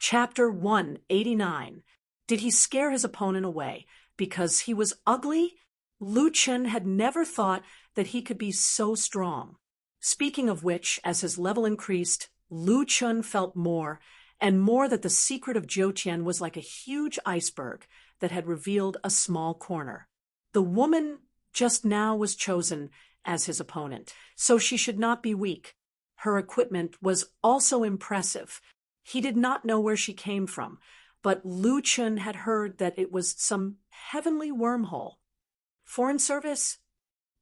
Chapter 189. Did he scare his opponent away because he was ugly? Lu Chen had never thought that he could be so strong. Speaking of which, as his level increased, Lu Chen felt more and more that the secret of Zhou Tian was like a huge iceberg that had revealed a small corner. The woman just now was chosen as his opponent, so she should not be weak. Her equipment was also impressive. He did not know where she came from, but Lu Chen had heard that it was some heavenly wormhole. Foreign service?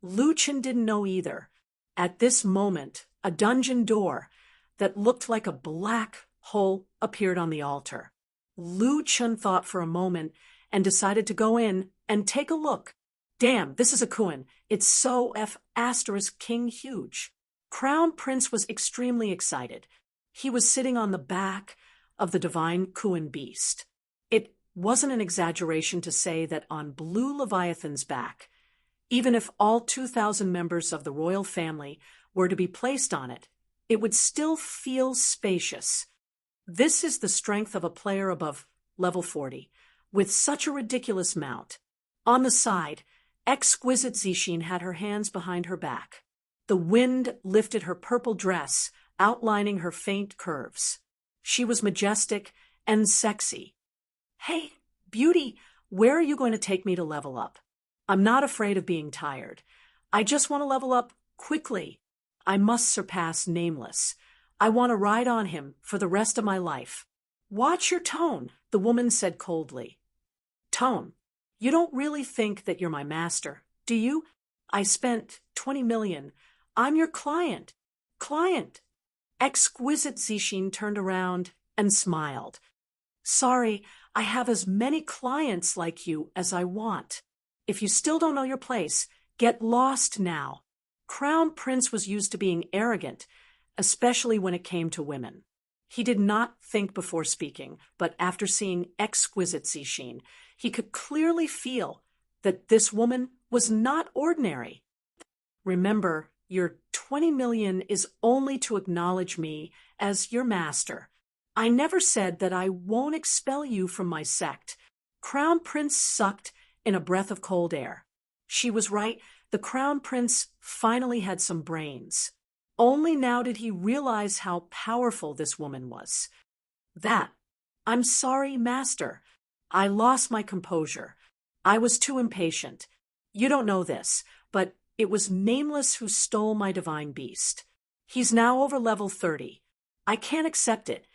Lu Chen didn't know either. At this moment, a dungeon door that looked like a black hole appeared on the altar. Lu Chen thought for a moment and decided to go in and take a look. Damn, this is a Kuan. It's so King huge. Crown Prince was extremely excited. He was sitting on the back of the divine Kuan beast. It wasn't an exaggeration to say that on Blue Leviathan's back, even if all 2,000 members of the royal family were to be placed on it, it would still feel spacious. This is the strength of a player above level 40, with such a ridiculous mount. On the side, exquisite Zixin had her hands behind her back. The wind lifted her purple dress, outlining her faint curves. She was majestic and sexy. Hey, beauty, where are you going to take me to level up? I'm not afraid of being tired. I just want to level up quickly. I must surpass Nameless. I want to ride on him for the rest of my life. Watch your tone, the woman said coldly. Tone? You don't really think that you're my master, do you? I spent 20 million. I'm your client. Client. Exquisite Zixin turned around and smiled. Sorry, I have as many clients like you as I want. If you still don't know your place, get lost now. Crown Prince was used to being arrogant, especially when it came to women. He did not think before speaking, but after seeing exquisite Zixin, he could clearly feel that this woman was not ordinary. Remember, your 20 million is only to acknowledge me as your master. I never said that I won't expel you from my sect. Crown Prince sucked in a breath of cold air. She was right. The Crown Prince finally had some brains. Only now did he realize how powerful this woman was. I'm sorry, master. I lost my composure. I was too impatient. You don't know this, but it was Nameless who stole my divine beast. He's now over level 30. I can't accept it.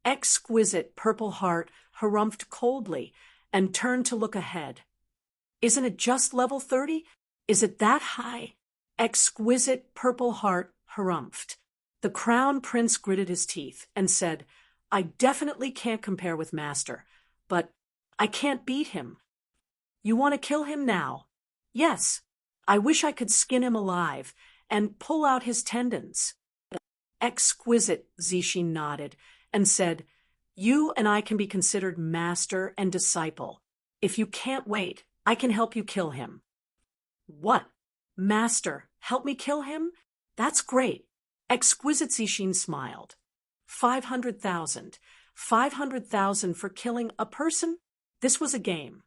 Exquisite Purple Heart harumphed coldly and turned to look ahead. Isn't it just level 30? Is it that high? Exquisite Purple Heart harumphed. The Crown Prince gritted his teeth and said, I definitely can't compare with Master, but I can't beat him. You want to kill him now? Yes. I wish I could skin him alive and pull out his tendons. Exquisite, Zixin nodded and said, You and I can be considered master and disciple. If you can't wait, I can help you kill him. What? Master, help me kill him? That's great. Exquisite Zixin smiled. 500,000. 500,000 for killing a person? This was a game.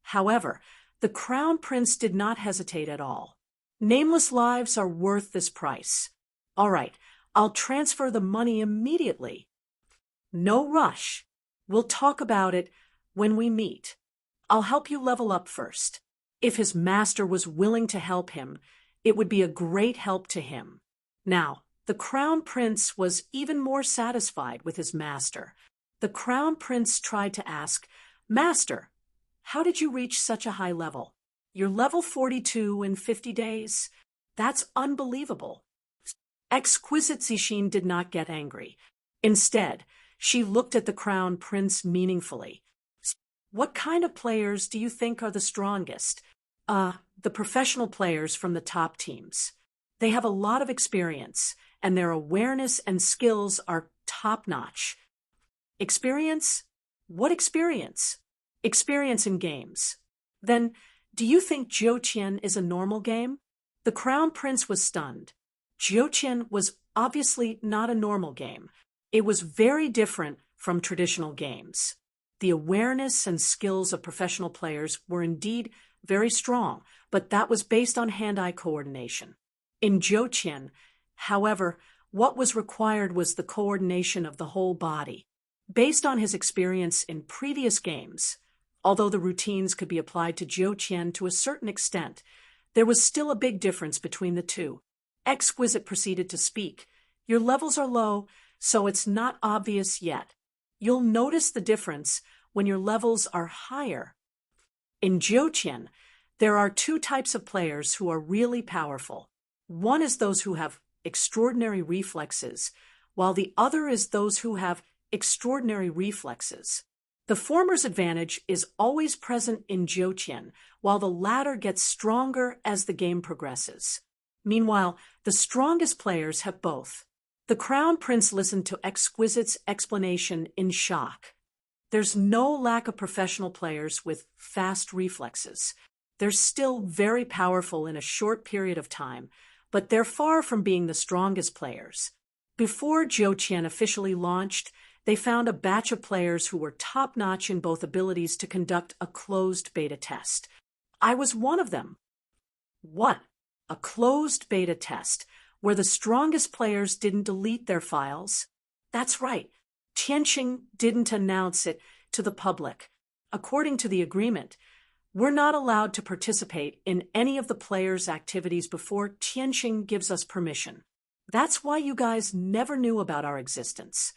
However, the Crown Prince did not hesitate at all. Nameless lives are worth this price. All right, I'll transfer the money immediately. No rush. We'll talk about it when we meet. I'll help you level up first. If his master was willing to help him, it would be a great help to him. Now, the Crown Prince was even more satisfied with his master. The Crown Prince tried to ask, Master, how did you reach such a high level? You're level 42 in 50 days? That's unbelievable. Exquisite Zixin did not get angry. Instead, she looked at the Crown Prince meaningfully. What kind of players do you think are the strongest? The professional players from the top teams. They have a lot of experience, and their awareness and skills are top-notch. Experience? What experience? Experience in games. Then, do you think Zhou Tian is a normal game? The Crown Prince was stunned. Zhou Tian was obviously not a normal game. It was very different from traditional games. The awareness and skills of professional players were indeed very strong, but that was based on hand-eye coordination. In Zhou, however, what was required was the coordination of the whole body. Based on his experience in previous games, although the routines could be applied to Zhou to a certain extent, there was still a big difference between the two. Exquisite proceeded to speak. Your levels are low, so it's not obvious yet. You'll notice the difference when your levels are higher. In Zhou, there are two types of players who are really powerful. One is those who have extraordinary reflexes, while the other is those who have extraordinary reflexes. The former's advantage is always present in Zhou, while the latter gets stronger as the game progresses. Meanwhile, the strongest players have both. The Crown Prince listened to Exquisite's explanation in shock. There's no lack of professional players with fast reflexes. They're still very powerful in a short period of time, but they're far from being the strongest players. Before Zhou officially launched, they found a batch of players who were top-notch in both abilities to conduct a closed beta test. I was one of them. What? A closed beta test, where the strongest players didn't delete their files? That's right. Tianqing didn't announce it to the public. According to the agreement, we're not allowed to participate in any of the players' activities before Tianqing gives us permission. That's why you guys never knew about our existence.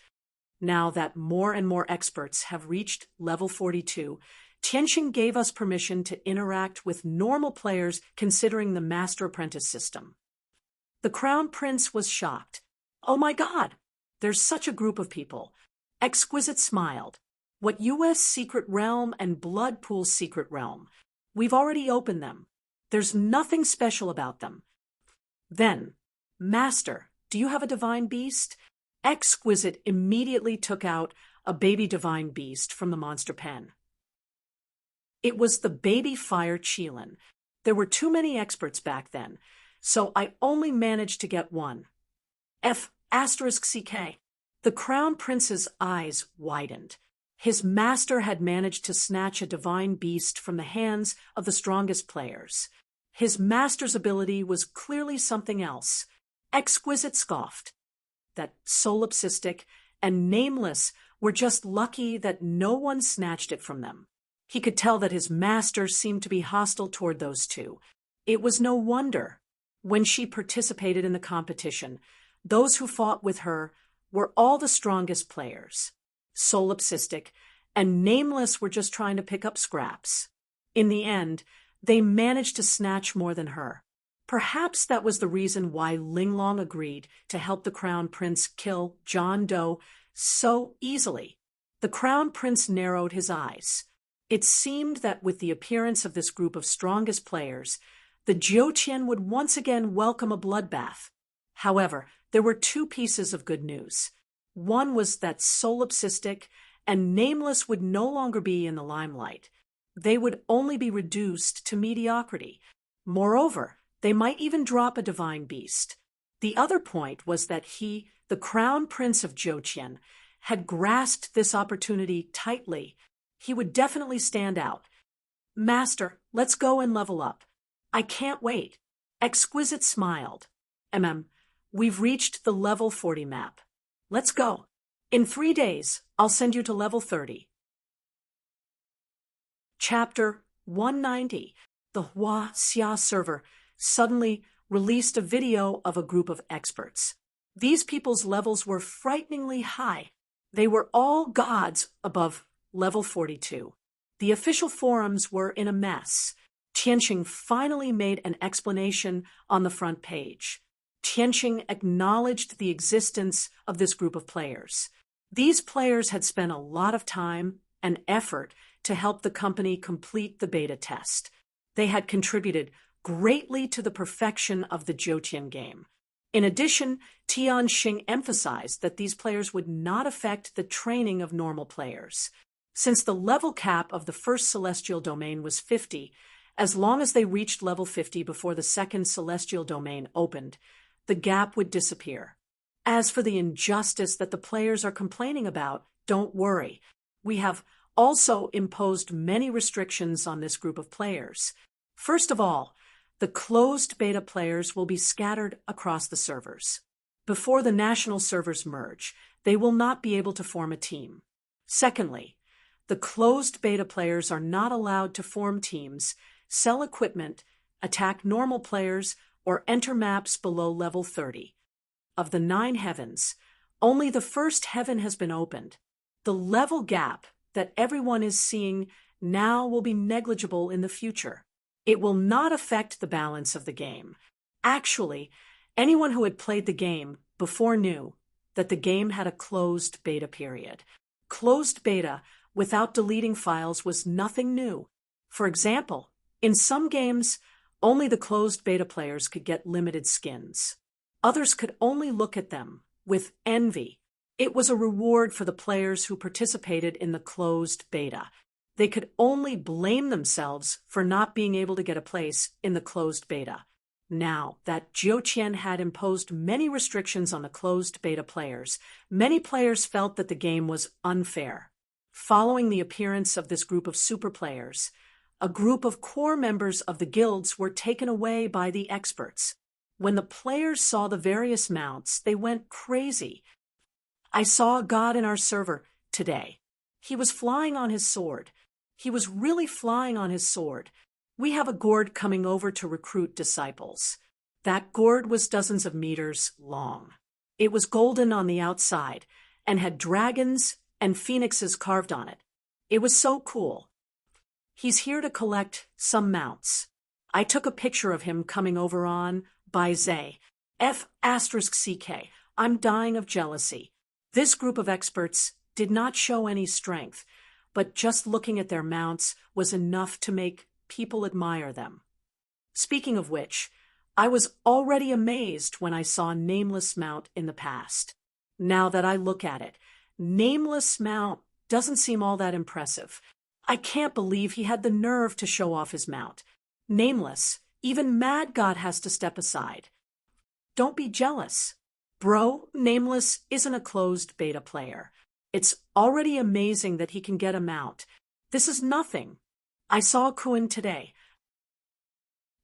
Now that more and more experts have reached level 42, Tianqing gave us permission to interact with normal players considering the master-apprentice system. The Crown Prince was shocked. Oh my God, there's such a group of people. Exquisite smiled. What U.S. Secret Realm and Blood Pool Secret Realm? We've already opened them. There's nothing special about them. Then, Master, do you have a divine beast? Exquisite immediately took out a baby divine beast from the monster pen. It was the baby fire Qilin. There were too many experts back then, so I only managed to get one. F***CK. The Crown Prince's eyes widened. His master had managed to snatch a divine beast from the hands of the strongest players. His master's ability was clearly something else. Exquisite scoffed. That Solipsistic and Nameless were just lucky that no one snatched it from them. He could tell that his master seemed to be hostile toward those two. It was no wonder. When she participated in the competition, those who fought with her were all the strongest players. Solipsistic and Nameless were just trying to pick up scraps. In the end, they managed to snatch more than her. Perhaps that was the reason why Linglong agreed to help the Crown Prince kill John Doe so easily. The Crown Prince narrowed his eyes. It seemed that with the appearance of this group of strongest players, the Zhou would once again welcome a bloodbath. However, there were two pieces of good news. One was that Solipsistic and Nameless would no longer be in the limelight. They would only be reduced to mediocrity. Moreover, they might even drop a divine beast. The other point was that he, the Crown Prince of Zhou, had grasped this opportunity tightly. He would definitely stand out. Master, let's go and level up. I can't wait. Exquisite smiled. We've reached the level 40 map. Let's go. In 3 days, I'll send you to level 30. Chapter 190. The Huaxia server suddenly released a video of a group of experts. These people's levels were frighteningly high. They were all gods above level 42. The official forums were in a mess. Tianqing finally made an explanation on the front page. Tianqing acknowledged the existence of this group of players. These players had spent a lot of time and effort to help the company complete the beta test. They had contributed greatly to the perfection of the Zhou game. In addition, Tianqing emphasized that these players would not affect the training of normal players. Since the level cap of the first celestial domain was 50, as long as they reached level 50 before the second celestial domain opened, the gap would disappear. As for the injustice that the players are complaining about, don't worry. We have also imposed many restrictions on this group of players. First of all, the closed beta players will be scattered across the servers. Before the national servers merge, they will not be able to form a team. Secondly, the closed beta players are not allowed to form teams, sell equipment, attack normal players, or enter maps below level 30. Of the 9 heavens, only the first heaven has been opened. The level gap that everyone is seeing now will be negligible in the future. It will not affect the balance of the game. Actually, anyone who had played the game before knew that the game had a closed beta period. Closed beta without deleting files was nothing new. For example, in some games, only the closed beta players could get limited skins. Others could only look at them with envy. It was a reward for the players who participated in the closed beta. They could only blame themselves for not being able to get a place in the closed beta. Now that Zhou Qian had imposed many restrictions on the closed beta players, many players felt that the game was unfair. Following the appearance of this group of super players, a group of core members of the guilds were taken away by the experts. When the players saw the various mounts, they went crazy. I saw a god in our server today. He was flying on his sword. He was really flying on his sword. We have a gourd coming over to recruit disciples. That gourd was dozens of meters long. It was golden on the outside and had dragons and phoenixes carved on it. It was so cool. He's here to collect some mounts. I took a picture of him coming over on by Zay. F***CK. I'm dying of jealousy. This group of experts did not show any strength, but just looking at their mounts was enough to make people admire them. Speaking of which, I was already amazed when I saw Nameless mount in the past. Now that I look at it, Nameless mount doesn't seem all that impressive. I can't believe he had the nerve to show off his mount. Nameless, even Mad God has to step aside. Don't be jealous. Bro, Nameless isn't a closed beta player. It's already amazing that he can get a mount. This is nothing. I saw a Kuan today.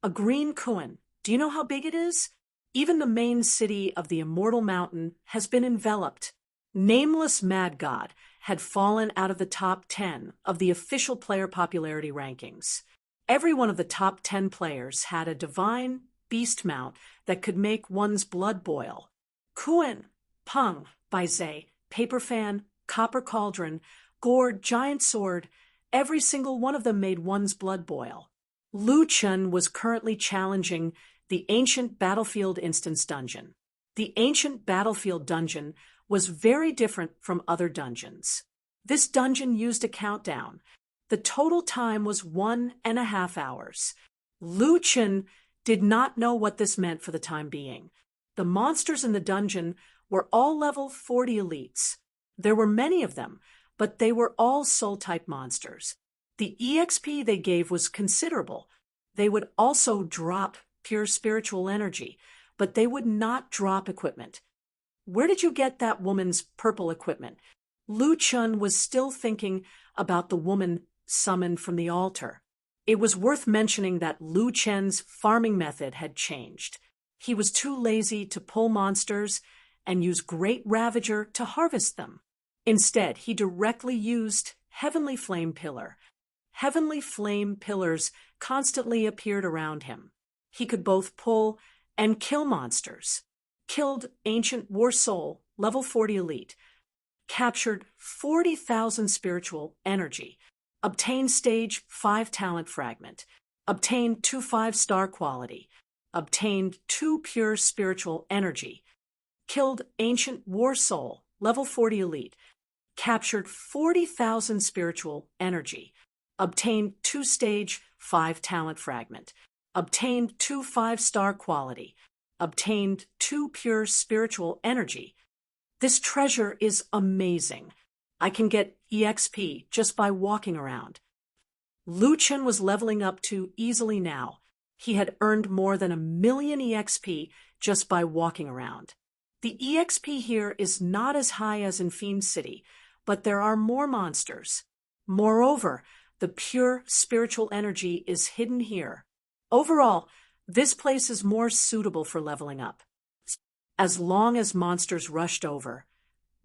A green Kuan. Do you know how big it is? Even the main city of the Immortal Mountain has been enveloped. Nameless Mad God had fallen out of the top 10 of the official player popularity rankings. Every one of the top 10 players had a divine beast mount that could make one's blood boil. Kuan, Peng, by Zay, Paper Fan, Copper Cauldron, Gourd, Giant Sword, every single one of them made one's blood boil. Lu Chen was currently challenging the Ancient Battlefield Instance Dungeon. The Ancient Battlefield Dungeon was very different from other dungeons. This dungeon used a countdown. The total time was 1.5 hours. Lu Chen did not know what this meant for the time being. The monsters in the dungeon were all level 40 elites. There were many of them, but they were all soul-type monsters. The EXP they gave was considerable. They would also drop pure spiritual energy, but they would not drop equipment. Where did you get that woman's purple equipment? Lu Chen was still thinking about the woman summoned from the altar. It was worth mentioning that Lu Chen's farming method had changed. He was too lazy to pull monsters and use Great Ravager to harvest them. Instead, he directly used Heavenly Flame Pillar. Heavenly Flame Pillars constantly appeared around him. He could both pull and kill monsters. Killed Ancient War Soul, level 40 elite. Captured 40,000 spiritual energy. Obtained stage 5 talent fragment. Obtained 2 5-star quality. Obtained 2 pure spiritual energy. Killed Ancient War Soul, level 40 elite. Captured 40,000 spiritual energy. Obtained 2 stage 5 talent fragment. Obtained 2 5-star quality. Obtained 2 pure spiritual energy. This treasure is amazing. I can get EXP just by walking around. Lu Chen was leveling up too easily now. He had earned more than 1 million EXP just by walking around. The EXP here is not as high as in Fiend City, but there are more monsters. Moreover, the pure spiritual energy is hidden here. Overall, this place is more suitable for leveling up. As long as monsters rushed over,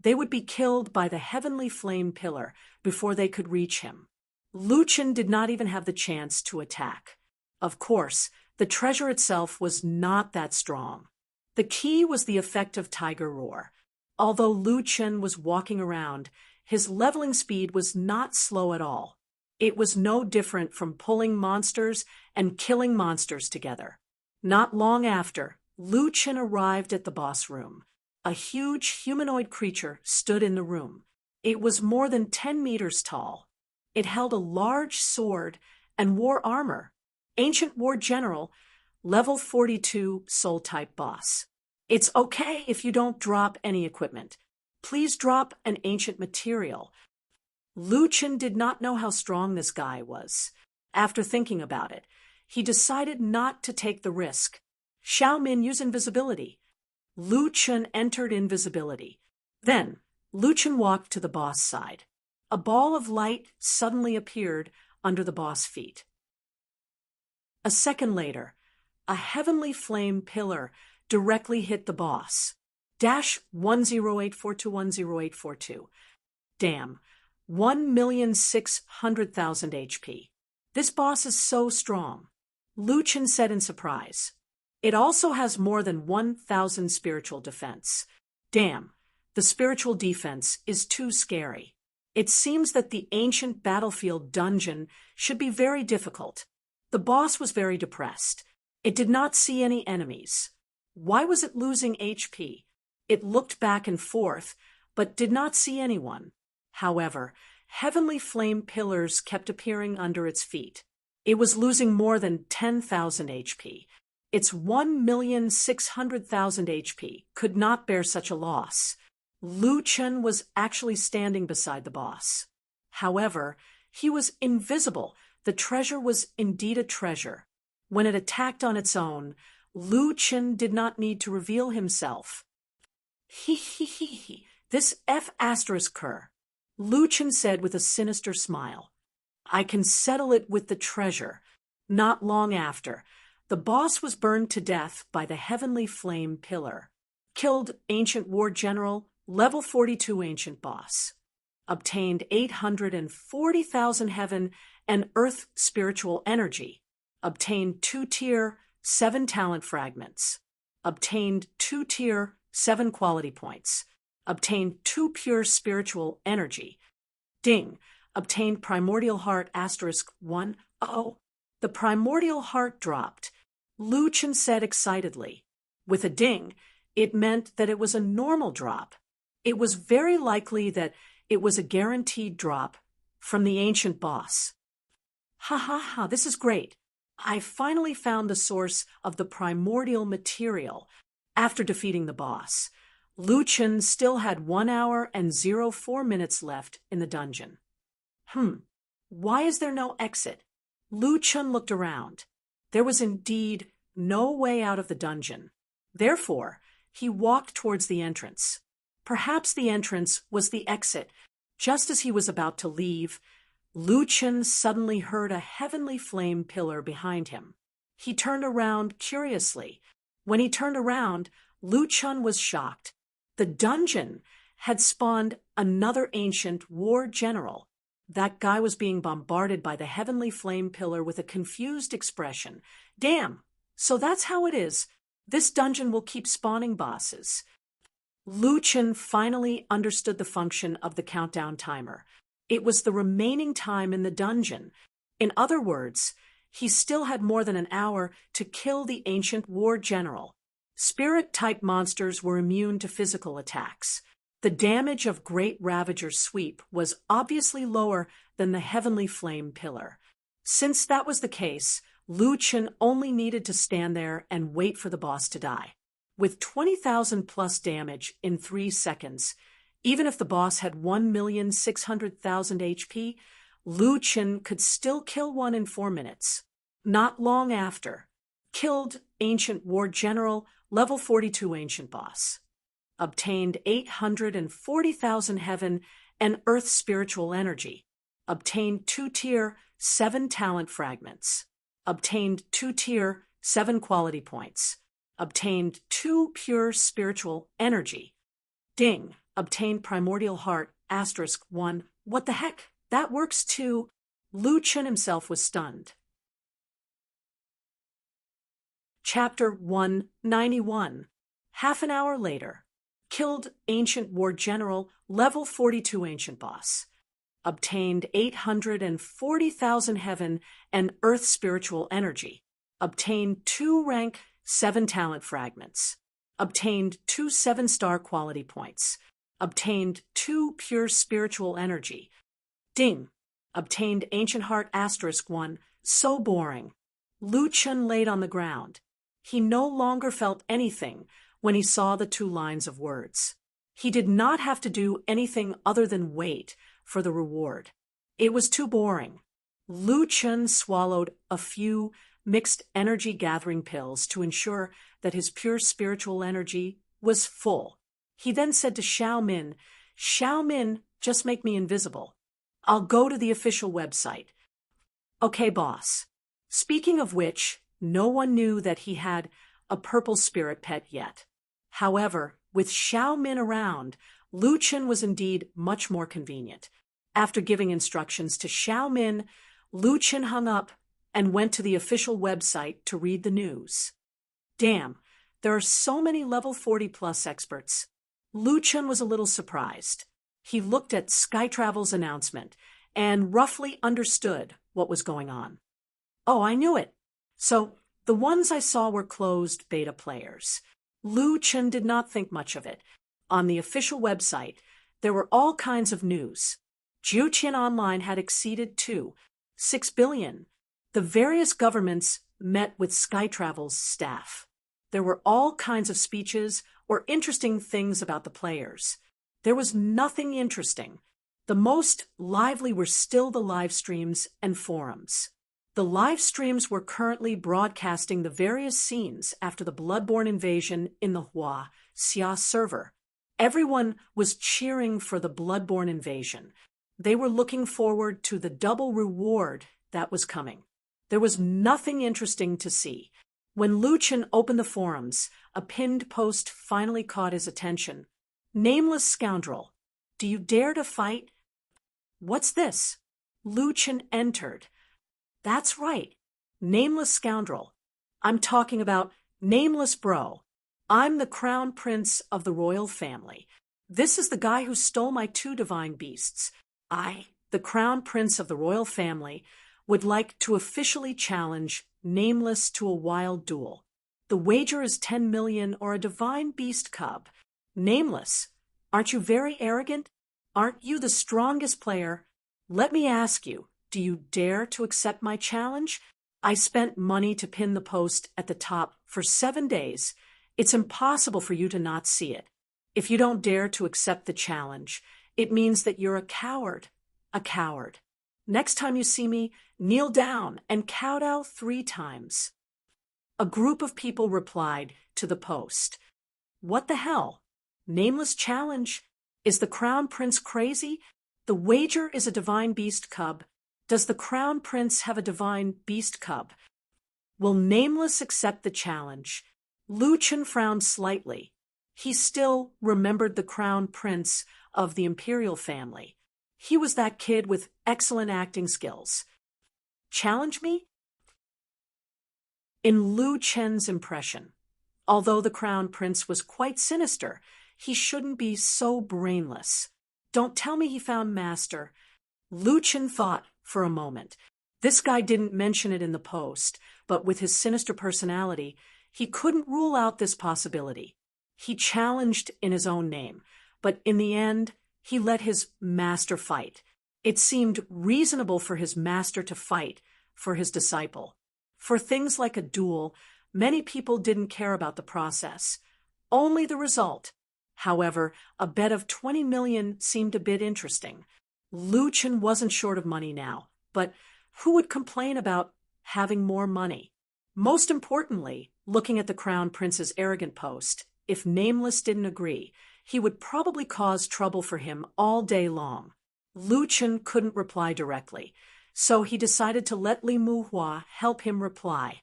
they would be killed by the heavenly flame pillar before they could reach him. Lucian did not even have the chance to attack. Of course, the treasure itself was not that strong. The key was the effective tiger roar. Although Lucian was walking around, his leveling speed was not slow at all. It was no different from pulling monsters and killing monsters together. Not long after, Lucian arrived at the boss room. A huge humanoid creature stood in the room. It was more than 10 meters tall. It held a large sword and wore armor. Ancient War General, level 42 soul-type boss. It's okay if you don't drop any equipment. Please drop an ancient material. Lucian did not know how strong this guy was. After thinking about it, he decided not to take the risk. Xiaomin, use invisibility. Lucian entered invisibility. Then, Lucian walked to the boss side. A ball of light suddenly appeared under the boss' feet. A second later, a heavenly flame pillar directly hit the boss. -1084210842. Damn. 1,600,000 HP. This boss is so strong. Lucian said in surprise. It also has more than 1,000 spiritual defense. Damn. The spiritual defense is too scary. It seems that the ancient battlefield dungeon should be very difficult. The boss was very depressed. It did not see any enemies. Why was it losing HP? It looked back and forth, but did not see anyone. However, heavenly flame pillars kept appearing under its feet. It was losing more than 10,000 HP. Its 1,600,000 HP could not bear such a loss. Lucian was actually standing beside the boss. However, he was invisible. The treasure was indeed a treasure. When it attacked on its own, Lucian did not need to reveal himself. This F***er, Lucian said with a sinister smile. I can settle it with the treasure. Not long after, the boss was burned to death by the heavenly flame pillar. Killed Ancient War General, level 42 ancient boss. Obtained 840,000 heaven and earth spiritual energy. Obtained 2-tier, 7 talent fragments. Obtained 2-tier, 7 quality points. Obtained 2 pure spiritual energy. Ding. Obtained primordial heart *1. Oh, the primordial heart dropped. Lucian said excitedly. With a ding, it meant that it was a normal drop. It was very likely that it was a guaranteed drop from the ancient boss. This is great. I finally found the source of the primordial material after defeating the boss. Lucian still had 1 hour and 04 minutes left in the dungeon. Why is there no exit? Lucian looked around. There was indeed no way out of the dungeon. Therefore, he walked towards the entrance. Perhaps the entrance was the exit. Just as he was about to leave, Lucian suddenly heard a heavenly flame pillar behind him. He turned around curiously. When he turned around, Lucian was shocked. The dungeon had spawned another ancient war general. That guy was being bombarded by the heavenly flame pillar with a confused expression. Damn, so that's how it is. This dungeon will keep spawning bosses. Lucian finally understood the function of the countdown timer. It was the remaining time in the dungeon. In other words, he still had more than an hour to kill the ancient war general. Spirit-type monsters were immune to physical attacks. The damage of Great Ravager's sweep was obviously lower than the heavenly flame pillar. Since that was the case, Lucian only needed to stand there and wait for the boss to die. With 20,000 plus damage in 3 seconds, even if the boss had 1,600,000 HP, Lucian could still kill one in 4 minutes. Not long after, killed Ancient War General, level 42 ancient boss. Obtained 840,000 heaven and Earth spiritual energy. Obtained 2-tier 7 talent fragments. Obtained 2-tier 7 quality points. Obtained 2 pure spiritual energy. Ding. Obtained primordial heart *1. What the heck? That works too. Lu Chen himself was stunned. Chapter 191. Half an hour later. Killed Ancient War General, level 42 Ancient Boss. Obtained 840,000 heaven and earth spiritual energy. Obtained 2 rank 7 talent fragments. Obtained 2 7-star quality points. Obtained 2 pure spiritual energy. Ding. Obtained Ancient Heart *1. So boring. Lu Chen laid on the ground. He no longer felt anything when he saw the 2 lines of words. He did not have to do anything other than wait for the reward. It was too boring. Lu Chen swallowed a few mixed energy gathering pills to ensure that his pure spiritual energy was full. He then said to Xiao Min, "Xiao Min, just make me invisible. I'll go to the official website." "Okay, boss." Speaking of which, no one knew that he had a purple spirit pet yet. However, with Xiao Min around, Lu Chen was indeed much more convenient. After giving instructions to Xiao Min, Lu Chen hung up and went to the official website to read the news. Damn, there are so many level 40+ experts. Lu Chen was a little surprised. He looked at Skytravel's announcement and roughly understood what was going on. Oh, I knew it. So, the ones I saw were closed beta players. Lu Chen did not think much of it. On the official website, there were all kinds of news. Jiuqian Online had exceeded 6 billion. The various governments met with Skytravel's staff. There were all kinds of speeches or interesting things about the players. There was nothing interesting. The most lively were still the live streams and forums. The live streams were currently broadcasting the various scenes after the Bloodborne invasion in the Xia server. Everyone was cheering for the Bloodborne invasion. They were looking forward to the double reward that was coming. There was nothing interesting to see. When Lu Chen opened the forums, a pinned post finally caught his attention. "Nameless scoundrel, do you dare to fight?" "What's this?" Lu Chen entered. "That's right. Nameless scoundrel. I'm talking about Nameless Bro. I'm the crown prince of the royal family. This is the guy who stole my 2 divine beasts. I, the crown prince of the royal family, would like to officially challenge Nameless to a wild duel. The wager is 10 million or a divine beast cub. Nameless, aren't you very arrogant? Aren't you the strongest player? Let me ask you, do you dare to accept my challenge? I spent money to pin the post at the top for 7 days. It's impossible for you to not see it. If you don't dare to accept the challenge, it means that you're a coward. A coward. Next time you see me, kneel down and kowtow 3 times. A group of people replied to the post. What the hell? Nameless challenge? Is the crown prince crazy? The wager is a divine beast cub. Does the crown prince have a divine beast cub? Will Nameless accept the challenge? Lu Chen frowned slightly. He still remembered the crown prince of the imperial family. He was that kid with excellent acting skills. Challenge me? In Lu Chen's impression, although the crown prince was quite sinister, he shouldn't be so brainless. Don't tell me he found Master. Lu Chen thought for a moment. This guy didn't mention it in the post, but with his sinister personality, he couldn't rule out this possibility. He challenged in his own name, but in the end, he let his master fight. It seemed reasonable for his master to fight for his disciple. For things like a duel, many people didn't care about the process, only the result. However, a bet of 20 million seemed a bit interesting. Lu Chen wasn't short of money now, but who would complain about having more money? Most importantly, looking at the crown prince's arrogant post, if Nameless didn't agree, he would probably cause trouble for him all day long. Lu Chen couldn't reply directly, so he decided to let Li Muhua help him reply.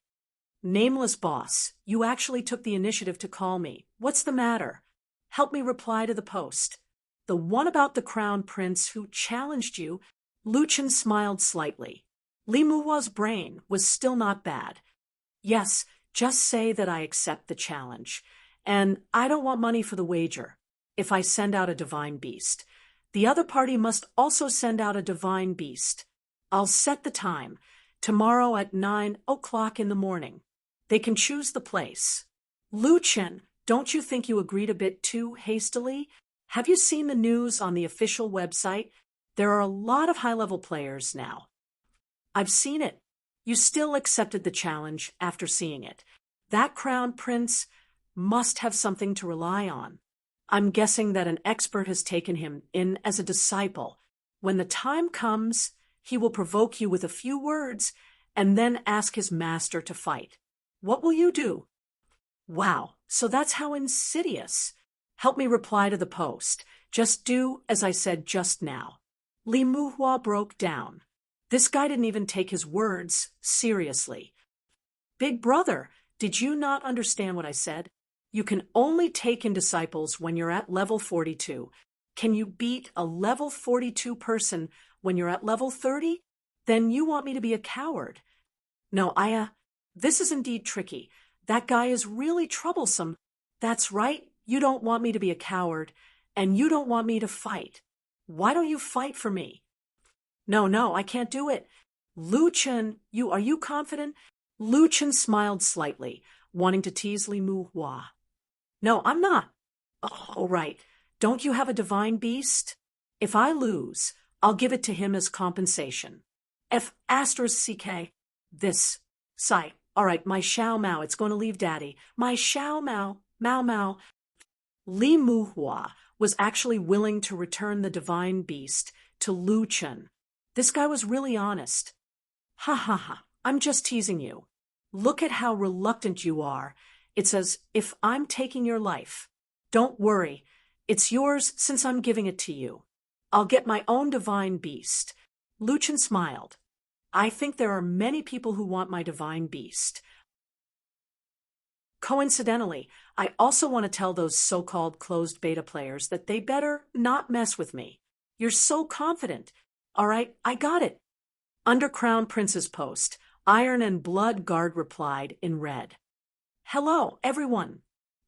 Nameless boss, you actually took the initiative to call me. What's the matter? Help me reply to the post. The one about the crown prince who challenged you? Lu Chen smiled slightly. Li Muhua's brain was still not bad. Yes, just say that I accept the challenge. And I don't want money for the wager. If I send out a divine beast, the other party must also send out a divine beast. I'll set the time, tomorrow at 9 o'clock in the morning. They can choose the place. Lu Chen, don't you think you agreed a bit too hastily? Have you seen the news on the official website? There are a lot of high-level players now. I've seen it. You still accepted the challenge after seeing it. That crown prince must have something to rely on. I'm guessing that an expert has taken him in as a disciple. When the time comes, he will provoke you with a few words and then ask his master to fight. What will you do? Wow, so that's how insidious. Help me reply to the post. Just do as I said just now. Li Muhua broke down. This guy didn't even take his words seriously. Big brother, did you not understand what I said? You can only take in disciples when you're at level 42. Can you beat a level 42 person when you're at level 30? Then you want me to be a coward. No, this is indeed tricky. That guy is really troublesome. That's right, you don't want me to be a coward, and you don't want me to fight. Why don't you fight for me? No, I can't do it. Lu Chen, are you confident? Lu Chen smiled slightly, wanting to tease Li Muhua. No, I'm not. Oh, right. Don't you have a divine beast? If I lose, I'll give it to him as compensation. F***CK. This. Sigh. All right, my Xiao Mao, it's going to leave Daddy. My Xiao Mao, Mao. Li Muhua was actually willing to return the divine beast to Lu Chen. This guy was really honest. Ha, I'm just teasing you. Look at how reluctant you are. It's as if I'm taking your life. Don't worry. It's yours since I'm giving it to you. I'll get my own divine beast. Lu Chen smiled. I think there are many people who want my divine beast. Coincidentally, I also want to tell those so-called closed beta players that they better not mess with me. You're so confident. All right, I got it. Under Crown Prince's post, Iron and Blood Guard replied in red. Hello, everyone.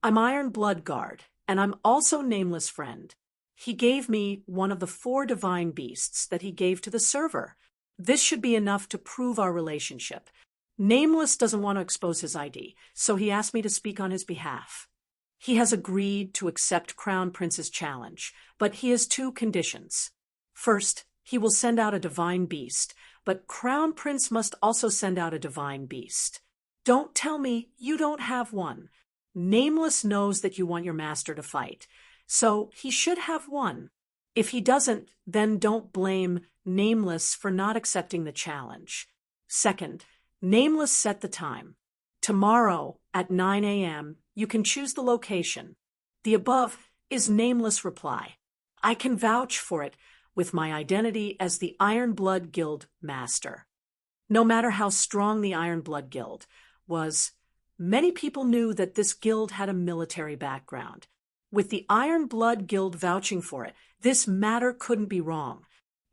I'm Iron Blood Guard, and I'm also Nameless Friend. He gave me one of the 4 divine beasts that he gave to the server. This should be enough to prove our relationship. Nameless doesn't want to expose his ID, so he asked me to speak on his behalf. He has agreed to accept Crown Prince's challenge, but he has 2 conditions. First, he will send out a divine beast, but Crown Prince must also send out a divine beast. Don't tell me you don't have one. Nameless knows that you want your master to fight, so he should have one. If he doesn't, then don't blame Nameless for not accepting the challenge. Second, Nameless set the time. Tomorrow at 9 a.m., you can choose the location. The above is Nameless reply. I can vouch for it with my identity as the Iron Blood Guild Master. No matter how strong the Iron Blood Guild was, many people knew that this guild had a military background. With the Iron Blood Guild vouching for it, this matter couldn't be wrong.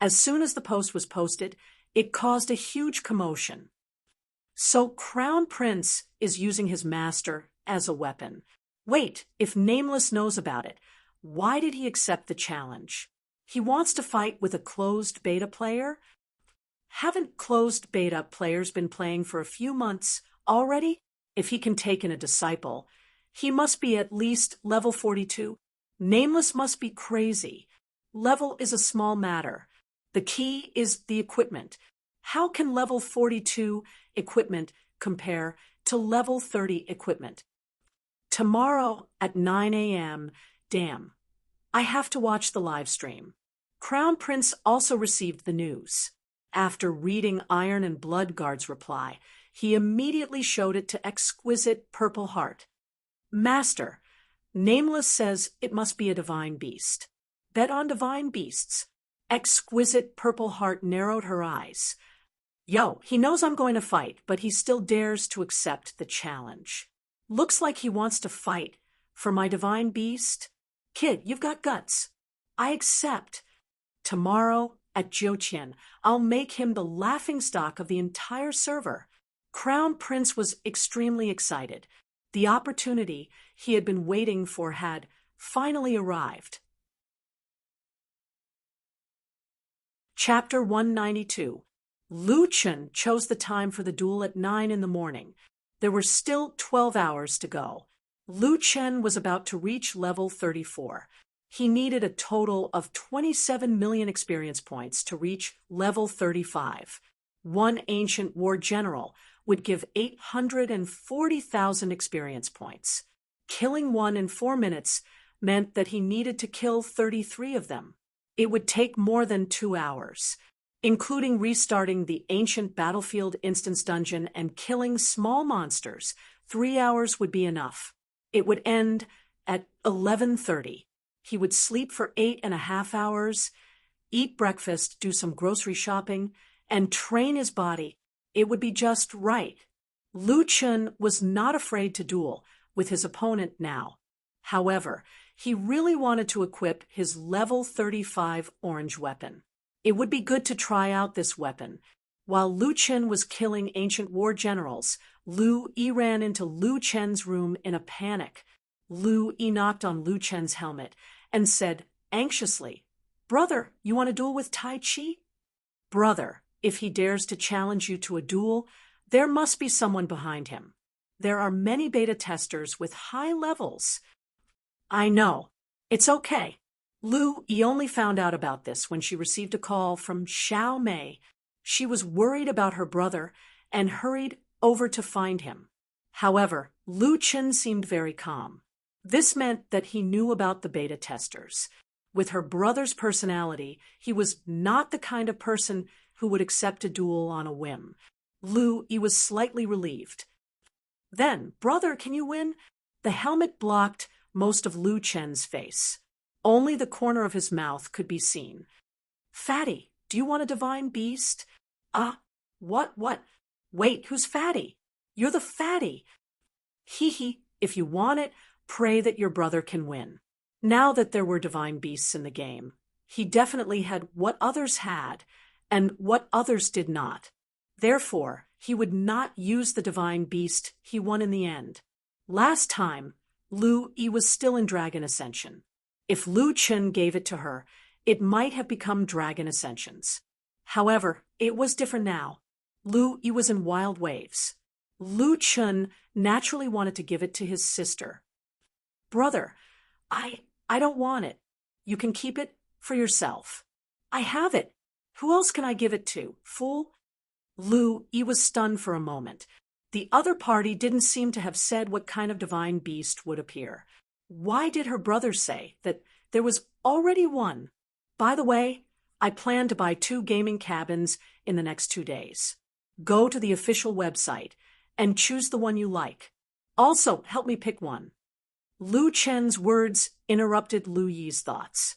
As soon as the post was posted, it caused a huge commotion. So Crown Prince is using his master as a weapon. Wait, if Nameless knows about it, why did he accept the challenge? He wants to fight with a closed beta player? Haven't closed beta players been playing for a few months already? If he can take in a disciple, he must be at least level 42. Nameless must be crazy. Level is a small matter. The key is the equipment. How can level 42 equipment compare to level 30 equipment? Tomorrow at 9 a.m., damn. I have to watch the live stream. Crown Prince also received the news. After reading Iron and Blood Guard's reply, he immediately showed it to Exquisite Purple Heart. Master, Nameless says it must be a divine beast. Bet on divine beasts. Exquisite Purple Heart narrowed her eyes. Yo, he knows I'm going to fight, but he still dares to accept the challenge. Looks like he wants to fight for my divine beast. Kid, you've got guts. I accept. Tomorrow at Jochen, I'll make him the laughingstock of the entire server. Crown Prince was extremely excited. The opportunity he had been waiting for had finally arrived. Chapter 192. Lu Chen chose the time for the duel at 9 in the morning. There were still 12 hours to go. Lu Chen was about to reach level 34. He needed a total of 27 million experience points to reach level 35. One ancient war general would give 840,000 experience points. Killing one in 4 minutes meant that he needed to kill 33 of them. It would take more than 2 hours, including restarting the ancient battlefield instance dungeon and killing small monsters. 3 hours would be enough. It would end at 11:30. He would sleep for 8.5 hours, eat breakfast, do some grocery shopping, and train his body. It would be just right. Lu Chen was not afraid to duel with his opponent now. However, he really wanted to equip his level 35 orange weapon. It would be good to try out this weapon. While Lu Chen was killing ancient war generals, Lu Yi ran into Lu Chen's room in a panic. Lu Yi knocked on Lu Chen's helmet and said anxiously, "Brother, you want to duel with Tai Chi?" Brother, if he dares to challenge you to a duel, there must be someone behind him. There are many beta testers with high levels. I know. It's okay. Lu Yi only found out about this when she received a call from Xiao Mei. She was worried about her brother and hurried over to find him. However, Lu Chen seemed very calm. This meant that he knew about the beta testers. With her brother's personality, he was not the kind of person who would accept a duel on a whim. Lu Yi was slightly relieved. Then, brother, can you win? The helmet blocked most of Lu Chen's face. Only the corner of his mouth could be seen. Fatty, do you want a divine beast? What? Wait, who's Fatty? You're the Fatty. Hee, if you want it, pray that your brother can win. Now that there were divine beasts in the game, he definitely had what others had and what others did not. Therefore, he would not use the divine beast he won in the end. Last time, Lu Yi was still in Dragon Ascension. If Lu Chen gave it to her, it might have become Dragon Ascensions. However, it was different now. Lu Yi was in Wild Waves. Lu Chen naturally wanted to give it to his sister. Brother, I don't want it. You can keep it for yourself. I have it. Who else can I give it to, fool? Lu Yi was stunned for a moment. The other party didn't seem to have said what kind of divine beast would appear. Why did her brother say that there was already one? By the way, I plan to buy 2 gaming cabins in the next 2 days. Go to the official website and choose the one you like. Also, help me pick one. Lu Chen's words interrupted Lu Yi's thoughts.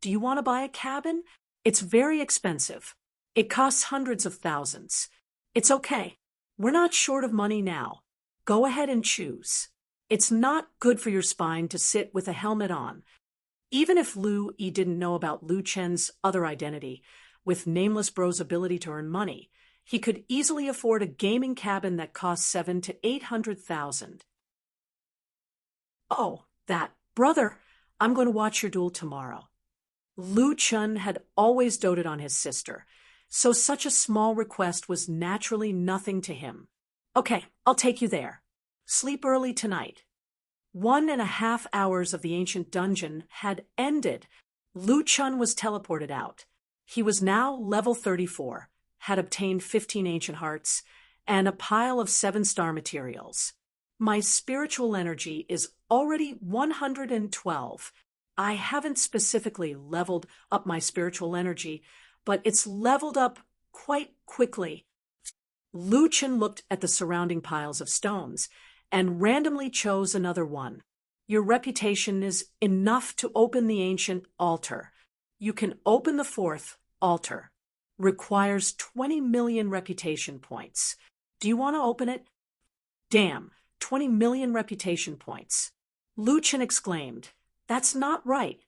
Do you want to buy a cabin? It's very expensive. It costs hundreds of thousands. It's okay. We're not short of money now. Go ahead and choose. It's not good for your spine to sit with a helmet on. Even if Lu Yi didn't know about Lu Chen's other identity, with Nameless Bro's ability to earn money, he could easily afford a gaming cabin that cost 700,000 to 800,000. Oh, that. Brother, I'm going to watch your duel tomorrow. Lu Chen had always doted on his sister, so such a small request was naturally nothing to him. Okay, I'll take you there. Sleep early tonight. 1.5 hours of the ancient dungeon had ended. Lu Chen was teleported out. He was now level 34, had obtained 15 ancient hearts, and a pile of 7-star materials. My spiritual energy is already 112. I haven't specifically leveled up my spiritual energy, but it's leveled up quite quickly. Lu Chen looked at the surrounding piles of stones and randomly chose another one. Your reputation is enough to open the ancient altar. You can open the fourth altar. Requires 20 million reputation points. Do you want to open it? Damn, 20 million reputation points. Lu Chen exclaimed. That's not right.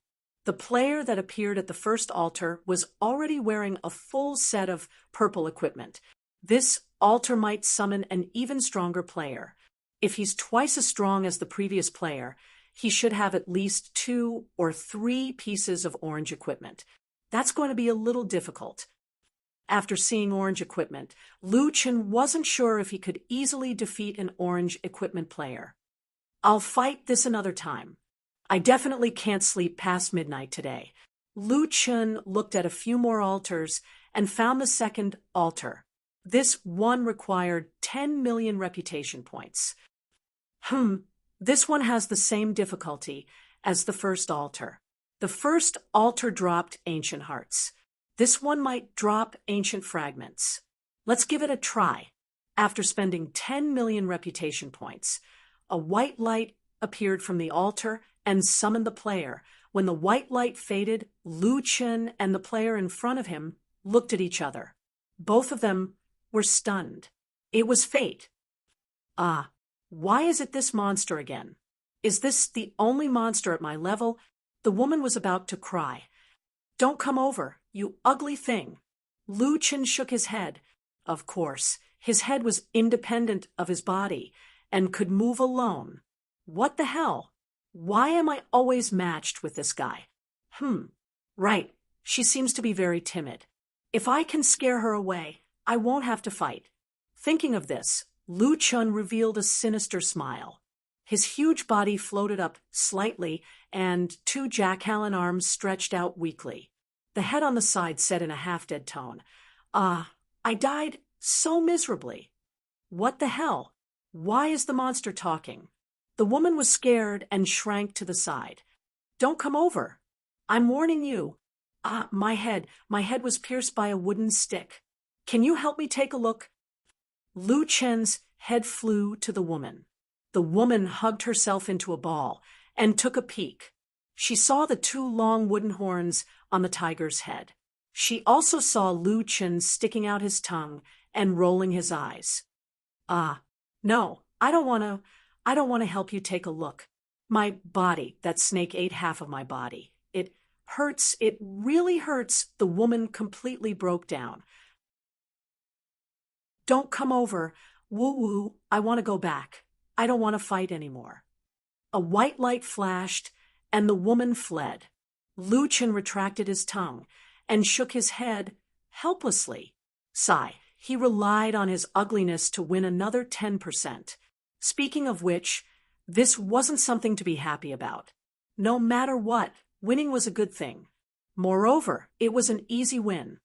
The player that appeared at the first altar was already wearing a full set of purple equipment. This altar might summon an even stronger player. If he's twice as strong as the previous player, he should have at least 2 or 3 pieces of orange equipment. That's going to be a little difficult. After seeing orange equipment, Lu Chen wasn't sure if he could easily defeat an orange equipment player. I'll fight this another time. I definitely can't sleep past midnight today. Lu Chen looked at a few more altars and found the second altar. This one required 10 million reputation points. This one has the same difficulty as the first altar. The first altar dropped ancient hearts. This one might drop ancient fragments. Let's give it a try. After spending 10 million reputation points, a white light appeared from the altar and summoned the player. When the white light faded, Lu Chen and the player in front of him looked at each other. Both of them were stunned. It was fate. Why is it this monster again? Is this the only monster at my level? The woman was about to cry. Don't come over, you ugly thing. Lu Chen shook his head. Of course, his head was independent of his body and could move alone. What the hell? Why am I always matched with this guy? Right, she seems to be very timid. If I can scare her away, I won't have to fight. Thinking of this, Lu Chen revealed a sinister smile. His huge body floated up slightly, and 2 jackhallen arms stretched out weakly. The head on the side said in a half-dead tone, I died so miserably. What the hell? Why is the monster talking? The woman was scared and shrank to the side. Don't come over. I'm warning you. My head was pierced by a wooden stick. Can you help me take a look? Lu Chen's head flew to the woman. The woman hugged herself into a ball and took a peek. She saw the 2 long wooden horns on the tiger's head. She also saw Lu Chen sticking out his tongue and rolling his eyes. No, I don't want to help you take a look. My body, that snake ate half of my body. It hurts, it really hurts. The woman completely broke down. Don't come over. Woo-woo, I want to go back. I don't want to fight anymore. A white light flashed, and the woman fled. Lu Chen retracted his tongue and shook his head helplessly. Sigh, he relied on his ugliness to win another 10%. Speaking of which, this wasn't something to be happy about. No matter what, winning was a good thing. Moreover, it was an easy win.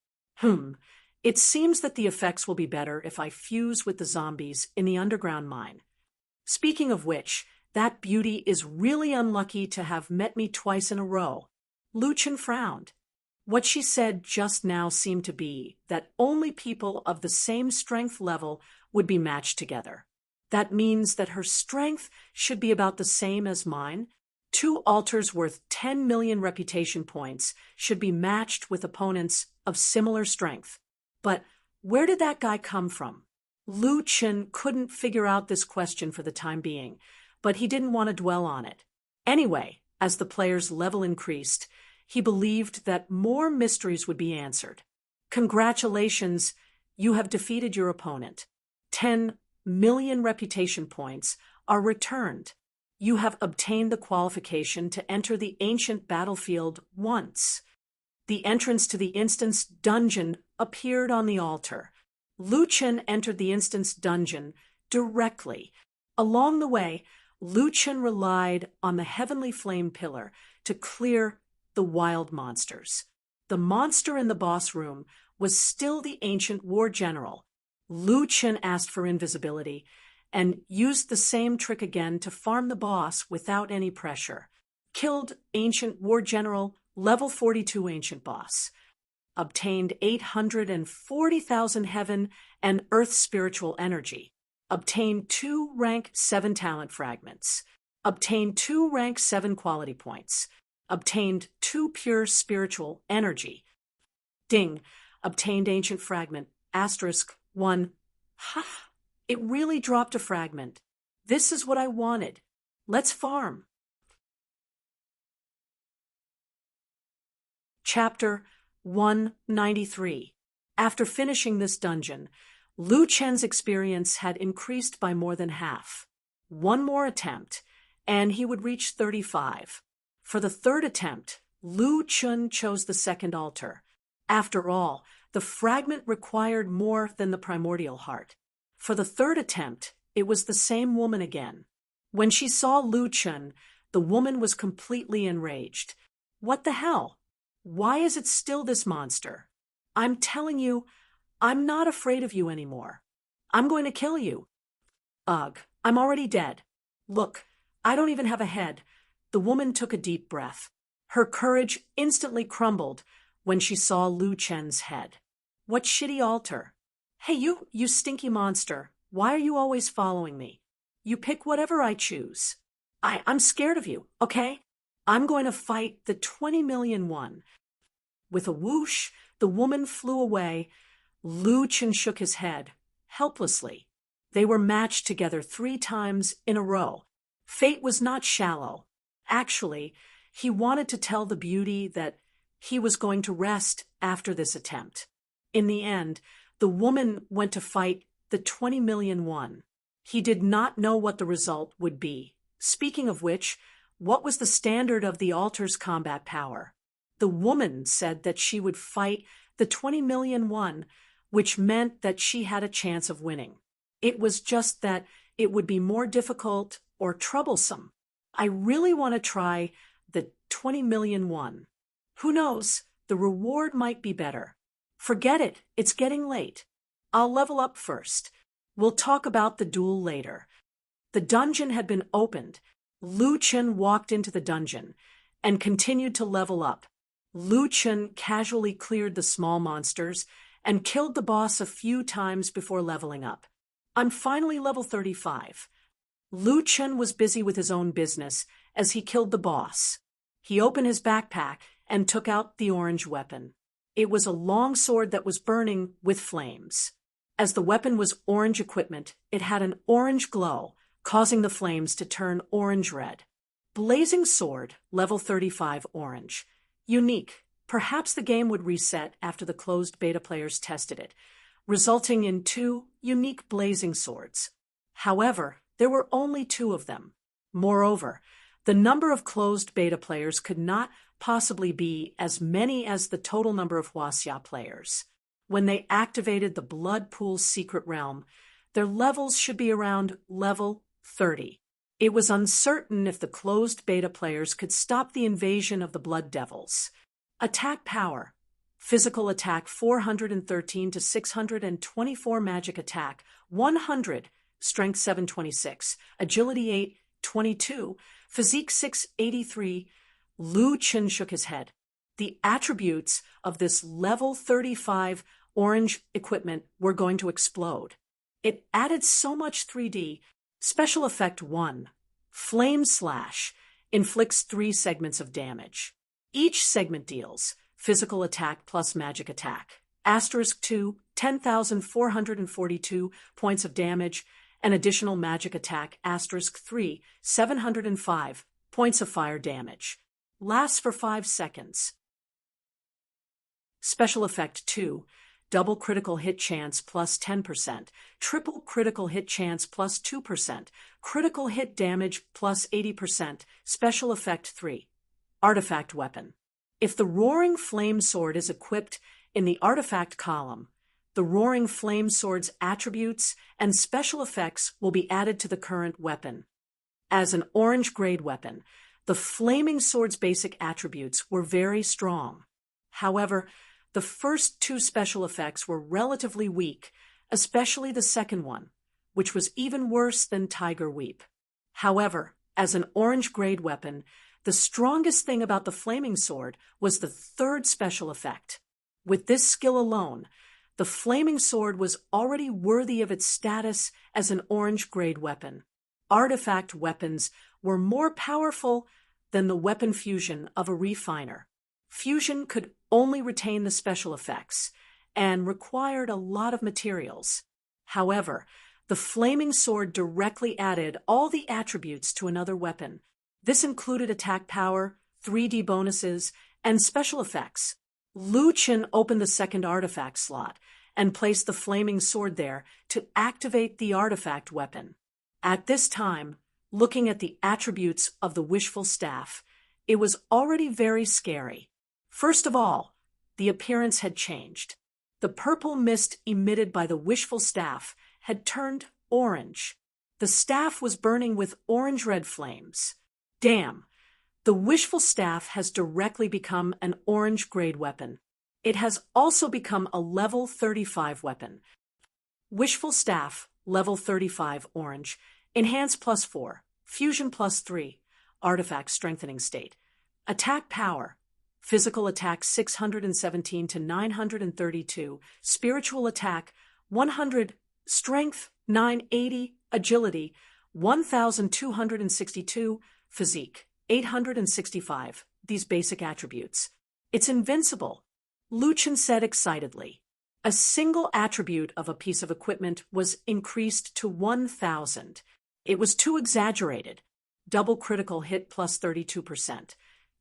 It seems that the effects will be better if I fuse with the zombies in the underground mine. Speaking of which, that beauty is really unlucky to have met me twice in a row. Lu Chen frowned. What she said just now seemed to be that only people of the same strength level would be matched together. That means that her strength should be about the same as mine. 2 altars worth 10 million reputation points should be matched with opponents of similar strength. But where did that guy come from? Lu Chen couldn't figure out this question for the time being, but he didn't want to dwell on it. Anyway, as the player's level increased, he believed that more mysteries would be answered. Congratulations, you have defeated your opponent. 10 million reputation points are returned. You have obtained the qualification to enter the ancient battlefield once. The entrance to the instance dungeon appeared on the altar. Lu Chen entered the instance dungeon directly. Along the way, Lu Chen relied on the heavenly flame pillar to clear the wild monsters. The monster in the boss room was still the ancient war general. Lu Chen asked for invisibility and used the same trick again to farm the boss without any pressure. Killed ancient war general, level 42 ancient boss. Obtained 840,000 heaven and earth spiritual energy. Obtained 2 rank 7 talent fragments. obtained 2 rank 7 quality points, obtained 2 pure spiritual energy. Ding, obtained ancient fragment, asterisk 1. Ha! It really dropped a fragment. This is what I wanted. Let's farm. Chapter 193. After finishing this dungeon, Lu Chen's experience had increased by more than half. One more attempt, and he would reach 35. For the third attempt, Lu Chen chose the second altar. After all, the fragment required more than the primordial heart. For the third attempt, it was the same woman again. When she saw Lu Chen, the woman was completely enraged. What the hell? Why is it still this monster? I'm telling you, I'm not afraid of you anymore. I'm going to kill you. Ugh, I'm already dead. Look, I don't even have a head. The woman took a deep breath. Her courage instantly crumbled when she saw Lu Chen's head. What shitty altar? Hey, you stinky monster. Why are you always following me? You pick whatever I choose. I'm scared of you, okay? I'm going to fight the 20 million one. With a whoosh, the woman flew away. Lu Chen shook his head, helplessly. They were matched together 3 times in a row. Fate was not shallow. Actually, he wanted to tell the beauty that he was going to rest after this attempt. In the end, the woman went to fight the 20 million one. He did not know what the result would be. Speaking of which, what was the standard of the altar's combat power? The woman said that she would fight the 20 million one, which meant that she had a chance of winning. It was just that it would be more difficult or troublesome. I really want to try the 20 million one. Who knows? The reward might be better. Forget it. It's getting late. I'll level up first. We'll talk about the duel later. The dungeon had been opened. Lu Chen walked into the dungeon and continued to level up. Lu Chen casually cleared the small monsters and killed the boss a few times before leveling up. I'm finally level 35. Lu Chen was busy with his own business as he killed the boss. He opened his backpack and took out the orange weapon. It was a long sword that was burning with flames. As the weapon was orange equipment, it had an orange glow, causing the flames to turn orange-red. Blazing sword, level 35 orange. Unique. Perhaps the game would reset after the closed beta players tested it, resulting in 2 unique blazing swords. However, there were only 2 of them. Moreover, the number of closed beta players could not possibly be as many as the total number of Huaxia players. When they activated the Blood Pool's secret realm, their levels should be around level 30. It was uncertain if the closed beta players could stop the invasion of the Blood Devils. Attack power. Physical attack 413 to 624, magic attack 100, strength 726, agility 822, physique 683. Lu Chen shook his head. The attributes of this level 35 orange equipment were going to explode. It added so much 3D. Special effect 1. Flame Slash inflicts 3 segments of damage. Each segment deals physical attack plus magic attack. Asterisk 2, 10,442 points of damage, and additional magic attack. Asterisk 3, 705 points of fire damage. Lasts for 5 seconds. Special effect 2. Double critical hit chance plus 10%, triple critical hit chance plus 2%, critical hit damage plus 80%, special effect 3. Artifact weapon. If the Roaring Flame Sword is equipped in the artifact column, the Roaring Flame Sword's attributes and special effects will be added to the current weapon. As an orange grade weapon, the Flaming Sword's basic attributes were very strong. However, the first 2 special effects were relatively weak, especially the second one, which was even worse than Tiger Weep. However, as an orange grade weapon, the strongest thing about the Flaming Sword was the 3rd special effect. With this skill alone, the Flaming Sword was already worthy of its status as an orange grade weapon. artifact weapons were more powerful than the weapon fusion of a refiner. Fusion could only retain the special effects and required a lot of materials. However, the flaming sword directly added all the attributes to another weapon. This included attack power, 3D bonuses, and special effects. Lu Chen opened the second artifact slot and placed the flaming sword there to activate the artifact weapon. At this time, looking at the attributes of the Wishful Staff, it was already very scary. First of all, the appearance had changed. The purple mist emitted by the Wishful Staff had turned orange. The staff was burning with orange-red flames. Damn! The Wishful Staff has directly become an orange-grade weapon. It has also become a level 35 weapon. Wishful Staff, level 35 orange, enhance +4, fusion +3, artifact strengthening state. Attack power, physical attack 617 to 932, spiritual attack 100, strength 980, agility 1262, physique 865, these basic attributes. It's invincible, Lu Chen said excitedly. A single attribute of a piece of equipment was increased to 1,000. It was too exaggerated. Double critical hit +32%,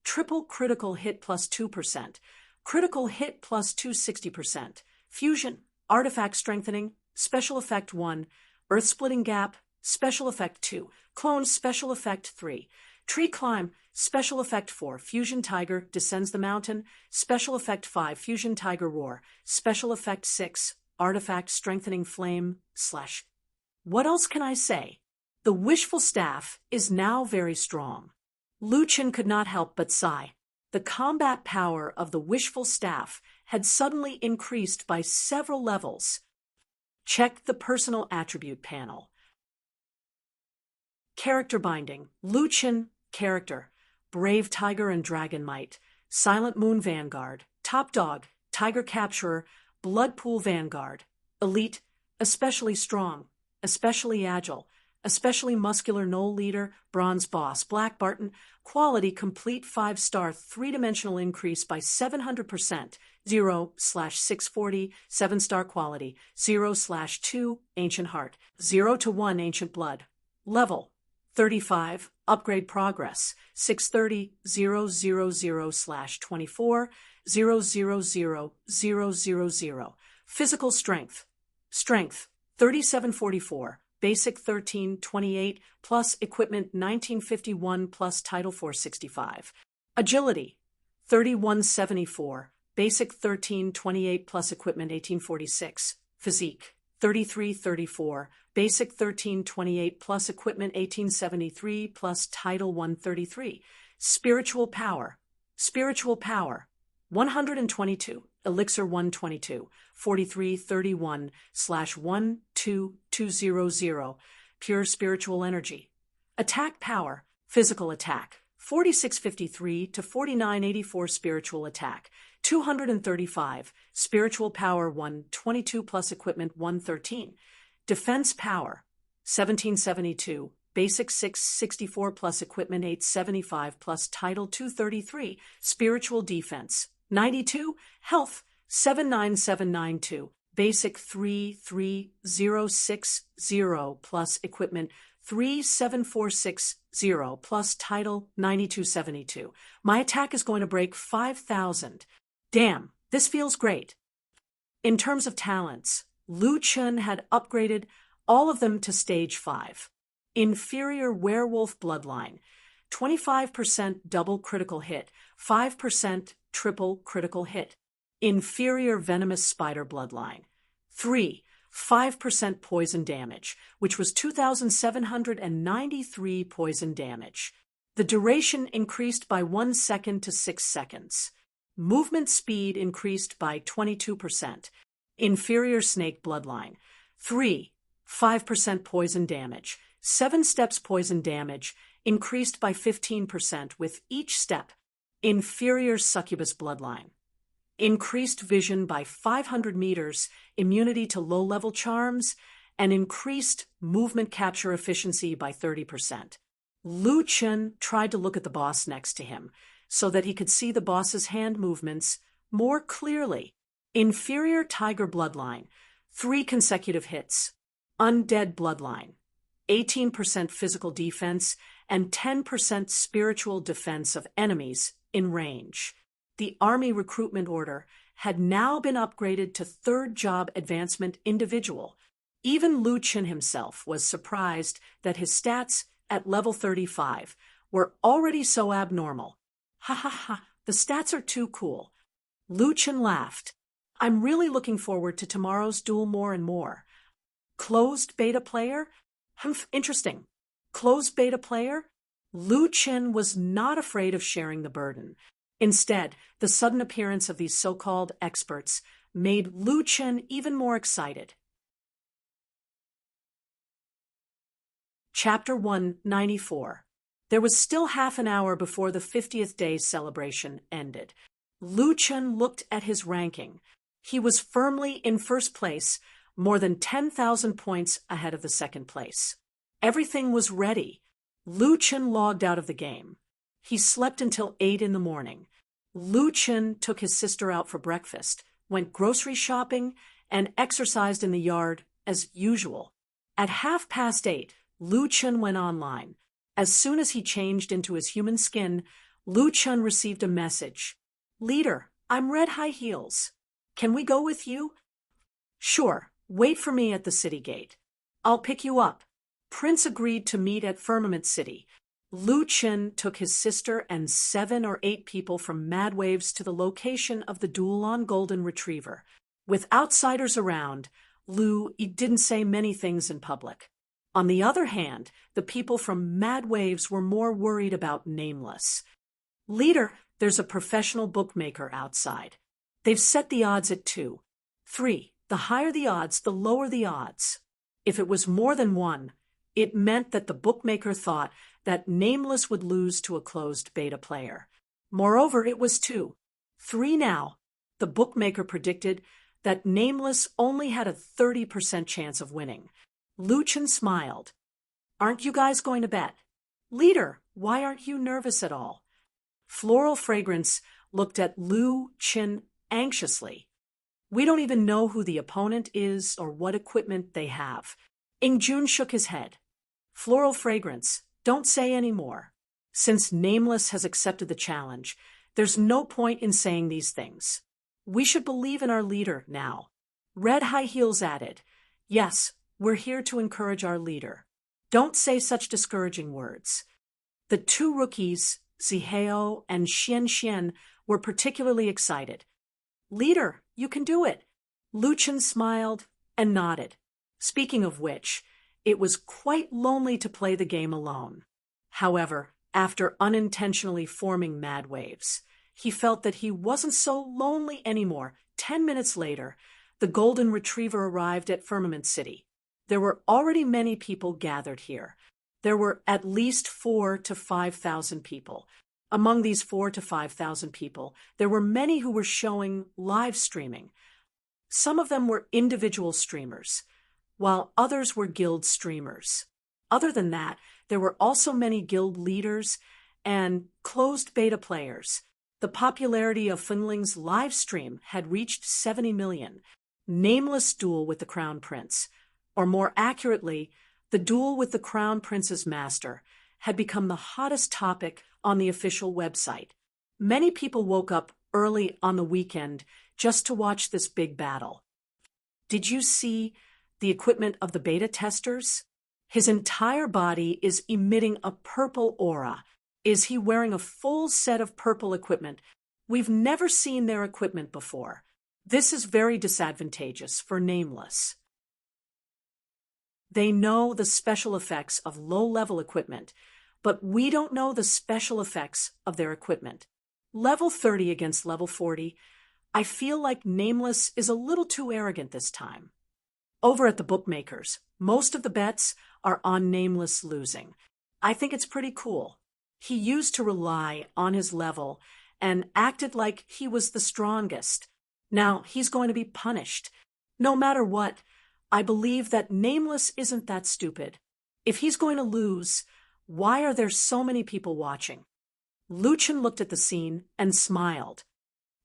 triple critical hit +2%, critical hit +260%, fusion, artifact strengthening, special effect 1, earth splitting gap, special effect 2, clone special effect 3, tree climb, special effect 4, fusion tiger descends the mountain, special effect 5, fusion tiger roar, special effect 6, artifact strengthening flame / What else can I say? The Wishful Staff is now very strong. Lu Chen could not help but sigh. The combat power of the Wishful Staff had suddenly increased by several levels. Check the personal attribute panel. Character binding, Lu Chen, character, Brave Tiger and Dragon Might, Silent Moon Vanguard, Top Dog, Tiger Capturer, Bloodpool Vanguard, Elite, especially strong, especially agile, especially muscular Knoll Leader, Bronze Boss, Black Barton, quality complete 5-star 3-dimensional increase by 700%, 0/640, 7-star quality, 0/2, Ancient Heart, 0 to 1 Ancient Blood, level 35, upgrade progress, 630, 000/24, 000/000, physical strength, 3744, basic 1328, plus equipment 1951 plus title 465, agility 3174, basic 1328 plus equipment 1846, physique 3334, basic 1328 plus equipment 1873 plus title 133, spiritual power 122, elixir 122, 4331/12200, pure spiritual energy. Attack power, physical attack, 4653 to 4984 spiritual attack, 235, spiritual power 122 plus equipment 113, defense power 1772, basic 664 plus equipment 875 plus title 233, spiritual defense 92, health 79792, basic 33060 plus equipment 37460 plus title 9272. My attack is going to break 5,000. Damn, this feels great. In terms of talents, Lu Chen had upgraded all of them to stage 5. Inferior Werewolf Bloodline, 25% double critical hit, 5% triple critical hit. Inferior Venomous Spider Bloodline, 5% poison damage, which was 2,793 poison damage. The duration increased by 1 second to 6 seconds. Movement speed increased by 22%. Inferior Snake Bloodline, 5% poison damage. 7 steps poison damage increased by 15% with each step. Inferior Succubus Bloodline, increased vision by 500 meters, immunity to low-level charms, and increased movement capture efficiency by 30%. Lu Chen tried to look at the boss next to him so that he could see the boss's hand movements more clearly. Inferior Tiger Bloodline, 3 consecutive hits. Undead Bloodline, 18% physical defense and 10% spiritual defense of enemies in range. The Army Recruitment Order had now been upgraded to 3rd Job Advancement Individual. Even Lu Chen himself was surprised that his stats at level 35 were already so abnormal. Ha ha ha, the stats are too cool. Lu Chen laughed. I'm really looking forward to tomorrow's duel more and more. Closed beta player? Interesting. Closed beta player? Lu Chen was not afraid of sharing the burden. Instead, the sudden appearance of these so-called experts made Lu Chen even more excited. Chapter 194. There was still half an hour before the 50th day celebration ended. Lu Chen looked at his ranking. He was firmly in first place, more than 10,000 points ahead of the second place. Everything was ready. Lu Chen logged out of the game. He slept until 8 in the morning. Lu Chen took his sister out for breakfast, went grocery shopping, and exercised in the yard as usual. At 8:30, Lu Chen went online. As soon as he changed into his human skin, Lu Chen received a message. Leader, I'm Red High Heels. Can we go with you? Sure, wait for me at the city gate. I'll pick you up. Prince agreed to meet at Firmament City. Lu Chen took his sister and 7 or 8 people from Mad Waves to the location of the duel on Golden Retriever. With outsiders around, Lu didn't say many things in public. On the other hand, the people from Mad Waves were more worried about Nameless. Leader, there's a professional bookmaker outside. They've set the odds at 2. 3. The higher the odds, the lower the odds. If it was more than 1, it meant that the bookmaker thought that Nameless would lose to a closed beta player. Moreover, it was 2. 3 now. The bookmaker predicted that Nameless only had a 30% chance of winning. Lu Chen smiled. Aren't you guys going to bet? Leader, why aren't you nervous at all? Floral Fragrance looked at Lu Chen anxiously. We don't even know who the opponent is or what equipment they have. Ingjun shook his head. Floral Fragrance, don't say any more. Since Nameless has accepted the challenge, there's no point in saying these things. We should believe in our leader now. Red High Heels added, Yes, we're here to encourage our leader. Don't say such discouraging words. The 2 rookies, Zihao and Xian Xian, were particularly excited. Leader, you can do it. Lu Chen smiled and nodded. Speaking of which, it was quite lonely to play the game alone. However, after unintentionally forming Mad Waves, he felt that he wasn't so lonely anymore. 10 minutes later, the Golden Retriever arrived at Firmament City. There were already many people gathered here. There were at least 4,000 to 5,000 people. Among these 4,000 to 5,000 people, there were many who were showing live streaming. Some of them were individual streamers, while others were guild streamers. Other than that, there were also many guild leaders and closed beta players. The popularity of Funling's live stream had reached 70 million. Nameless duel with the Crown Prince, or more accurately, the duel with the Crown Prince's master, had become the hottest topic on the official website. Many people woke up early on the weekend just to watch this big battle. Did you see the equipment of the beta testers? His entire body is emitting a purple aura. Is he wearing a full set of purple equipment? We've never seen their equipment before. This is very disadvantageous for Nameless. They know the special effects of low-level equipment, but we don't know the special effects of their equipment. Level 30 against level 40, I feel like Nameless is a little too arrogant this time. Over at the bookmakers, most of the bets are on Nameless losing. I think it's pretty cool. He used to rely on his level and acted like he was the strongest. Now he's going to be punished. No matter what, I believe that Nameless isn't that stupid. If he's going to lose, why are there so many people watching? Luchin looked at the scene and smiled.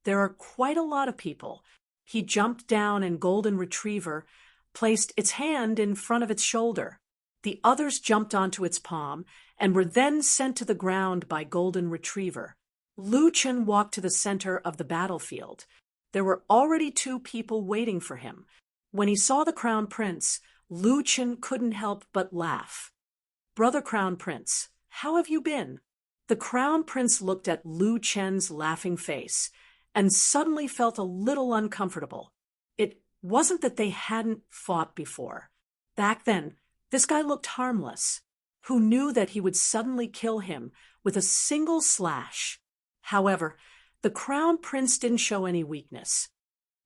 There are quite a lot of people. He jumped down and Golden Retriever placed its hand in front of its shoulder. The others jumped onto its palm and were then sent to the ground by Golden Retriever. Luchin walked to the center of the battlefield. There were already 2 people waiting for him. When he saw the Crown Prince, Luchin couldn't help but laugh. "Brother Crown Prince, how have you been?" The Crown Prince looked at Lu Chen's laughing face and suddenly felt a little uncomfortable. It wasn't that they hadn't fought before. Back then, this guy looked harmless. Who knew that he would suddenly kill him with a single slash? However, the Crown Prince didn't show any weakness.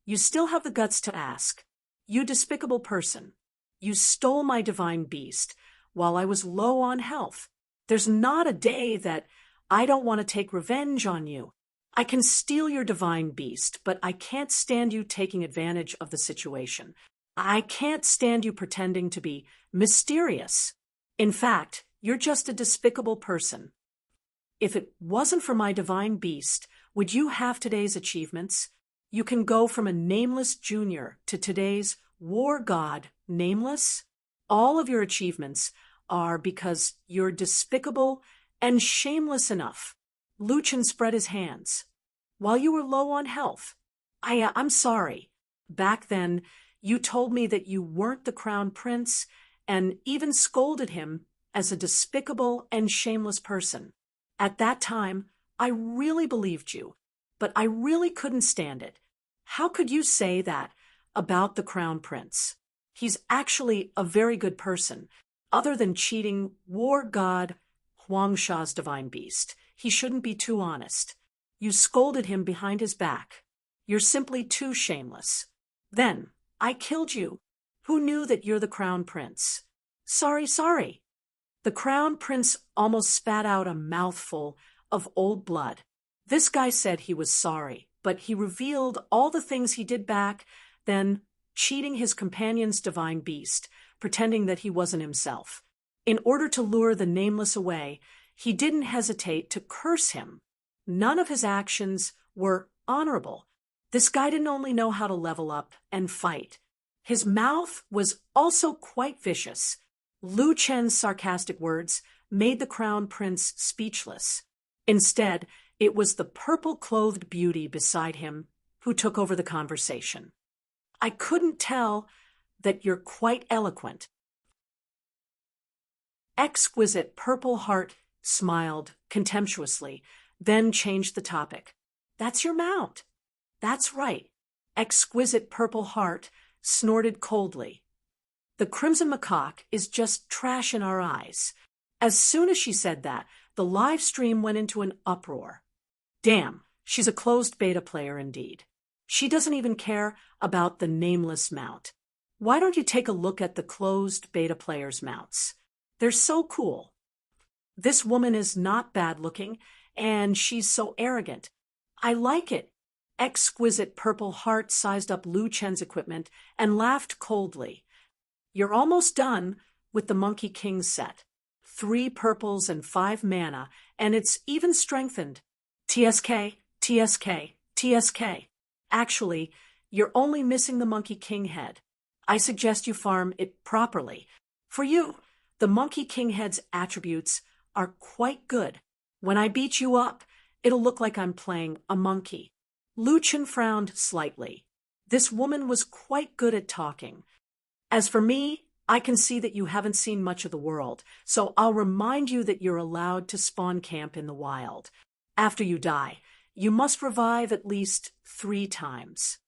"You still have the guts to ask. You despicable person. You stole my divine beast while I was low on health. There's not a day that I don't want to take revenge on you. I can steal your divine beast, but I can't stand you taking advantage of the situation. I can't stand you pretending to be mysterious. In fact, you're just a despicable person. If it wasn't for my divine beast, would you have today's achievements? You can go from a Nameless Junior to today's war god, Nameless. All of your achievements are because you're despicable and shameless enough." Luchin spread his hands. "While you were low on health. I'm sorry. Back then, you told me that you weren't the Crown Prince and even scolded him as a despicable and shameless person. At that time, I really believed you, but I really couldn't stand it. How could you say that about the Crown Prince? He's actually a very good person. Other than cheating war god Huangsha's divine beast, he shouldn't be too honest. You scolded him behind his back. You're simply too shameless. Then, I killed you. Who knew that you're the Crown Prince? Sorry. The Crown Prince almost spat out a mouthful of old blood. This guy said he was sorry, but he revealed all the things he did back then, cheating his companion's divine beast, pretending that he wasn't himself. In order to lure the Nameless away, he didn't hesitate to curse him. None of his actions were honorable. This guy didn't only know how to level up and fight. His mouth was also quite vicious. Lu Chen's sarcastic words made the Crown Prince speechless. Instead, it was the purple-clothed beauty beside him who took over the conversation. "I couldn't tell that you're quite eloquent." Exquisite Purple Heart smiled contemptuously, then changed the topic. "That's your mount." "That's right." Exquisite Purple Heart snorted coldly. "The Crimson Macaque is just trash in our eyes." As soon as she said that, the live stream went into an uproar. Damn, she's a closed beta player indeed. She doesn't even care about the Nameless mount. Why don't you take a look at the closed beta players' mounts? They're so cool. This woman is not bad looking, and she's so arrogant. I like it. Exquisite Purple Heart sized up Lu Chen's equipment and laughed coldly. "You're almost done with the Monkey King set. 3 purples and 5 mana, and it's even strengthened. TSK, TSK, TSK. Actually, you're only missing the Monkey King head. I suggest you farm it properly. For you, the Monkey King head's attributes are quite good. When I beat you up, it'll look like I'm playing a monkey." Luchin frowned slightly. This woman was quite good at talking. "As for me, I can see that you haven't seen much of the world, so I'll remind you that you're allowed to spawn camp in the wild. After you die, you must revive at least 3 times.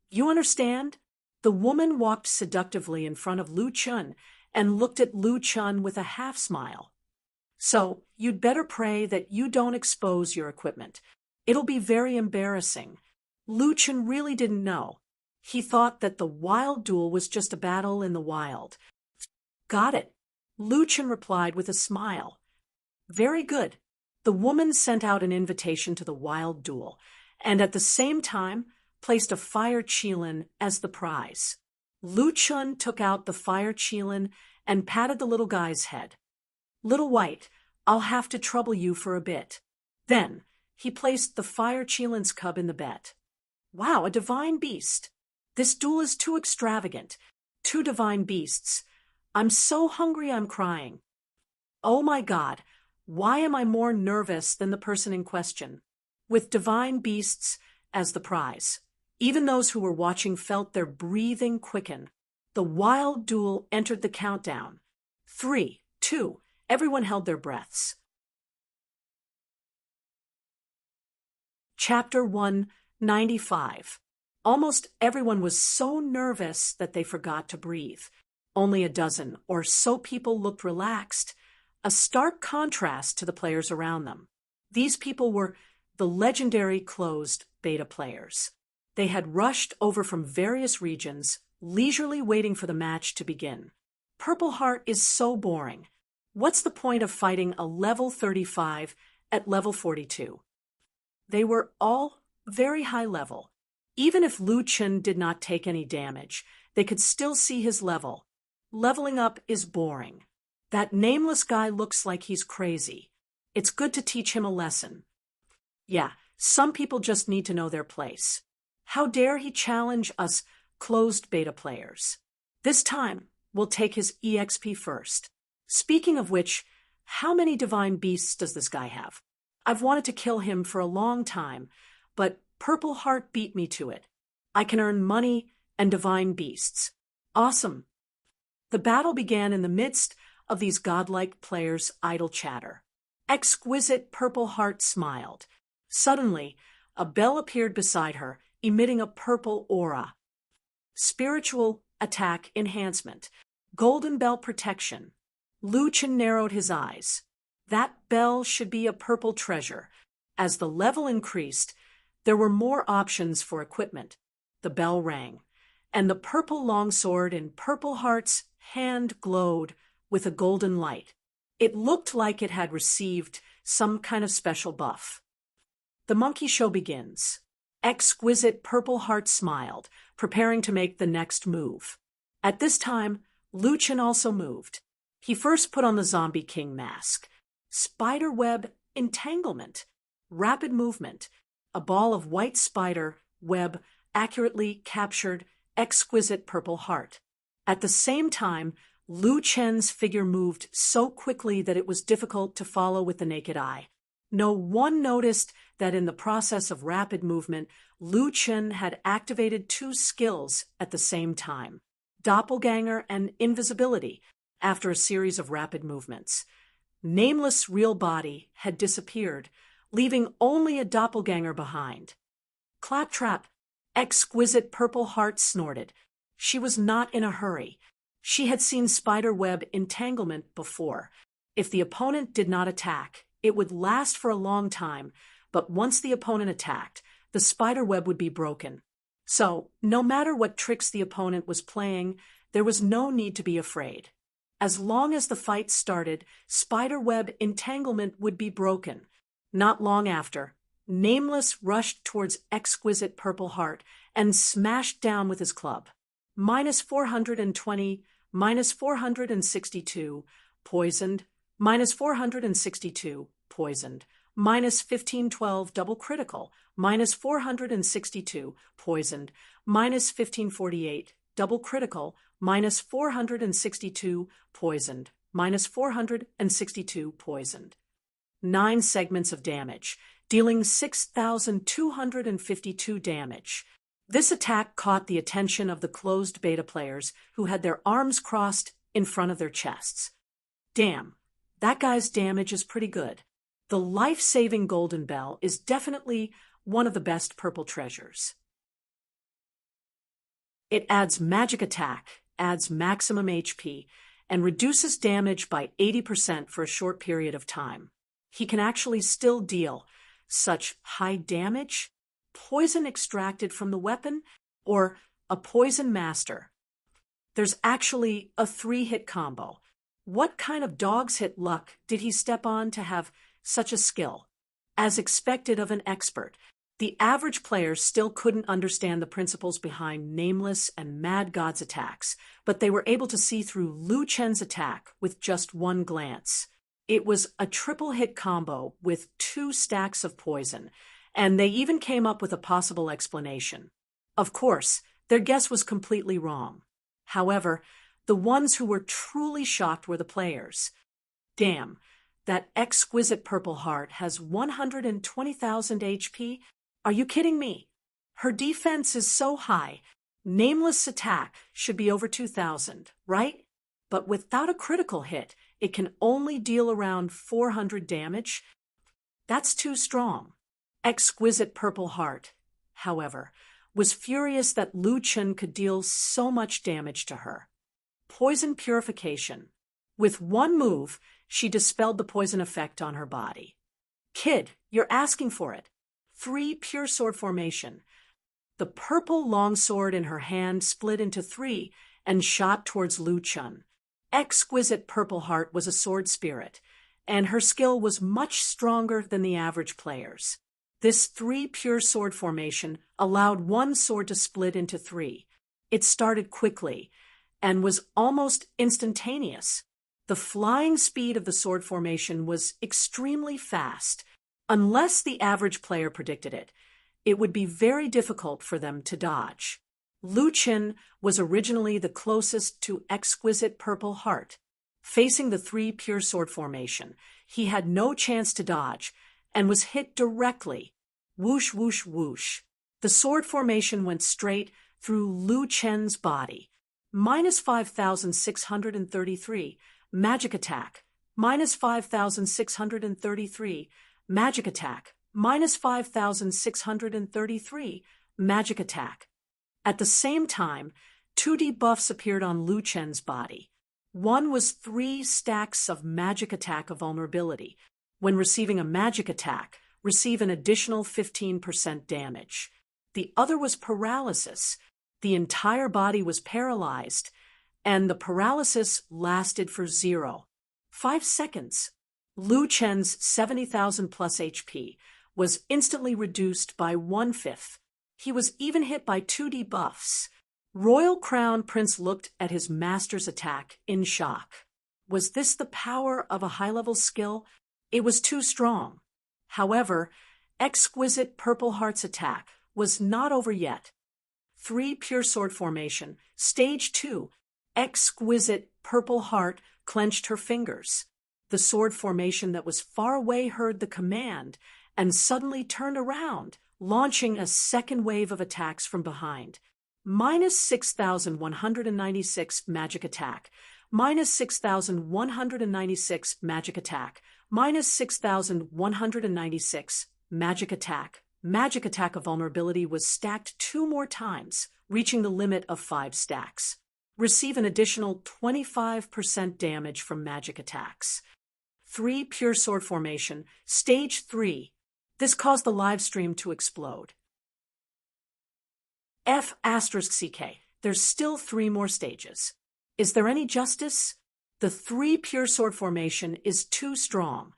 You understand?" The woman walked seductively in front of Lu Chun and looked at Lu Chun with a half-smile. "So, you'd better pray that you don't expose your equipment. It'll be very embarrassing." Lu Chun really didn't know. He thought that the wild duel was just a battle in the wild. "Got it," Lu Chun replied with a smile. "Very good." The woman sent out an invitation to the wild duel, and at the same time placed a fire Qilin as the prize. Lu Chun took out the fire qilin and patted the little guy's head. "Little White, I'll have to trouble you for a bit." Then, he placed the fire qilin's cub in the bed. "Wow, a divine beast. This duel is too extravagant. Two divine beasts. I'm so hungry I'm crying. Oh my God, why am I more nervous than the person in question? With divine beasts as the prize. Even those who were watching felt their breathing quicken. The wild duel entered the countdown. 3, 2, everyone held their breaths. Chapter 195. Almost everyone was so nervous that they forgot to breathe. Only a dozen or so people looked relaxed, a stark contrast to the players around them. These people were the legendary closed beta players. They had rushed over from various regions, leisurely waiting for the match to begin. Purple Heart is so boring. What's the point of fighting a level 35 at level 42? They were all very high level. Even if Lu Chun did not take any damage, they could still see his level. Leveling up is boring. That nameless guy looks like he's crazy. It's good to teach him a lesson. Yeah, some people just need to know their place. How dare he challenge us closed beta players? This time, we'll take his EXP first. Speaking of which, how many divine beasts does this guy have? I've wanted to kill him for a long time, but Purple Heart beat me to it. I can earn money and divine beasts. Awesome. The battle began in the midst of these godlike players' idle chatter. Exquisite Purple Heart smiled. Suddenly, a bell appeared beside her, emitting a purple aura. Spiritual attack enhancement. Golden bell protection. Lu Chun narrowed his eyes. That bell should be a purple treasure. As the level increased, there were more options for equipment. The bell rang, and the purple longsword in Purple Heart's hand glowed with a golden light. It looked like it had received some kind of special buff. The monkey show begins. Exquisite Purple Heart smiled, preparing to make the next move. At this time, Lu Chun also moved. He first put on the Zombie King mask. Spiderweb entanglement. Rapid movement. A ball of white spider web accurately captured Exquisite Purple Heart. At the same time, Lu Chen's figure moved so quickly that it was difficult to follow with the naked eye. No one noticed that in the process of rapid movement, Lu Chen had activated two skills at the same time, Doppelganger and Invisibility, after a series of rapid movements. Nameless real body had disappeared, leaving only a doppelganger behind. Claptrap, Exquisite Purple Heart snorted. She was not in a hurry. She had seen spiderweb entanglement before. If the opponent did not attack, it would last for a long time, but once the opponent attacked, the spiderweb would be broken. So, no matter what tricks the opponent was playing, there was no need to be afraid. As long as the fight started, spiderweb entanglement would be broken. Not long after, Nameless rushed towards Exquisite Purple Heart and smashed down with his club. -420, -462, poisoned, -462, poisoned, -1512, double critical, -462, poisoned, -1548, double critical, -462, poisoned, -462, poisoned. 9 segments of damage, dealing 6,252 damage. This attack caught the attention of the closed beta players who had their arms crossed in front of their chests. Damn, that guy's damage is pretty good. The life-saving Golden Bell is definitely one of the best purple treasures. It adds magic attack, adds maximum HP, and reduces damage by 80% for a short period of time. He can actually still deal such high damage, poison extracted from the weapon, or a poison master. There's actually a 3-hit combo. What kind of dog's hit luck did he step on to have such a skill? As expected of an expert, The average player still couldn't understand the principles behind Nameless and Mad God's attacks, but they were able to see through Lu Chen's attack with just one glance. It was a triple hit combo with 2 stacks of poison, and they even came up with a possible explanation. Of course, their guess was completely wrong. However, the ones who were truly shocked were the players. Damn, that exquisite Purple Heart has 120,000 HP? Are you kidding me? Her defense is so high. Nameless attack should be over 2,000, right? But without a critical hit, it can only deal around 400 damage. That's too strong. Exquisite Purple Heart, however, was furious that Lu Chen could deal so much damage to her. Poison Purification. With one move, she dispelled the poison effect on her body. Kid, you're asking for it. 3 Pure Sword Formation. The purple longsword in her hand split into 3 and shot towards Lu Chen. Exquisite Purple Heart was a sword spirit, and her skill was much stronger than the average player's. This 3 Pure Sword Formation allowed one sword to split into 3. It started quickly and was almost instantaneous. The flying speed of the sword formation was extremely fast. Unless the average player predicted it, it would be very difficult for them to dodge. Lu Chen was originally the closest to Exquisite Purple Heart. Facing the 3 Pure Sword Formation, he had no chance to dodge and was hit directly. Whoosh, whoosh, whoosh. The sword formation went straight through Lu Chen's body. Minus 5,633. Magic attack. Minus 5,633. Magic attack. Minus 5,633. Magic attack. At the same time, 2 debuffs appeared on Lu Chen's body. One was 3 stacks of magic attack of vulnerability. When receiving a magic attack, receive an additional 15% damage. The other was paralysis. The entire body was paralyzed, and the paralysis lasted for 0.5 seconds. Lu Chen's 70,000 plus HP was instantly reduced by 1/5. He was even hit by 2 debuffs. Royal Crown Prince looked at his master's attack in shock. Was this the power of a high-level skill? It was too strong. However, Exquisite Purple Heart's attack was not over yet. 3 Pure Sword Formation, Stage 2. Exquisite Purple Heart clenched her fingers. The sword formation that was far away heard the command and suddenly turned around, launching a second wave of attacks from behind. Minus 6,196 magic attack. Minus 6,196 magic attack. Minus 6,196 magic attack. Magic attack of vulnerability was stacked 2 more times, reaching the limit of 5 stacks. Receive an additional 25% damage from magic attacks. 3 Pure Sword Formation, Stage 3. This caused the live stream to explode. F***CK. There's still 3 more stages. Is there any justice? The 3 Pure Sword Formation is too strong.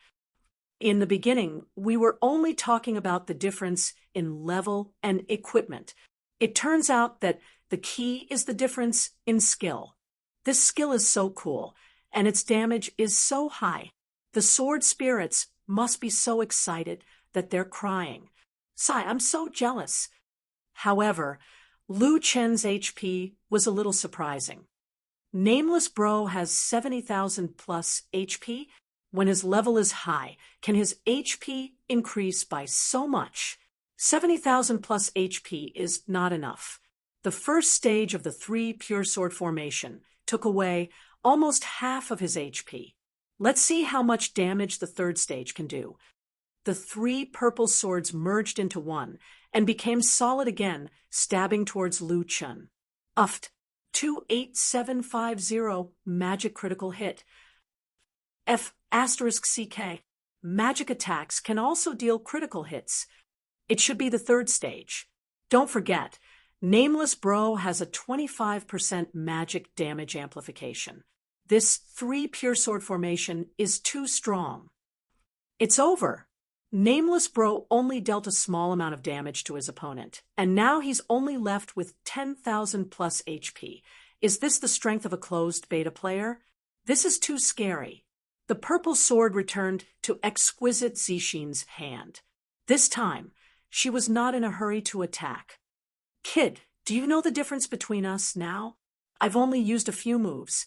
In the beginning, we were only talking about the difference in level and equipment. It turns out that the key is the difference in skill. This skill is so cool, and its damage is so high. The sword spirits must be so excited that they're crying. Sigh, I'm so jealous. However, Lu Chen's HP was a little surprising. Nameless Bro has 70,000 plus HP. When his level is high, can his HP increase by so much? 70,000 plus HP is not enough. The first stage of the 3 Pure Sword Formation took away almost half of his HP. Let's see how much damage the third stage can do. The 3 purple swords merged into one and became solid again, stabbing towards Lu Chen. Uft. 28750 magic critical hit. F***CK. Magic attacks can also deal critical hits. It should be the third stage. Don't forget, Nameless Bro has a 25% magic damage amplification. This 3 Pure Sword Formation is too strong. It's over. Nameless Bro only dealt a small amount of damage to his opponent, and now he's only left with 10,000 plus HP. Is this the strength of a closed beta player? This is too scary. The purple sword returned to Exquisite Zixin's hand. This time, she was not in a hurry to attack. Kid, do you know the difference between us now? I've only used a few moves,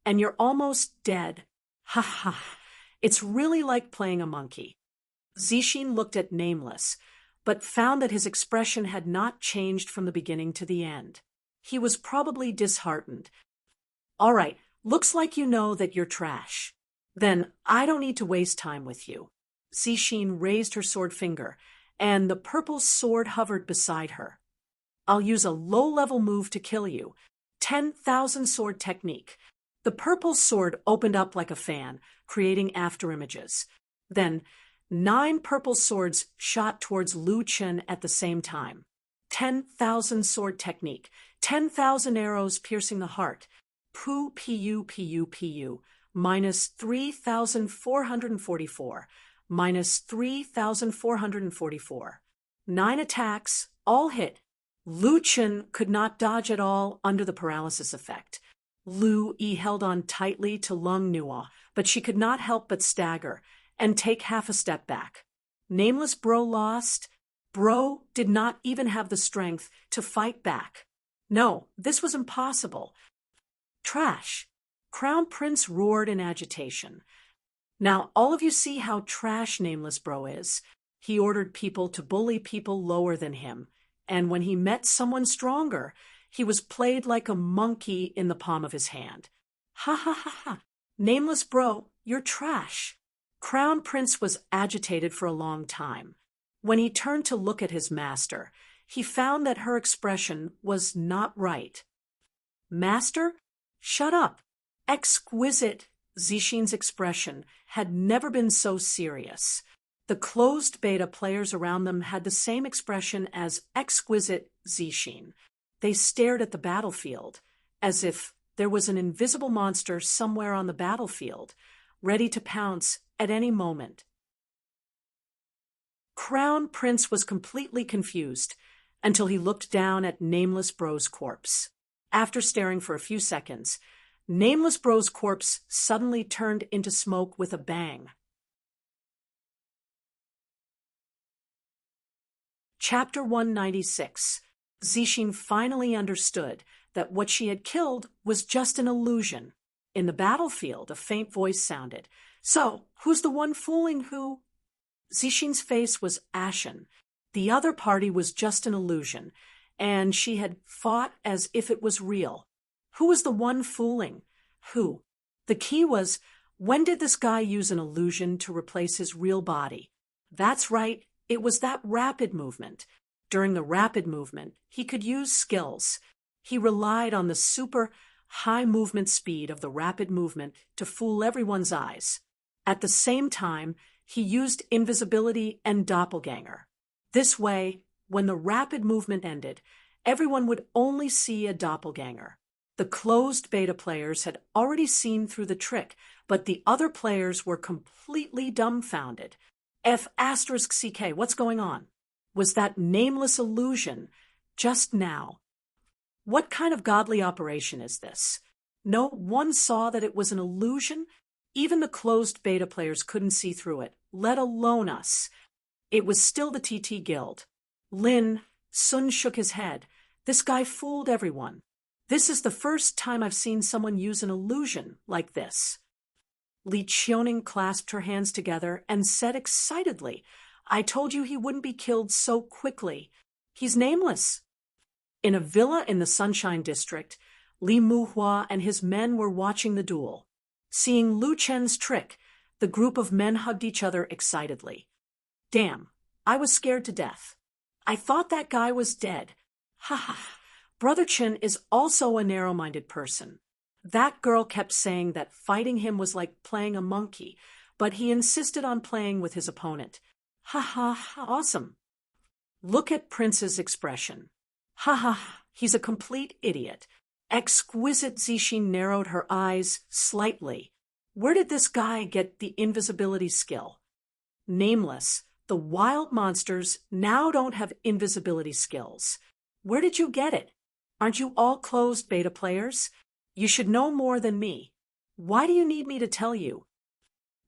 and you're almost dead. Ha ha. It's really like playing a monkey. Zixin looked at Nameless, but found that his expression had not changed from the beginning to the end. He was probably disheartened. All right, looks like you know that you're trash. Then I don't need to waste time with you. Zixin raised her sword finger, and the purple sword hovered beside her. I'll use a low-level move to kill you. 10,000 sword technique. The purple sword opened up like a fan, creating afterimages. Then 9 purple swords shot towards Lu Chen at the same time. 10,000 sword technique. 10,000 arrows piercing the heart. Pu minus 3,444. Minus 3,444. 9 attacks, all hit. Lu Chen could not dodge at all under the paralysis effect. Lu Yi held on tightly to Lung Nuo, but she could not help but stagger and take half a step back. Nameless Bro lost. Bro did not even have the strength to fight back. No, this was impossible. Trash. Crown Prince roared in agitation. Now, all of you see how trash Nameless Bro is. He ordered people to bully people lower than him, and when he met someone stronger, he was played like a monkey in the palm of his hand. Ha ha ha ha. Nameless Bro, you're trash. Crown Prince was agitated for a long time. When he turned to look at his master, he found that her expression was not right. Master? Shut up. Exquisite. Zixin's expression had never been so serious. The closed beta players around them had the same expression as Exquisite Zixin. They stared at the battlefield, as if there was an invisible monster somewhere on the battlefield, ready to pounce at any moment. Crown Prince was completely confused until he looked down at Nameless Bro's corpse. After staring for a few seconds, Nameless Bro's corpse suddenly turned into smoke with a bang. Chapter 196. Zixin finally understood that what she had killed was just an illusion. In the battlefield, a faint voice sounded. So, who's the one fooling who? Zixin's face was ashen. The other party was just an illusion, and she had fought as if it was real. Who was the one fooling? Who? The key was, when did this guy use an illusion to replace his real body? That's right, it was that rapid movement. During the rapid movement, he could use skills. He relied on the super high movement speed of the rapid movement to fool everyone's eyes. At the same time, he used invisibility and doppelganger. This way, when the rapid movement ended, everyone would only see a doppelganger. The closed beta players had already seen through the trick, but the other players were completely dumbfounded. F*CK, what's going on? Was that nameless illusion just now? What kind of godly operation is this? No one saw that it was an illusion. Even the closed beta players couldn't see through it, let alone us. It was still the TT Guild. Sun shook his head. This guy fooled everyone. This is the first time I've seen someone use an illusion like this. Li Qiuning clasped her hands together and said excitedly, I told you he wouldn't be killed so quickly. He's nameless. In a villa in the Sunshine District, Li Muhua and his men were watching the duel. Seeing Lu Chen's trick, the group of men hugged each other excitedly. Damn, I was scared to death. I thought that guy was dead. Ha ha. Brother Chen is also a narrow-minded person. That girl kept saying that fighting him was like playing a monkey, but he insisted on playing with his opponent. Ha ha, awesome. Look at Prince's expression. Ha ha, he's a complete idiot. Exquisite Zixin narrowed her eyes slightly. Where did this guy get the invisibility skill? Nameless, The wild monsters now don't have invisibility skills. Where did you get it? Aren't you all closed beta players? You should know more than me. Why do you need me to tell you?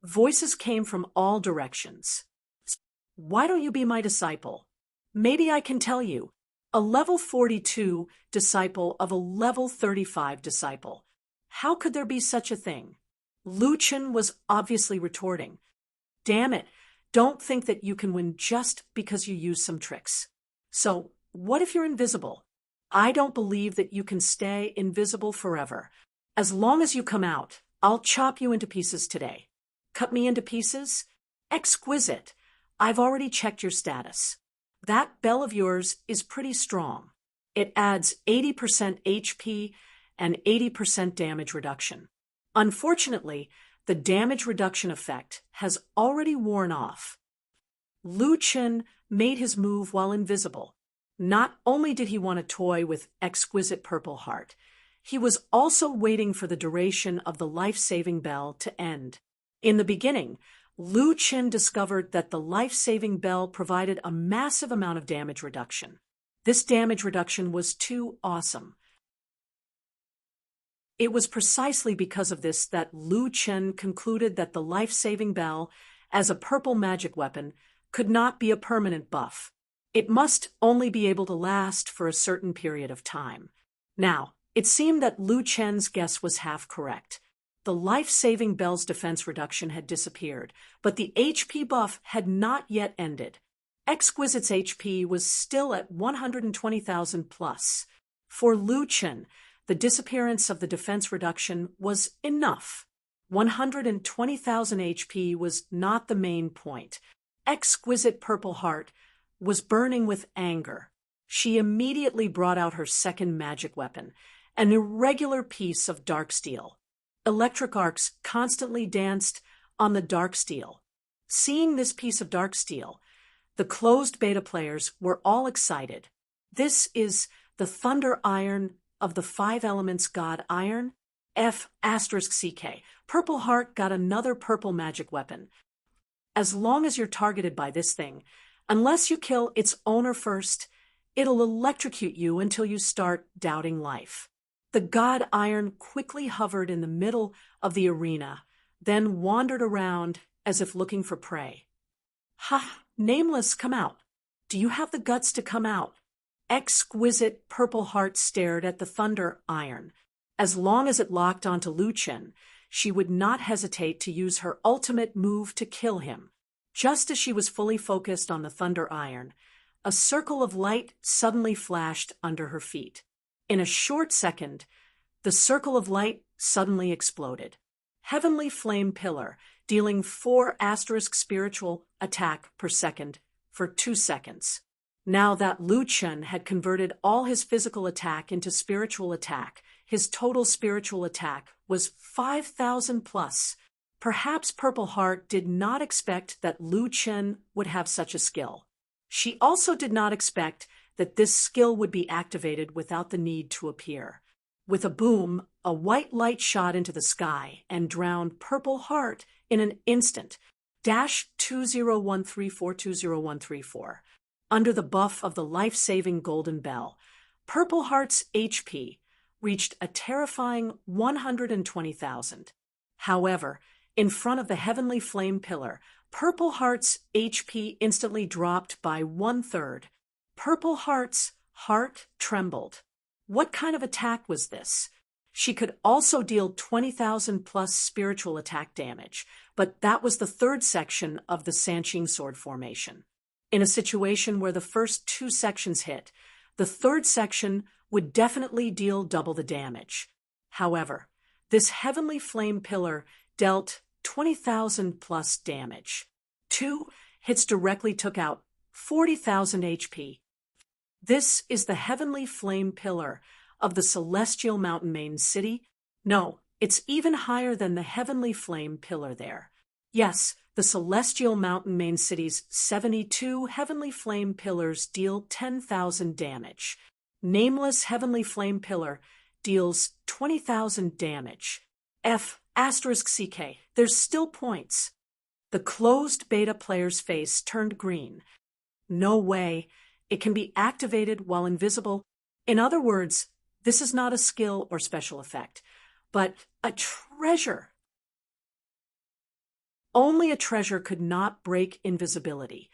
Voices came from all directions. Why don't you be my disciple? Maybe I can tell you. A level 42 disciple of a level 35 disciple. How could there be such a thing? Lu Chen was obviously retorting. Damn it, don't think that you can win just because you use some tricks. So, what if you're invisible? I don't believe that you can stay invisible forever. As long as you come out, I'll chop you into pieces today. Cut me into pieces? Exquisite. I've already checked your status. That bell of yours is pretty strong. It adds 80% HP and 80% damage reduction. Unfortunately, the damage reduction effect has already worn off. Lu Chen made his move while invisible. Not only did he want to toy with exquisite Purple Heart, he was also waiting for the duration of the life-saving bell to end. In the beginning, Lu Chen discovered that the life-saving bell provided a massive amount of damage reduction. This damage reduction was too awesome. It was precisely because of this that Lu Chen concluded that the life-saving bell, as a purple magic weapon, could not be a permanent buff. It must only be able to last for a certain period of time. Now, it seemed that Lu Chen's guess was half correct. The life-saving bell's defense reduction had disappeared, but the HP buff had not yet ended. Exquisite's HP was still at 120,000 plus. For Lu Chen, the disappearance of the defense reduction was enough. 120,000 HP was not the main point. Exquisite Purple Heart was burning with anger. She immediately brought out her second magic weapon, an irregular piece of dark steel. Electric arcs constantly danced on the dark steel. Seeing this piece of dark steel, the closed beta players were all excited. This is the Thunder Iron of the 5 elements god Iron. F***CK. Purple Heart got another purple magic weapon. As long as you're targeted by this thing, unless you kill its owner first, it'll electrocute you until you start doubting life. The god Iron quickly hovered in the middle of the arena, then wandered around as if looking for prey. Ha! Nameless, come out. Do you have the guts to come out? Exquisite Purple Heart stared at the Thunder Iron. As long as it locked onto Lu Chen, she would not hesitate to use her ultimate move to kill him. Just as she was fully focused on the Thunder Iron, a circle of light suddenly flashed under her feet. In a short second, the circle of light suddenly exploded. Heavenly Flame Pillar, dealing 4 spiritual attack per second for 2 seconds. Now that Lu Chen had converted all his physical attack into spiritual attack, his total spiritual attack was 5,000 plus. Perhaps Purple Heart did not expect that Lu Chen would have such a skill. She also did not expect that this skill would be activated without the need to appear. With a boom, a white light shot into the sky and drowned Purple Heart in an instant. -2013420134. Under the buff of the life-saving golden bell, Purple Heart's HP reached a terrifying 120,000. However, in front of the Heavenly Flame Pillar, Purple Heart's HP instantly dropped by 1/3. Purple Heart's heart trembled. What kind of attack was this? She could also deal 20,000 plus spiritual attack damage, but that was the 3rd section of the Sanqing sword formation. In a situation where the first 2 sections hit, the 3rd section would definitely deal double the damage. However, this Heavenly Flame Pillar dealt 20,000 plus damage. 2 hits directly took out 40,000 HP. This is the Heavenly Flame Pillar of the Celestial Mountain Main City. No, it's even higher than the Heavenly Flame Pillar there. Yes, the Celestial Mountain Main City's 72 Heavenly Flame Pillars deal 10,000 damage. Nameless Heavenly Flame Pillar deals 20,000 damage. F***CK. There's still points. The closed beta player's face turned green. No way. It can be activated while invisible. In other words, this is not a skill or special effect, but a treasure. Only a treasure could not break invisibility.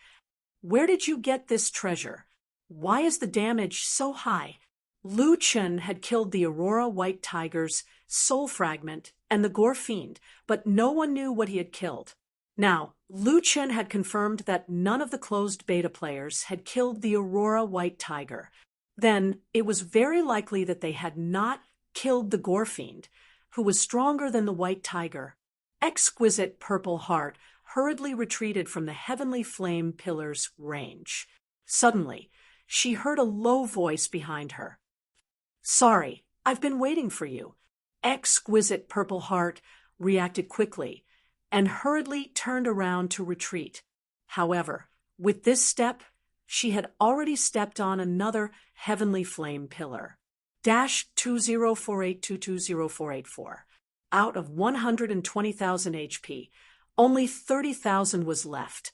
Where did you get this treasure? Why is the damage so high? Lu Chen had killed the Aurora White Tiger's soul fragment and the Gore Fiend, but no one knew what he had killed. Now, Lu Chen had confirmed that none of the closed beta players had killed the Aurora White Tiger. Then it was very likely that they had not killed the Gore Fiend, who was stronger than the White Tiger. Exquisite Purple Heart hurriedly retreated from the Heavenly Flame Pillar's range. Suddenly, she heard a low voice behind her. "Sorry, I've been waiting for you." Exquisite Purple Heart reacted quickly and hurriedly turned around to retreat. However, with this step, she had already stepped on another Heavenly Flame Pillar. -2048220484. Out of 120,000 HP, only 30,000 was left.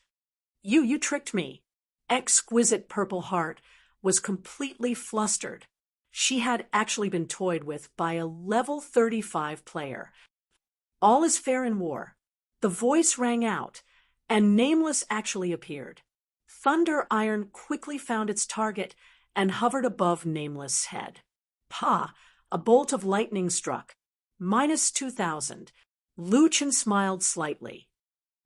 You tricked me." Exquisite Purple Heart was completely flustered. She had actually been toyed with by a level 35 player. All is fair in war. The voice rang out, and Nameless actually appeared. Thunder Iron quickly found its target and hovered above Nameless' head. Pa! A bolt of lightning struck. -2,000. Lu Chen smiled slightly.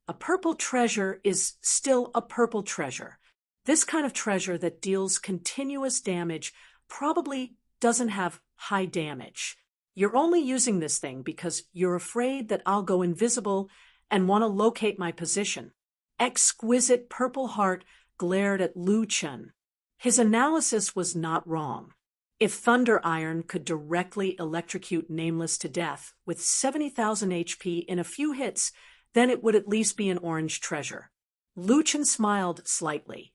A purple treasure is still a purple treasure. This kind of treasure that deals continuous damage probably doesn't have high damage. You're only using this thing because you're afraid that I'll go invisible and want to locate my position. Exquisite Purple Heart glared at Lu Chen. His analysis was not wrong. If Thunder Iron could directly electrocute Nameless to death with 70,000 HP in a few hits, then it would at least be an orange treasure. Lu Chen smiled slightly.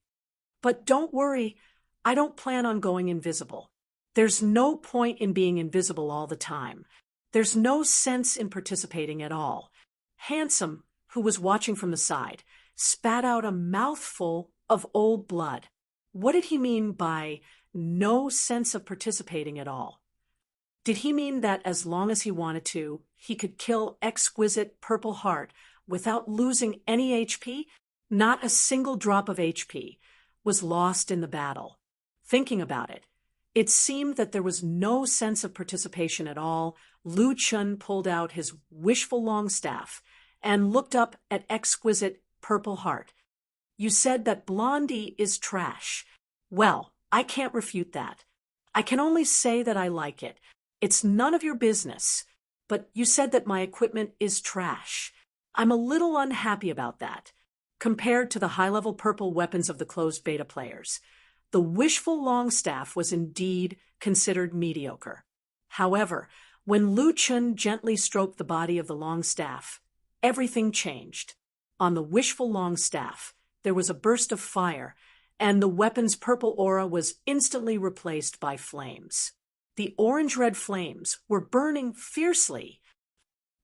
"But don't worry, I don't plan on going invisible. There's no point in being invisible all the time. There's no sense in participating at all." Handsome, who was watching from the side, spat out a mouthful of old blood. What did he mean by no sense of participating at all? Did he mean that as long as he wanted to, he could kill Exquisite Purple Heart without losing any HP? Not a single drop of HP was lost in the battle. Thinking about it, it seemed that there was no sense of participation at all. Lu Chen pulled out his wishful long staff and looked up at Exquisite Purple Heart. "You said that Blondie is trash. Well, I can't refute that. I can only say that I like it. It's none of your business. But you said that my equipment is trash. I'm a little unhappy about that. Compared to the high-level purple weapons of the closed beta players, the wishful long staff was indeed considered mediocre. However, when Lu Chen gently stroked the body of the long staff, everything changed. On the wishful long staff, there was a burst of fire, and the weapon's purple aura was instantly replaced by flames. The orange-red flames were burning fiercely.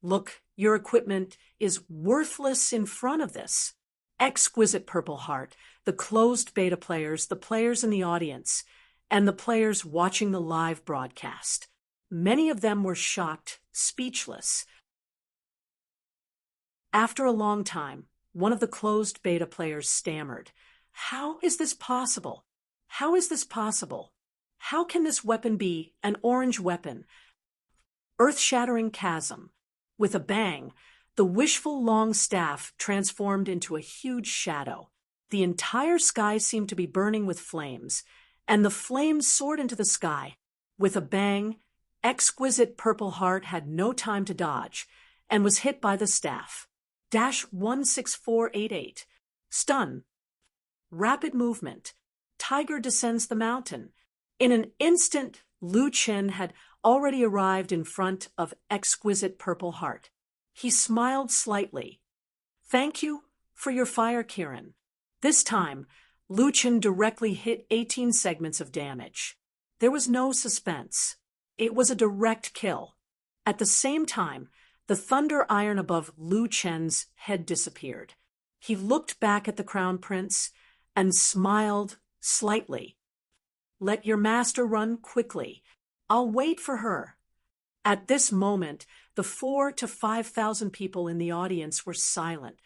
"Look, your equipment is worthless in front of this." Exquisite Purple Heart, the closed beta players, the players in the audience, and the players watching the live broadcast. Many of them were shocked, speechless. After a long time, one of the closed beta players stammered, "How is this possible? How is this possible? How can this weapon be an orange weapon?" Earth-shattering chasm. With a bang, the wishful long staff transformed into a huge shadow. The entire sky seemed to be burning with flames, and the flames soared into the sky. With a bang, Exquisite Purple Heart had no time to dodge, and was hit by the staff. -16488. Stun. Rapid movement. Tiger descends the mountain. In an instant, Lu Chen had already arrived in front of Exquisite Purple Heart. He smiled slightly. "Thank you for your fire, Kiran." This time, Lu Chen directly hit 18 segments of damage. There was no suspense. It was a direct kill. At the same time, the thunder iron above Lu Chen's head disappeared. He looked back at the crown prince and smiled slightly. "Let your master run quickly. I'll wait for her." At this moment, the 4,000 to 5,000 people in the audience were silent.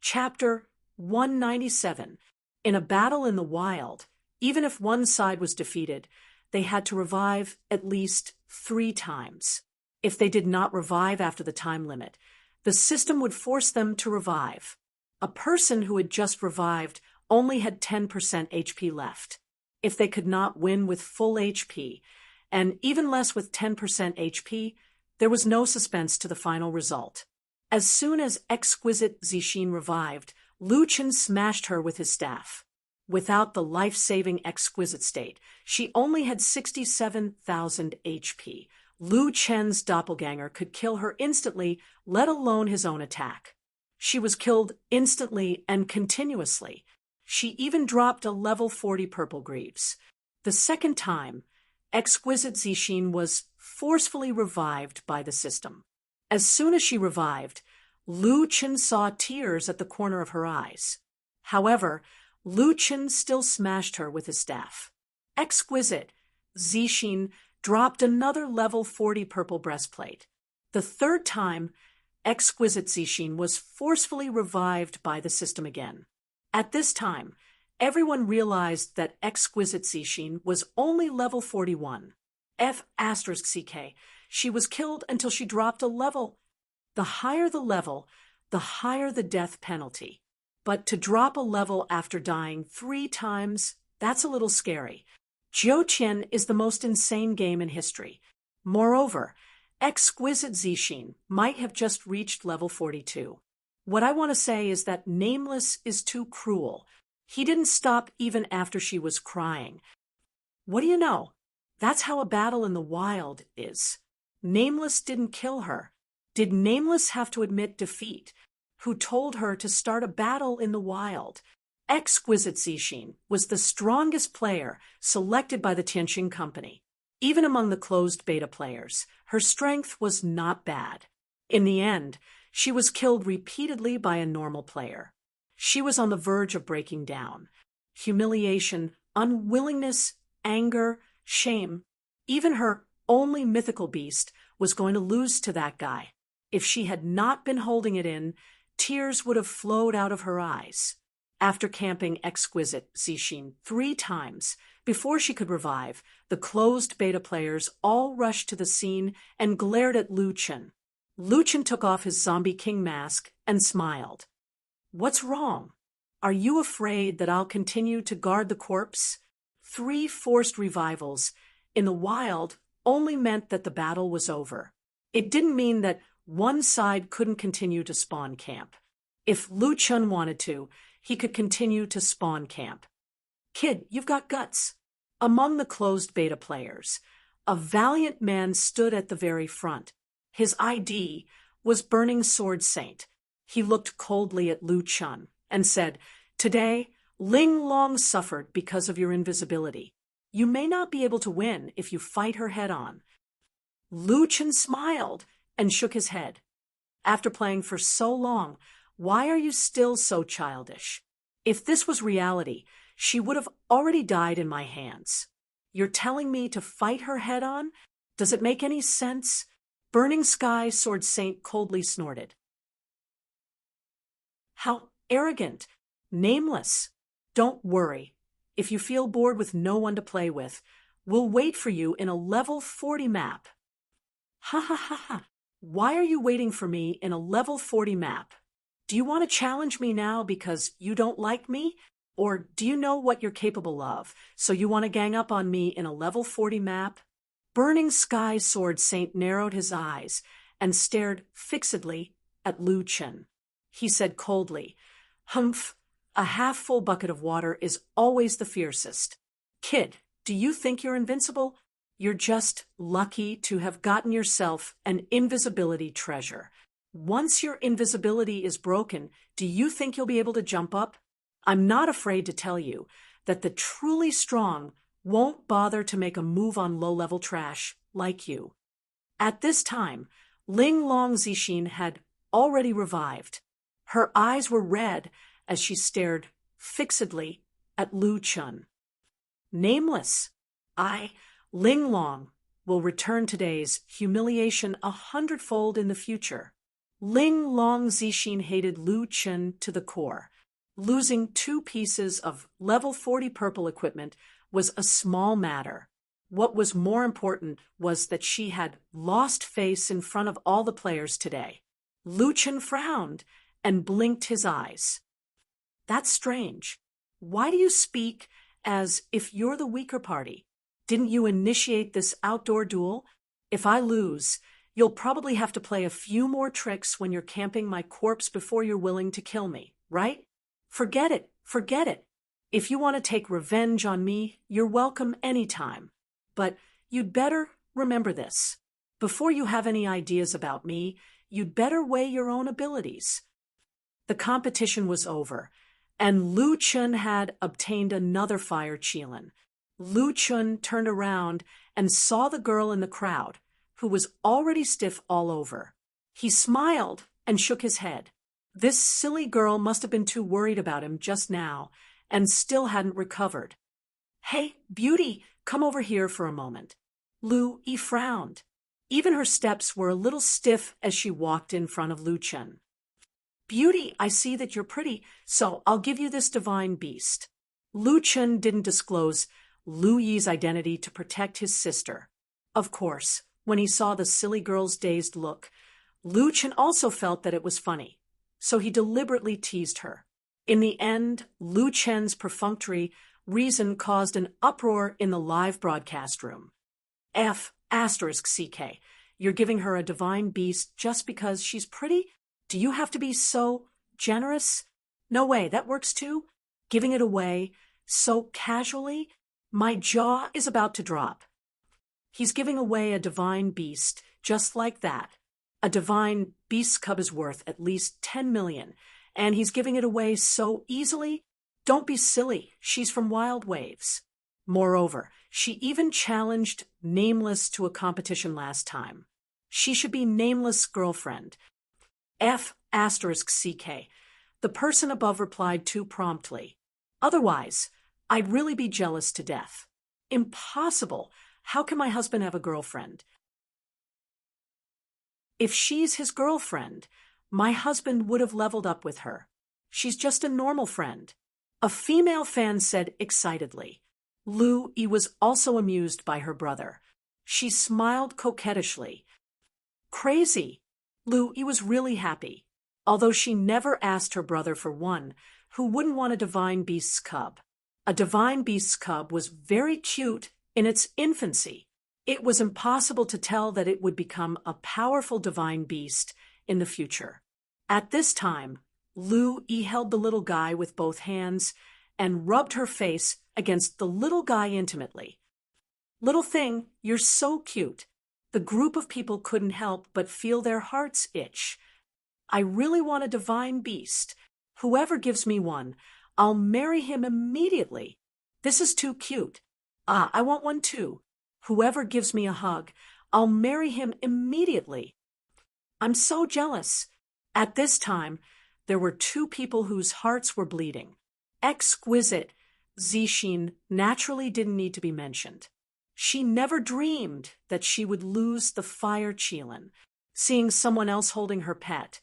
Chapter 197. In a battle in the wild, even if one side was defeated, they had to revive at least 3 times. If they did not revive after the time limit, the system would force them to revive. A person who had just revived only had 10% HP left. If they could not win with full HP, and even less with 10% HP, there was no suspense to the final result. As soon as Exquisite Zixin revived, Lu Chen smashed her with his staff. Without the life-saving Exquisite state, she only had 67,000 HP. Lu Chen's doppelganger could kill her instantly, let alone his own attack. She was killed instantly and continuously. She even dropped a level 40 Purple Greaves. The second time, Exquisite Zixin was forcefully revived by the system. As soon as she revived, Lu Chen saw tears at the corner of her eyes. However, Lu Chen still smashed her with his staff. Exquisite Zixin dropped another level 40 purple breastplate. The third time, Exquisite Zixin was forcefully revived by the system again. At this time, everyone realized that Exquisite Zixin was only level 41. F***CK. She was killed until she dropped a level. The higher the level, the higher the death penalty. But to drop a level after dying 3 times, that's a little scary. Jiu Qian is the most insane game in history. Moreover, Exquisite Zixin might have just reached level 42. What I want to say is that Nameless is too cruel. He didn't stop even after she was crying. What do you know? That's how a battle in the wild is. Nameless didn't kill her. Did Nameless have to admit defeat? Who told her to start a battle in the wild? Exquisite Zixin was the strongest player selected by the Tianxing Company. Even among the closed beta players, her strength was not bad. In the end, she was killed repeatedly by a normal player. She was on the verge of breaking down. Humiliation, unwillingness, anger, shame. Even her only mythical beast was going to lose to that guy. If she had not been holding it in, tears would have flowed out of her eyes. After camping Exquisite Zixin 3 times before she could revive, the closed beta players all rushed to the scene and glared at Lu Chen. Lu Chen took off his Zombie King mask and smiled. "What's wrong? Are you afraid that I'll continue to guard the corpse?" 3 forced revivals in the wild only meant that the battle was over. It didn't mean that one side couldn't continue to spawn camp. If Lu Chen wanted to, he could continue to spawn camp. "Kid, you've got guts." Among the closed beta players, a valiant man stood at the very front. His ID was Burning Sword Saint. He looked coldly at Lu Chen and said, "Today, Ling Long suffered because of your invisibility. You may not be able to win if you fight her head-on." Lu Chen smiled and shook his head. "After playing for so long, why are you still so childish? If this was reality, she would have already died in my hands. You're telling me to fight her head-on? Does it make any sense?" Burning Sky Sword Saint coldly snorted. "How arrogant! Nameless! Don't worry. If you feel bored with no one to play with, we'll wait for you in a level 40 map." "Ha ha ha ha. Why are you waiting for me in a level 40 map? Do you want to challenge me now because you don't like me? Or do you know what you're capable of, so you want to gang up on me in a level 40 map?" Burning Sky Sword Saint narrowed his eyes and stared fixedly at Lu Chen. He said coldly, "Humph, a half-full bucket of water is always the fiercest. Kid, do you think you're invincible? You're just lucky to have gotten yourself an invisibility treasure. Once your invisibility is broken, do you think you'll be able to jump up? I'm not afraid to tell you that the truly strong won't bother to make a move on low-level trash like you." At this time, Ling Long Zixin had already revived. Her eyes were red as she stared fixedly at Lu Chun. Nameless, I, Ling Long, will return today's humiliation 100-fold in the future. Ling Long Zixin hated Lu Chun to the core. Losing 2 pieces of level 40 purple equipment was a small matter. What was more important was that she had lost face in front of all the players today. Lu Chun frowned and blinked his eyes. That's strange. Why do you speak as if you're the weaker party? Didn't you initiate this outdoor duel? If I lose, you'll probably have to play a few more tricks when you're camping my corpse before you're willing to kill me, right? Forget it, forget it. If you want to take revenge on me, you're welcome anytime. But you'd better remember this. Before you have any ideas about me, you'd better weigh your own abilities. The competition was over, and Lu Chun had obtained another fire Qilin. Lu Chun turned around and saw the girl in the crowd, who was already stiff all over. He smiled and shook his head. This silly girl must have been too worried about him just now, and still hadn't recovered. Hey, beauty, come over here for a moment. Lu Yi frowned. Even her steps were a little stiff as she walked in front of Lu Chun. Beauty, I see that you're pretty, so I'll give you this divine beast. Lu Chun didn't disclose Lu Yi's identity to protect his sister. Of course, when he saw the silly girl's dazed look, Lu Chun also felt that it was funny, so he deliberately teased her. In the end, Lu Chen's perfunctory reason caused an uproar in the live broadcast room. F***CK, you're giving her a divine beast just because she's pretty? Do you have to be so generous? No way, that works too? Giving it away so casually? My jaw is about to drop. He's giving away a divine beast just like that. A divine beast cub is worth at least 10 million, and he's giving it away so easily? Don't be silly, she's from Wild Waves. Moreover, she even challenged Nameless to a competition last time. She should be Nameless' girlfriend. F***CK. The person above replied too promptly. Otherwise, I'd really be jealous to death. Impossible. How can my husband have a girlfriend? If she's his girlfriend, my husband would have leveled up with her. She's just a normal friend. A female fan said excitedly. Lu Yi was also amused by her brother. She smiled coquettishly. Crazy. Lu Yi was really happy, although she never asked her brother for one. Who wouldn't want a divine beast's cub? A divine beast's cub was very cute in its infancy. It was impossible to tell that it would become a powerful divine beast in the future. At this time, Lu Yi held the little guy with both hands and rubbed her face against the little guy intimately. Little thing, you're so cute. The group of people couldn't help but feel their hearts itch. I really want a divine beast. Whoever gives me one, I'll marry him immediately. This is too cute. I want one too. Whoever gives me a hug, I'll marry him immediately. I'm so jealous. At this time, there were 2 people whose hearts were bleeding. Exquisite Zixin naturally didn't need to be mentioned. She never dreamed that she would lose the fire Qilin. Seeing someone else holding her pet,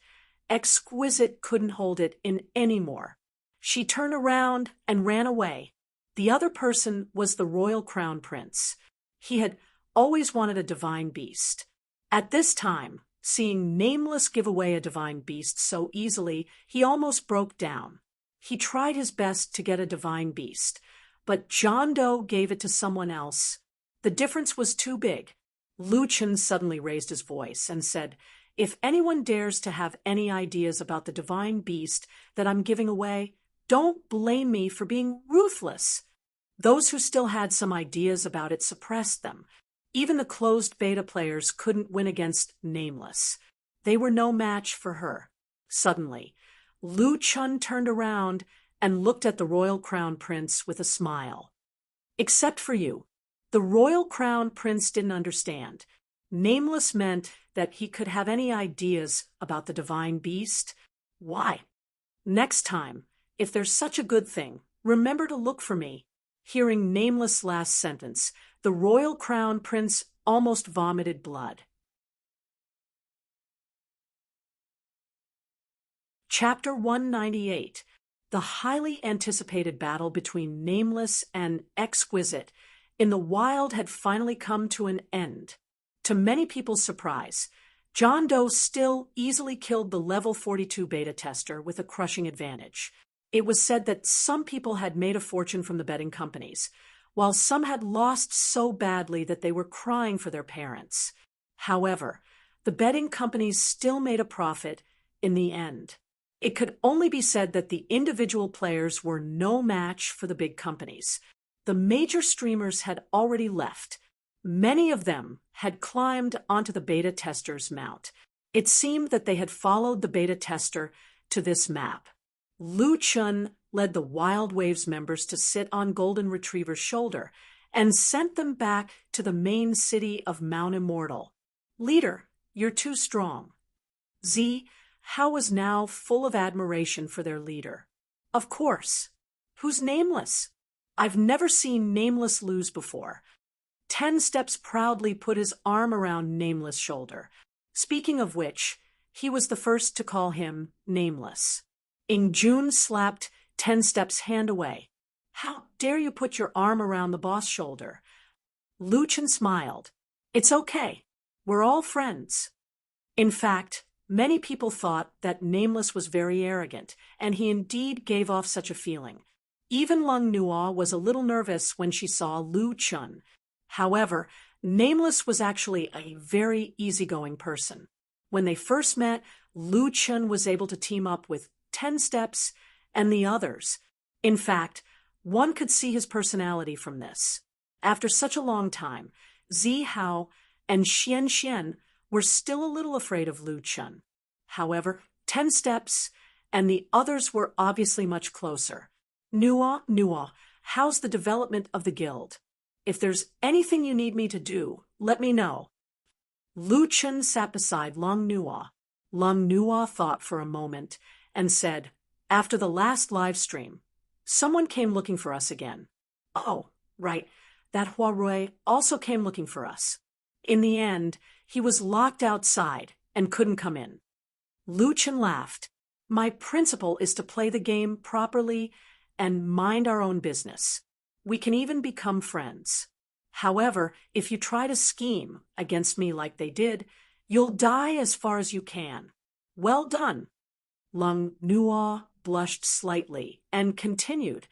Exquisite couldn't hold it in any more. She turned around and ran away. The other person was the royal crown prince. He had always wanted a divine beast. At this time, seeing Nameless give away a divine beast so easily, he almost broke down. He tried his best to get a divine beast, but John Doe gave it to someone else. The difference was too big. Lu Chun suddenly raised his voice and said, If anyone dares to have any ideas about the divine beast that I'm giving away, don't blame me for being ruthless. Those who still had some ideas about it suppressed them. Even the closed beta players couldn't win against Nameless. They were no match for her. Suddenly, Lu Chun turned around and looked at the royal crown prince with a smile. Except for you. The royal crown prince didn't understand. Nameless meant that he could have any ideas about the divine beast? Why? Next time, if there's such a good thing, remember to look for me. Hearing Nameless' last sentence, the royal crown prince almost vomited blood. Chapter 198. The highly anticipated battle between Nameless and Exquisite in the wild had finally come to an end. To many people's surprise, John Doe still easily killed the level 42 beta tester with a crushing advantage. It was said that some people had made a fortune from the betting companies, while some had lost so badly that they were crying for their parents. However, the betting companies still made a profit in the end. It could only be said that the individual players were no match for the big companies. The major streamers had already left. Many of them had climbed onto the beta tester's mount. It seemed that they had followed the beta tester to this map. Lu Chun led the Wild Waves members to sit on Golden Retriever's shoulder and sent them back to the main city of Mount Immortal. Leader, you're too strong. Z, Hao was now full of admiration for their leader. Of course. Who's Nameless? I've never seen Nameless lose before. 10 Steps proudly put his arm around Nameless' shoulder. Speaking of which, he was the first to call him Nameless. Jun slapped 10 Steps' hand away. How dare you put your arm around the boss' shoulder? Lu Chun smiled. It's okay. We're all friends. In fact, many people thought that Nameless was very arrogant, and he indeed gave off such a feeling. Even Lung Nuo was a little nervous when she saw Lu Chun. However, Nameless was actually a very easygoing person. When they first met, Lu Chun was able to team up with 10 Steps and the others. In fact, one could see his personality from this. After such a long time, Zi Hao and Xian Xian were still a little afraid of Lu Chun. However, 10 Steps and the others were obviously much closer. Nuo, how's the development of the guild? If there's anything you need me to do, let me know. Lu Chun sat beside Lung Nuo. Lung Nuo thought for a moment and said, after the last live stream, someone came looking for us again. Oh, right, that Huarui also came looking for us. In the end, he was locked outside and couldn't come in. Lu Chun laughed. My principle is to play the game properly and mind our own business. We can even become friends. However, if you try to scheme against me like they did, you'll die as far as you can. Well done. Lung Nuo blushed slightly and continued.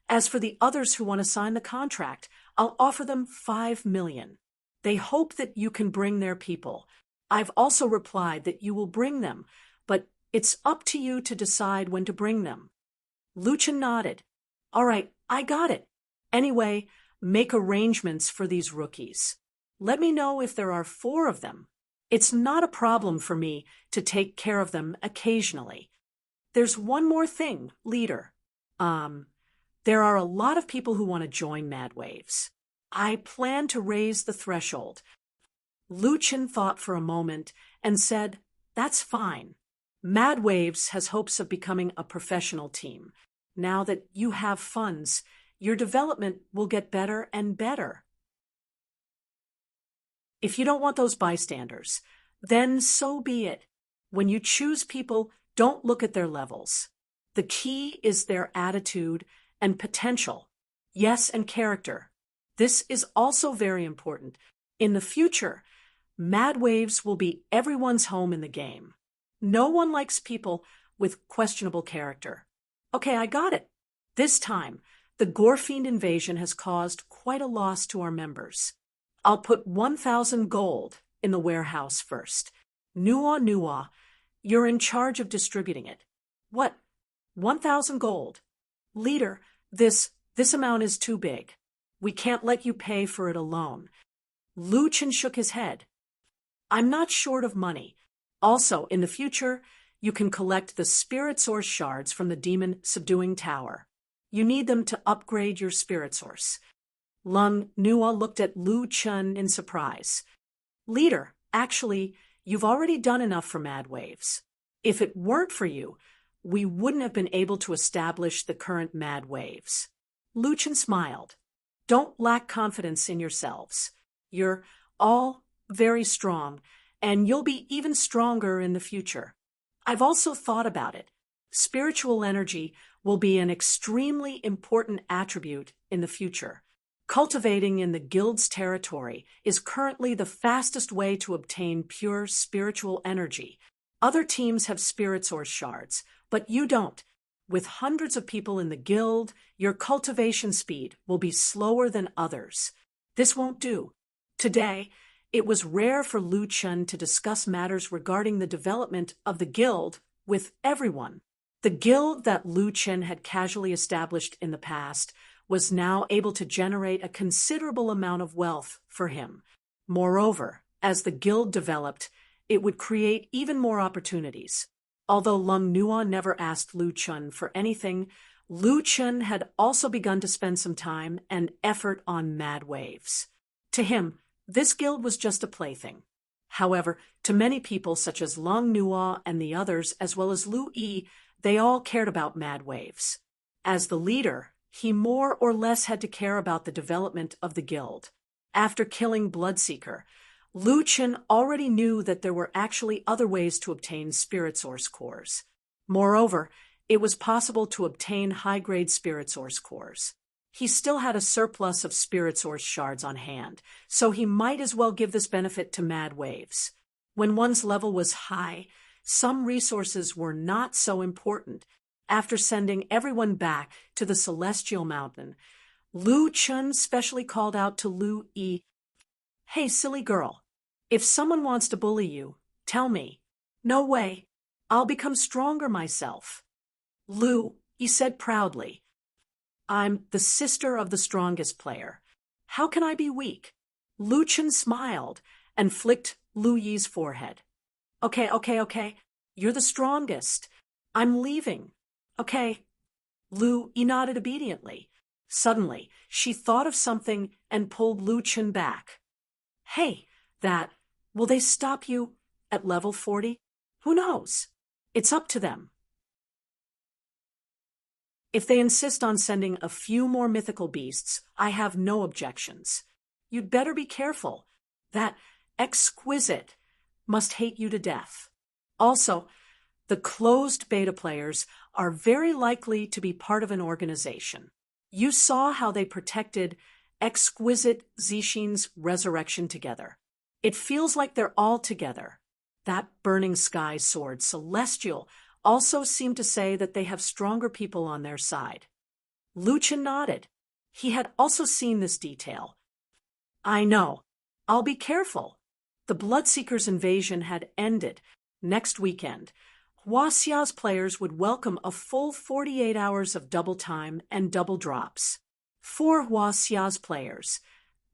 As for the others who want to sign the contract, I'll offer them 5 million. They hope that you can bring their people. I've also replied that you will bring them, but it's up to you to decide when to bring them. Lu Chun nodded. All right, I got it. Anyway, make arrangements for these rookies. Let me know if there are 4 of them. It's not a problem for me to take care of them occasionally. There's one more thing, leader. There are a lot of people who want to join Mad Waves. I plan to raise the threshold. Lu Chun thought for a moment and said, that's fine. Mad Waves has hopes of becoming a professional team. Now that you have funds, your development will get better and better. If you don't want those bystanders, then so be it. When you choose people, don't look at their levels. The key is their attitude and potential. Yes, and character. This is also very important. In the future, Mad Waves will be everyone's home in the game. No one likes people with questionable character. Okay, I got it. This time, the Gorefiend invasion has caused quite a loss to our members. I'll put 1,000 gold in the warehouse first. Nuo, you're in charge of distributing it. What? 1,000 gold? Leader, this amount is too big. We can't let you pay for it alone. Lu Chun shook his head. I'm not short of money. Also, in the future, you can collect the Spirit Source shards from the Demon Subduing Tower. You need them to upgrade your Spirit Source. Lung Nuo looked at Lu Chun in surprise. Leader, actually, You've already done enough for Mad Waves. If it weren't for you, we wouldn't have been able to establish the current Mad Waves. Lu Chen smiled. Don't lack confidence in yourselves. You're all very strong, and you'll be even stronger in the future. I've also thought about it. Spiritual energy will be an extremely important attribute in the future. Cultivating in the guild's territory is currently the fastest way to obtain pure spiritual energy. Other teams have spirit source shards, but you don't. With hundreds of people in the guild, your cultivation speed will be slower than others. This won't do. Today, it was rare for Lu Chen to discuss matters regarding the development of the guild with everyone. The guild that Lu Chen had casually established in the past was now able to generate a considerable amount of wealth for him. Moreover, as the guild developed, it would create even more opportunities. Although Lung Nuo never asked Lu Chen for anything, Lu Chen had also begun to spend some time and effort on Mad Waves. To him, this guild was just a plaything. However, to many people such as Lung Nuo and the others, as well as Lu Yi, they all cared about Mad Waves. As the leader, he more or less had to care about the development of the guild. After killing Bloodseeker, Lu Chen already knew that there were actually other ways to obtain Spirit Source cores. Moreover, it was possible to obtain high-grade Spirit Source cores. He still had a surplus of Spirit Source shards on hand, so he might as well give this benefit to Mad Waves. When one's level was high, some resources were not so important. After sending everyone back to the Celestial Mountain, Lu Chen specially called out to Lu Yi, "Hey, silly girl, if someone wants to bully you, tell me. No way. I'll become stronger myself." "Lu," he said proudly, "I'm the sister of the strongest player. How can I be weak?" Lu Chen smiled and flicked Lu Yi's forehead. Okay. You're the strongest. I'm leaving. Okay." Lu Yi nodded obediently. Suddenly, she thought of something and pulled Lu Chen back. "Hey, will they stop you at level 40? Who knows? It's up to them. If they insist on sending a few more mythical beasts, I have no objections. You'd better be careful. That exquisite must hate you to death. Also, the closed beta players are very likely to be part of an organization. You saw how they protected exquisite Zixin's resurrection together. It feels like they're all together. That Burning Sky sword, Celestial, also seemed to say that they have stronger people on their side." Lu Chen nodded. He had also seen this detail. "I know. I'll be careful." The Bloodseekers' invasion had ended. Next weekend, Huaxia's players would welcome a full 48 hours of double time and double drops. For Huaxia's players,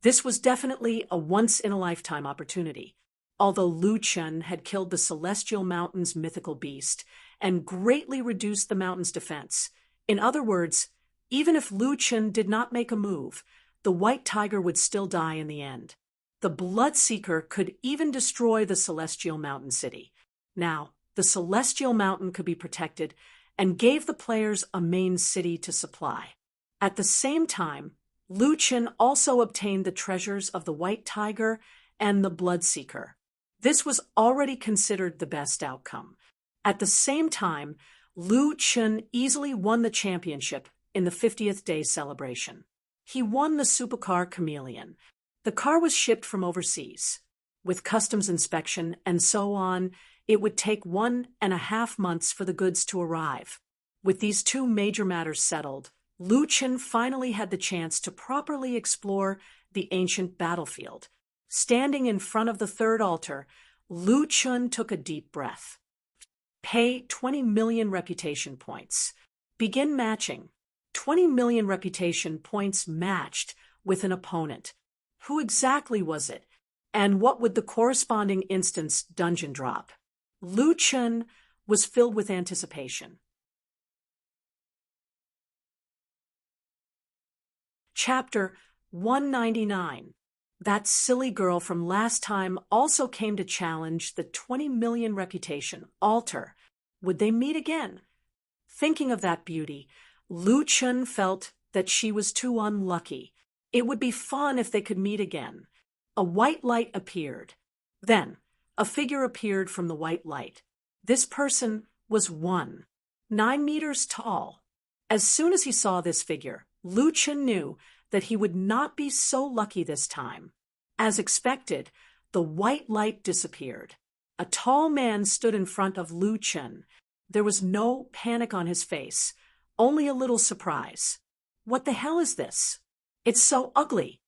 this was definitely a once-in-a-lifetime opportunity. Although Lu Chen had killed the Celestial Mountain's mythical beast and greatly reduced the mountain's defense. In other words, even if Lu Chen did not make a move, the White Tiger would still die in the end. The Bloodseeker could even destroy the Celestial Mountain City. Now, the Celestial Mountain could be protected and gave the players a main city to supply. At the same time, Lu Chen also obtained the treasures of the White Tiger and the Bloodseeker. This was already considered the best outcome. At the same time, Lu Chen easily won the championship in the 50th day celebration. He won the Supercar Chameleon. The car was shipped from overseas. With customs inspection and so on, it would take 1.5 months for the goods to arrive. With these two major matters settled, Lu Chen finally had the chance to properly explore the ancient battlefield. Standing in front of the third altar, Lu Chen took a deep breath. Pay 20 million reputation points. Begin matching. 20 million reputation points matched with an opponent. Who exactly was it? And what would the corresponding instance dungeon drop? Lu Chen was filled with anticipation. Chapter 199. That silly girl from last time also came to challenge the 20 million reputation, Alter. Would they meet again? Thinking of that beauty, Lu Chun felt that she was too unlucky. It would be fun if they could meet again. A white light appeared. Then, a figure appeared from the white light. This person was 9 meters tall. As soon as he saw this figure, Lu Chun knew that he would not be so lucky this time. As expected, the white light disappeared. A tall man stood in front of Lu Chun. There was no panic on his face, only a little surprise. What the hell is this? It's so ugly.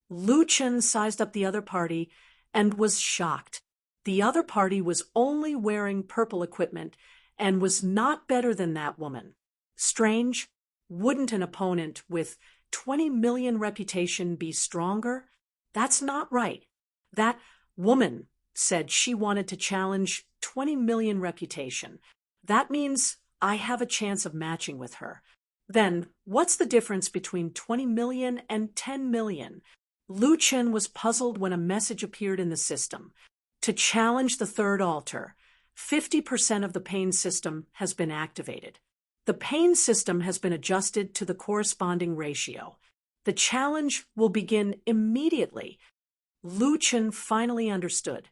Lu Chun sized up the other party and was shocked. The other party was only wearing purple equipment and was not better than that woman. Strange, wouldn't an opponent with 20 million reputation be stronger? That's not right. That woman said she wanted to challenge 20 million reputation. That means I have a chance of matching with her. Then, what's the difference between 20 million and 10 million? Lu Chun was puzzled when a message appeared in the system. To challenge the third altar, 50% of the pain system has been activated. The pain system has been adjusted to the corresponding ratio. The challenge will begin immediately. Lu Chun finally understood.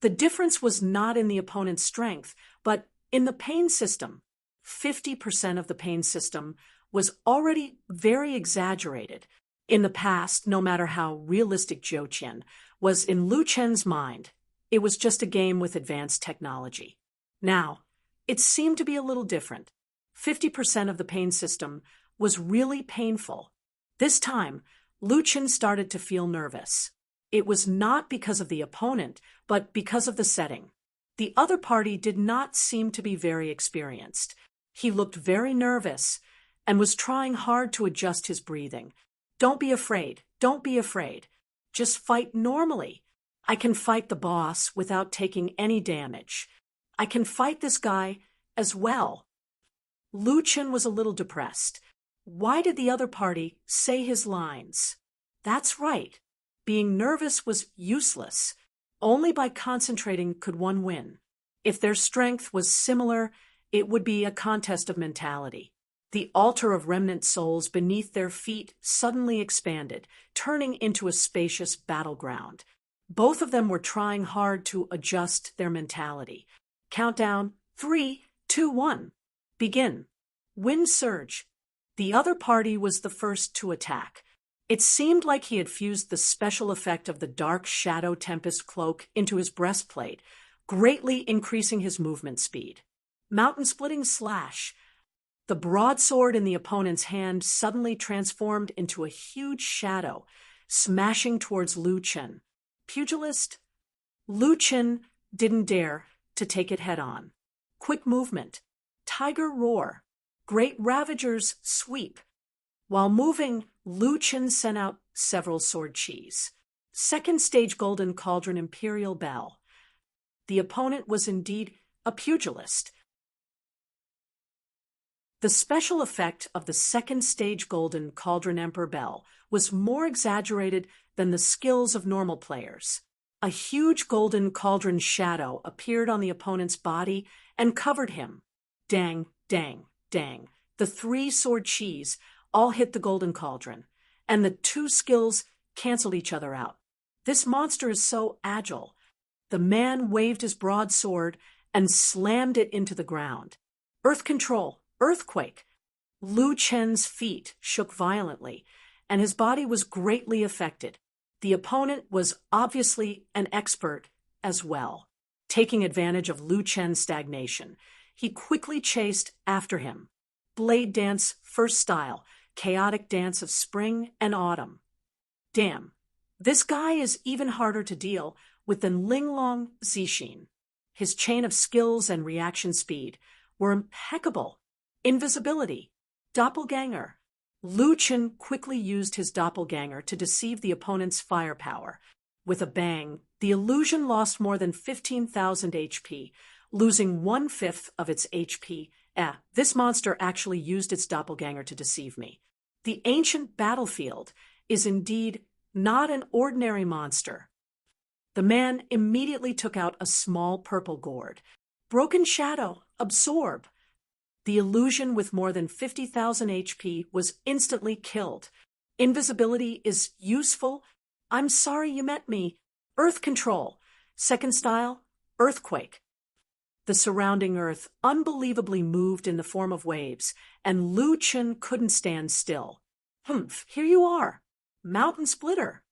The difference was not in the opponent's strength, but in the pain system. 50% of the pain system was already very exaggerated. In the past, no matter how realistic Zhou Qian was in Lu Chun's mind, it was just a game with advanced technology. Now, it seemed to be a little different. 50% of the pain system was really painful. This time, Lu Chun started to feel nervous. It was not because of the opponent, but because of the setting. The other party did not seem to be very experienced. He looked very nervous and was trying hard to adjust his breathing. Don't be afraid. Don't be afraid. Just fight normally. I can fight the boss without taking any damage. I can fight this guy as well. Lu Chun was a little depressed. Why did the other party say his lines? That's right. Being nervous was useless. Only by concentrating could one win. If their strength was similar, it would be a contest of mentality. The altar of remnant souls beneath their feet suddenly expanded, turning into a spacious battleground. Both of them were trying hard to adjust their mentality. Countdown, 3, 2, 1. Begin. Wind surge. The other party was the first to attack. It seemed like he had fused the special effect of the dark shadow tempest cloak into his breastplate, greatly increasing his movement speed. Mountain-splitting slash. The broadsword in the opponent's hand suddenly transformed into a huge shadow, smashing towards Lu Chun. Pugilist? Lu Chun didn't dare to take it head-on. Quick movement. Tiger roar. Great Ravager's sweep. While moving, Lu Chun sent out several sword chis. Second stage Golden Cauldron Imperial Bell. The opponent was indeed a pugilist. The special effect of the second stage Golden Cauldron Emperor Bell was more exaggerated than the skills of normal players. A huge Golden Cauldron shadow appeared on the opponent's body and covered him. Dang, dang, dang. The 3 sword chis all hit the Golden Cauldron, and the 2 skills canceled each other out. This monster is so agile. The man waved his broadsword and slammed it into the ground. Earth control. Earthquake. Lu Chun's feet shook violently, and his body was greatly affected. The opponent was obviously an expert as well. Taking advantage of Lu Chun's stagnation, he quickly chased after him. Blade dance first style, chaotic dance of spring and autumn. Damn, this guy is even harder to deal with than Linglong Zixin. His chain of skills and reaction speed were impeccable. Invisibility. Doppelganger. Lu Chun quickly used his doppelganger to deceive the opponent's firepower. With a bang, the illusion lost more than 15,000 HP, losing 1/5 of its HP. This monster actually used its doppelganger to deceive me. The ancient battlefield is indeed not an ordinary monster. The man immediately took out a small purple gourd. Broken Shadow, absorb. The illusion with more than 50,000 HP was instantly killed. Invisibility is useful. I'm sorry you met me. Earth control. Second style, earthquake. The surrounding earth unbelievably moved in the form of waves, and Lu Chen couldn't stand still. Humph, here you are. Mountain splitter.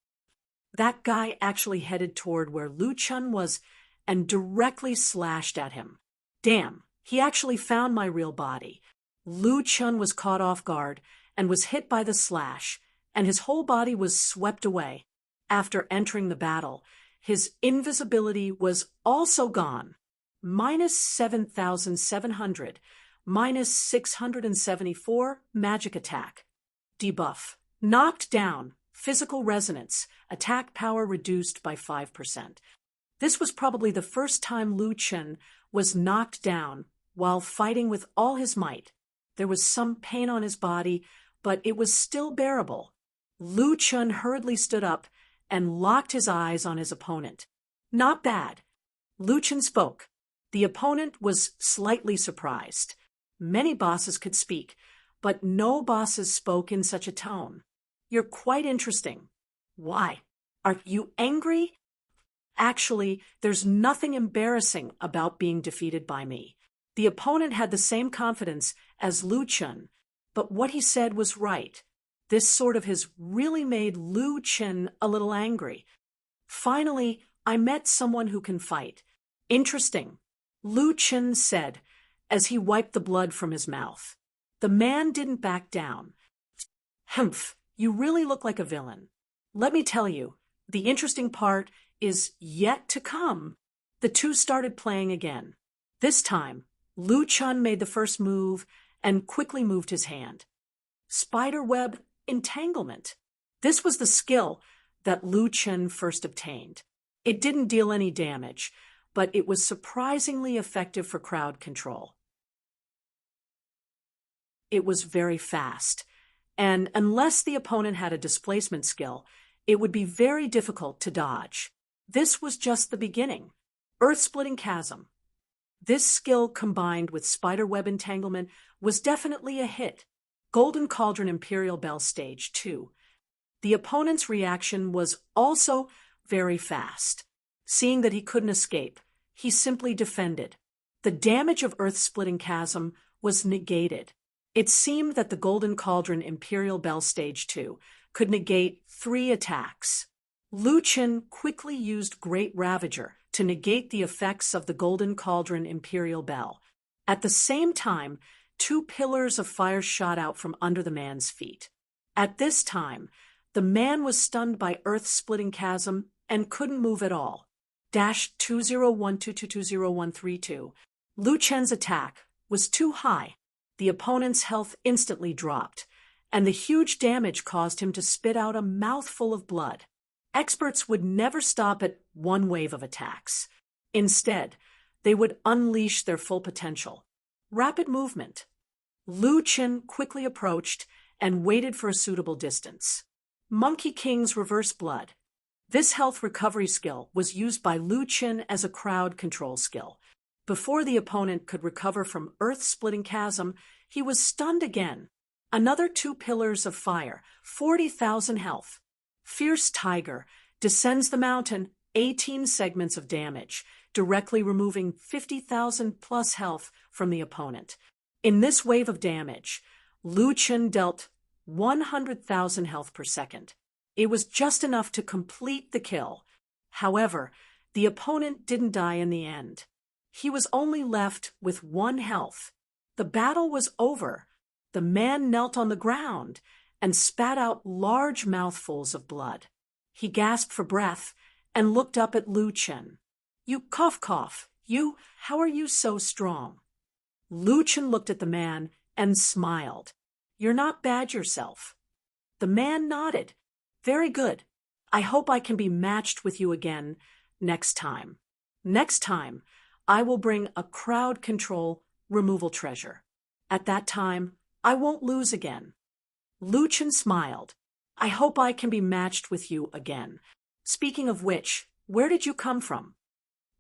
That guy actually headed toward where Lu Chen was and directly slashed at him. Damn, he actually found my real body. Lu Chen was caught off guard and was hit by the slash, and his whole body was swept away. After entering the battle, his invisibility was also gone. Minus 7,700, minus 674 magic attack. Debuff. Knocked down. Physical resonance. Attack power reduced by 5%. This was probably the first time Lu Chen was knocked down while fighting with all his might. There was some pain on his body, but it was still bearable. Lu Chen hurriedly stood up and locked his eyes on his opponent. Not bad. Lu Chen spoke. The opponent was slightly surprised. Many bosses could speak, but no bosses spoke in such a tone. You're quite interesting. Why? Are you angry? Actually, there's nothing embarrassing about being defeated by me. The opponent had the same confidence as Lu Chen, but what he said was right. This sort of has really made Lu Chen a little angry. Finally, I met someone who can fight. Interesting, Lu Chen said as he wiped the blood from his mouth. The man didn't back down. Humph, you really look like a villain. Let me tell you, the interesting part is yet to come. The two started playing again. This time, Lu Chen made the first move and quickly moved his hand. Spiderweb entanglement. This was the skill that Lu Chen first obtained. It didn't deal any damage, but it was surprisingly effective for crowd control. It was very fast, and unless the opponent had a displacement skill, it would be very difficult to dodge. This was just the beginning. Earth-splitting chasm. This skill combined with spiderweb entanglement was definitely a hit. Golden Cauldron Imperial Bell Stage 2. The opponent's reaction was also very fast. Seeing that he couldn't escape, he simply defended. The damage of Earth-splitting chasm was negated. It seemed that the Golden Cauldron Imperial Bell Stage 2 could negate 3 attacks. Lu Chen quickly used Great Ravager to negate the effects of the Golden Cauldron Imperial Bell. At the same time, 2 pillars of fire shot out from under the man's feet. At this time, the man was stunned by Earth-splitting chasm and couldn't move at all. -2012220132. Lu Chen's attack was too high. The opponent's health instantly dropped, and the huge damage caused him to spit out a mouthful of blood. Experts would never stop at one wave of attacks. Instead, they would unleash their full potential. Rapid movement. Lu Chen quickly approached and waited for a suitable distance. Monkey King's Reverse Blood. This health recovery skill was used by Lu Chen as a crowd control skill. Before the opponent could recover from Earth-splitting chasm, he was stunned again. Another 2 pillars of fire, 40,000 health. Fierce Tiger descends the mountain, 18 segments of damage, directly removing 50,000 plus health from the opponent. In this wave of damage, Lu Chen dealt 100,000 health per second. It was just enough to complete the kill. However, the opponent didn't die in the end. He was only left with 1 health. The battle was over. The man knelt on the ground and spat out large mouthfuls of blood. He gasped for breath and looked up at Lu Chen. "You cough. How are you so strong?" Lu Chen looked at the man and smiled. "You're not bad yourself." The man nodded. "Very good. I hope I can be matched with you again next time. Next time, I will bring a crowd control removal treasure. At that time, I won't lose again." Lu Chen smiled. I hope I can be matched with you again. Speaking of which, where did you come from?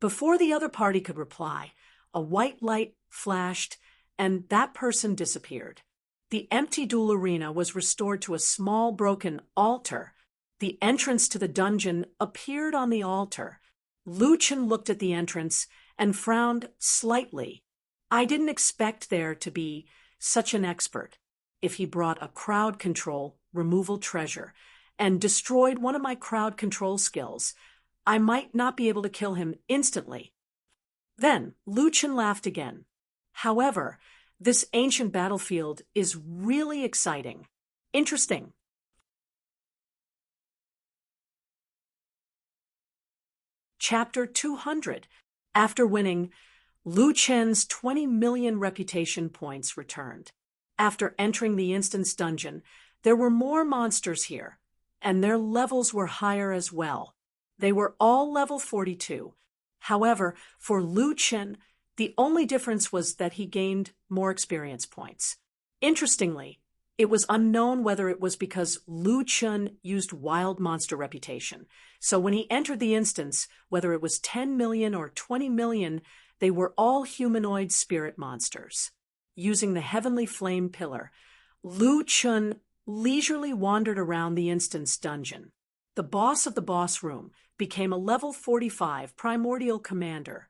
Before the other party could reply, a white light flashed, and that person disappeared. The empty duel arena was restored to a small broken altar. The entrance to the dungeon appeared on the altar. Lu Chen looked at the entrance and frowned slightly. I didn't expect there to be such an expert. If he brought a crowd control removal treasure and destroyed one of my crowd control skills, I might not be able to kill him instantly. Then Lu Chen laughed again. However, this ancient battlefield is really exciting. Interesting. Chapter 200. After winning, Lu Chen's 20 million reputation points returned. After entering the instance dungeon, there were more monsters here, and their levels were higher as well. They were all level 42. However, for Lu Chen, the only difference was that he gained more experience points. Interestingly, it was unknown whether it was because Lu Chen used wild monster reputation. So when he entered the instance, whether it was 10 million or 20 million, they were all humanoid spirit monsters. Using the heavenly flame pillar, Lu Chen leisurely wandered around the instance dungeon. The boss of the boss room became a level 45 primordial commander.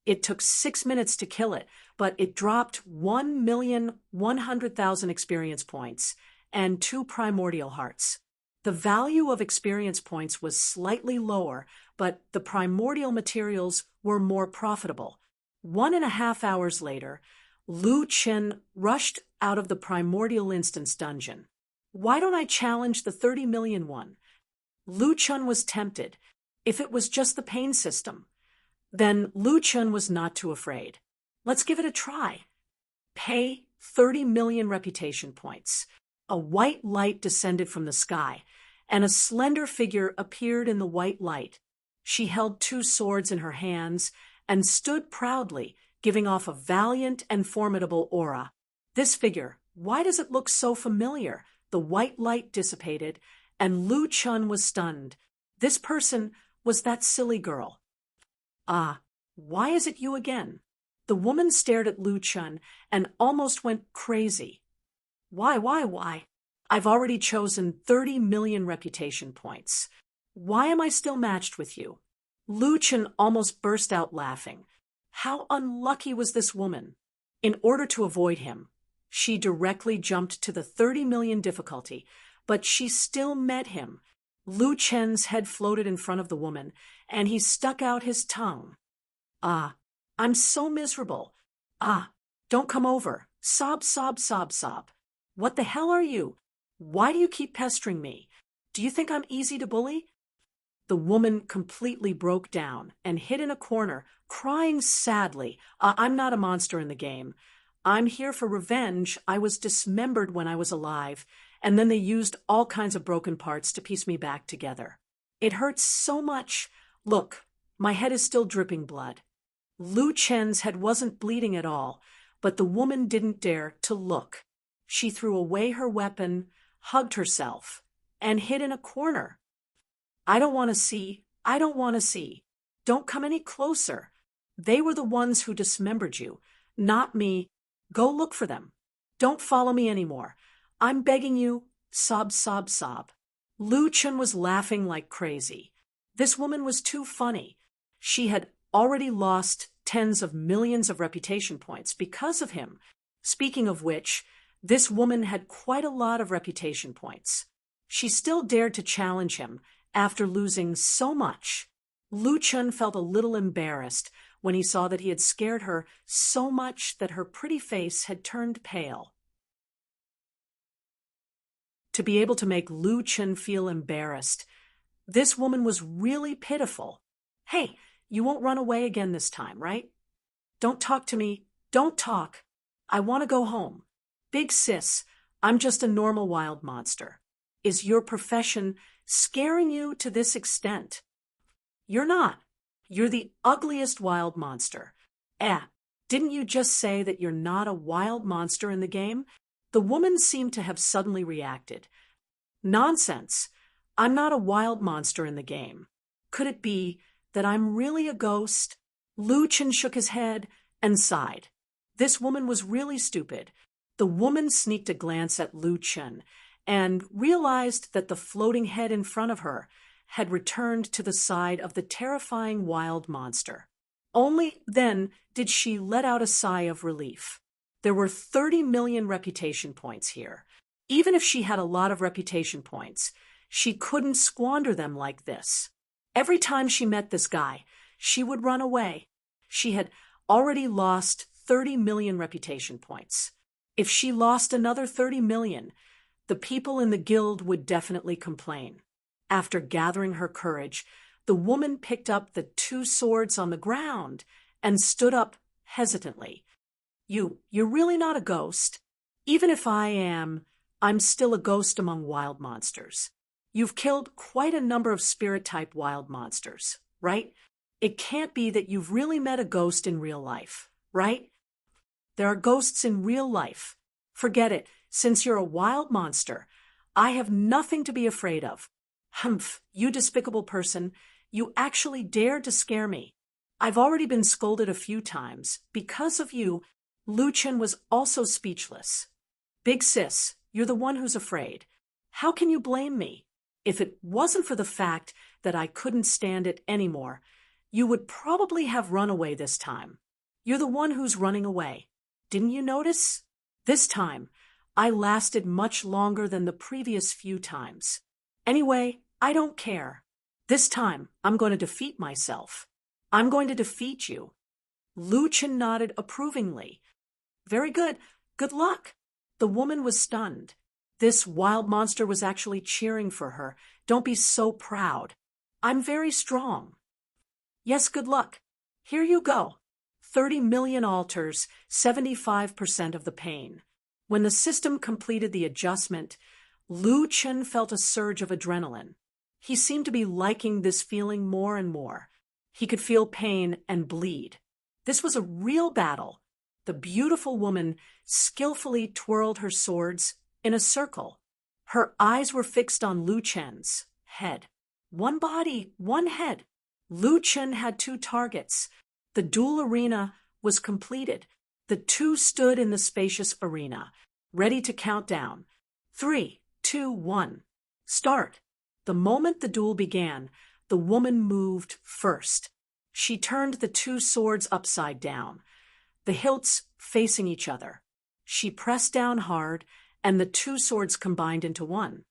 It took 6 minutes to kill it, but it dropped 1,100,000 experience points and 2 primordial hearts. The value of experience points was slightly lower, but the primordial materials were more profitable. 1.5 hours later, Lu Chen rushed out of the primordial instance dungeon. Why don't I challenge the 30 million one? Lu Chen was tempted. If it was just the pain system, then Lu Chen was not too afraid. Let's give it a try. Pay 30 million reputation points. A white light descended from the sky, and a slender figure appeared in the white light. She held 2 swords in her hands and stood proudly, giving off a valiant and formidable aura. This figure, why does it look so familiar? The white light dissipated, and Lu Chen was stunned. This person was that silly girl. Ah, why is it you again? The woman stared at Lu Chen and almost went crazy. Why? I've already chosen 30 million reputation points. Why am I still matched with you? Lu Chen almost burst out laughing. How unlucky was this woman? In order to avoid him, she directly jumped to the 30 million difficulty, but she still met him. Lu Chen's head floated in front of the woman, and he stuck out his tongue. Ah, I'm so miserable. Ah, don't come over. Sob, sob, sob, sob. What the hell are you? Why do you keep pestering me? Do you think I'm easy to bully? The woman completely broke down and hid in a corner, crying sadly. I'm not a monster in the game. I'm here for revenge. I was dismembered when I was alive, and then they used all kinds of broken parts to piece me back together. It hurts so much. Look, my head is still dripping blood. Lu Chen's head wasn't bleeding at all, but the woman didn't dare to look. She threw away her weapon, hugged herself, and hid in a corner. I don't want to see. I don't want to see. Don't come any closer. They were the ones who dismembered you, not me. Go look for them. Don't follow me anymore. I'm begging you. Sob, sob, sob. Lu Chen was laughing like crazy. This woman was too funny. She had already lost tens of millions of reputation points because of him. Speaking of which, this woman had quite a lot of reputation points. She still dared to challenge him after losing so much. Lu Chen felt a little embarrassed when he saw that he had scared her so much that her pretty face had turned pale. To be able to make Lu Chen feel embarrassed, this woman was really pitiful. Hey, you won't run away again this time, right? Don't talk to me. Don't talk. I want to go home. Big sis, I'm just a normal wild monster. Is your profession scaring you to this extent? You're not. You're the ugliest wild monster. Didn't you just say that you're not a wild monster in the game? The woman seemed to have suddenly reacted. Nonsense. I'm not a wild monster in the game. Could it be that I'm really a ghost? Lu Chen shook his head and sighed. This woman was really stupid. The woman sneaked a glance at Lu Chen and realized that the floating head in front of her had returned to the side of the terrifying wild monster. Only then did she let out a sigh of relief. There were 30 million reputation points here. Even if she had a lot of reputation points, she couldn't squander them like this. Every time she met this guy, she would run away. She had already lost 30 million reputation points. If she lost another 30 million, the people in the guild would definitely complain. After gathering her courage, the woman picked up the 2 swords on the ground and stood up hesitantly. You're really not a ghost. Even if I am, I'm still a ghost among wild monsters. You've killed quite a number of spirit-type wild monsters, right? It can't be that you've really met a ghost in real life, right? There are ghosts in real life. Forget it. Since you're a wild monster, I have nothing to be afraid of. Humph, you despicable person. You actually dared to scare me. I've already been scolded a few times. Because of you, Lu Chen was also speechless. Big sis, you're the one who's afraid. How can you blame me? If it wasn't for the fact that I couldn't stand it anymore, you would probably have run away this time. You're the one who's running away. Didn't you notice? This time, I lasted much longer than the previous few times. Anyway, I don't care. This time, I'm going to defeat myself. I'm going to defeat you. Lu Chen nodded approvingly. Very good. Good luck. The woman was stunned. This wild monster was actually cheering for her. Don't be so proud. I'm very strong. Yes, good luck. Here you go. 30 million altars, 75% of the pain. When the system completed the adjustment, Lu Chen felt a surge of adrenaline. He seemed to be liking this feeling more and more. He could feel pain and bleed. This was a real battle. The beautiful woman skillfully twirled her swords in a circle. Her eyes were fixed on Lu Chen's head. One body, one head. Lu Chen had 2 targets. The duel arena was completed. The 2 stood in the spacious arena, ready to count down. 3, 2, 1. Start. The moment the duel began, the woman moved first. She turned the 2 swords upside down, the hilts facing each other. She pressed down hard, and the 2 swords combined into one.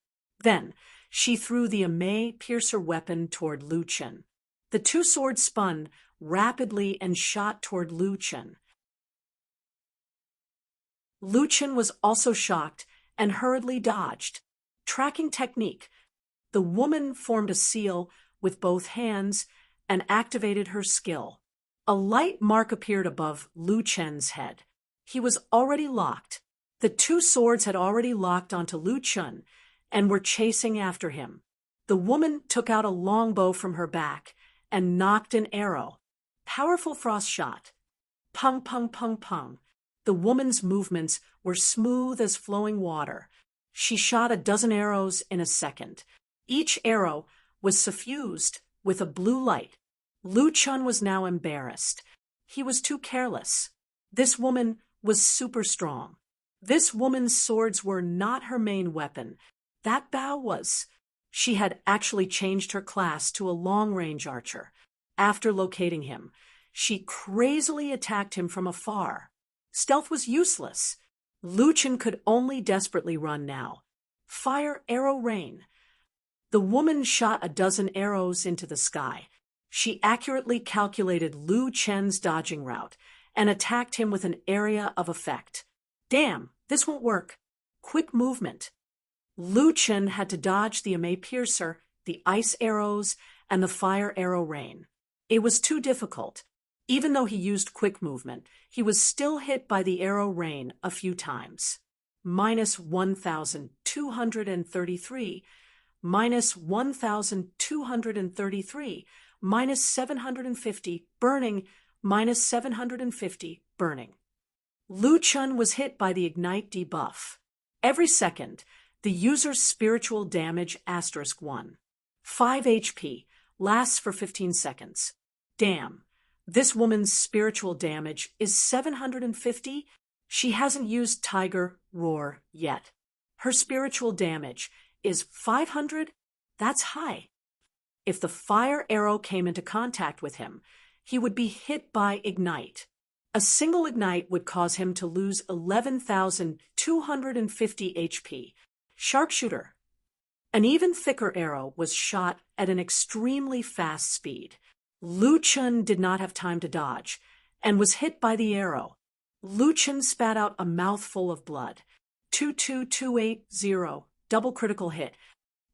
Then, she threw the Amei piercer weapon toward Lu Chen. The 2 swords spun rapidly and shot toward Lu Chen. Lu Chen was also shocked and hurriedly dodged. Tracking technique. The woman formed a seal with both hands and activated her skill. A light mark appeared above Lu Chen's head. He was already locked. The 2 swords had already locked onto Lu Chen and were chasing after him. The woman took out a longbow from her back and nocked an arrow. Powerful frost shot. Pung, pung, pung, pung. The woman's movements were smooth as flowing water. She shot a dozen arrows in a second. Each arrow was suffused with a blue light. Lu Chen was now embarrassed. He was too careless. This woman was super strong. This woman's swords were not her main weapon. That Bao was. She had actually changed her class to a long-range archer. After locating him, she crazily attacked him from afar. Stealth was useless. Lu Chen could only desperately run now. Fire, arrow, rain. The woman shot a dozen arrows into the sky. She accurately calculated Lu Chen's dodging route and attacked him with an area of effect. Damn, this won't work. Quick movement. Lu Chen had to dodge the Amei piercer, the ice arrows, and the fire arrow rain. It was too difficult. Even though he used quick movement, he was still hit by the arrow rain a few times. Minus 1,233, minus 1,233, minus 750, burning, minus 750, burning. Lu Chen was hit by the Ignite debuff. Every second, The user's spiritual damage *1. 5 HP, lasts for 15 seconds. Damn, this woman's spiritual damage is 750? She hasn't used Tiger Roar yet. Her spiritual damage is 500? That's high. If the fire arrow came into contact with him, he would be hit by Ignite. A single Ignite would cause him to lose 11,250 HP. Sharpshooter. An even thicker arrow was shot at an extremely fast speed. Lu Chun did not have time to dodge, and was hit by the arrow. Lu Chun spat out a mouthful of blood. 22280, double critical hit.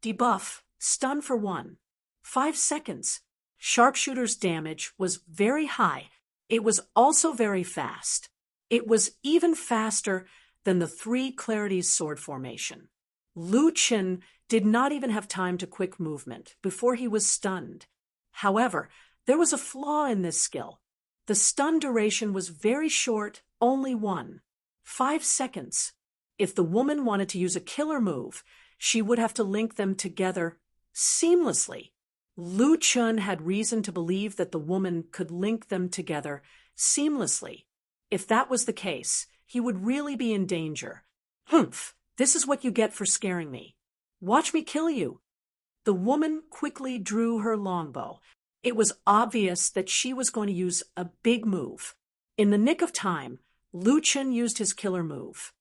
Debuff, stun for 1. 5 seconds. Sharpshooter's damage was very high. It was also very fast. It was even faster than the 3 Clarities sword formation. Lu Chun did not even have time to quick movement before he was stunned. However, there was a flaw in this skill. The stun duration was very short, only 5 seconds. If the woman wanted to use a killer move, she would have to link them together seamlessly. Lu Chun had reason to believe that the woman could link them together seamlessly. If that was the case, he would really be in danger. Humph, this is what you get for scaring me. Watch me kill you. The woman quickly drew her longbow. It was obvious that she was going to use a big move. In the nick of time, Lu Chun used his killer move.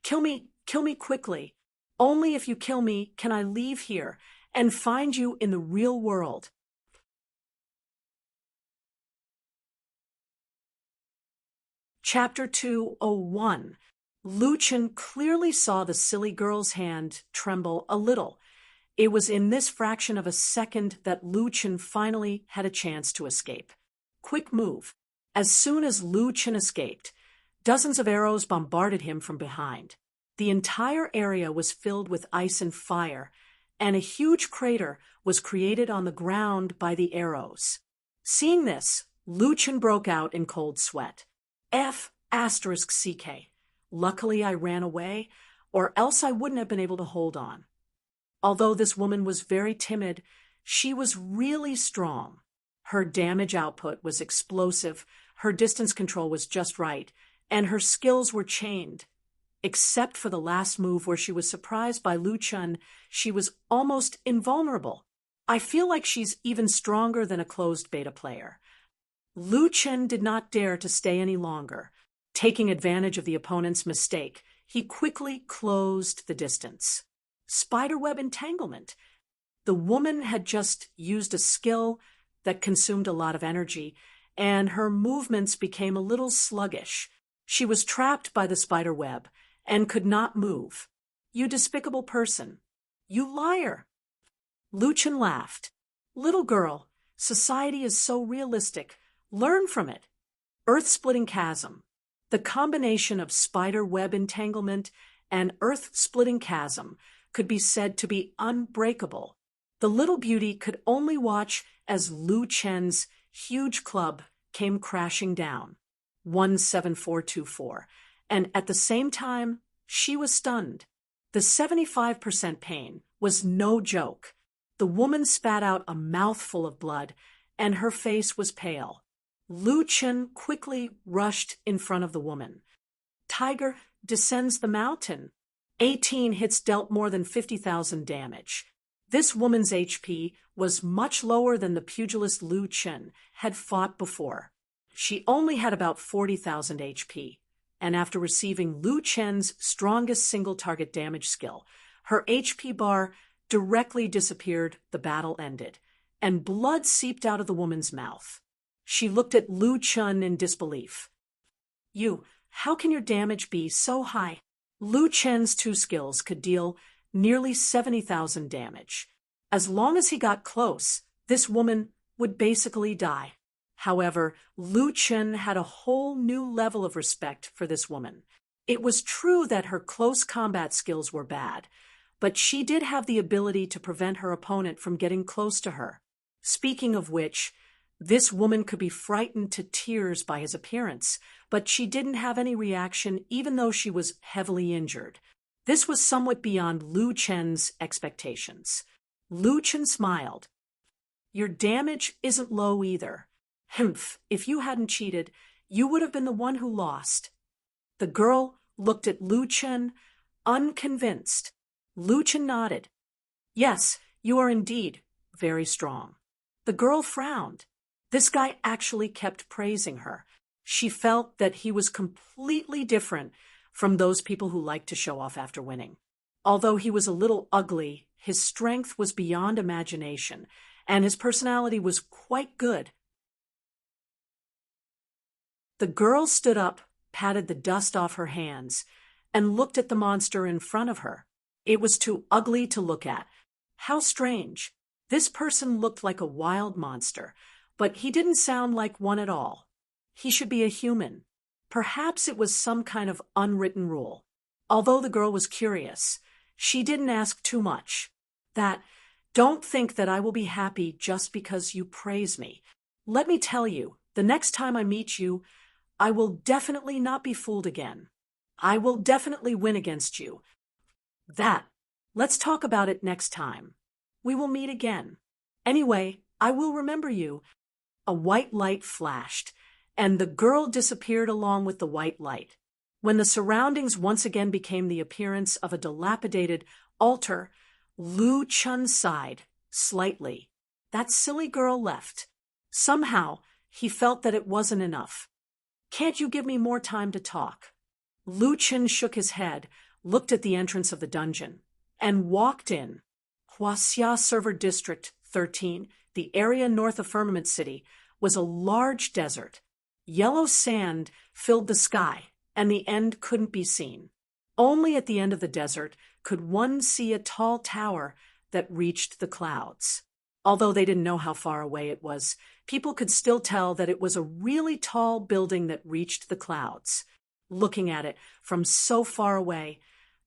Kill me quickly. Only if you kill me can I leave here and find you in the real world. Chapter 201. Lu Chun clearly saw the silly girl's hand tremble a little. It was in this fraction of a second that Lu Chun finally had a chance to escape. Quick move. As soon as Lu Chun escaped, dozens of arrows bombarded him from behind. The entire area was filled with ice and fire, and a huge crater was created on the ground by the arrows. Seeing this, Lu Chun broke out in cold sweat. F***CK. Luckily I ran away, or else I wouldn't have been able to hold on. Although this woman was very timid, she was really strong. Her damage output was explosive, her distance control was just right, and her skills were chained. Except for the last move where she was surprised by Lu Chun, she was almost invulnerable. I feel like she's even stronger than a closed beta player. Lu Chun did not dare to stay any longer. Taking advantage of the opponent's mistake, he quickly closed the distance. Spiderweb entanglement. The woman had just used a skill that consumed a lot of energy, and her movements became a little sluggish. She was trapped by the spiderweb and could not move. You despicable person. You liar. Lu Chun laughed. Little girl, society is so realistic. Learn from it. Earth-splitting chasm. The combination of spider web entanglement and earth-splitting chasm could be said to be unbreakable. The little beauty could only watch as Lu Chun's huge club came crashing down. 17424. And at the same time, she was stunned. The 75% pain was no joke. The woman spat out a mouthful of blood, and her face was pale. Lu Chun quickly rushed in front of the woman. Tiger descends the mountain. 18 hits dealt more than 50,000 damage. This woman's HP was much lower than the pugilist Lu Chun had fought before. She only had about 40,000 HP, and after receiving Lu Chun's strongest single-target damage skill, her HP bar directly disappeared. The battle ended, and blood seeped out of the woman's mouth. She looked at Lu Chun in disbelief. How can your damage be so high? Lu Chun's 2 skills could deal nearly 70,000 damage. As long as he got close, this woman would basically die. However, Lu Chun had a whole new level of respect for this woman. It was true that her close combat skills were bad, but she did have the ability to prevent her opponent from getting close to her. Speaking of which, this woman could be frightened to tears by his appearance, but she didn't have any reaction even though she was heavily injured. This was somewhat beyond Lu Chen's expectations. Lu Chen smiled. Your damage isn't low either. Humph, if you hadn't cheated, you would have been the one who lost. The girl looked at Lu Chen, unconvinced. Lu Chen nodded. Yes, you are indeed very strong. The girl frowned. This guy actually kept praising her. She felt that he was completely different from those people who like to show off after winning. Although he was a little ugly, his strength was beyond imagination, and his personality was quite good. The girl stood up, patted the dust off her hands, and looked at the monster in front of her. It was too ugly to look at. How strange. This person looked like a wild monster, but he didn't sound like one at all. He should be a human. Perhaps it was some kind of unwritten rule. Although the girl was curious, she didn't ask too much. Don't think that I will be happy just because you praise me. Let me tell you, the next time I meet you, I will definitely not be fooled again. I will definitely win against you. Let's talk about it next time. We will meet again. Anyway, I will remember you. A white light flashed, and the girl disappeared along with the white light. When the surroundings once again became the appearance of a dilapidated altar, Lu Chen sighed slightly. That silly girl left. Somehow, he felt that it wasn't enough. Can't you give me more time to talk? Lu Chen shook his head, looked at the entrance of the dungeon, and walked in. Huaxia Server District 13, the area north of Firmament City, was a large desert. Yellow sand filled the sky, and the end couldn't be seen. Only at the end of the desert could one see a tall tower that reached the clouds. Although they didn't know how far away it was, people could still tell that it was a really tall building that reached the clouds. Looking at it from so far away,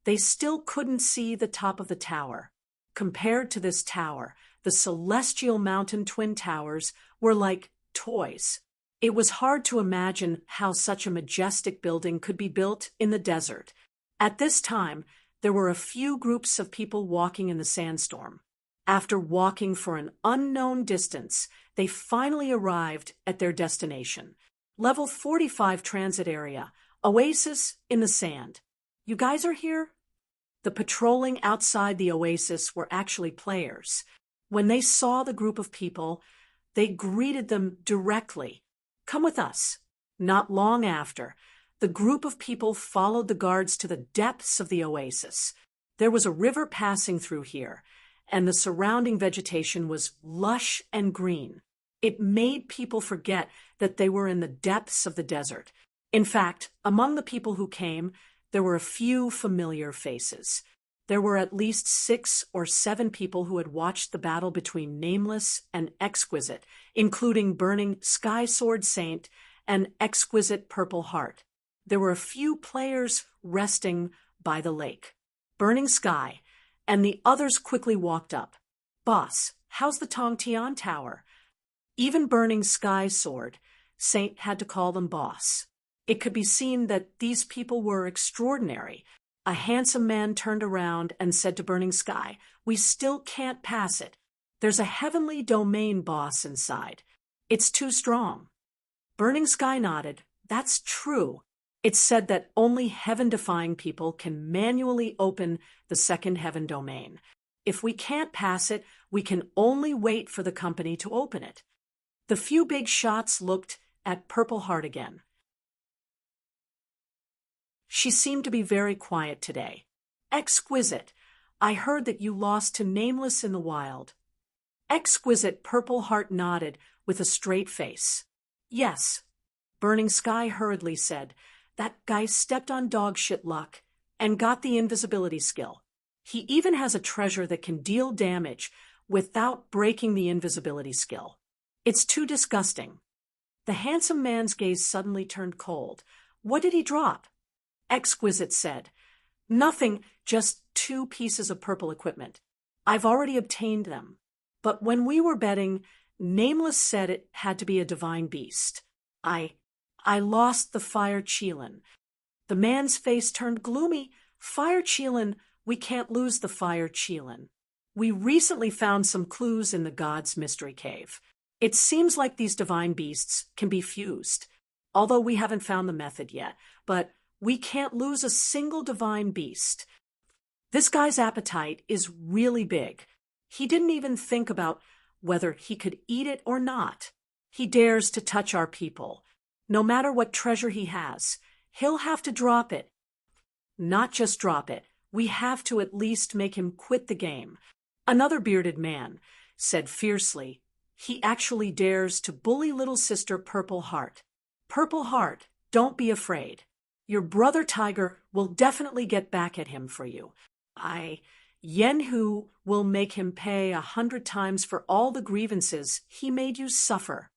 they still couldn't see the top of the tower. Compared to this tower, the celestial mountain twin towers were like toys. It was hard to imagine how such a majestic building could be built in the desert. At this time, there were a few groups of people walking in the sandstorm. After walking for an unknown distance, they finally arrived at their destination. Level 45 transit area, oasis in the sand. You guys are here? The patrolling outside the oasis were actually players. When they saw the group of people, they greeted them directly. Come with us. Not long after, the group of people followed the guards to the depths of the oasis. There was a river passing through here, and the surrounding vegetation was lush and green. It made people forget that they were in the depths of the desert. In fact, among the people who came, there were a few familiar faces. There were at least 6 or 7 people who had watched the battle between Nameless and Exquisite, including Burning Sky Sword Saint and Exquisite Purple Heart. There were a few players resting by the lake. Burning Sky and the others quickly walked up. Boss, how's the Tong Tian Tower? Even Burning Sky Sword Saint had to call them boss. It could be seen that these people were extraordinary. A handsome man turned around and said to Burning Sky, "We still can't pass it. There's a heavenly domain boss inside. It's too strong." Burning Sky nodded. That's true. It's said that only heaven-defying people can manually open the second heaven domain. If we can't pass it, we can only wait for the company to open it. The few big shots looked at Purple Heart again. She seemed to be very quiet today. Exquisite, I heard that you lost to Nameless in the wild. Exquisite Purple Heart nodded with a straight face. Yes. Burning Sky hurriedly said, that guy stepped on dog shit luck and got the invisibility skill. He even has a treasure that can deal damage without breaking the invisibility skill. It's too disgusting. The handsome man's gaze suddenly turned cold. What did he drop? Exquisite said, "Nothing, just 2 pieces of purple equipment. I've already obtained them. But when we were betting, Nameless said it had to be a divine beast. I lost the Fire Qilin." The man's face turned gloomy Fire Cheelin, we can't lose the Fire Cheelin. We recently found some clues in the God's Mystery Cave. It seems like these divine beasts can be fused, although we haven't found the method yet, but we can't lose a single divine beast. This guy's appetite is really big. He didn't even think about whether he could eat it or not. He dares to touch our people. No matter what treasure he has, he'll have to drop it. Not just drop it, we have to at least make him quit the game. Another bearded man said fiercely, he actually dares to bully little sister Purple Heart. Purple Heart, don't be afraid. Your brother Tiger will definitely get back at him for you. Yenhu will make him pay 100 times for all the grievances he made you suffer.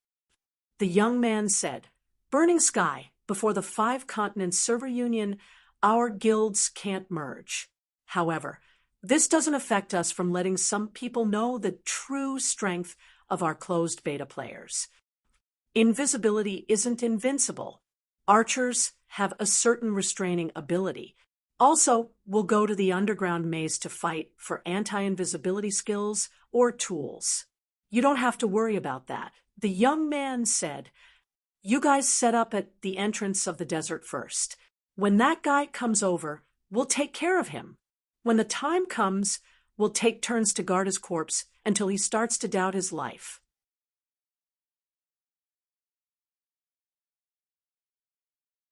The young man said, Burning Sky, before the 5 continents server union, our guilds can't merge. However, this doesn't affect us from letting some people know the true strength of our closed beta players. Invisibility isn't invincible. Archers have a certain restraining ability. Also, we'll go to the underground maze to fight for anti-invisibility skills or tools. You don't have to worry about that. The young man said, you guys set up at the entrance of the desert first. When that guy comes over, we'll take care of him. When the time comes, we'll take turns to guard his corpse until he starts to doubt his life.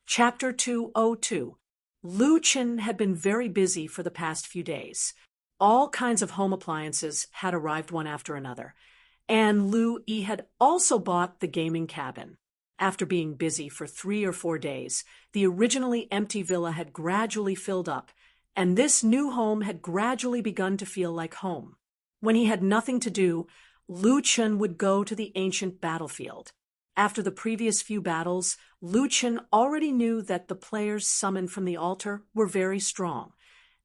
Chapter 202. Lu Chen had been very busy for the past few days. All kinds of home appliances had arrived one after another, and Lu Yi had also bought the gaming cabin. After being busy for 3 or 4 days, the originally empty villa had gradually filled up, and this new home had gradually begun to feel like home. When he had nothing to do, Lu Chen would go to the ancient battlefield. After the previous few battles, Lu Chen already knew that the players summoned from the altar were very strong,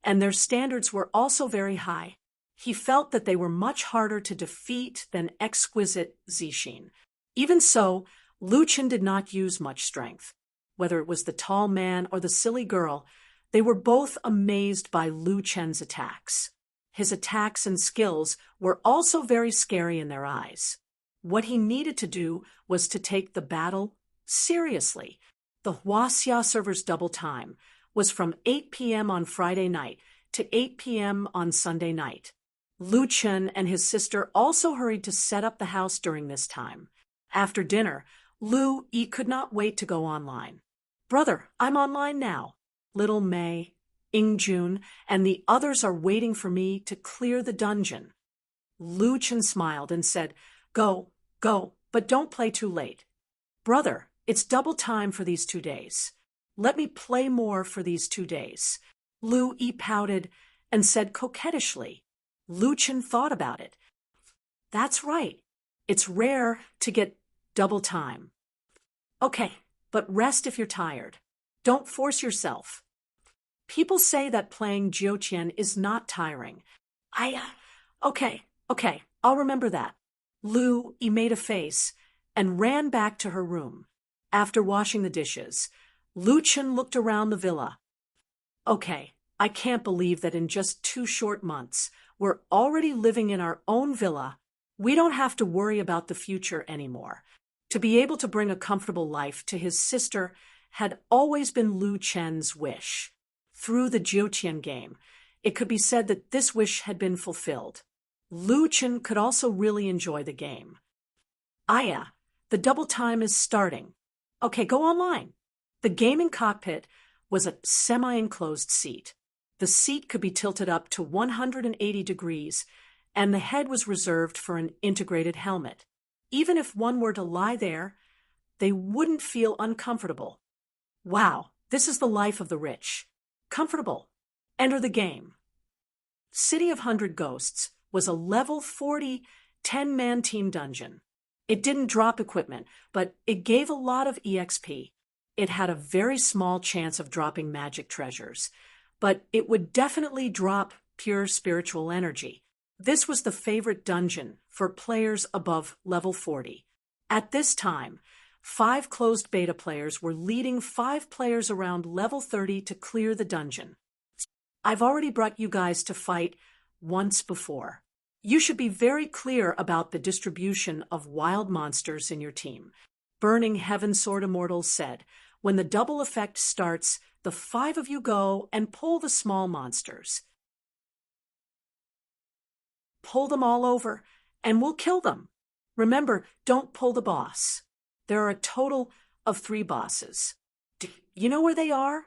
and their standards were also very high. He felt that they were much harder to defeat than exquisite Zixin. Even so, Lu Chen did not use much strength. Whether it was the tall man or the silly girl, they were both amazed by Lu Chen's attacks. His attacks and skills were also very scary in their eyes. What he needed to do was to take the battle seriously. The Huaxia server's double time was from 8 p.m. on Friday night to 8 p.m. on Sunday night. Lu Chen and his sister also hurried to set up the house during this time. After dinner, Lu Yi could not wait to go online. Brother, I'm online now. Little Mei, Ingjun, and the others are waiting for me to clear the dungeon. Lu Chen smiled and said, Go, but don't play too late. Brother, it's double time for these 2 days. Let me play more for these 2 days. Lu Yi pouted and said coquettishly. Lu Chen thought about it. That's right. It's rare to get double time. Okay, but rest if you're tired. Don't force yourself. People say that playing Jiuqian is not tiring. Okay, I'll remember that. Lu Yi made a face and ran back to her room. After washing the dishes, Lu Chen looked around the villa. Okay, I can't believe that in just 2 short months, we're already living in our own villa. We don't have to worry about the future anymore. To be able to bring a comfortable life to his sister had always been Lu Chen's wish. Through the Jiuqian game, it could be said that this wish had been fulfilled. Lu Chen could also really enjoy the game. Aya, the double time is starting. Okay, go online. The gaming cockpit was a semi-enclosed seat. The seat could be tilted up to 180 degrees, and the head was reserved for an integrated helmet. Even if one were to lie there, they wouldn't feel uncomfortable. Wow, this is the life of the rich. Comfortable. Enter the game. City of 100 Ghosts was a level 40 10-man team dungeon. It didn't drop equipment, but it gave a lot of EXP. It had a very small chance of dropping magic treasures, but it would definitely drop pure spiritual energy. This was the favorite dungeon for players above level 40. At this time, 5 closed beta players were leading 5 players around level 30 to clear the dungeon. I've already brought you guys to fight once before. You should be very clear about the distribution of wild monsters in your team. Burning Heaven Sword Immortal said, when the double effect starts, the 5 of you go and pull the small monsters. Pull them all over, and we'll kill them. Remember, don't pull the boss. There are a total of 3 bosses. Do you know where they are?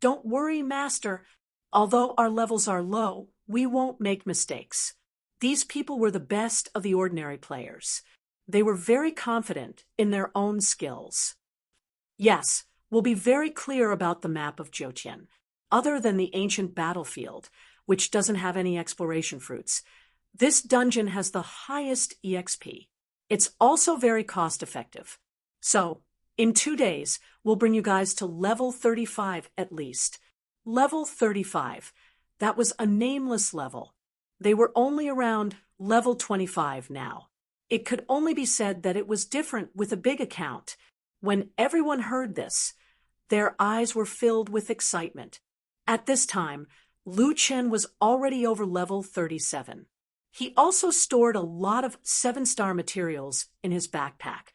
Don't worry, Master. Although our levels are low, we won't make mistakes. These people were the best of the ordinary players. They were very confident in their own skills. Yes, we'll be very clear about the map of Jotian. Other than the ancient battlefield, which doesn't have any exploration fruits, this dungeon has the highest EXP. It's also very cost-effective. So, in 2 days, we'll bring you guys to level 35 at least. Level 35. That was a nameless level. They were only around level 25 now. It could only be said that it was different with a big account. When everyone heard this, their eyes were filled with excitement. At this time, Lu Chen was already over level 37. He also stored a lot of 7-star materials in his backpack.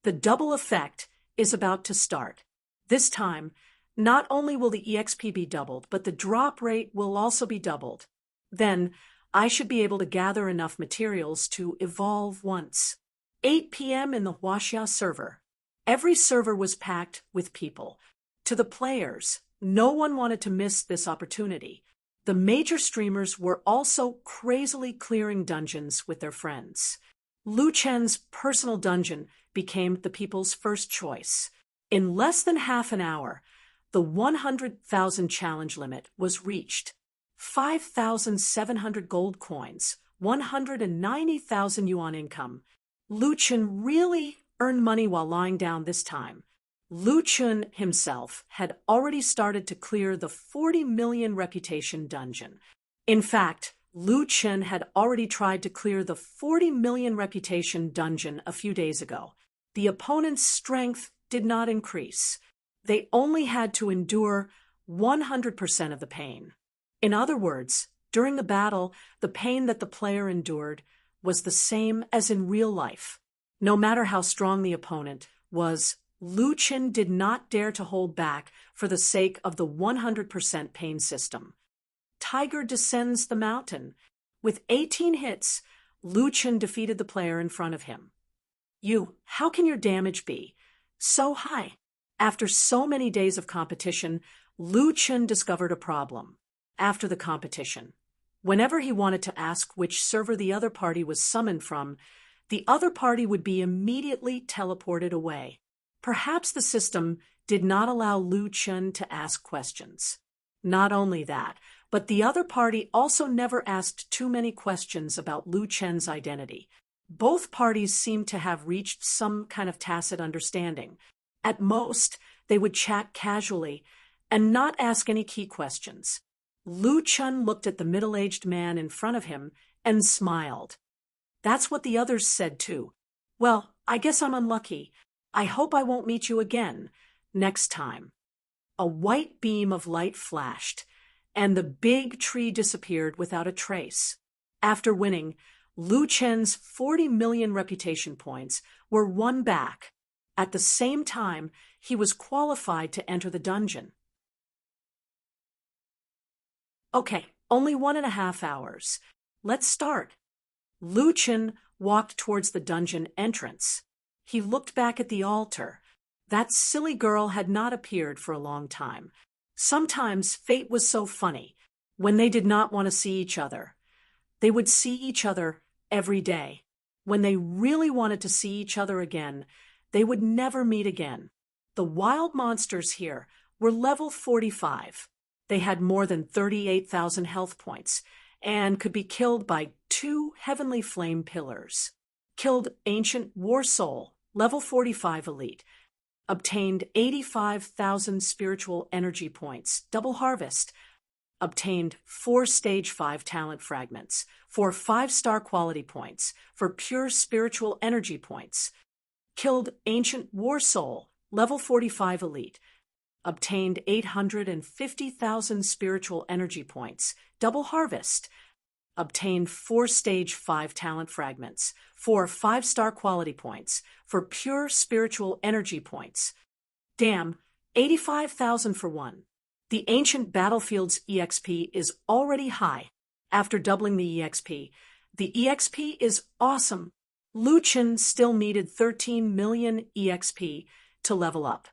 The double effect is about to start. This time, not only will the EXP be doubled, but the drop rate will also be doubled. Then, I should be able to gather enough materials to evolve once. 8 p.m. in the Huaxia server. Every server was packed with people. To the players, no one wanted to miss this opportunity. The major streamers were also crazily clearing dungeons with their friends. Lu Chen's personal dungeon became the people's first choice. In less than half an hour, the 100,000 challenge limit was reached. 5,700 gold coins, 190,000 yuan income. Lu Chen really earned money while lying down this time. Lu Chen himself had already started to clear the 40 million reputation dungeon. In fact, Lu Chen had already tried to clear the 40 million reputation dungeon a few days ago. The opponent's strength did not increase. They only had to endure 100% of the pain. In other words, during the battle, the pain that the player endured was the same as in real life. No matter how strong the opponent was, Lu Chen did not dare to hold back for the sake of the 100% pain system. Tiger descends the mountain. With 18 hits, Lu Chen defeated the player in front of him. How can your damage be so high? After so many days of competition, Lu Chen discovered a problem. After the competition, whenever he wanted to ask which server the other party was summoned from, the other party would be immediately teleported away. Perhaps the system did not allow Lu Chen to ask questions. Not only that, but the other party also never asked too many questions about Lu Chen's identity. Both parties seemed to have reached some kind of tacit understanding. At most, they would chat casually and not ask any key questions. Lu Chen looked at the middle-aged man in front of him and smiled. That's what the others said too. Well, I guess I'm unlucky. I hope I won't meet you again next time. A white beam of light flashed, and the big tree disappeared without a trace. After winning, Lu Chen's 40 million reputation points were won back. At the same time, he was qualified to enter the dungeon. Okay, only 1.5 hours. Let's start. Lu Chen walked towards the dungeon entrance. He looked back at the altar. That silly girl had not appeared for a long time. Sometimes fate was so funny. When they did not want to see each other, they would see each other every day. When they really wanted to see each other again, they would never meet again. The wild monsters here were level 45. They had more than 38,000 health points and could be killed by 2 heavenly flame pillars. Killed Ancient War Soul, level 45 elite. Obtained 85,000 spiritual energy points, double harvest. Obtained 4 stage 5 talent fragments for 5-star quality points for pure spiritual energy points. Killed Ancient War Soul, level 45 elite. obtained 850,000 spiritual energy points. Double Harvest obtained 4 stage 5 talent fragments, 4 5-star quality points for pure spiritual energy points. Damn, 85,000 for 1. The Ancient Battlefield's EXP is already high. After doubling the EXP is awesome. Lu Chen still needed 13 million EXP to level up.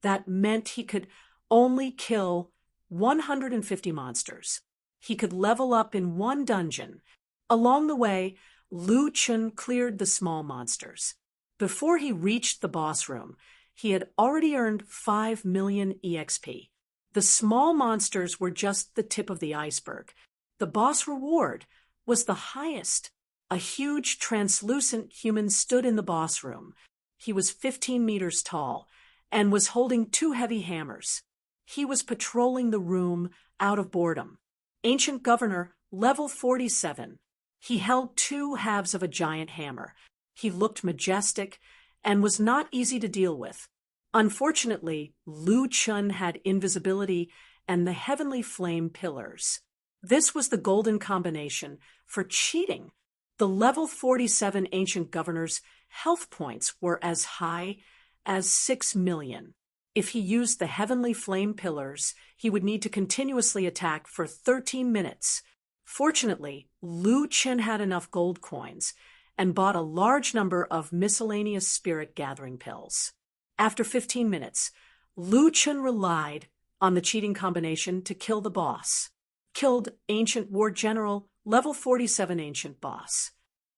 That meant he could only kill 150 monsters. He could level up in 1 dungeon. Along the way, Lu Chen cleared the small monsters. Before he reached the boss room, he had already earned 5 million EXP. The small monsters were just the tip of the iceberg. The boss reward was the highest. A huge, translucent human stood in the boss room. He was 15 meters tall and was holding 2 heavy hammers. He was patrolling the room out of boredom. Ancient Governor, level 47. He held 2 halves of a giant hammer. He looked majestic and was not easy to deal with. Unfortunately, Lu Chen had invisibility and the heavenly flame pillars. This was the golden combination for cheating. The level 47 Ancient Governor's health points were as high as 6 million. If he used the heavenly flame pillars, he would need to continuously attack for 13 minutes. Fortunately, Lu Chen had enough gold coins and bought a large number of miscellaneous spirit gathering pills. After 15 minutes, Lu Chen relied on the cheating combination to kill the boss. Killed Ancient War General, level 47 Ancient Boss.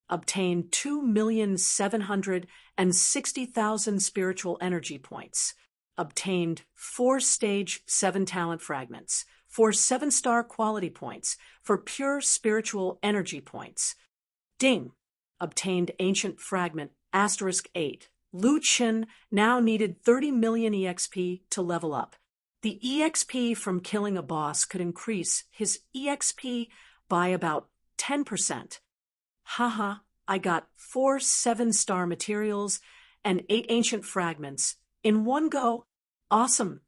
Obtained 2,760,000 spiritual energy points. Obtained 4 stage 7 talent fragments, 4 7-star quality points for pure spiritual energy points. Ding! Obtained Ancient Fragment *8. Lu Chen now needed 30 million EXP to level up. The EXP from killing a boss could increase his EXP by about 10%. Haha, I got 4 7-star materials and 8 ancient fragments in one go. Awesome.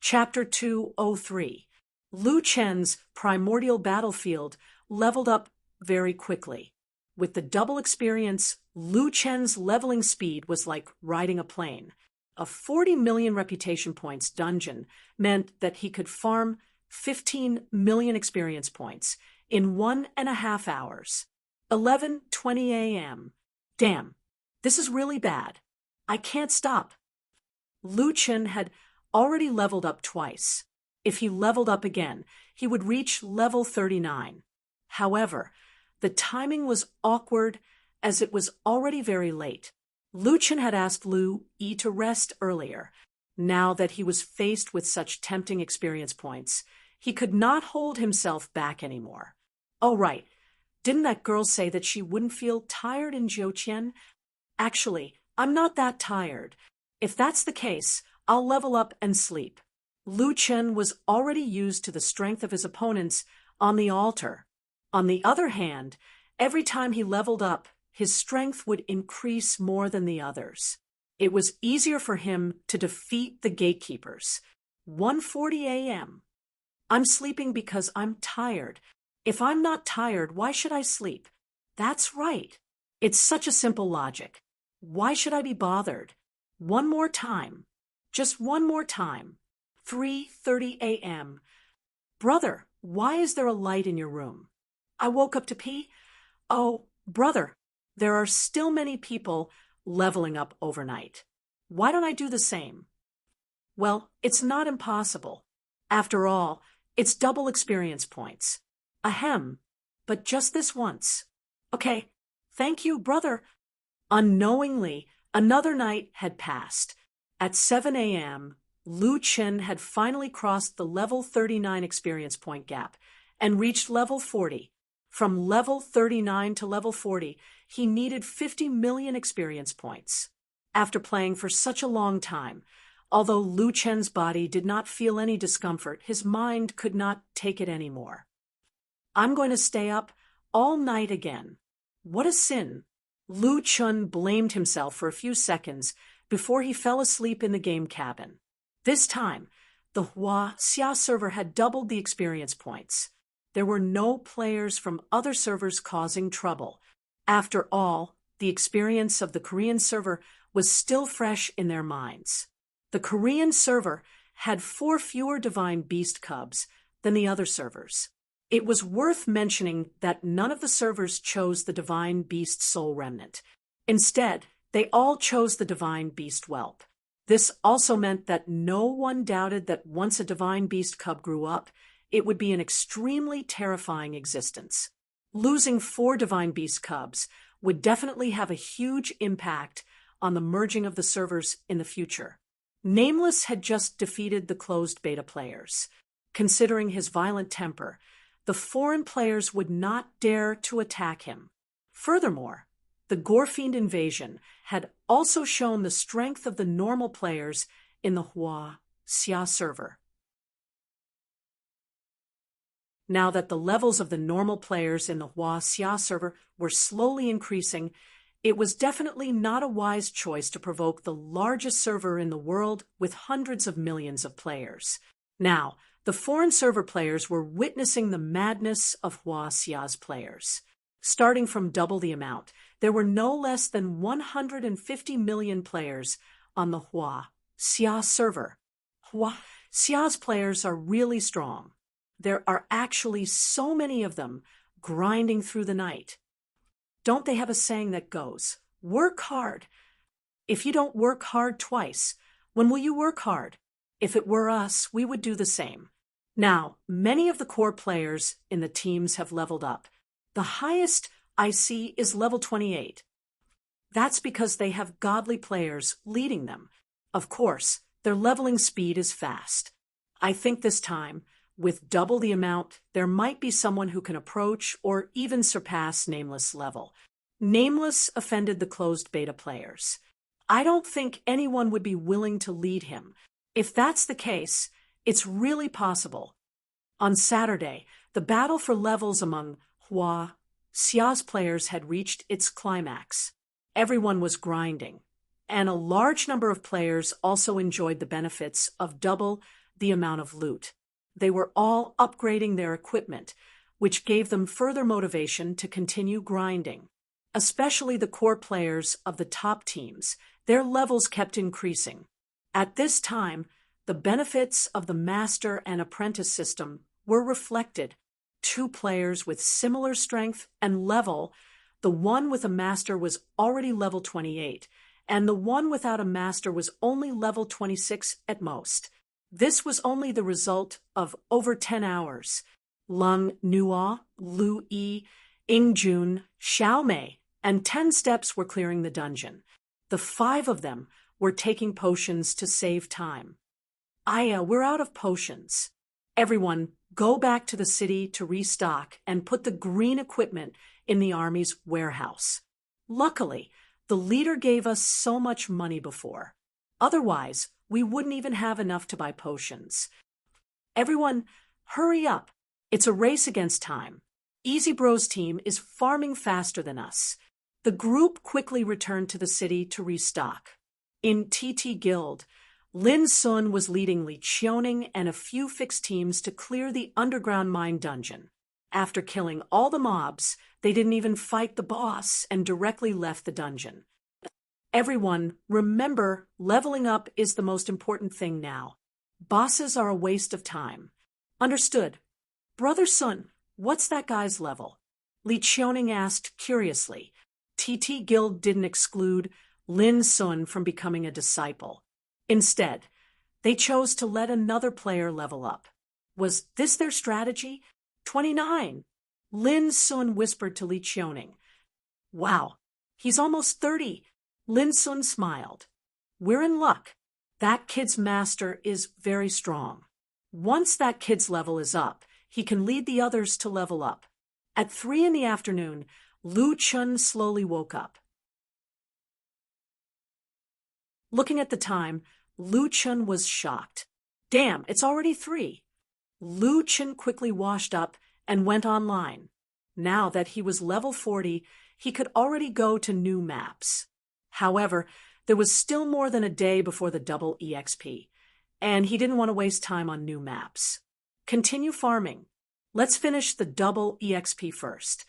Chapter 203. Lu Chen's primordial battlefield leveled up very quickly. With the double experience, Lu Chen's leveling speed was like riding a plane. A 40 million reputation points dungeon meant that he could farm 15 million experience points in 1.5 hours. 11:20 a.m. Damn, this is really bad. I can't stop. Lu Chen had already leveled up twice. If he leveled up again, he would reach level 39. However, the timing was awkward as it was already very late. Lu Chen had asked Lu Yi to rest earlier. Now that he was faced with such tempting experience points, he could not hold himself back anymore. Oh, right. Didn't that girl say that she wouldn't feel tired in Jiuqian? Actually, I'm not that tired. If that's the case, I'll level up and sleep. Lu Chen was already used to the strength of his opponents on the altar. On the other hand, every time he leveled up, his strength would increase more than the others. It was easier for him to defeat the gatekeepers. 1:40 a.m. I'm sleeping because I'm tired. If I'm not tired, why should I sleep? That's right. It's such a simple logic. Why should I be bothered? One more time. Just one more time. 3:30 a.m. Brother, why is there a light in your room? I woke up to pee. Oh, brother, there are still many people leveling up overnight. Why don't I do the same? Well, it's not impossible. After all, it's double experience points. Ahem, but just this once. Okay, thank you, brother. Unknowingly, another night had passed. At 7 a.m., Lu Chen had finally crossed the level 39 experience point gap and reached level 40. From level 39 to level 40, he needed 50 million experience points. After playing for such a long time, although Lu Chen's body did not feel any discomfort, his mind could not take it anymore. I'm going to stay up all night again. What a sin. Lu Chun blamed himself for a few seconds before he fell asleep in the game cabin. This time, the Hua Xia server had doubled the experience points. There were no players from other servers causing trouble. After all, the experience of the Korean server was still fresh in their minds. The Korean server had 4 fewer Divine Beast cubs than the other servers. It was worth mentioning that none of the servers chose the Divine Beast Soul Remnant. Instead, they all chose the Divine Beast Whelp. This also meant that no one doubted that once a Divine Beast cub grew up, it would be an extremely terrifying existence. Losing 4 Divine Beast cubs would definitely have a huge impact on the merging of the servers in the future. Nameless had just defeated the closed beta players. Considering his violent temper, the foreign players would not dare to attack him. Furthermore, the Gorefiend invasion had also shown the strength of the normal players in the Hua Xia server. Now that the levels of the normal players in the Hua Xia server were slowly increasing, it was definitely not a wise choice to provoke the largest server in the world with hundreds of millions of players. Now, the foreign server players were witnessing the madness of Hua Xia's players. Starting from double the amount, there were no less than 150 million players on the Hua Xia server. Hua Xia's players are really strong. There are actually so many of them grinding through the night. Don't they have a saying that goes, "Work hard. If you don't work hard twice, when will you work hard? If it were us, we would do the same." Now, many of the core players in the teams have leveled up. The highest I see is level 28. That's because they have godly players leading them. Of course, their leveling speed is fast. I think this time, with double the amount, there might be someone who can approach or even surpass Nameless' level. Nameless offended the closed beta players. I don't think anyone would be willing to lead him. If that's the case, it's really possible. On Saturday, the battle for levels among Hua Xia's players had reached its climax. Everyone was grinding, and a large number of players also enjoyed the benefits of double the amount of loot. They were all upgrading their equipment, which gave them further motivation to continue grinding. Especially the core players of the top teams, their levels kept increasing. At this time, the benefits of the master and apprentice system were reflected. 2 players with similar strength and level, the one with a master was already level 28, and the one without a master was only level 26 at most. This was only the result of over 10 hours. Lung Nuo, Lu Yi, Ingjun, Xiaomei, and 10 steps were clearing the dungeon. The 5 of them were taking potions to save time. Aya, we're out of potions. Everyone, go back to the city to restock and put the green equipment in the army's warehouse. Luckily, the leader gave us so much money before. Otherwise, we wouldn't even have enough to buy potions. Everyone, hurry up. It's a race against time. Easy Bro's team is farming faster than us. The group quickly returned to the city to restock. In TT Guild, Lin Sun was leading Li Qiuning and a few fixed teams to clear the underground mine dungeon. After killing all the mobs, they didn't even fight the boss and directly left the dungeon. Everyone, remember, leveling up is the most important thing now. Bosses are a waste of time. Understood. Brother Sun, what's that guy's level? Li Qiuning asked curiously. TT Guild didn't exclude Lin Sun from becoming a disciple. Instead, they chose to let another player level up. Was this their strategy? 29. Lin Sun whispered to Li Qiuning. Wow, he's almost 30. Lin Sun smiled. We're in luck. That kid's master is very strong. Once that kid's level is up, he can lead the others to level up. At 3 in the afternoon, Lu Chun slowly woke up. Looking at the time, Lu Chun was shocked. Damn, it's already 3. Lu Chun quickly washed up and went online. Now that he was level 40, he could already go to new maps. However, there was still more than a day before the double EXP, and he didn't want to waste time on new maps. Continue farming. Let's finish the double EXP first.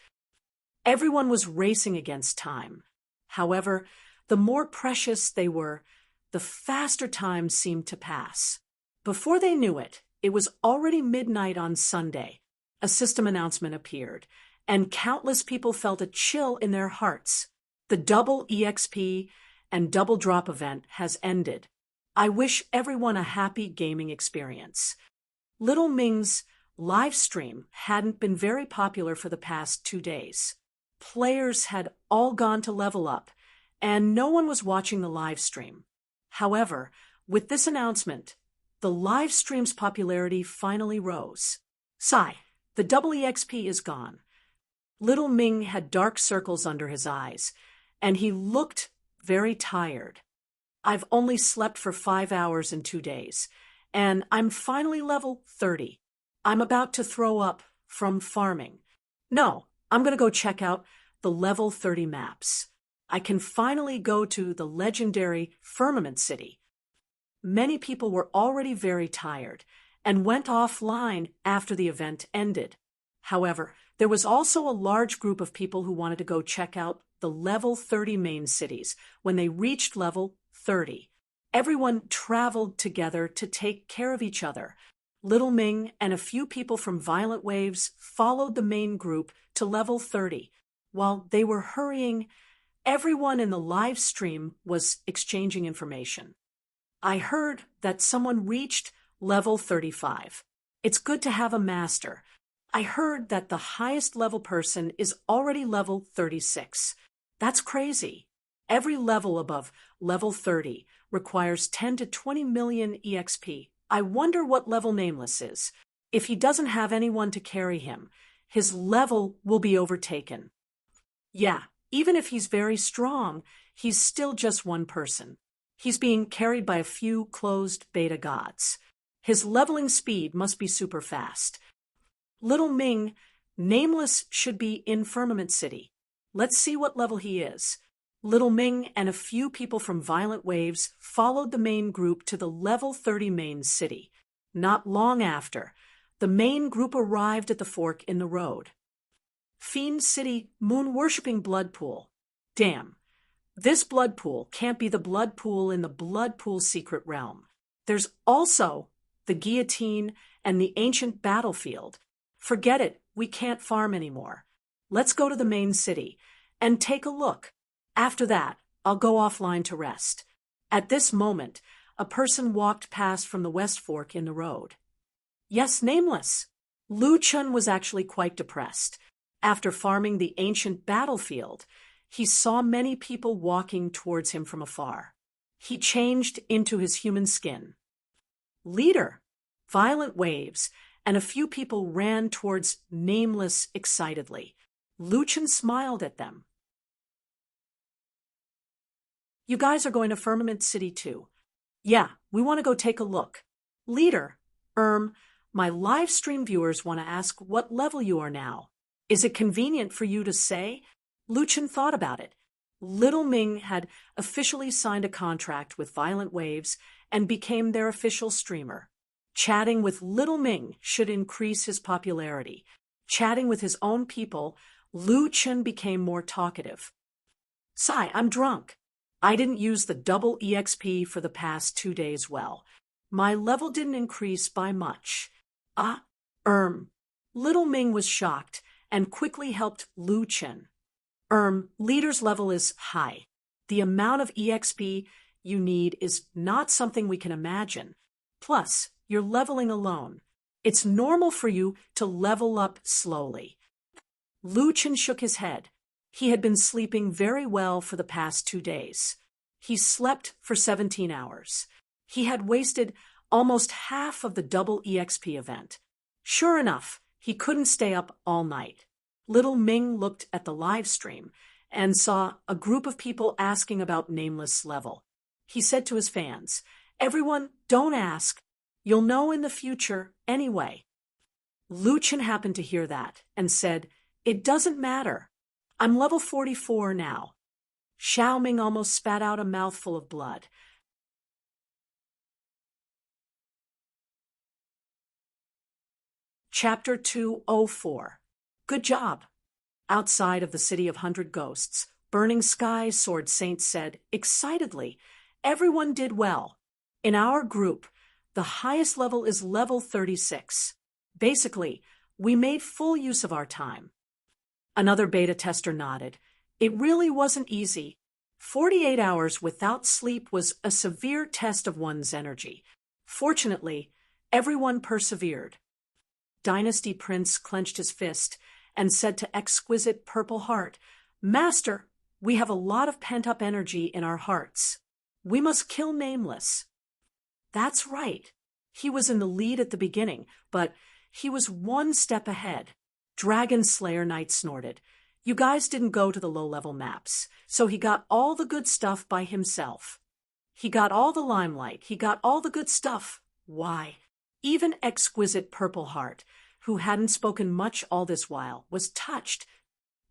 Everyone was racing against time. However, the more precious they were, the faster time seemed to pass. Before they knew it, it was already midnight on Sunday. A system announcement appeared, and countless people felt a chill in their hearts. The double EXP and double drop event has ended. I wish everyone a happy gaming experience. Little Ming's live stream hadn't been very popular for the past 2 days. Players had all gone to level up, and no one was watching the live stream. However, with this announcement, the live stream's popularity finally rose. Sigh, the double EXP is gone. Little Ming had dark circles under his eyes, and he looked very tired. I've only slept for 5 hours in 2 days, and I'm finally level 30. I'm about to throw up from farming. No, I'm going to go check out the level 30 maps. I can finally go to the legendary Firmament City. Many people were already very tired and went offline after the event ended. However, there was also a large group of people who wanted to go check out the level 30 main cities when they reached level 30. Everyone traveled together to take care of each other. Little Ming and a few people from Violent Waves followed the main group to level 30. While they were hurrying, everyone in the live stream was exchanging information. I heard that someone reached level 35. It's good to have a master. I heard that the highest level person is already level 36. That's crazy. Every level above level 30 requires 10 to 20 million EXP. I wonder what level Nameless is. If he doesn't have anyone to carry him, his level will be overtaken. Yeah, even if he's very strong, he's still just one person. He's being carried by a few closed beta gods. His leveling speed must be super fast. Little Ming, Nameless should be in Firmament City. Let's see what level he is. Little Ming and a few people from Violent Waves followed the main group to the level 30 main city. Not long after, the main group arrived at the fork in the road. Fiend City Moon-worshipping blood pool. Damn. This blood pool can't be the blood pool in the blood pool secret realm. There's also the guillotine and the ancient battlefield. Forget it, we can't farm anymore. Let's go to the main city and take a look. After that, I'll go offline to rest. At this moment, a person walked past from the West Fork in the road. Yes, Nameless. Lu Chun was actually quite depressed. After farming the ancient battlefield, he saw many people walking towards him from afar. He changed into his human skin. Leader, Violent Waves, and a few people ran towards Nameless excitedly. Lu Chun smiled at them. You guys are going to Firmament City too. Yeah, we want to go take a look. Leader, my live stream viewers want to ask what level you are now. Is it convenient for you to say? Lu Chun thought about it. Little Ming had officially signed a contract with Violent Waves and became their official streamer. Chatting with Little Ming should increase his popularity. Chatting with his own people, Lu Chun became more talkative. Sigh, I'm drunk. I didn't use the double EXP for the past 2 days well. My level didn't increase by much. Little Ming was shocked and quickly helped Lu Chun. Leader's level is high. The amount of EXP you need is not something we can imagine. Plus, you're leveling alone. It's normal for you to level up slowly. Lu Chun shook his head. He had been sleeping very well for the past 2 days. He slept for 17 hours. He had wasted almost half of the double EXP event. Sure enough, he couldn't stay up all night. Little Ming looked at the live stream and saw a group of people asking about Nameless' level. He said to his fans, "Everyone, don't ask. You'll know in the future anyway." Lu Chun happened to hear that and said, It doesn't matter. I'm level 44 now. Xiao Ming almost spat out a mouthful of blood. Chapter 204. Good job. Outside of the city of 100 ghosts, Burning Sky Sword Saint said excitedly, "Everyone did well. In our group, the highest level is level 36. Basically, we made full use of our time." Another beta tester nodded. It really wasn't easy. 48 hours without sleep was a severe test of one's energy. Fortunately, everyone persevered. Dynasty Prince clenched his fist and said to Exquisite Purple Heart, "Master, we have a lot of pent-up energy in our hearts. We must kill Nameless." That's right. He was in the lead at the beginning, but he was one step ahead. Dragon Slayer Knight snorted. "You guys didn't go to the low-level maps, so he got all the good stuff by himself. He got all the limelight. He got all the good stuff. Why?" Even Exquisite Purple Heart, who hadn't spoken much all this while, was touched.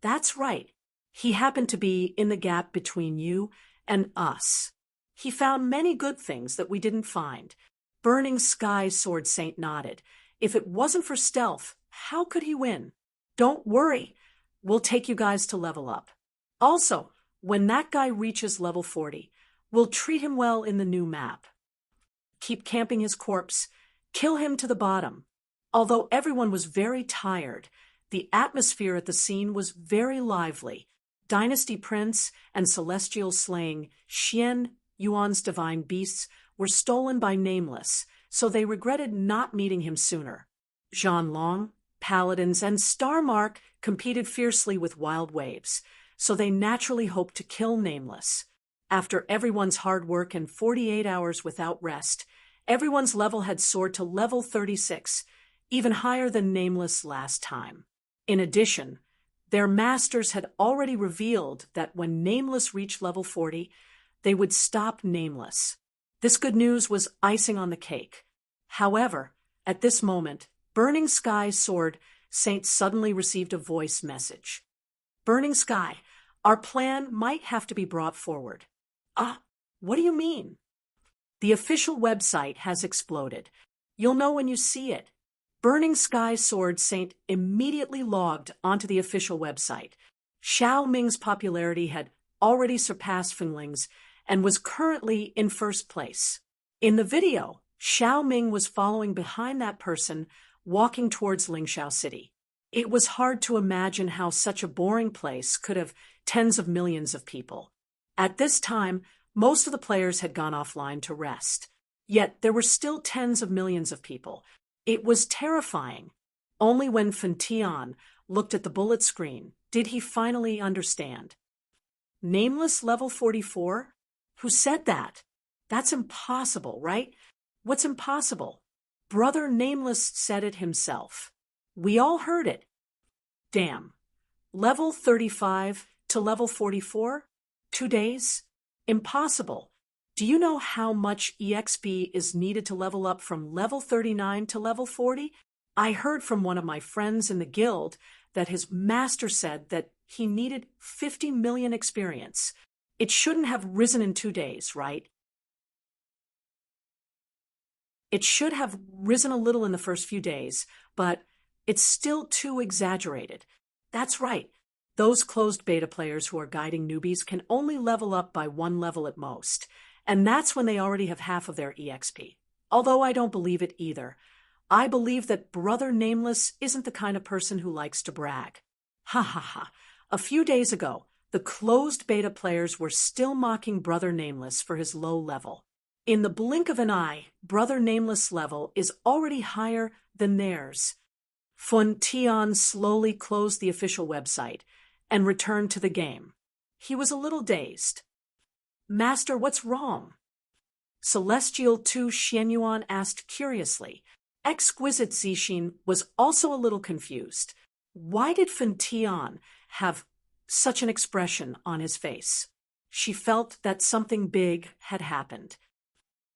"That's right. He happened to be in the gap between you and us. He found many good things that we didn't find." Burning Sky Sword Saint nodded. "If it wasn't for stealth, how could he win? Don't worry. We'll take you guys to level up. Also, when that guy reaches level 40, we'll treat him well in the new map. Keep camping his corpse. Kill him to the bottom." Although everyone was very tired, the atmosphere at the scene was very lively. Dynasty Prince and Celestial slaying Xian Yuan's divine beasts were stolen by Nameless, so they regretted not meeting him sooner. Zhan Long, Paladins, and Starmark competed fiercely with Wild Waves, so they naturally hoped to kill Nameless. After everyone's hard work and 48 hours without rest, everyone's level had soared to level 36, even higher than Nameless last time. In addition, their masters had already revealed that when Nameless reached level 40, they would stop Nameless. This good news was icing on the cake. However, at this moment, Burning Sky Sword Saint suddenly received a voice message. "Burning Sky, our plan might have to be brought forward." "Ah, what do you mean?" "The official website has exploded. You'll know when you see it." Burning Sky Sword Saint immediately logged onto the official website. Xiao Ming's popularity had already surpassed Fengling's and was currently in first place. In the video, Xiao Ming was following behind that person, walking towards Lingxiao City. It was hard to imagine how such a boring place could have tens of millions of people. At this time, most of the players had gone offline to rest. Yet there were still tens of millions of people. It was terrifying. Only when Fentian looked at the bullet screen did he finally understand. Nameless level 44? Who said that? That's impossible, right? What's impossible? Brother Nameless said it himself. We all heard it. Damn. Level 35 to level 44? 2 days? Impossible. Do you know how much EXP is needed to level up from level 39 to level 40? I heard from one of my friends in the guild that his master said that he needed 50 million experience. It shouldn't have risen in 2 days, right? It should have risen a little in the first few days, but it's still too exaggerated. That's right. Those closed beta players who are guiding newbies can only level up by 1 level at most, and that's when they already have half of their EXP. Although I don't believe it either. I believe that Brother Nameless isn't the kind of person who likes to brag. Ha ha ha. A few days ago, the closed beta players were still mocking Brother Nameless for his low level. In the blink of an eye, Brother Nameless' level is already higher than theirs. Fun Tian slowly closed the official website and returned to the game. He was a little dazed. Master, what's wrong? Celestial 2 Xianyuan asked curiously. Exquisite Zixin was also a little confused. Why did Fun Tian have such an expression on his face? She felt that something big had happened.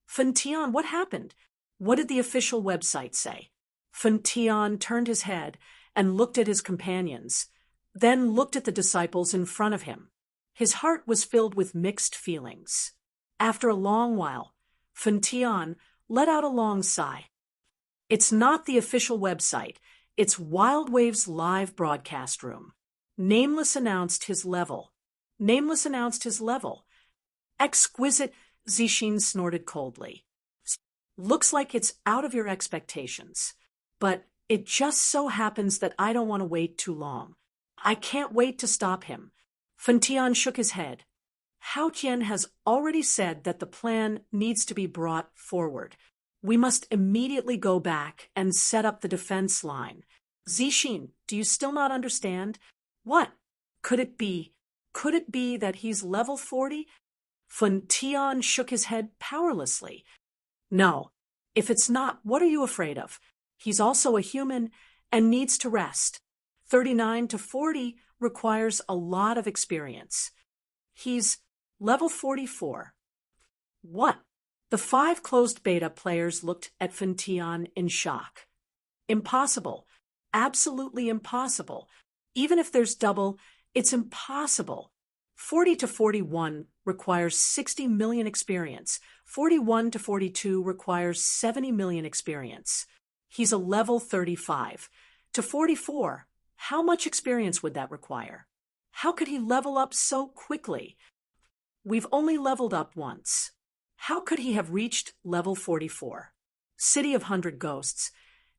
Fun Tian, what happened? What did the official website say? Fun Tian turned his head and looked at his companions. then looked at the disciples in front of him. His heart was filled with mixed feelings. After a long while, Fan Tian let out a long sigh. It's not the official website, it's Wild Waves' live broadcast room. Nameless announced his level. Nameless announced his level. Exquisite, Zixin snorted coldly. Looks like it's out of your expectations. But it just so happens that I don't want to wait too long. I can't wait to stop him. Fan Tian shook his head. Hao Qian has already said that the plan needs to be brought forward. We must immediately go back and set up the defense line. Zixin, do you still not understand? What? Could it be? Could it be that he's level 40? Fan Tian shook his head powerlessly. No. If it's not, what are you afraid of? He's also a human and needs to rest. 39 to 40 requires a lot of experience. He's level 44. What? The 5 closed beta players looked at Fan Tian in shock. Impossible. Absolutely impossible. Even if there's double, it's impossible. 40 to 41 requires 60 million experience. 41 to 42 requires 70 million experience. He's a level 35. To 44, how much experience would that require? How could he level up so quickly? We've only leveled up once. How could he have reached level 44? City of 100 Ghosts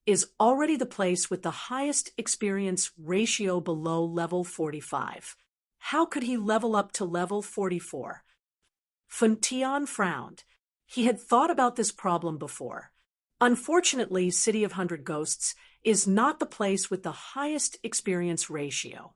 is already the place with the highest experience ratio below level 45. How could he level up to level 44? Fan Tian frowned. He had thought about this problem before. Unfortunately, City of 100 Ghosts is not the place with the highest experience ratio.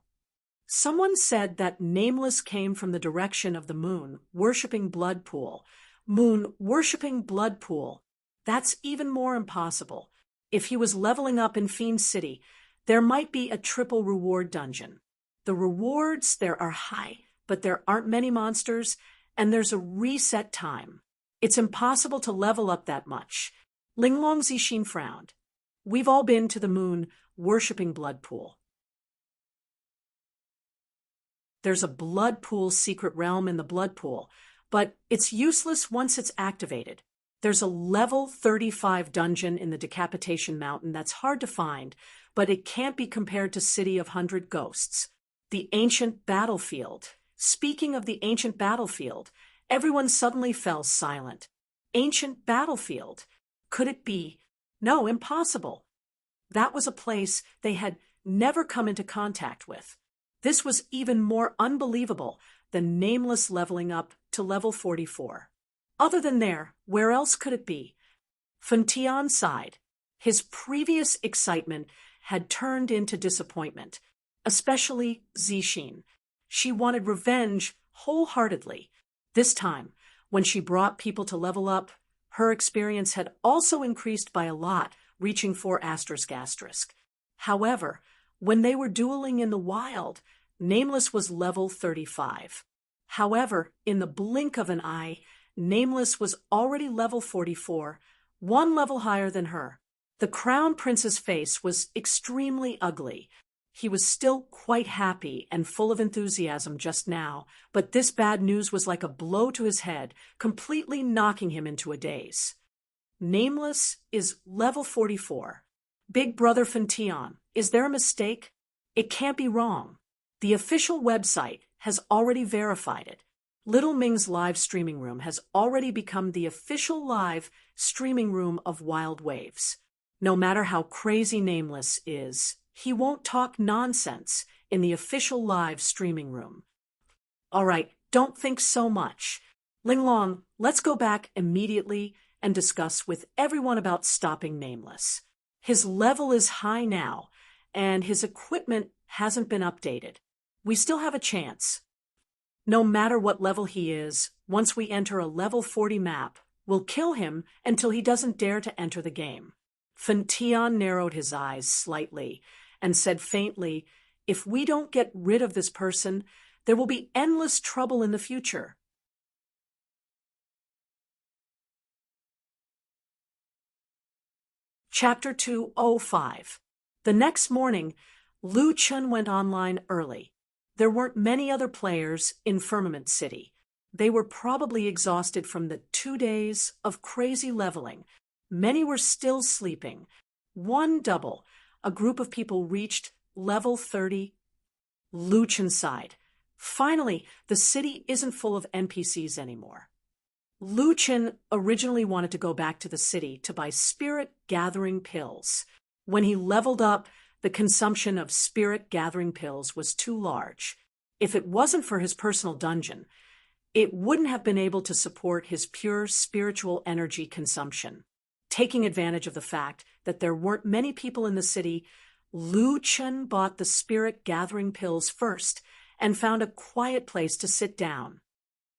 Someone said that Nameless came from the direction of the moon, worshipping Blood Pool. Moon worshipping Blood Pool. That's even more impossible. If he was leveling up in Fiend City, there might be a triple reward dungeon. The rewards there are high, but there aren't many monsters, and there's a reset time. It's impossible to level up that much. Linglong Zixin frowned. We've all been to the moon worshipping Blood Pool. There's a Blood Pool secret realm in the Blood Pool, but it's useless once it's activated. There's a level 35 dungeon in the Decapitation Mountain that's hard to find, but it can't be compared to City of 100 Ghosts. The ancient battlefield. Speaking of the ancient battlefield, everyone suddenly fell silent. Ancient battlefield. Could it be? No, impossible. That was a place they had never come into contact with. This was even more unbelievable than Nameless leveling up to level 44. Other than there, where else could it be? Fan Tian sighed. His previous excitement had turned into disappointment, especially Zixin. She wanted revenge wholeheartedly. This time, when she brought people to level up, her experience had also increased by a lot, reaching 4 ***. However, when they were dueling in the wild, Nameless was level 35. However, in the blink of an eye, Nameless was already level 44, 1 level higher than her. The Crown Prince's face was extremely ugly. He was still quite happy and full of enthusiasm just now, but this bad news was like a blow to his head, completely knocking him into a daze. Nameless is level 44. Big Brother Fan Tian, is there a mistake? It can't be wrong. The official website has already verified it. Little Ming's live streaming room has already become the official live streaming room of Wild Waves. No matter how crazy Nameless is, he won't talk nonsense in the official live streaming room. All right, don't think so much. Linglong, let's go back immediately and discuss with everyone about stopping Nameless. His level is high now, and his equipment hasn't been updated. We still have a chance. No matter what level he is, once we enter a level 40 map, we'll kill him until he doesn't dare to enter the game. Fan Tian narrowed his eyes slightly and said faintly, if we don't get rid of this person, there will be endless trouble in the future. Chapter 205. The next morning, Lu Chun went online early. There weren't many other players in Firmament City. They were probably exhausted from the 2 days of crazy leveling. Many were still sleeping. One double, a group of people reached level 30. Lu Chun sighed. Finally, the city isn't full of NPCs anymore. Lu Chun originally wanted to go back to the city to buy spirit gathering pills. When he leveled up, the consumption of spirit gathering pills was too large. If it wasn't for his personal dungeon, it wouldn't have been able to support his pure spiritual energy consumption. Taking advantage of the fact that there weren't many people in the city, Lu Chun bought the spirit gathering pills first and found a quiet place to sit down.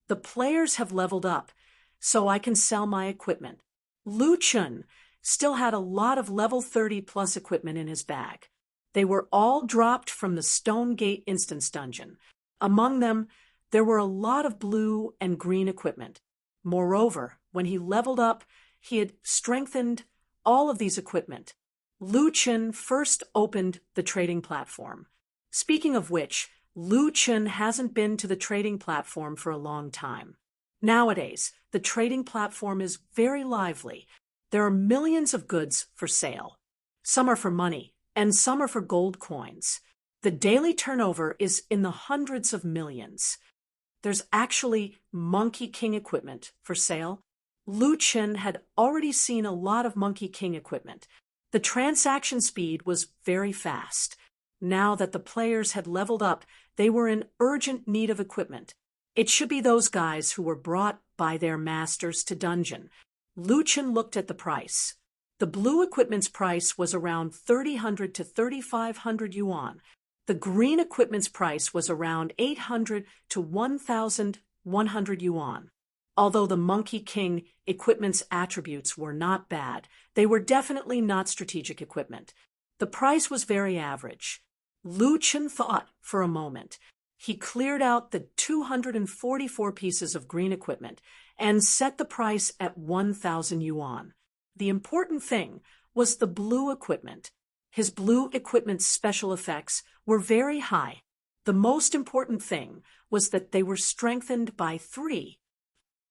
The players have leveled up, so I can sell my equipment. Lu Chun still had a lot of level 30 plus equipment in his bag. They were all dropped from the Stone Gate Instance Dungeon. Among them, there were a lot of blue and green equipment. Moreover, when he leveled up, he had strengthened all of these equipment. Lu Chun first opened the trading platform. Speaking of which, Lu Chun hasn't been to the trading platform for a long time. Nowadays, the trading platform is very lively. There are millions of goods for sale. Some are for money, and some are for gold coins. The daily turnover is in the hundreds of millions. There's actually Monkey King equipment for sale. Lu Chun had already seen a lot of Monkey King equipment. The transaction speed was very fast. Now that the players had leveled up, they were in urgent need of equipment. It should be those guys who were brought by their masters to dungeon. Lu Chun looked at the price. The blue equipment's price was around 3,000 to 3,500 yuan. The green equipment's price was around 800 to 1,100 yuan. Although the Monkey King equipment's attributes were not bad, they were definitely not strategic equipment. The price was very average. Lu Chun thought for a moment. He cleared out the 244 pieces of green equipment and set the price at 1,000 yuan. The important thing was the blue equipment. His blue equipment's special effects were very high. The most important thing was that they were strengthened by 3.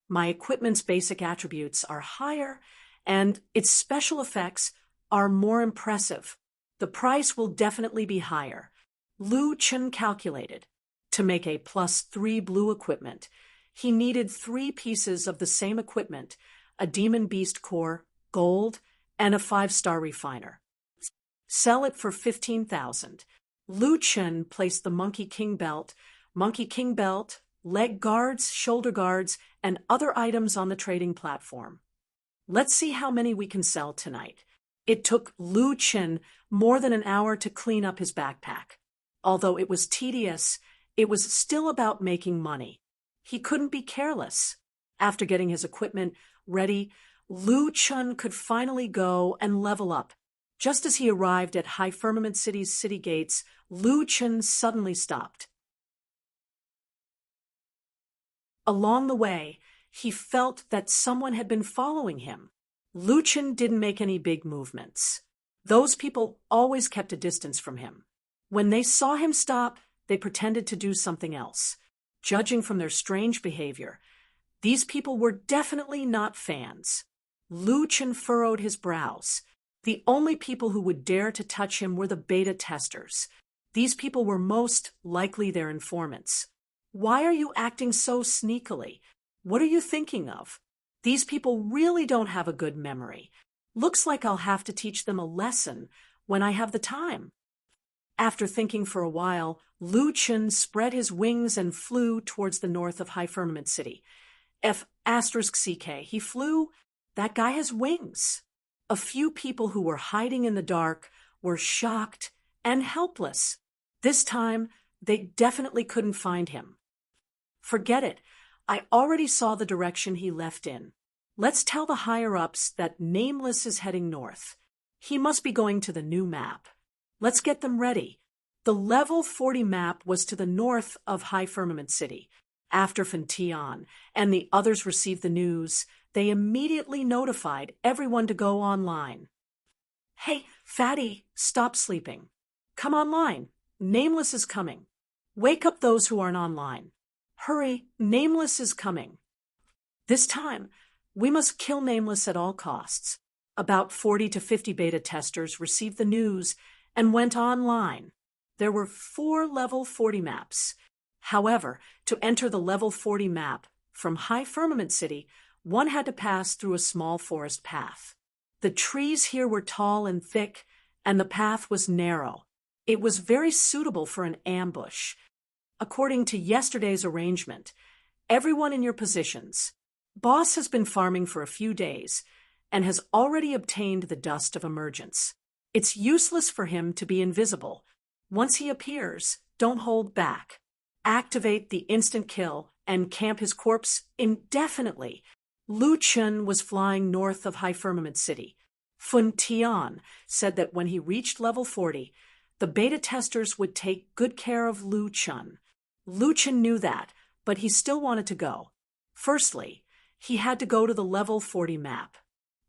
My equipment's basic attributes are higher, and its special effects are more impressive. The price will definitely be higher. Lu Chun calculated. To make a +3 blue equipment, he needed 3 pieces of the same equipment, a Demon Beast core, gold, and a 5-star refiner. Sell it for 15,000. Lu Chun placed the Monkey King belt, leg guards, shoulder guards, and other items on the trading platform. Let's see how many we can sell tonight. It took Lu Chun more than an hour to clean up his backpack. Although it was tedious, it was still about making money. He couldn't be careless. After getting his equipment ready, Lu Chun could finally go and level up. Just as he arrived at High Firmament City's city gates, Lu Chun suddenly stopped. Along the way, he felt that someone had been following him. Lu Chun didn't make any big movements. Those people always kept a distance from him. When they saw him stop, they pretended to do something else. Judging from their strange behavior, these people were definitely not fans. Lu Chun furrowed his brows. The only people who would dare to touch him were the beta testers. These people were most likely their informants. Why are you acting so sneakily? What are you thinking of? These people really don't have a good memory. Looks like I'll have to teach them a lesson when I have the time. After thinking for a while, Lu Chun spread his wings and flew towards the north of High Firmament City. F***CK, he flew. That guy has wings. A few people who were hiding in the dark were shocked and helpless. This time, they definitely couldn't find him. Forget it. I already saw the direction he left in. Let's tell the higher-ups that Nameless is heading north. He must be going to the new map. Let's get them ready. The level 40 map was to the north of High Firmament City. After Fentian and the others received the news, they immediately notified everyone to go online. Hey, Fatty, stop sleeping. Come online. Nameless is coming. Wake up those who aren't online. Hurry, Nameless is coming. This time, we must kill Nameless at all costs. About 40 to 50 beta testers received the news and went online. There were 4 level 40 maps. However, to enter the level 40 map from High Firmament City, one had to pass through a small forest path. The trees here were tall and thick, and the path was narrow. It was very suitable for an ambush. According to yesterday's arrangement, everyone in your positions. Boss has been farming for a few days and has already obtained the dust of emergence. It's useless for him to be invisible. Once he appears, don't hold back. Activate the instant kill and camp his corpse indefinitely. Lu Chen was flying north of High Firmament City. Fun Tian said that when he reached level 40, the beta testers would take good care of Lu Chen. Lu Chen knew that, but he still wanted to go. Firstly, he had to go to the level 40 map.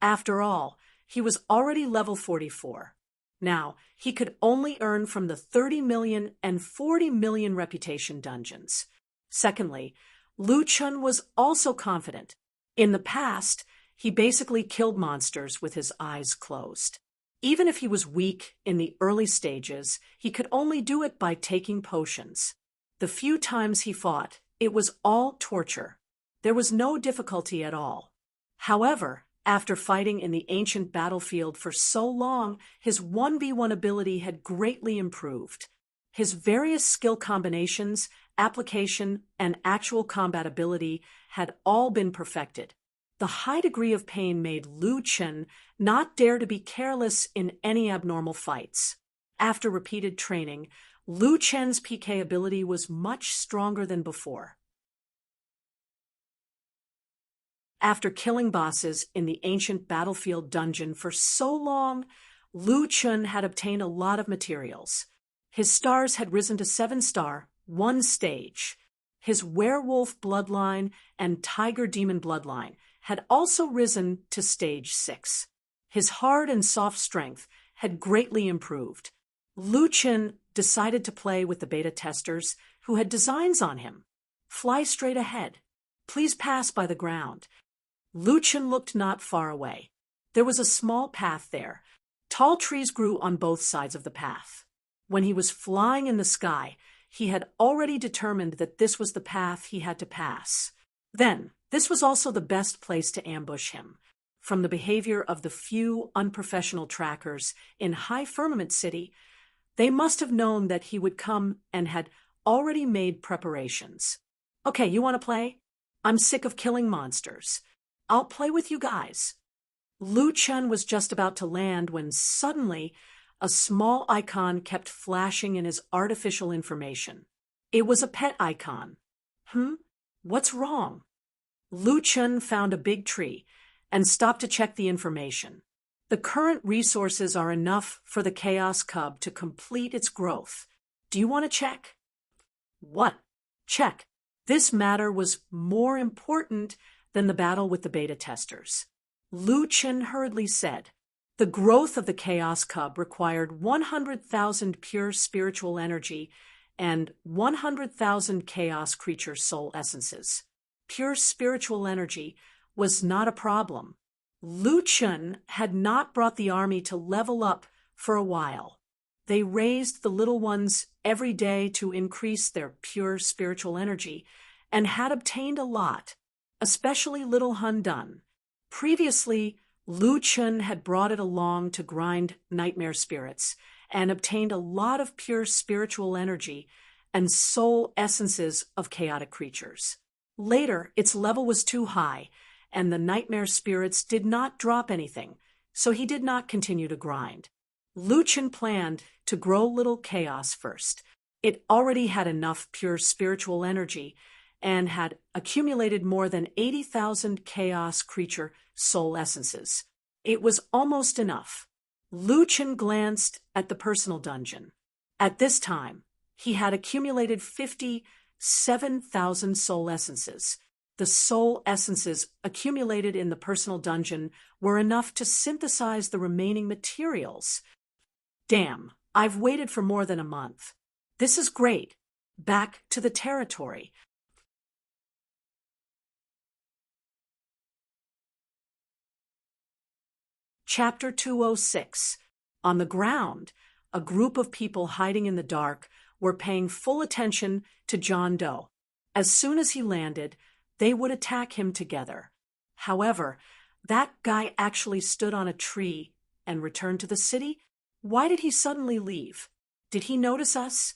After all, he was already level 44. Now, he could only earn from the 30 million and 40 million reputation dungeons. Secondly, Lu Chen was also confident. In the past, he basically killed monsters with his eyes closed. Even if he was weak in the early stages, he could only do it by taking potions. The few times he fought, it was all torture. There was no difficulty at all. However, after fighting in the ancient battlefield for so long, his 1v1 ability had greatly improved. His various skill combinations, application, and actual combat ability had all been perfected. The high degree of pain made Lu Chen not dare to be careless in any abnormal fights. After repeated training, Lu Chen's PK ability was much stronger than before. After killing bosses in the ancient battlefield dungeon for so long, Lu Chen had obtained a lot of materials. His stars had risen to 7-star, 1 stage. His werewolf bloodline and tiger demon bloodline had also risen to stage 6. His hard and soft strength had greatly improved. Lu Chen decided to play with the beta testers who had designs on him. Fly straight ahead. Please pass by the ground. Lu Chen looked not far away. There was a small path there. Tall trees grew on both sides of the path. When he was flying in the sky, he had already determined that this was the path he had to pass. Then, this was also the best place to ambush him. From the behavior of the few unprofessional trackers in High Firmament City, they must have known that he would come and had already made preparations. Okay, you want to play? I'm sick of killing monsters. I'll play with you guys. Lu Chen was just about to land when suddenly a small icon kept flashing in his artificial information. It was a pet icon. What's wrong? Lu Chen found a big tree and stopped to check the information. The current resources are enough for the Chaos Cub to complete its growth. Do you want to check? What? Check. This matter was more important than the battle with the beta testers. Lu Chen hurriedly said, the growth of the Chaos Cub required 100,000 pure spiritual energy and 100,000 Chaos Creature soul essences. Pure spiritual energy was not a problem. Lu Chen had not brought the army to level up for a while. They raised the little ones every day to increase their pure spiritual energy and had obtained a lot, especially little Hun Dun. Previously, Lu Chen had brought it along to grind nightmare spirits and obtained a lot of pure spiritual energy and soul essences of chaotic creatures. Later, its level was too high, and the nightmare spirits did not drop anything, so he did not continue to grind. Lu Chen planned to grow little chaos first. It already had enough pure spiritual energy and had accumulated more than 80,000 chaos creature soul essences. It was almost enough. Lu Chen glanced at the personal dungeon. At this time, he had accumulated 57,000 soul essences. The soul essences accumulated in the personal dungeon were enough to synthesize the remaining materials. Damn, I've waited for more than a month. This is great. Back to the territory. Chapter 206. On the ground, a group of people hiding in the dark were paying full attention to John Doe. As soon as he landed, they would attack him together. However, that guy actually stood on a tree and returned to the city. Why did he suddenly leave? Did he notice us?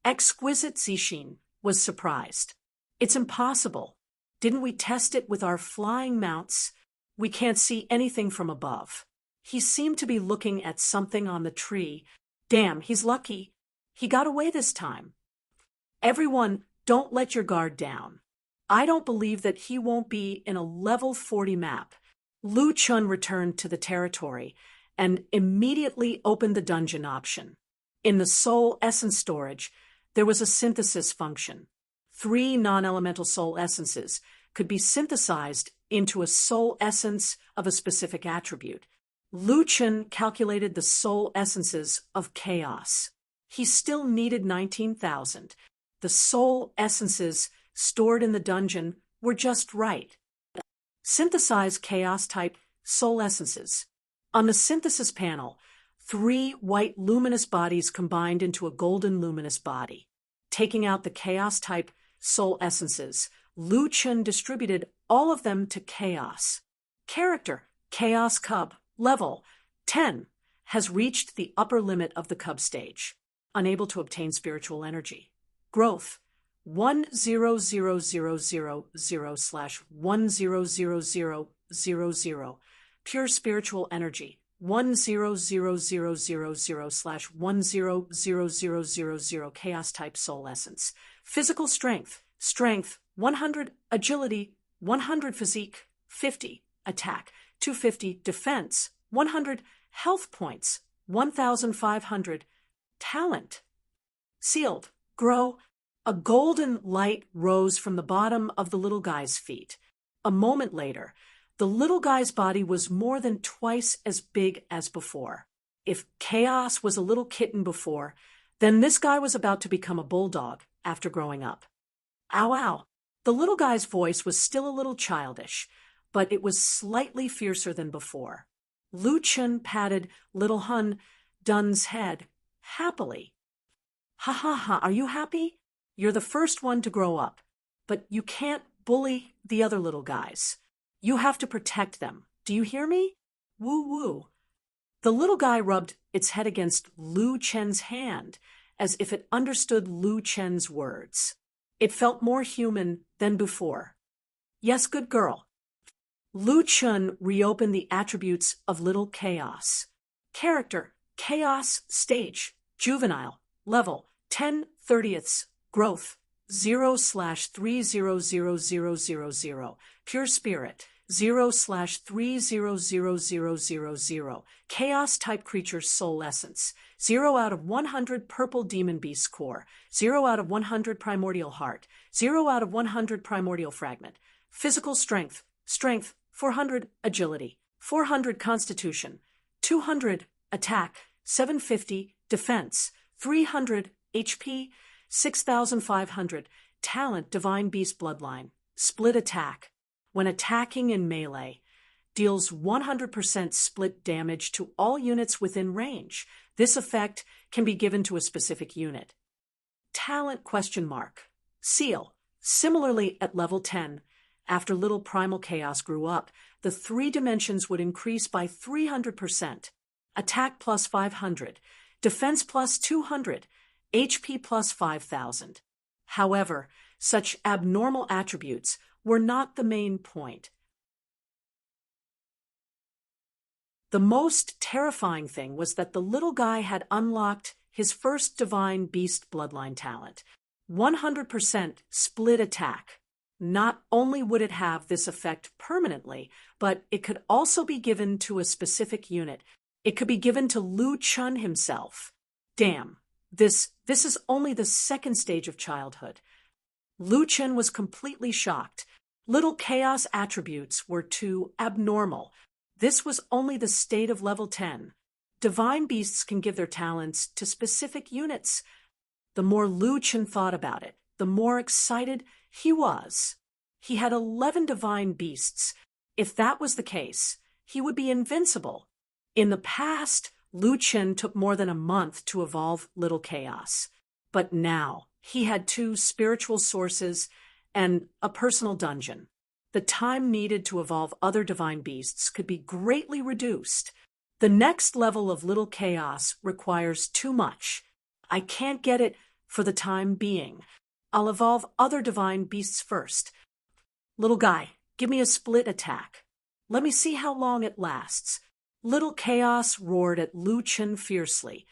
Exquisite Zishin was surprised. It's impossible. Didn't we test it with our flying mounts? We can't see anything from above. He seemed to be looking at something on the tree. Damn, he's lucky. He got away this time. Everyone, don't let your guard down. I don't believe that he won't be in a level 40 map. Lu Chun returned to the territory and immediately opened the dungeon option. In the soul essence storage, there was a synthesis function. 3 non-elemental soul essences could be synthesized into a soul essence of a specific attribute. Lu Chun calculated the soul essences of chaos. He still needed 19,000. The soul essences stored in the dungeon were just right. Synthesize chaos-type soul essences. On the synthesis panel, 3 white luminous bodies combined into a golden luminous body. Taking out the chaos-type soul essences, Lu Chun distributed all of them to chaos. Character, Chaos Cub, level 10, has reached the upper limit of the cub stage. Unable to obtain spiritual energy. Growth, 10000/1000000. Pure spiritual energy, 10000/1000000 chaos type soul essence. Physical strength, 100, agility, 100 physique, 50 attack, 250 defense, 100 health points, 1,500 talent. Sealed, grow. A golden light rose from the bottom of the little guy's feet. A moment later, the little guy's body was more than twice as big as before. If Chaos was a little kitten before, then this guy was about to become a bulldog after growing up. Ow, ow. The little guy's voice was still a little childish, but it was slightly fiercer than before. Lu Chun patted little Hun Dun's head happily. Ha ha ha, are you happy? You're the first one to grow up, but you can't bully the other little guys. You have to protect them. Do you hear me? Woo woo. The little guy rubbed its head against Lu Chen's hand, as if it understood Lu Chen's words. It felt more human than before. Yes, good girl. Lu Chun reopened the attributes of Little Chaos. Character, Chaos Stage, Juvenile, Level, 10/30. Growth, 0/300000. Pure Spirit, 0/300000. Chaos type creature soul essence, 0 out of 100 purple demon beast core, 0 out of 100 primordial heart, 0 out of 100 primordial fragment. Physical strength, 400 agility, 400 constitution, 200 attack, 750 defense, 300 HP, 6,500 talent divine beast bloodline, split attack. When attacking in melee, deals 100% split damage to all units within range. This effect can be given to a specific unit. Talent ? Seal. Similarly at level 10, after Little Primal Chaos grew up, the 3 dimensions would increase by 300%. Attack plus 500, defense plus 200, HP plus 5,000. However, such abnormal attributes were not the main point. The most terrifying thing was that the little guy had unlocked his first divine beast bloodline talent, 100% split attack. Not only would it have this effect permanently, but it could also be given to a specific unit. It could be given to Lu Chun himself. Damn, this is only the second stage of childhood. Lu Chun was completely shocked. Little Chaos attributes were too abnormal. This was only the state of level 10. divine beasts can give their talents to specific units. The more Lu Chen thought about it, the more excited he was. He had 11 divine beasts. If that was the case, he would be invincible. In the past, Lu Chen took more than a month to evolve Little Chaos. But now, he had 2 spiritual sources and a personal dungeon. The time needed to evolve other divine beasts could be greatly reduced. The next level of Little Chaos requires too much. I can't get it for the time being. I'll evolve other divine beasts first. Little guy, give me a split attack. Let me see how long it lasts. Little Chaos roared at Lu Chen fiercely,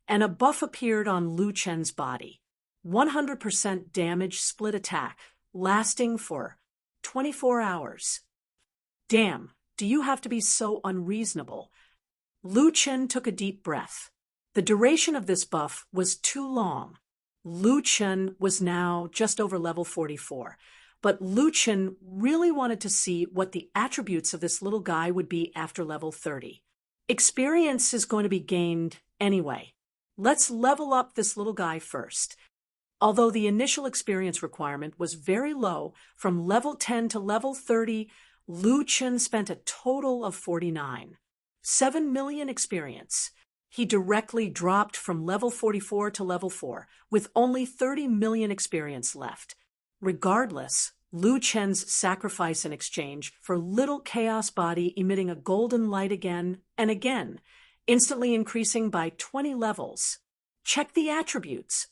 and a buff appeared on Lu Chen's body. 100% damage split attack, lasting for 24 hours. Damn, do you have to be so unreasonable? Lu Chen took a deep breath. The duration of this buff was too long. Lu Chen was now just over level 44, but Lu Chen really wanted to see what the attributes of this little guy would be after level 30. Experience is going to be gained anyway. Let's level up this little guy first. Although the initial experience requirement was very low, from level 10 to level 30, Lu Chen spent a total of 49. 7 million experience. He directly dropped from level 44 to level 4, with only 30 million experience left. Regardless, Lu Chen's sacrifice in exchange for Little Chaos body emitting a golden light again and again, instantly increasing by 20 levels. Check the attributes.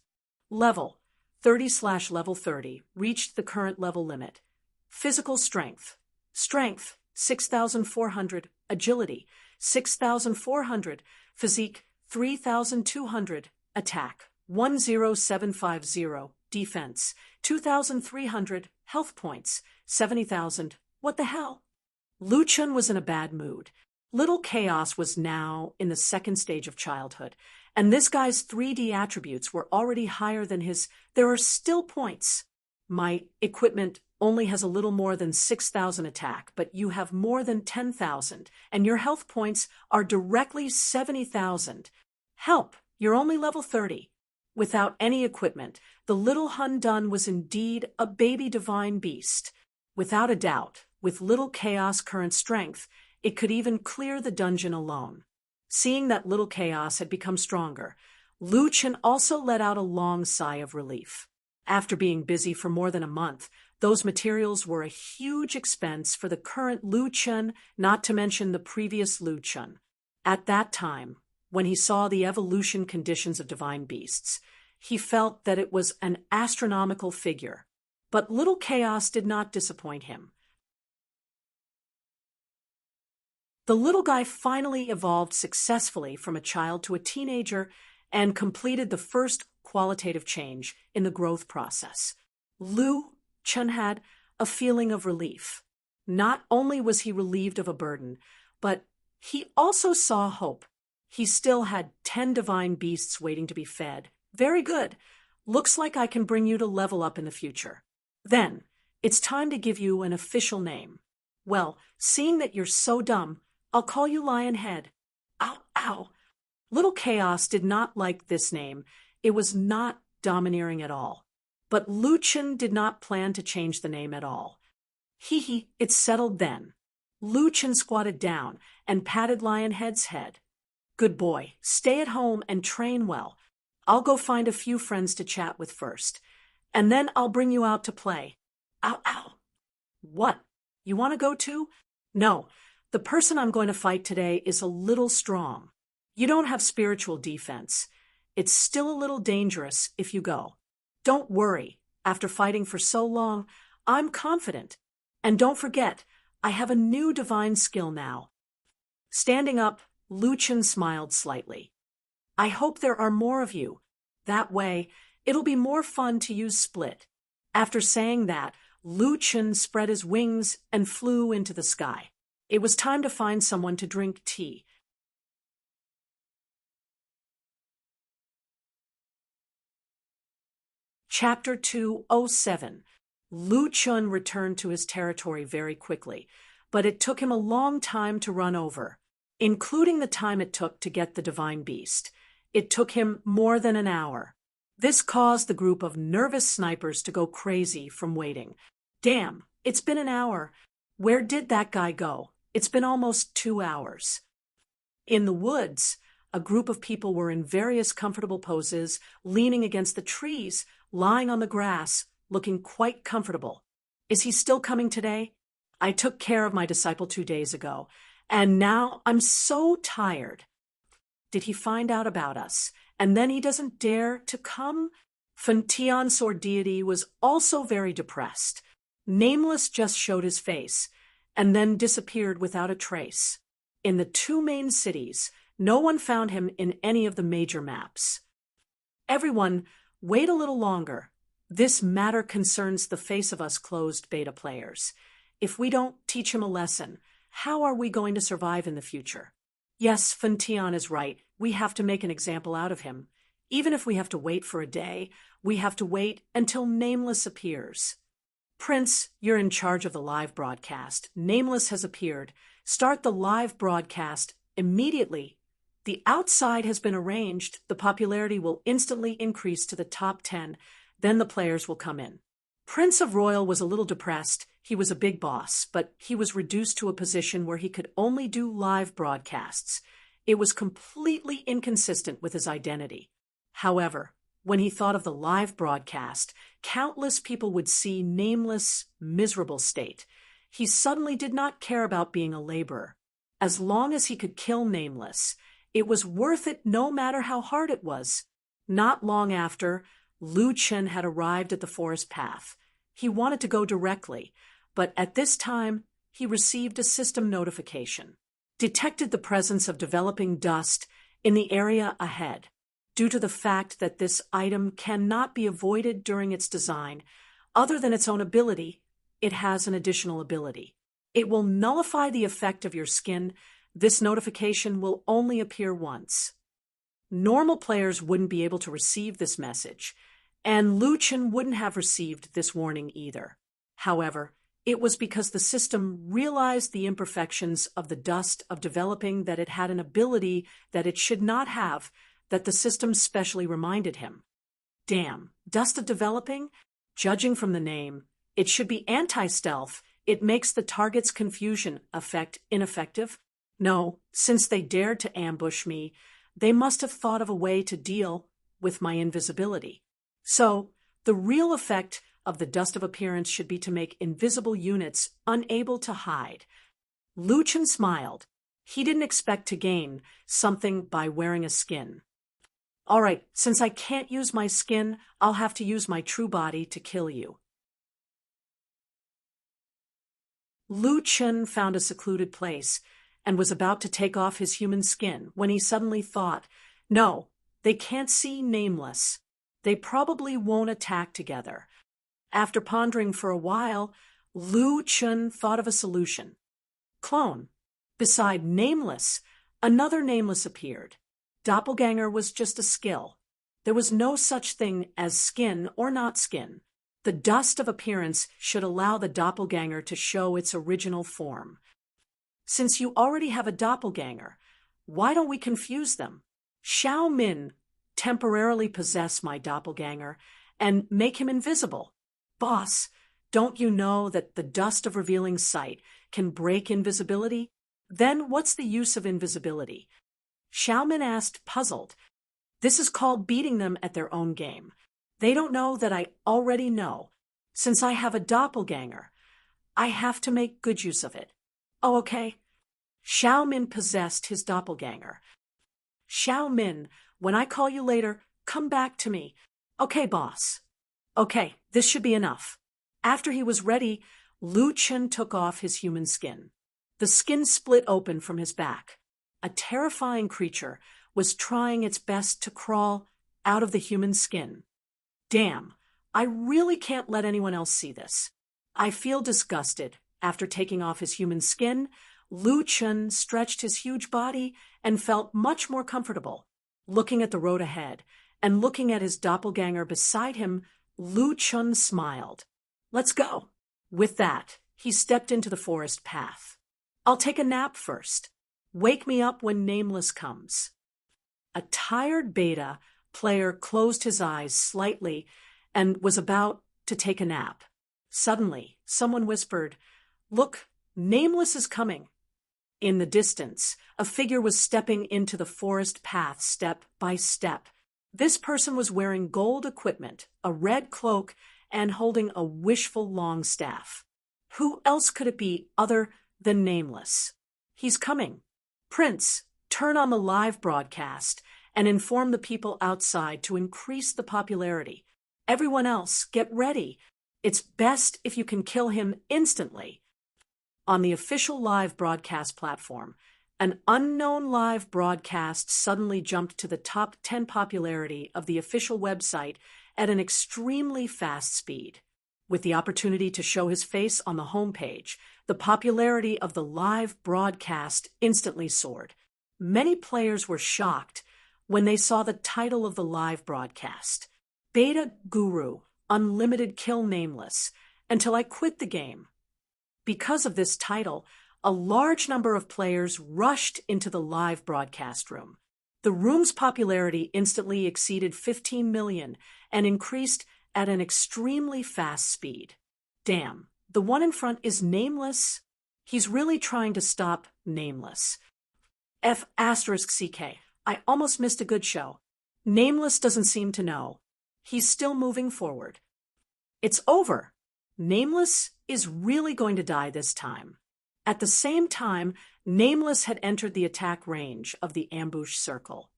Level 30/level 30 reached the current level limit. Physical strength. Strength 6,400. Agility 6,400. Physique 3,200. Attack 10750. Defense 2,300. Health points 70,000. What the hell? Lu Chen was in a bad mood. Little Chaos was now in the second stage of childhood, and this guy's 3D attributes were already higher than his. There are still points. My equipment only has a little more than 6,000 attack, but you have more than 10,000, and your health points are directly 70,000. Help, you're only level 30. Without any equipment, the little Hun Dun was indeed a baby divine beast. Without a doubt, with Little Chaos' current strength, it could even clear the dungeon alone. Seeing that Little Chaos had become stronger, Lu Chen also let out a long sigh of relief. After being busy for more than a month, those materials were a huge expense for the current Lu Chen, not to mention the previous Lu Chen. At that time, when he saw the evolution conditions of divine beasts, he felt that it was an astronomical figure. But Little Chaos did not disappoint him. The little guy finally evolved successfully from a child to a teenager and completed the first qualitative change in the growth process. Lu Chen had a feeling of relief. Not only was he relieved of a burden, but he also saw hope. He still had 10 divine beasts waiting to be fed. Very good. Looks like I can bring you to level up in the future. Then, it's time to give you an official name. Well, seeing that you're so dumb, I'll call you Lionhead. Ow, ow. Little Chaos did not like this name. It was not domineering at all. But Lu Chen did not plan to change the name at all. Hee, it's settled then. Lu Chen squatted down and patted Lionhead's head. Good boy, stay at home and train well. I'll go find a few friends to chat with first, and then I'll bring you out to play. Ow, ow. What? You want to go too? No, the person I'm going to fight today is a little strong. You don't have spiritual defense. It's still a little dangerous if you go. Don't worry. After fighting for so long, I'm confident. And don't forget, I have a new divine skill now. Standing up, Lu Chen smiled slightly. I hope there are more of you. That way, it'll be more fun to use Split. After saying that, Lu Chen spread his wings and flew into the sky. It was time to find someone to drink tea. Chapter 207. Lu Chen returned to his territory very quickly, but it took him a long time to run over. including the time it took to get the divine beast. It took him more than an hour. This caused the group of nervous snipers to go crazy from waiting. Damn, it's been an hour. Where did that guy go? It's been almost 2 hours. In the woods, a group of people were in various comfortable poses, leaning against the trees, lying on the grass, looking quite comfortable. Is he still coming today? I took care of my disciple 2 days ago, and now I'm so tired. Did he find out about us, and then he doesn't dare to come? Funtion's or deity was also very depressed. Nameless just showed his face, and then disappeared without a trace. In the 2 main cities, no one found him in any of the major maps. Everyone, wait a little longer. This matter concerns the face of us closed beta players. If we don't teach him a lesson, how are we going to survive in the future? Yes, Funtion is right. We have to make an example out of him. Even if we have to wait for a day, we have to wait until Nameless appears. Prince, you're in charge of the live broadcast. Nameless has appeared. Start the live broadcast immediately. The outside has been arranged. The popularity will instantly increase to the top 10. Then the players will come in. Prince of Royal was a little depressed. He was a big boss, but he was reduced to a position where he could only do live broadcasts. It was completely inconsistent with his identity. However, when he thought of the live broadcast, countless people would see Nameless' miserable state. He suddenly did not care about being a laborer. As long as he could kill Nameless, it was worth it no matter how hard it was. Not long after, Lu Chen had arrived at the forest path. He wanted to go directly, but at this time, he received a system notification. Detected the presence of developing dust in the area ahead. Due to the fact that this item cannot be avoided during its design, other than its own ability, it has an additional ability. It will nullify the effect of your skin. This notification will only appear once. Normal players wouldn't be able to receive this message, and Lu Chen wouldn't have received this warning either. However, it was because the system realized the imperfections of the dust of developing that it had an ability that it should not have, that the system specially reminded him. Damn, dust of developing? Judging from the name, it should be anti-stealth. It makes the target's confusion effect ineffective. No, since they dared to ambush me, they must have thought of a way to deal with my invisibility. So, the real effect of the dust of appearance should be to make invisible units unable to hide. Lu Chen smiled. He didn't expect to gain something by wearing a skin. All right, since I can't use my skin, I'll have to use my true body to kill you. Lu Chen found a secluded place and was about to take off his human skin when he suddenly thought, no, they can't see Nameless. They probably won't attack together. After pondering for a while, Lu Chen thought of a solution. Clone. Beside Nameless, another Nameless appeared. Doppelganger was just a skill. There was no such thing as skin or not skin. The dust of appearance should allow the doppelganger to show its original form. Since you already have a doppelganger, why don't we confuse them? Xiao Min temporarily possess my doppelganger and make him invisible. Boss, don't you know that the dust of revealing sight can break invisibility? Then what's the use of invisibility? Xiao Min asked, puzzled. This is called beating them at their own game. They don't know that I already know. Since I have a doppelganger, I have to make good use of it. Oh, okay. Xiao Min possessed his doppelganger. Xiao Min, when I call you later, come back to me. Okay, boss. Okay, this should be enough. After he was ready, Lu Chen took off his human skin. The skin split open from his back. A terrifying creature was trying its best to crawl out of the human skin. Damn, I really can't let anyone else see this. I feel disgusted. After taking off his human skin, Lu Chen stretched his huge body and felt much more comfortable. Looking at the road ahead and looking at his doppelganger beside him, Lu Chen smiled. Let's go. With that, he stepped into the forest path. I'll take a nap first. Wake me up when Nameless comes. A tired Beta player closed his eyes slightly and was about to take a nap. Suddenly, someone whispered, "Look, Nameless is coming." In the distance, a figure was stepping into the forest path step by step. This person was wearing gold equipment, a red cloak, and holding a wishful long staff. Who else could it be other than Nameless? "He's coming. Prince, turn on the live broadcast and inform the people outside to increase the popularity. Everyone else, get ready. It's best if you can kill him instantly." On the official live broadcast platform, an unknown live broadcast suddenly jumped to the top 10 popularity of the official website at an extremely fast speed. With the opportunity to show his face on the homepage, the popularity of the live broadcast instantly soared. Many players were shocked when they saw the title of the live broadcast: Beta Guru, Unlimited Kill Nameless, Until I Quit the Game. Because of this title, a large number of players rushed into the live broadcast room. The room's popularity instantly exceeded 15 million and increased at an extremely fast speed. Damn, the one in front is Nameless. He's really trying to stop Nameless. F***CK. I almost missed a good show. Nameless doesn't seem to know. He's still moving forward. It's over. Nameless is really going to die this time. At the same time, Nameless had entered the attack range of the ambush circle.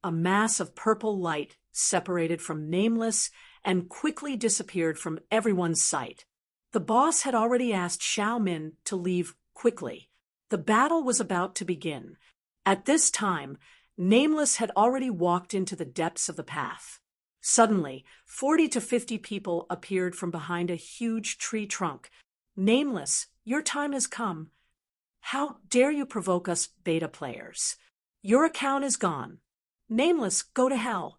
A mass of purple light separated from Nameless and quickly disappeared from everyone's sight. The boss had already asked Xiao Min to leave quickly. The battle was about to begin. At this time, Nameless had already walked into the depths of the path. Suddenly, 40 to 50 people appeared from behind a huge tree trunk. "Nameless, your time has come. How dare you provoke us beta players? Your account is gone. Nameless, go to hell."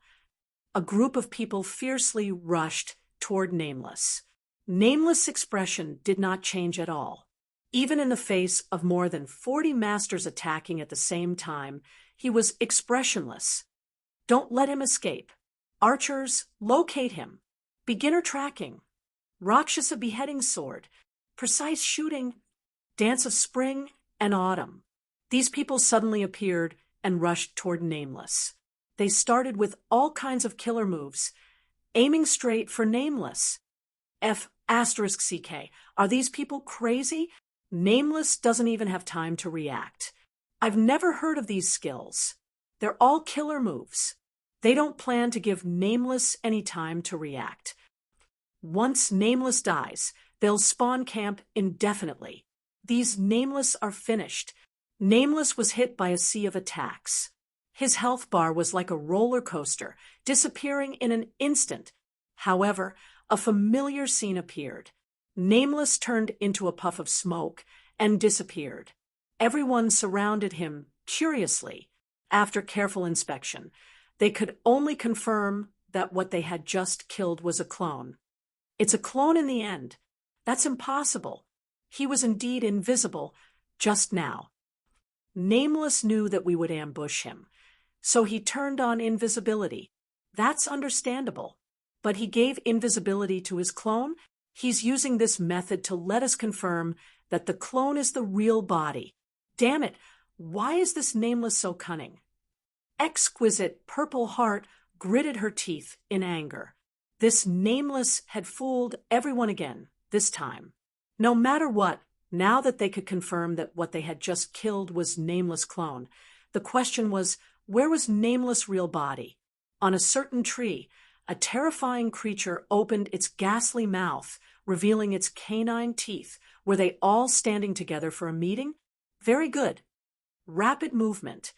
A group of people fiercely rushed toward Nameless. Nameless' expression did not change at all. Even in the face of more than 40 masters attacking at the same time, he was expressionless. Don't let him escape. Archers, locate him. Beginner tracking. Rakshasa beheading sword. Precise shooting. Dance of spring and autumn. These people suddenly appeared and rushed toward Nameless. They started with all kinds of killer moves, aiming straight for Nameless. F***CK. Are these people crazy? Nameless doesn't even have time to react. I've never heard of these skills. They're all killer moves. They don't plan to give Nameless any time to react. Once Nameless dies, they'll spawn camp indefinitely. These Nameless are finished. Nameless was hit by a sea of attacks. His health bar was like a roller coaster, disappearing in an instant. However, a familiar scene appeared. Nameless turned into a puff of smoke and disappeared. Everyone surrounded him curiously. After careful inspection, they could only confirm that what they had just killed was a clone. It's a clone in the end. That's impossible. He was indeed invisible just now. Nameless knew that we would ambush him, so he turned on invisibility. That's understandable. But he gave invisibility to his clone. He's using this method to let us confirm that the clone is the real body. Damn it, why is this Nameless so cunning? Exquisite Purple Heart gritted her teeth in anger. This Nameless had fooled everyone again, this time. No matter what, now that they could confirm that what they had just killed was Nameless' clone, the question was, where was Nameless' real body? On a certain tree, a terrifying creature opened its ghastly mouth, revealing its canine teeth. Were they all standing together for a meeting? Very good. Rapid movement.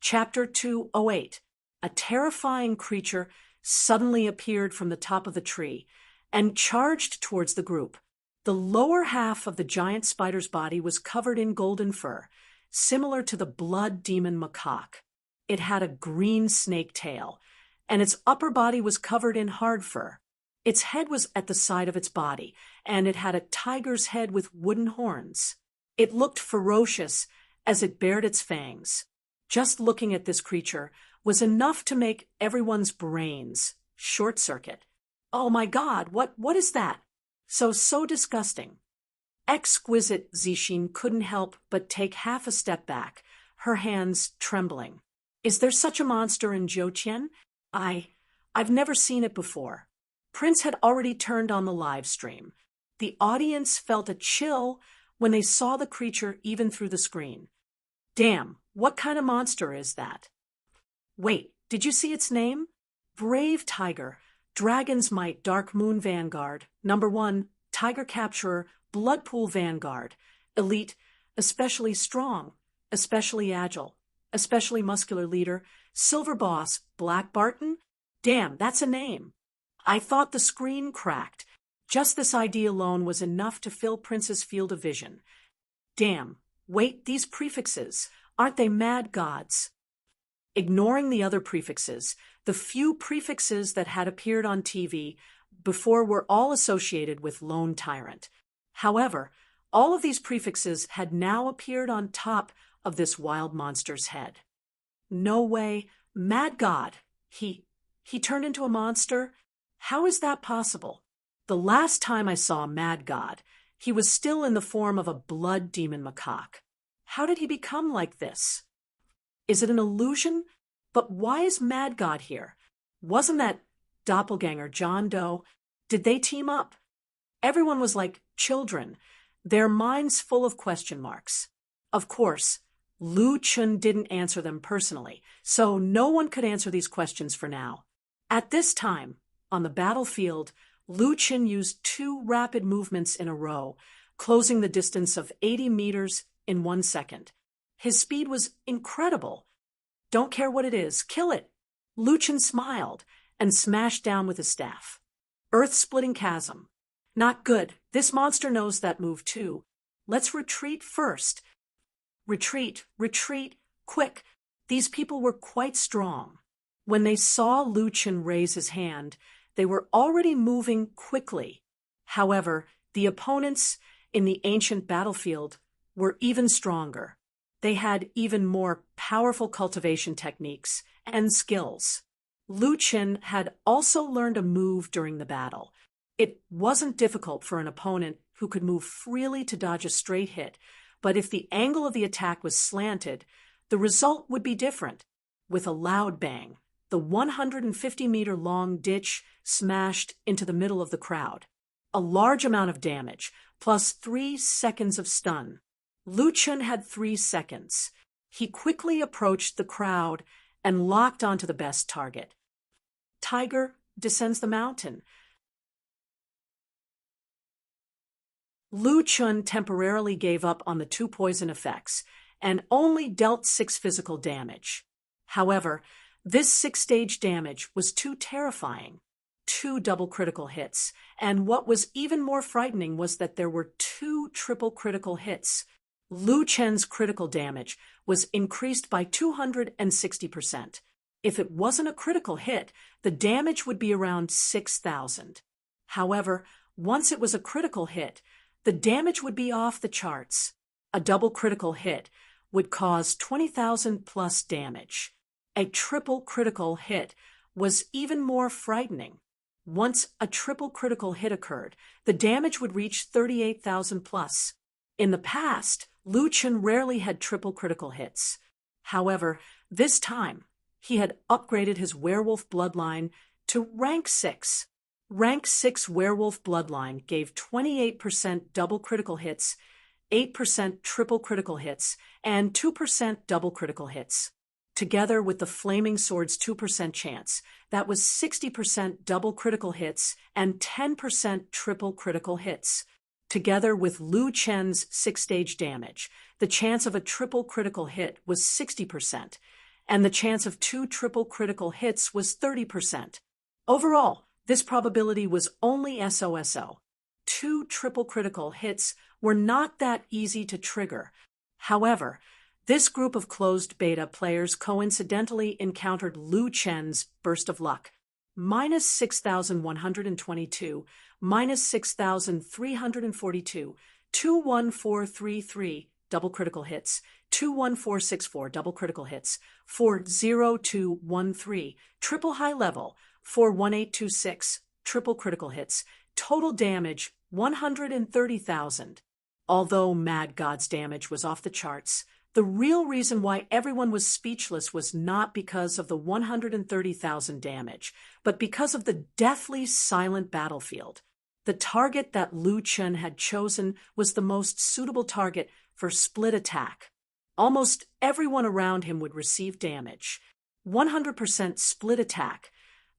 Chapter 208. A terrifying creature suddenly appeared from the top of the tree and charged towards the group. The lower half of the giant spider's body was covered in golden fur, similar to the blood demon macaque. It had a green snake tail, and its upper body was covered in hard fur. Its head was at the side of its body, and it had a tiger's head with wooden horns. It looked ferocious as it bared its fangs. Just looking at this creature was enough to make everyone's brains short-circuit. Oh my God, what is that? So disgusting. Exquisite Zixin couldn't help but take half a step back, her hands trembling. Is there such a monster in Zhouqian? I've never seen it before. Prince had already turned on the live stream. The audience felt a chill when they saw the creature even through the screen. Damn, what kind of monster is that? Wait, did you see its name? Brave Tiger, Dragon's Might Dark Moon Vanguard, number 1, Tiger Capturer, Bloodpool Vanguard, Elite, especially strong, especially agile, especially muscular leader, Silver Boss, Black Barton? Damn, that's a name. I thought the screen cracked. Just this idea alone was enough to fill Prince's field of vision. Damn, wait, these prefixes, aren't they mad gods? Ignoring the other prefixes, the few prefixes that had appeared on TV before were all associated with Lone Tyrant. However, all of these prefixes had now appeared on top of this wild monster's head. No way, mad god, he turned into a monster? How is that possible? The last time I saw Mad God, he was still in the form of a blood demon macaque. How did he become like this? Is it an illusion? But why is Mad God here? Wasn't that doppelganger John Doe? Did they team up? Everyone was like children, their minds full of question marks. Of course, Lu Chun didn't answer them personally, so no one could answer these questions for now. At this time, on the battlefield, Lu Chun used 2 rapid movements in a row, closing the distance of 80 meters in 1 second. His speed was incredible. Don't care what it is, kill it. Lu Chun smiled and smashed down with his staff. Earth-splitting chasm. Not good. This monster knows that move too. Let's retreat first. Retreat, quick. These people were quite strong. When they saw Lu Chun raise his hand, they were already moving quickly. However, the opponents in the ancient battlefield were even stronger. They had even more powerful cultivation techniques and skills. Lu Chun had also learned a move during the battle. It wasn't difficult for an opponent who could move freely to dodge a straight hit, but if the angle of the attack was slanted, the result would be different. With a loud bang, the 150-meter-long ditch smashed into the middle of the crowd. A large amount of damage, plus 3 seconds of stun. Lu Chun had 3 seconds. He quickly approached the crowd and locked onto the best target. Tiger descends the mountain. Lu Chun temporarily gave up on the 2 poison effects and only dealt 6 physical damage. However, this 6-stage damage was too terrifying. 2 double critical hits, and what was even more frightening was that there were 2 triple critical hits. Lu Chun's critical damage was increased by 260%. If it wasn't a critical hit, the damage would be around 6,000. However, once it was a critical hit, the damage would be off the charts. A double critical hit would cause 20,000 plus damage. A triple critical hit was even more frightening. Once a triple critical hit occurred, the damage would reach 38,000 plus. In the past, Lu Chun rarely had triple critical hits. However, this time, he had upgraded his werewolf bloodline to rank 6. Rank 6 werewolf bloodline gave 28% double critical hits, 8% triple critical hits, and 2% double critical hits. Together with the Flaming Sword's 2% chance, that was 60% double critical hits and 10% triple critical hits. Together with Lu Chun's 6-stage damage, the chance of a triple critical hit was 60%, and the chance of 2 triple critical hits was 30%. Overall, this probability was only SOSO. 2 triple critical hits were not that easy to trigger. However, This group of closed beta players coincidentally encountered Lu Chen's burst of luck. Minus 6,122, minus 6,342, 21433, double critical hits, 21464, double critical hits, 40213, triple high level, 41826, triple critical hits, total damage 130,000. Although Mad God's damage was off the charts, the real reason why everyone was speechless was not because of the 130,000 damage, but because of the deathly silent battlefield. The target that Lu Chen had chosen was the most suitable target for split attack. Almost everyone around him would receive damage. 100% split attack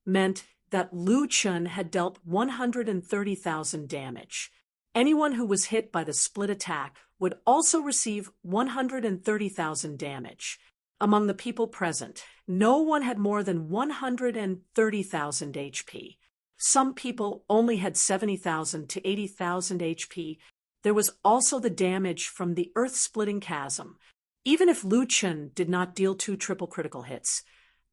meant that Lu Chen had dealt 130,000 damage. Anyone who was hit by the split attack would also receive 130,000 damage. Among the people present, no one had more than 130,000 HP. Some people only had 70,000 to 80,000 HP. There was also the damage from the earth-splitting chasm. Even if Lu Chen did not deal 2 triple critical hits,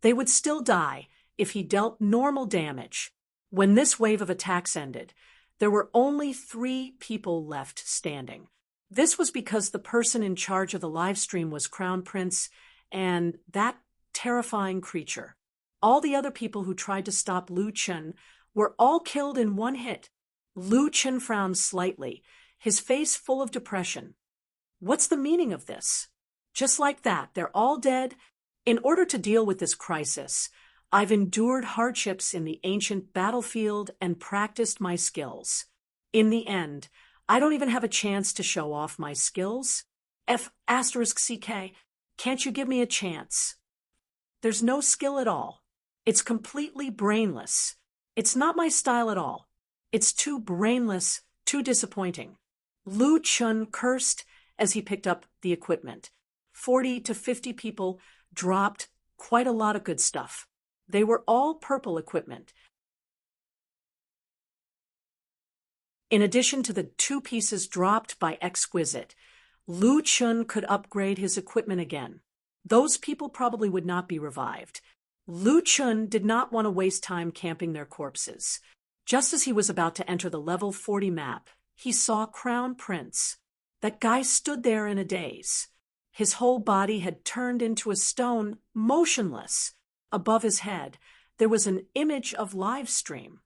they would still die if he dealt normal damage. When this wave of attacks ended, there were only 3 people left standing. This was because the person in charge of the live stream was Crown Prince and that terrifying creature. All the other people who tried to stop Lu Chen were all killed in one hit. Lu Chen frowned slightly, his face full of depression. What's the meaning of this? Just like that, they're all dead. In order to deal with this crisis, I've endured hardships in the ancient battlefield and practiced my skills. In the end, I don't even have a chance to show off my skills. F***CK, can't you give me a chance? There's no skill at all. It's completely brainless. It's not my style at all. It's too brainless, too disappointing. Lu Chen cursed as he picked up the equipment. 40 to 50 people dropped quite a lot of good stuff. They were all purple equipment. In addition to the 2 pieces dropped by Exquisite, Lu Chen could upgrade his equipment again. Those people probably would not be revived. Lu Chen did not want to waste time camping their corpses. Just as he was about to enter the level 40 map, he saw Crown Prince. That guy stood there in a daze. His whole body had turned into a stone, motionless. Above his head, there was an image of live stream.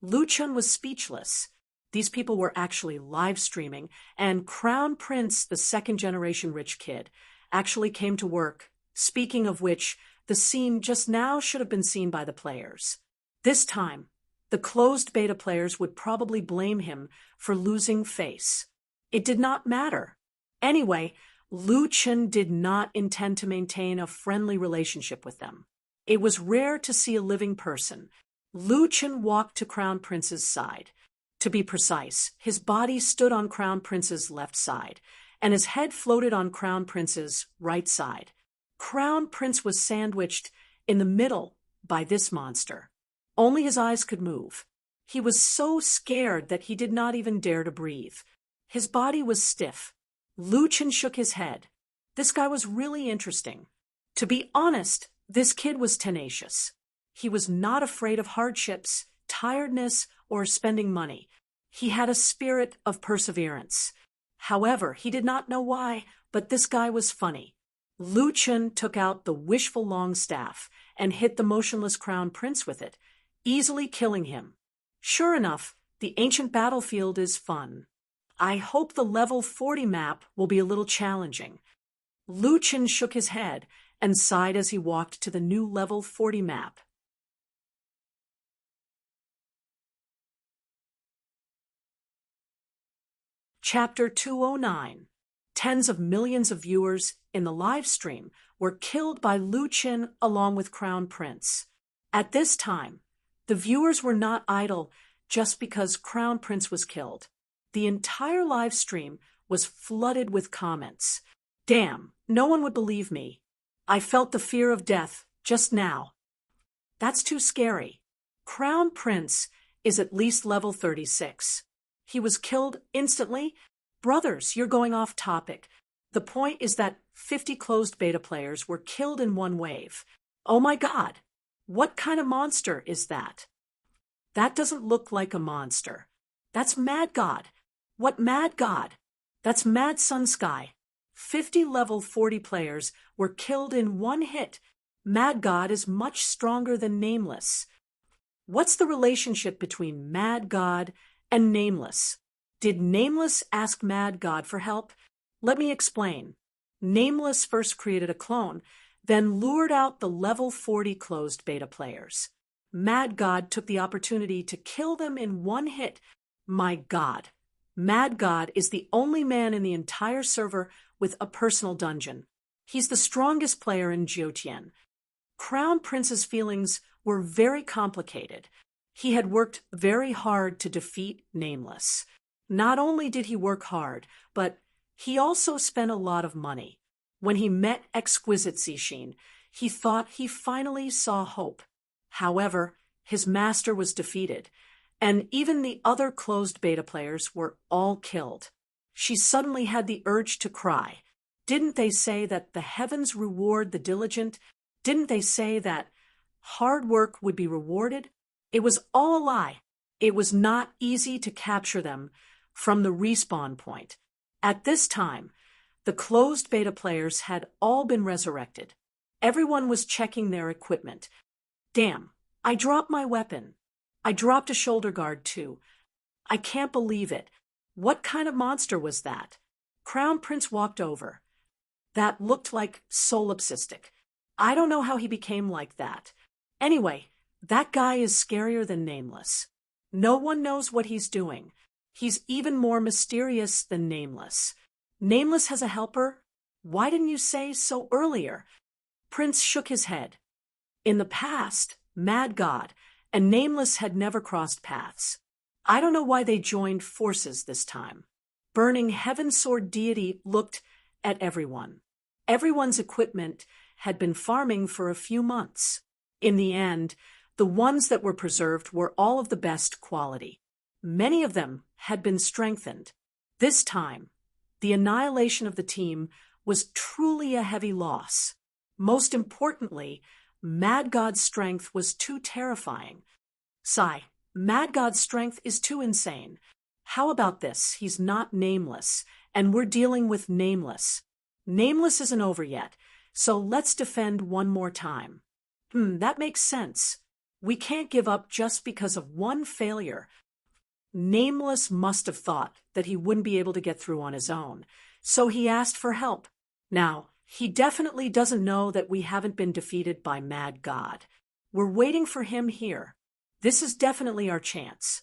Lu Chen was speechless. These people were actually live streaming, and Crown Prince, the second-generation rich kid, actually came to work. Speaking of which, the scene just now should have been seen by the players. This time, the closed beta players would probably blame him for losing face. It did not matter. Anyway, Lu Chen did not intend to maintain a friendly relationship with them. It was rare to see a living person. Lu Chen walked to Crown Prince's side. To be precise, his body stood on Crown Prince's left side, and his head floated on Crown Prince's right side. Crown Prince was sandwiched in the middle by this monster. Only his eyes could move. He was so scared that he did not even dare to breathe. His body was stiff. Lu Chen shook his head. This guy was really interesting. To be honest, this kid was tenacious. He was not afraid of hardships, tiredness, or spending money. He had a spirit of perseverance. However, he did not know why, but this guy was funny. Lu Chen took out the wishful long staff and hit the motionless Crown Prince with it, easily killing him. Sure enough, the ancient battlefield is fun. I hope the level 40 map will be a little challenging. Lu Chen shook his head and sighed as he walked to the new level 40 map. Chapter 209. Tens of millions of viewers in the live stream were killed by Lu Chen along with Crown Prince. At this time, the viewers were not idle just because Crown Prince was killed. The entire live stream was flooded with comments. Damn, no one would believe me. I felt the fear of death just now. That's too scary. Crown Prince is at least level 36. He was killed instantly. Brothers, you're going off topic. The point is that 50 closed beta players were killed in one wave. Oh my God! What kind of monster is that? That doesn't look like a monster. That's Mad God. What Mad God? That's Mad Sun Sky. 50 level 40 players were killed in one hit. Mad God is much stronger than Nameless. What's the relationship between Mad God and Nameless? Did Nameless ask Mad God for help? Let me explain. Nameless first created a clone, then lured out the level 40 closed beta players. Mad God took the opportunity to kill them in one hit. My God. Mad God is the only man in the entire server with a personal dungeon. He's the strongest player in Jiutian. Crown Prince's feelings were very complicated. He had worked very hard to defeat Nameless. Not only did he work hard, but he also spent a lot of money. When he met Exquisite Zixin, he thought he finally saw hope. However, his master was defeated, and even the other closed beta players were all killed. She suddenly had the urge to cry. Didn't they say that the heavens reward the diligent? Didn't they say that hard work would be rewarded? It was all a lie. It was not easy to capture them from the respawn point. At this time, the closed beta players had all been resurrected. Everyone was checking their equipment. Damn, I dropped my weapon. I dropped a shoulder guard too. I can't believe it. What kind of monster was that? Crown Prince walked over. That looked like solipsistic. I don't know how he became like that. Anyway, that guy is scarier than Nameless. No one knows what he's doing. He's even more mysterious than Nameless. Nameless has a helper? Why didn't you say so earlier? Prince shook his head. In the past, Mad God and Nameless had never crossed paths. I don't know why they joined forces this time. Burning Heaven Sword Deity looked at everyone. Everyone's equipment had been farming for a few months. In the end, the ones that were preserved were all of the best quality. Many of them had been strengthened. This time, the annihilation of the team was truly a heavy loss. Most importantly, Mad God's strength was too terrifying. Sigh, Mad God's strength is too insane. How about this? He's not Nameless, and we're dealing with Nameless. Nameless isn't over yet, so let's defend one more time. That makes sense. We can't give up just because of one failure. Nameless must have thought that he wouldn't be able to get through on his own, so he asked for help. Now, he definitely doesn't know that we haven't been defeated by Mad God. We're waiting for him here. This is definitely our chance.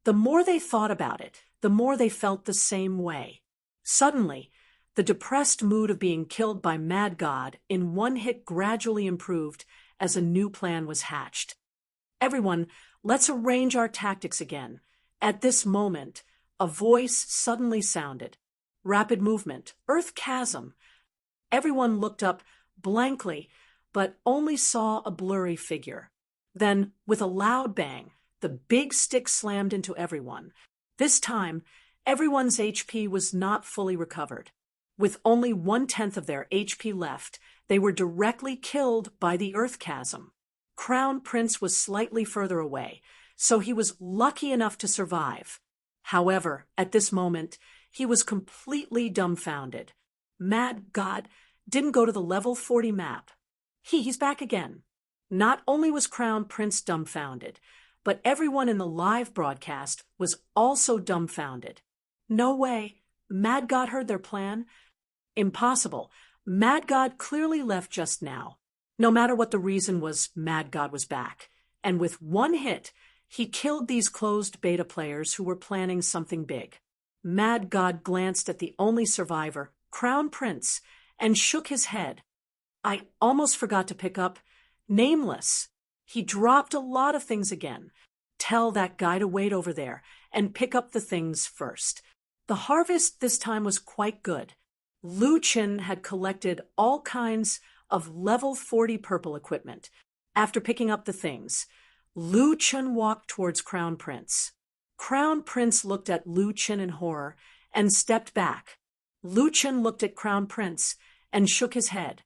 The more they thought about it, the more they felt the same way. Suddenly, the depressed mood of being killed by Mad God in one hit gradually improved as a new plan was hatched. Everyone, let's arrange our tactics again. At this moment, a voice suddenly sounded. Rapid movement, Earth Chasm. Everyone looked up blankly, but only saw a blurry figure. Then, with a loud bang, the big stick slammed into everyone. This time, everyone's HP was not fully recovered. With only 1/10 of their HP left, they were directly killed by the Earth Chasm. Crown Prince was slightly further away, so he was lucky enough to survive. However, at this moment, he was completely dumbfounded. Mad God didn't go to the level 40 map. He's back again. Not only was Crown Prince dumbfounded, but everyone in the live broadcast was also dumbfounded. No way. Mad God heard their plan? Impossible. Mad God clearly left just now. No matter what the reason was, Mad God was back. And with one hit, he killed these closed beta players who were planning something big. Mad God glanced at the only survivor, Crown Prince, and shook his head. I almost forgot to pick up Nameless. He dropped a lot of things again. Tell that guy to wait over there and pick up the things first. The harvest this time was quite good. Lu Chen had collected all kinds of level 40 purple equipment. After picking up the things, Lu Chen walked towards Crown Prince. Crown Prince looked at Lu Chen in horror and stepped back. Lu Chen looked at Crown Prince and shook his head.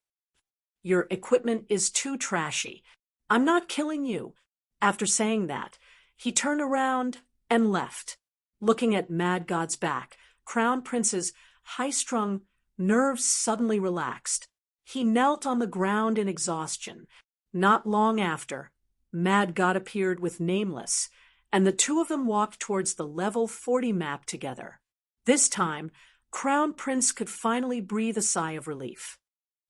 Your equipment is too trashy. I'm not killing you. After saying that, he turned around and left. Looking at Mad God's back, Crown Prince's high-strung nerves suddenly relaxed. He knelt on the ground in exhaustion. Not long after, Mad God appeared with Nameless, and the two of them walked towards the level 40 map together. This time, Crown Prince could finally breathe a sigh of relief.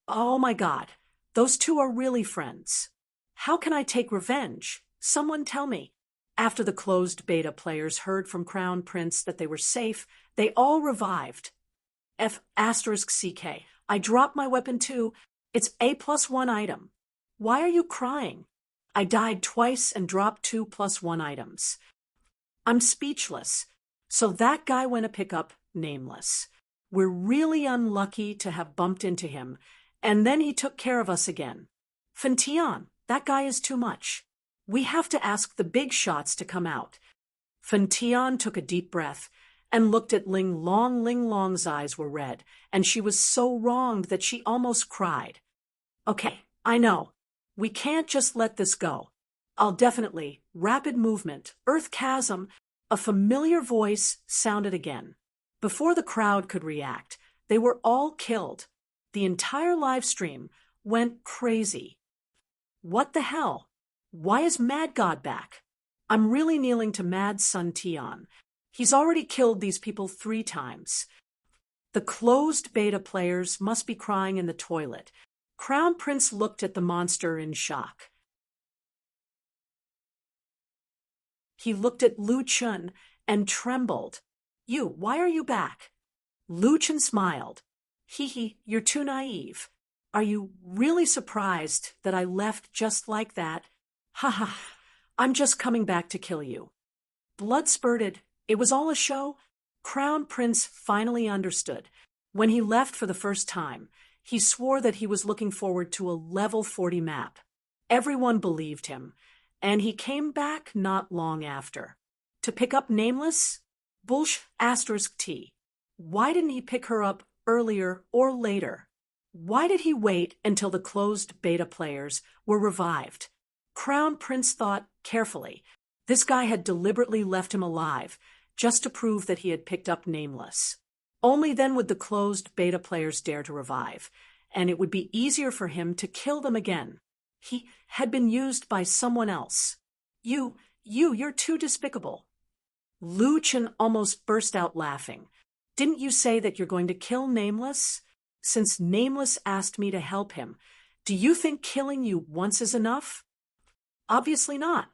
Oh my God, those two are really friends. How can I take revenge? Someone tell me. After the closed beta players heard from Crown Prince that they were safe, they all revived. F***CK. I dropped my weapon too. It's A+1 item. Why are you crying? I died twice and dropped 2+1 items. I'm speechless. So that guy went to pick up Nameless. We're really unlucky to have bumped into him, and then he took care of us again. Fentian, that guy is too much. We have to ask the big shots to come out. Fentian took a deep breath and looked at Ling Long. Ling Long's eyes were red, and she was so wronged that she almost cried. Okay, I know. We can't just let this go. I'll definitely. Rapid movement. Earth chasm. A familiar voice sounded again. Before the crowd could react, they were all killed. The entire live stream went crazy. What the hell? Why is Mad God back? I'm really kneeling to Mad Sun Tian. He's already killed these people 3 times. The closed beta players must be crying in the toilet. Crown Prince looked at the monster in shock. He looked at Lu Chen and trembled. Why are you back? Lu Chen smiled. Hee, you're too naive. Are you really surprised that I left just like that? Ha ha, I'm just coming back to kill you. Blood spurted. It was all a show. Crown Prince finally understood. When he left for the first time, he swore that he was looking forward to a level 40 map. Everyone believed him, and he came back not long after. To pick up Nameless? T. Why didn't he pick her up earlier or later? Why did he wait until the closed beta players were revived? Crown Prince thought carefully. This guy had deliberately left him alive, just to prove that he had picked up Nameless. Only then would the closed beta players dare to revive, and it would be easier for him to kill them again. He had been used by someone else. You're too despicable. Lu Chen almost burst out laughing. Didn't you say that you're going to kill Nameless? Since Nameless asked me to help him, do you think killing you once is enough? Obviously not.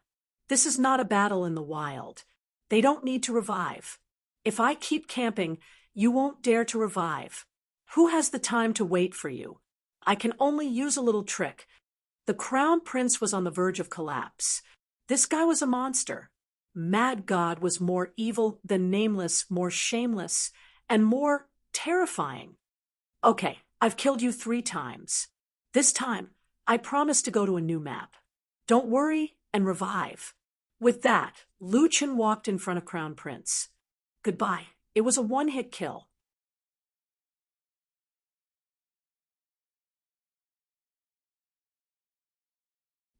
This is not a battle in the wild. They don't need to revive. If I keep camping, you won't dare to revive. Who has the time to wait for you? I can only use a little trick. The Crown Prince was on the verge of collapse. This guy was a monster. Mad God was more evil than Nameless, more shameless, and more terrifying. Okay, I've killed you 3 times. This time, I promise to go to a new map. Don't worry and revive. With that, Lu Chen walked in front of Crown Prince. Goodbye. It was a one-hit kill.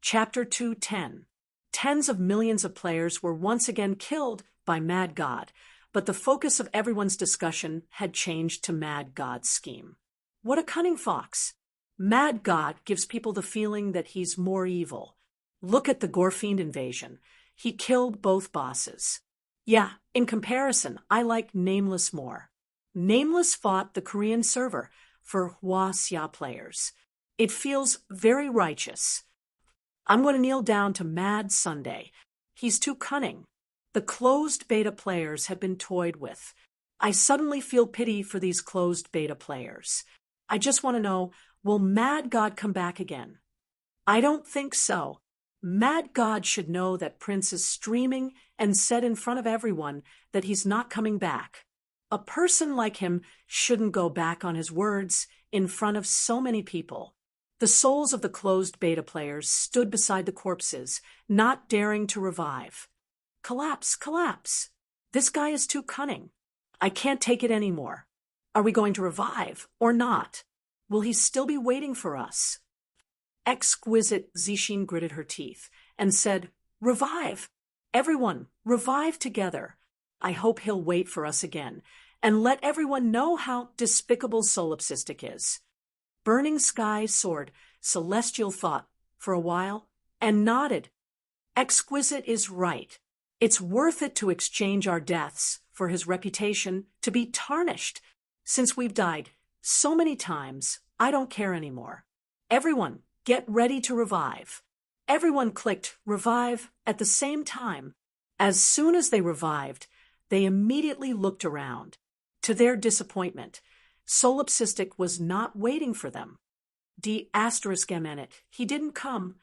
Chapter 2:10. Tens of millions of players were once again killed by Mad God, but the focus of everyone's discussion had changed to Mad God's scheme. What a cunning fox! Mad God gives people the feeling that he's more evil. Look at the Gorefiend invasion. He killed both bosses. Yeah, in comparison, I like Nameless more. Nameless fought the Korean server for Hwaxia players. It feels very righteous. I'm going to kneel down to Mad Sunday. He's too cunning. The closed beta players have been toyed with. I suddenly feel pity for these closed beta players. I just want to know, will Mad God come back again? I don't think so. Mad God should know that Prince is streaming and said in front of everyone that he's not coming back. A person like him shouldn't go back on his words in front of so many people. The souls of the closed beta players stood beside the corpses, not daring to revive. Collapse, collapse. This guy is too cunning. I can't take it anymore. Are we going to revive or not? Will he still be waiting for us? Exquisite Zishin gritted her teeth and said, Revive! Everyone, revive together. I hope he'll wait for us again, and let everyone know how despicable Solipsistic is. Burning Sky soared, Celestial thought, for a while, and nodded. Exquisite is right. It's worth it to exchange our deaths for his reputation to be tarnished. Since we've died so many times, I don't care anymore. Everyone, get ready to revive. Everyone clicked revive at the same time. As soon as they revived, they immediately looked around. To their disappointment, Solipsistic was not waiting for them. He didn't come.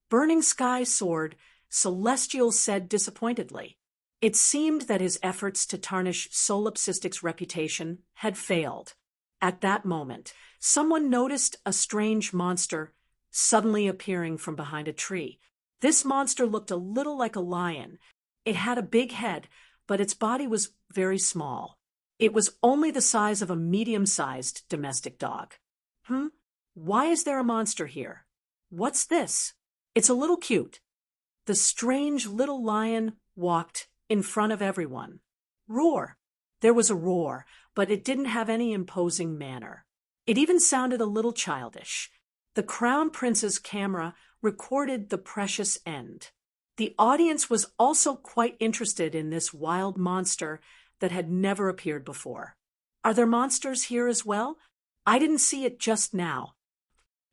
Burning Sky soared, Celestial said disappointedly. It seemed that his efforts to tarnish Solipsistic's reputation had failed. At that moment, someone noticed a strange monster suddenly appearing from behind a tree. This monster looked a little like a lion. It had a big head, but its body was very small. It was only the size of a medium-sized domestic dog. Why is there a monster here? What's this? It's a little cute. The strange little lion walked in front of everyone. Roar! There was a roar, but it didn't have any imposing manner. It even sounded a little childish. The Crown Prince's camera recorded the precious end. The audience was also quite interested in this wild monster that had never appeared before. Are there monsters here as well? I didn't see it just now.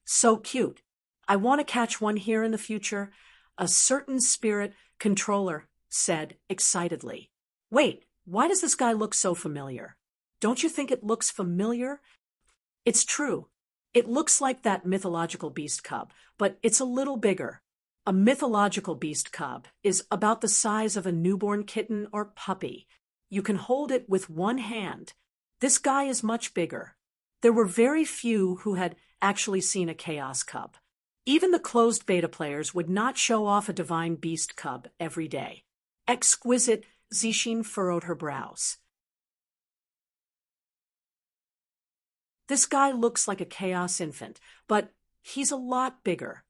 So cute. I want to catch one here in the future, a certain spirit controller said excitedly. Wait, why does this guy look so familiar? Don't you think it looks familiar? It's true. It looks like that mythological beast cub, but it's a little bigger. A mythological beast cub is about the size of a newborn kitten or puppy. You can hold it with one hand. This guy is much bigger. There were very few who had actually seen a chaos cub. Even the closed beta players would not show off a divine beast cub every day. Exquisite Zishin furrowed her brows. This guy looks like a chaos infant, but he's a lot bigger.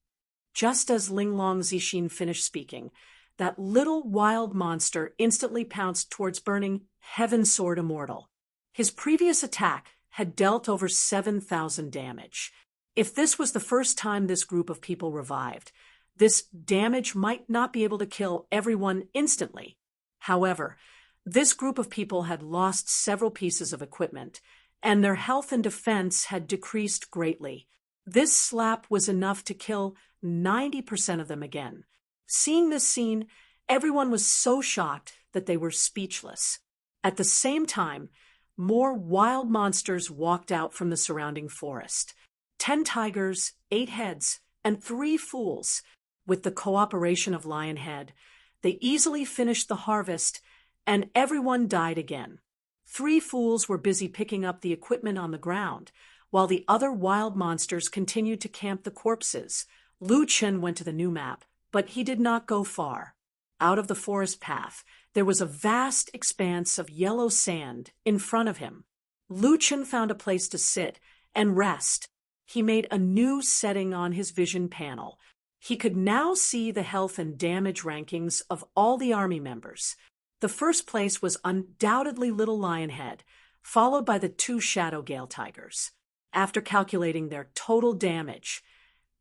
Just as Linglong Zishin finished speaking, that little wild monster instantly pounced towards Burning Heaven Sword Immortal. His previous attack had dealt over 7,000 damage. If this was the first time this group of people revived, this damage might not be able to kill everyone instantly. However, this group of people had lost several pieces of equipment, and their health and defense had decreased greatly. This slap was enough to kill 90% of them again. Seeing this scene, everyone was so shocked that they were speechless. At the same time, more wild monsters walked out from the surrounding forest. 10 tigers, 8 heads, and 3 fools. With the cooperation of Lionhead, they easily finished the harvest, and everyone died again. 3 fools were busy picking up the equipment on the ground, while the other wild monsters continued to camp the corpses. Lu Chen went to the new map, but he did not go far. Out of the forest path, there was a vast expanse of yellow sand in front of him. Lu Chen found a place to sit and rest. He made a new setting on his vision panel. He could now see the health and damage rankings of all the army members. The first place was undoubtedly Little Lionhead, followed by the 2 Shadow Gale Tigers. After calculating their total damage,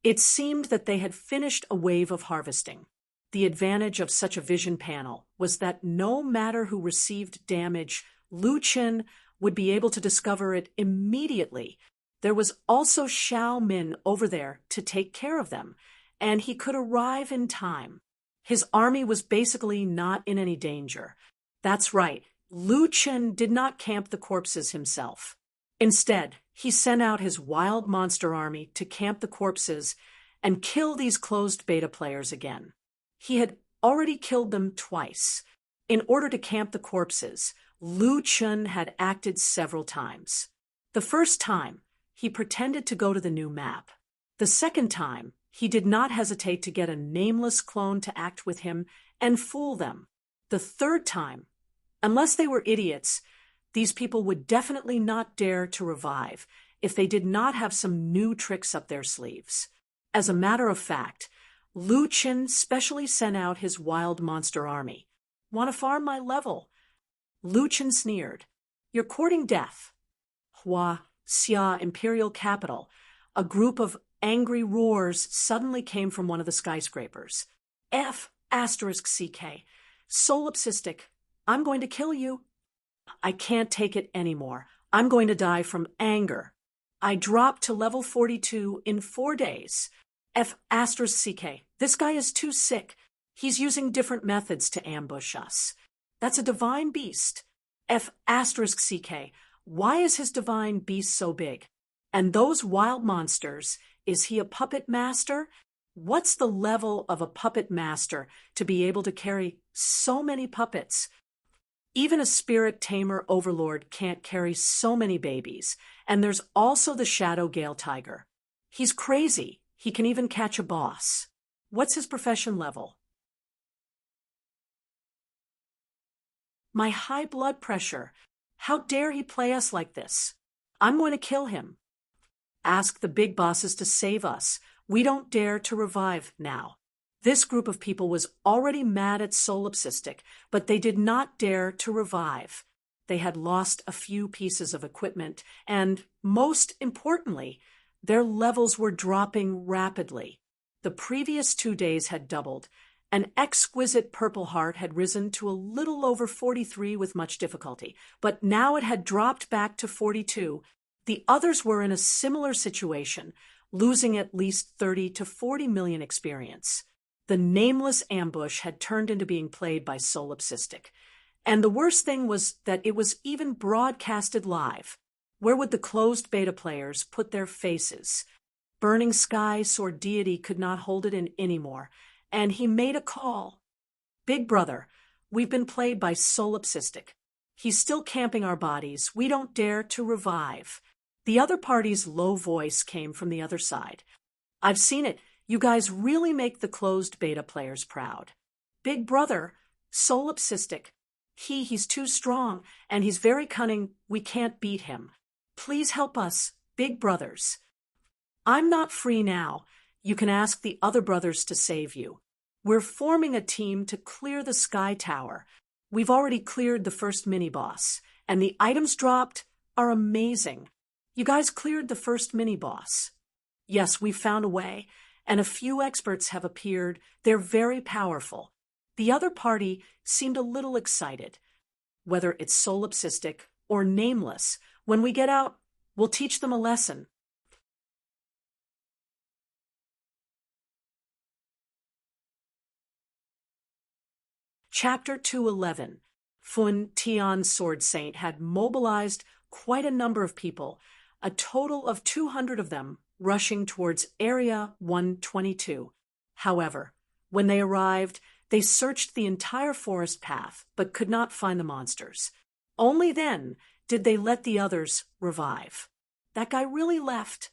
it seemed that they had finished a wave of harvesting. The advantage of such a vision panel was that no matter who received damage, Lu Chen would be able to discover it immediately. There was also Xiao Min over there to take care of them, and he could arrive in time. His army was basically not in any danger. That's right, Lu Chen did not camp the corpses himself. Instead, he sent out his wild monster army to camp the corpses and kill these closed beta players again. He had already killed them twice. In order to camp the corpses, Lu Chen had acted several times. The first time, he pretended to go to the new map. The second time, he did not hesitate to get a nameless clone to act with him and fool them. The third time, unless they were idiots, These people would definitely not dare to revive if they did not have some new tricks up their sleeves. As a matter of fact, Lu Qin specially sent out his wild monster army. Want to farm my level? Lu Qin sneered. You're courting death. Hua Xia Imperial Capital. A group of angry roars suddenly came from one of the skyscrapers. F***CK. Solipsistic. I'm going to kill you. I can't take it anymore. I'm going to die from anger. I dropped to level 42 in 4 days. F***CK. This guy is too sick. He's using different methods to ambush us. That's a divine beast. F***CK. Why is his divine beast so big? And those wild monsters, is he a puppet master? What's the level of a puppet master to be able to carry so many puppets? Even a spirit tamer overlord can't carry so many babies. And there's also the Shadow Gale Tiger. He's crazy. He can even catch a boss. What's his profession level? My high blood pressure. How dare he play us like this? I'm going to kill him. Ask the big bosses to save us. We don't dare to revive now. This group of people was already mad at Solipsistic, but they did not dare to revive. They had lost a few pieces of equipment, and, most importantly, their levels were dropping rapidly. The previous 2 days had doubled. An exquisite Purple Heart had risen to a little over 43 with much difficulty, but now it had dropped back to 42. The others were in a similar situation, losing at least 30 to 40 million experience. The nameless ambush had turned into being played by Solipsistic. And the worst thing was that it was even broadcasted live. Where would the closed beta players put their faces? Burning Sky Sword Deity could not hold it in anymore, and he made a call. Big brother, we've been played by Solipsistic. He's still camping our bodies. We don't dare to revive. The other party's low voice came from the other side. I've seen it. You guys really make the closed beta players proud. Big brother, Solipsistic. He's too strong, and he's very cunning. We can't beat him. Please help us, big brothers. I'm not free now. You can ask the other brothers to save you. We're forming a team to clear the Sky Tower. We've already cleared the first mini-boss, and the items dropped are amazing. You guys cleared the first mini-boss. Yes, we've found a way, and a few experts have appeared. They're very powerful. The other party seemed a little excited. Whether it's Solipsistic or Nameless, when we get out, we'll teach them a lesson. Chapter 211. Fun Tian Sword Saint had mobilized quite a number of people, a total of 200 of them, rushing towards Area 122. However, when they arrived, they searched the entire forest path, but could not find the monsters. Only then did they let the others revive. That guy really left.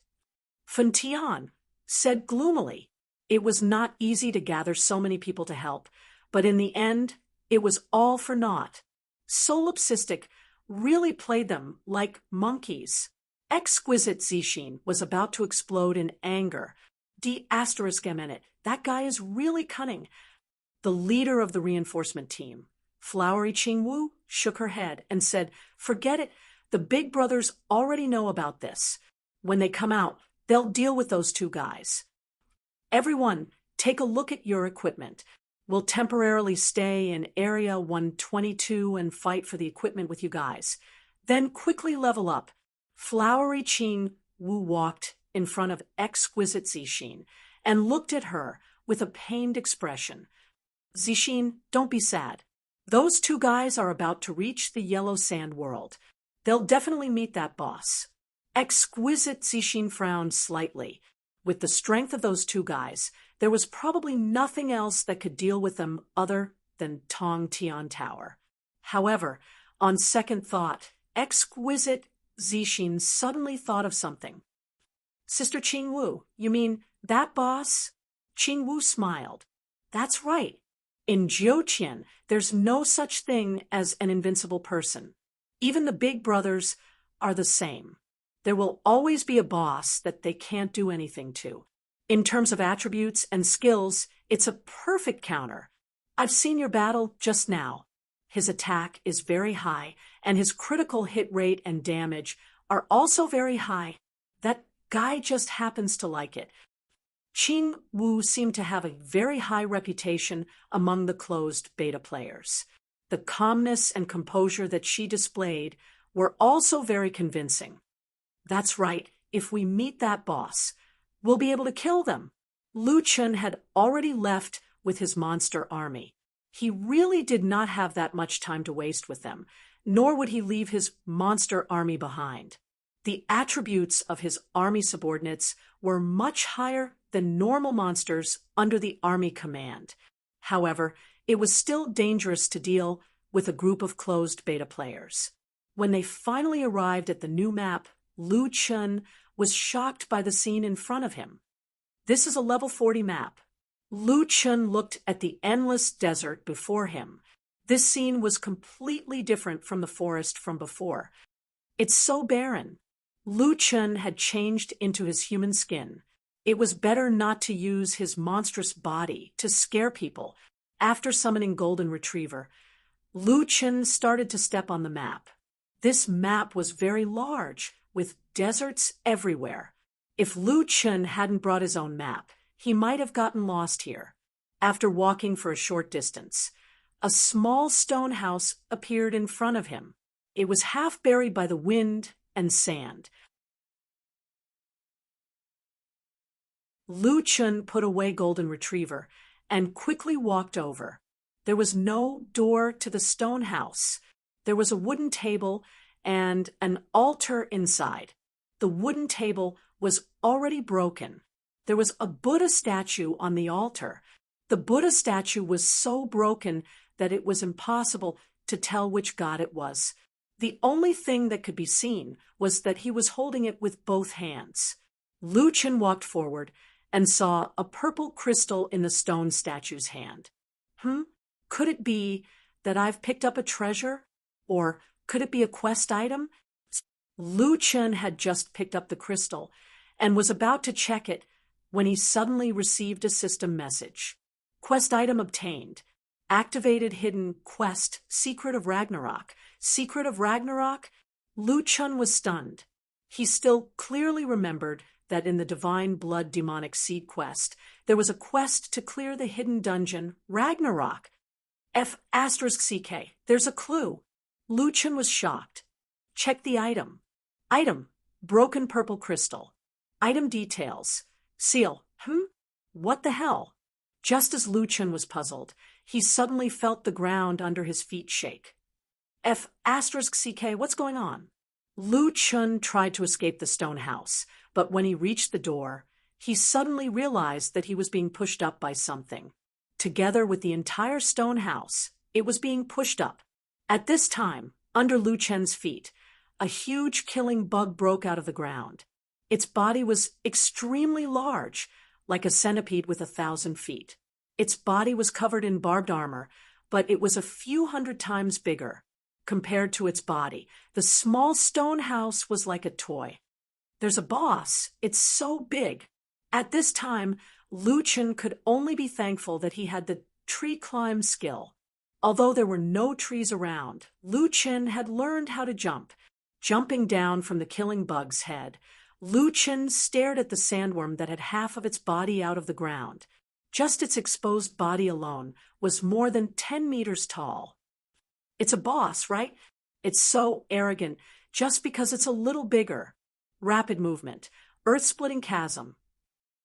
Fun Tian said gloomily, it was not easy to gather so many people to help, but in the end, it was all for naught. Solipsistic really played them like monkeys. Exquisite Zishin was about to explode in anger. D****, that guy is really cunning. The leader of the reinforcement team, Flowery Qingwu, shook her head and said, forget it, the big brothers already know about this. When they come out, they'll deal with those two guys. Everyone, take a look at your equipment. We'll temporarily stay in Area 122 and fight for the equipment with you guys. Then quickly level up. Flowery Qingwu walked in front of Exquisite Zishin and looked at her with a pained expression. Zishin, don't be sad. Those two guys are about to reach the Yellow Sand world. They'll definitely meet that boss. Exquisite Zishin frowned slightly. With the strength of those two guys, there was probably nothing else that could deal with them other than Tong Tian Tower. However, on second thought, Exquisite Zishin suddenly thought of something. Sister Qingwu, you mean that boss? Qingwu smiled. That's right. In Jiuqian, there's no such thing as an invincible person. Even the big brothers are the same. There will always be a boss that they can't do anything to. In terms of attributes and skills, it's a perfect counter. I've seen your battle just now. His attack is very high, and his critical hit rate and damage are also very high. That guy just happens to like it. Qing Wu seemed to have a very high reputation among the closed beta players. The calmness and composure that she displayed were also very convincing. That's right, if we meet that boss, we'll be able to kill them. Lu Chen had already left with his monster army. He really did not have that much time to waste with them, nor would he leave his monster army behind. The attributes of his army subordinates were much higher than normal monsters under the army command. However, it was still dangerous to deal with a group of closed beta players. When they finally arrived at the new map, Lu Chen was shocked by the scene in front of him. This is a level 40 map. Lu Chen looked at the endless desert before him. This scene was completely different from the forest from before. It's so barren. Lu Chen had changed into his human skin. It was better not to use his monstrous body to scare people. After summoning Golden Retriever, Lu Chen started to step on the map. This map was very large, with deserts everywhere. If Lu Chen hadn't brought his own map, he might have gotten lost here. After walking for a short distance, a small stone house appeared in front of him. It was half buried by the wind and sand. Lu Chen put away Golden Retriever and quickly walked over. There was no door to the stone house. There was a wooden table and an altar inside. The wooden table was already broken. There was a Buddha statue on the altar. The Buddha statue was so broken that it was impossible to tell which god it was. The only thing that could be seen was that he was holding it with both hands. Lu Chen walked forward and saw a purple crystal in the stone statue's hand. Could it be that I've picked up a treasure? Or could it be a quest item? Lu Chen had just picked up the crystal and was about to check it when he suddenly received a system message. Quest item obtained. Activated hidden quest, Secret of Ragnarok. Secret of Ragnarok? Lu Chen was stunned. He still clearly remembered that in the Divine Blood Demonic Seed quest, there was a quest to clear the hidden dungeon, Ragnarok. F***CK, there's a clue. Lu Chen was shocked. Check the item. Item, broken purple crystal. Item details. Seal. What the hell? Just as Lu Chen was puzzled, he suddenly felt the ground under his feet shake. F***CK, what's going on? Lu Chen tried to escape the stone house, but when he reached the door, he suddenly realized that he was being pushed up by something. Together with the entire stone house, it was being pushed up. At this time, under Lu Chen's feet, a huge killing bug broke out of the ground. Its body was extremely large, like a centipede with 1,000 feet. Its body was covered in barbed armor, but it was a few hundred times bigger. Compared to its body, the small stone house was like a toy. There's a boss. It's so big. At this time, Lu Chen could only be thankful that he had the tree climb skill. Although there were no trees around, Lu Chen had learned how to jump. Jumping down from the killing bug's head, Lu Chen stared at the sandworm that had half of its body out of the ground. Just its exposed body alone was more than 10 meters tall. It's a boss, right? It's so arrogant just because it's a little bigger. Rapid movement. Earth-splitting chasm.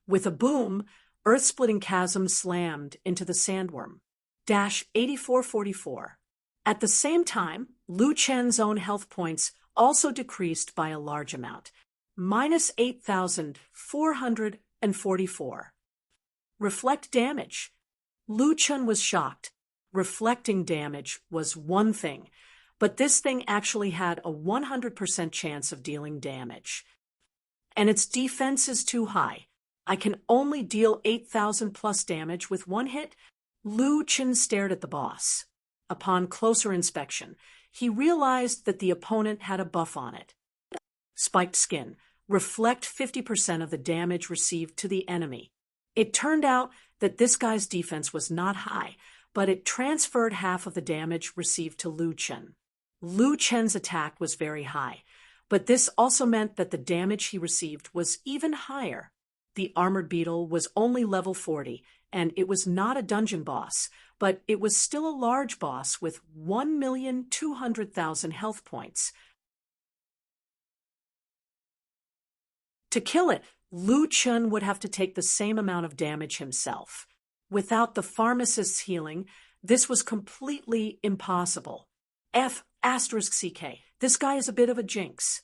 With a boom, earth-splitting chasm slammed into the sandworm. Dash 8444. At the same time, Lu Chen's own health points also decreased by a large amount. Minus 8,444. Reflect damage. Lu Chen was shocked. Reflecting damage was one thing, but this thing actually had a 100% chance of dealing damage. And its defense is too high. I can only deal 8,000 plus damage with one hit? Lu Chen stared at the boss. Upon closer inspection, he realized that the opponent had a buff on it. Spiked skin. Reflect 50% of the damage received to the enemy. It turned out that this guy's defense was not high, but it transferred half of the damage received to Lu Chen. Lu Chen's attack was very high, but this also meant that the damage he received was even higher. The armored beetle was only level 40, and it was not a dungeon boss, but it was still a large boss with 1,200,000 health points. To kill it, Lu Chen would have to take the same amount of damage himself. Without the pharmacist's healing, this was completely impossible. F***CK. This guy is a bit of a jinx.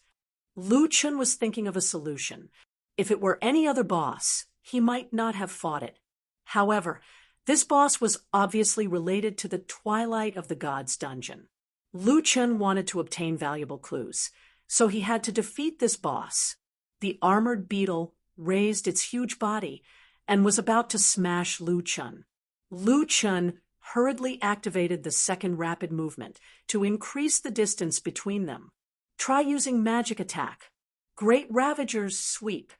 Lu Chen was thinking of a solution. If it were any other boss, he might not have fought it. However, this boss was obviously related to the Twilight of the Gods dungeon. Lu Chen wanted to obtain valuable clues, so he had to defeat this boss. The armored beetle raised its huge body and was about to smash Lu Chen. Lu Chen hurriedly activated the second rapid movement to increase the distance between them. Try using magic attack. Great Ravager's sweep.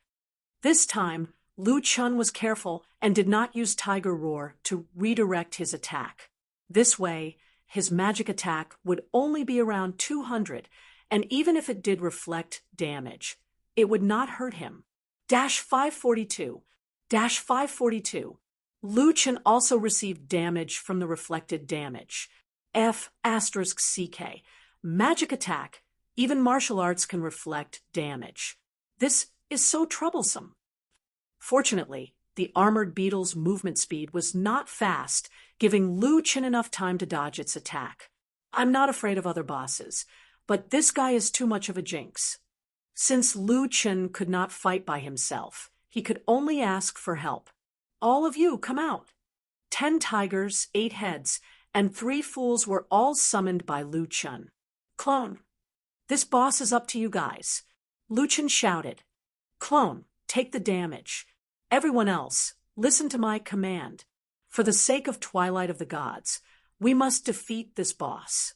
This time, Lu Chen was careful and did not use Tiger Roar to redirect his attack. This way, his magic attack would only be around 200, and even if it did reflect damage, it would not hurt him. -542. -542. Lu Chen also received damage from the reflected damage. F***CK. Magic attack. Even martial arts can reflect damage. This is so troublesome. Fortunately, the armored beetle's movement speed was not fast, giving Lu Chen enough time to dodge its attack. I'm not afraid of other bosses, but this guy is too much of a jinx. Since Lu Chen could not fight by himself, he could only ask for help. All of you, come out. 10 tigers, 8 heads, and 3 fools were all summoned by Lu Chen. Clone, this boss is up to you guys. Lu Chen shouted. Clone, take the damage. Everyone else, listen to my command. For the sake of Twilight of the Gods, we must defeat this boss.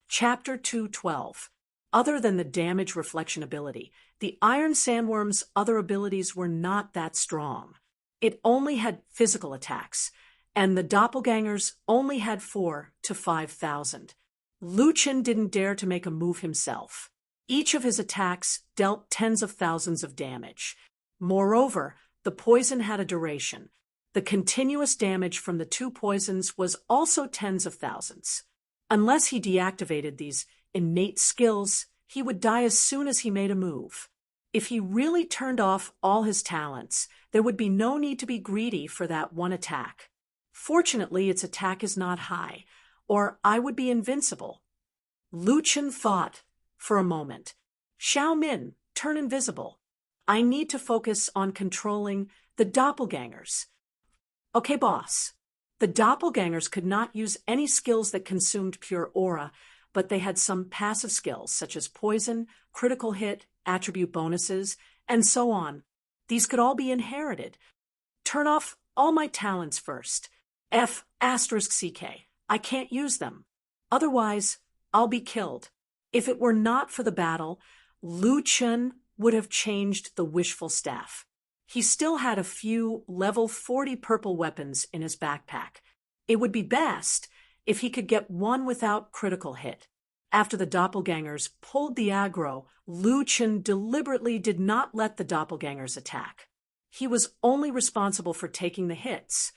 Chapter 212. Other than the damage reflection ability, the Iron Sandworm's other abilities were not that strong. It only had physical attacks, and the doppelgangers only had 4 to 5,000. Lu Chen didn't dare to make a move himself. Each of his attacks dealt tens of thousands of damage. Moreover, the poison had a duration. The continuous damage from the 2 poisons was also tens of thousands. Unless he deactivated these innate skills, he would die as soon as he made a move. If he really turned off all his talents, there would be no need to be greedy for that one attack. Fortunately, its attack is not high, or I would be invincible. Lu Chen thought for a moment. Xiao Min, turn invisible. I need to focus on controlling the doppelgangers. Okay, boss. The doppelgangers could not use any skills that consumed pure aura, but they had some passive skills such as poison, critical hit, attribute bonuses, and so on. These could all be inherited. Turn off all my talents first. F***CK. I can't use them. Otherwise, I'll be killed. If it were not for the battle, Lu Chen would have changed the wishful staff. He still had a few level 40 purple weapons in his backpack. It would be best if he could get one without critical hit. After the doppelgangers pulled the aggro, Lu Chen deliberately did not let the doppelgangers attack. He was only responsible for taking the hits.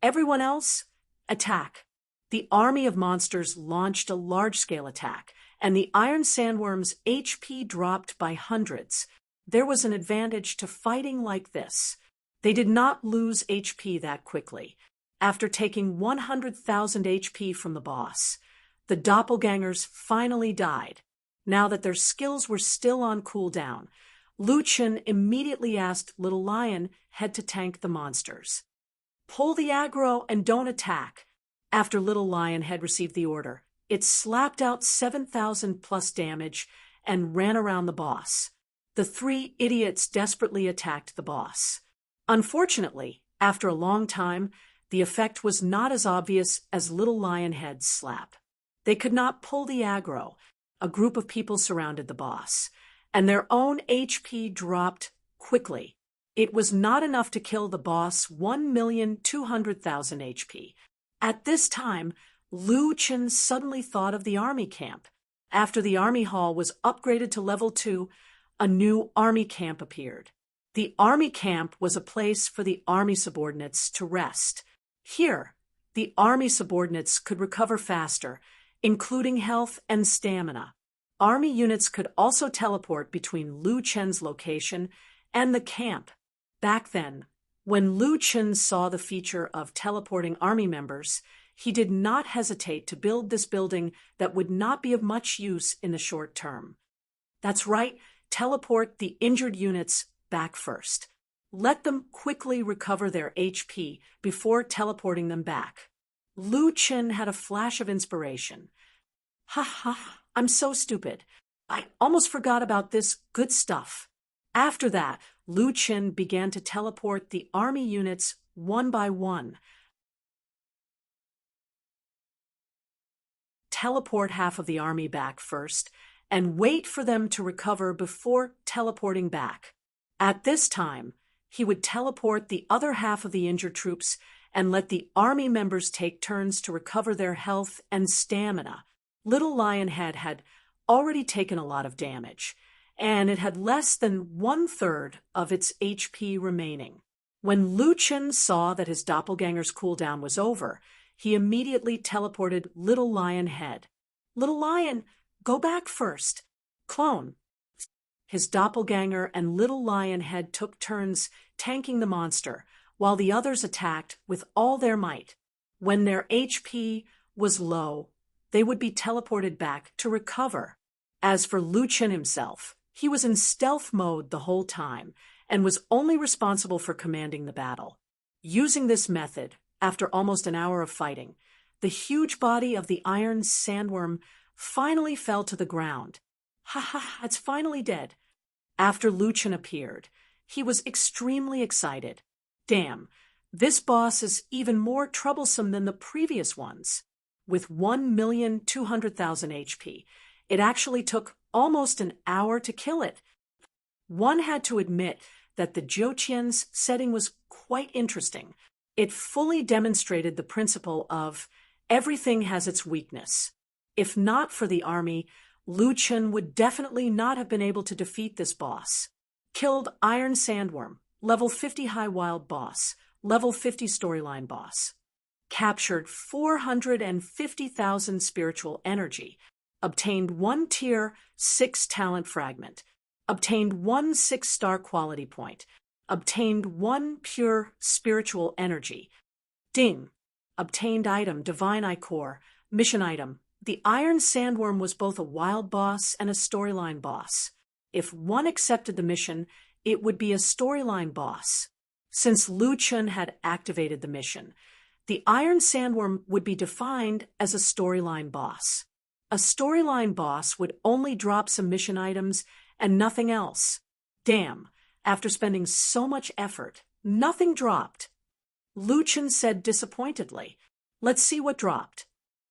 Everyone else, attack. The army of monsters launched a large-scale attack, and the Iron Sandworm's HP dropped by hundreds. There was an advantage to fighting like this. They did not lose HP that quickly. After taking 100,000 HP from the boss, the doppelgangers finally died. Now that their skills were still on cooldown, Lu Chen immediately asked Little Lion Head to tank the monsters. Pull the aggro and don't attack. After Little Lion Head received the order, it slapped out 7,000 plus damage and ran around the boss. The 3 idiots desperately attacked the boss. Unfortunately, after a long time, the effect was not as obvious as Little Lionhead's slap. They could not pull the aggro. A group of people surrounded the boss, and their own HP dropped quickly. It was not enough to kill the boss 1,200,000 HP. At this time, Lu Chen suddenly thought of the army camp. After the army hall was upgraded to level 2, a new army camp appeared. The army camp was a place for the army subordinates to rest. Here, the army subordinates could recover faster, including health and stamina. Army units could also teleport between Lu Chen's location and the camp. Back then, when Lu Chen saw the feature of teleporting army members, he did not hesitate to build this building that would not be of much use in the short term. That's right, teleport the injured units back first. Let them quickly recover their HP before teleporting them back. Lu Chen had a flash of inspiration. Ha ha, I'm so stupid. I almost forgot about this good stuff. After that, Lu Chen began to teleport the army units one by one. Teleport half of the army back first, and wait for them to recover before teleporting back. At this time, he would teleport the other half of the injured troops and let the army members take turns to recover their health and stamina. Little Lionhead had already taken a lot of damage, and it had less than 1/3 of its HP remaining. When Lu Chen saw that his doppelganger's cooldown was over, he immediately teleported Little Lionhead. Little Lion, go back first. Clone. His doppelganger and Little Lionhead took turns tanking the monster, while the others attacked with all their might. When their HP was low, they would be teleported back to recover. As for Lu Chen himself, he was in stealth mode the whole time, and was only responsible for commanding the battle. Using this method, after almost an hour of fighting, the huge body of the iron sandworm finally fell to the ground. Ha ha, it's finally dead. After Lu Chen appeared, he was extremely excited. Damn, this boss is even more troublesome than the previous ones. With 1,200,000 HP, it actually took almost an hour to kill it. One had to admit that the Zhou setting was quite interesting. It fully demonstrated the principle of everything has its weakness. If not for the army, Lu Chen would definitely not have been able to defeat this boss. Killed Iron Sandworm, level 50 high wild boss, level 50 storyline boss. Captured 450,000 spiritual energy. Obtained 1 tier 6 talent fragment. Obtained 1 6-star quality point. Obtained 1 pure spiritual energy. Ding. Obtained item Divine Ichor. Mission item. The Iron Sandworm was both a wild boss and a storyline boss. If one accepted the mission, it would be a storyline boss. Since Lu Chen had activated the mission, the Iron Sandworm would be defined as a storyline boss. A storyline boss would only drop some mission items and nothing else. Damn, after spending so much effort, nothing dropped. Lu Chen said disappointedly, "Let's see what dropped."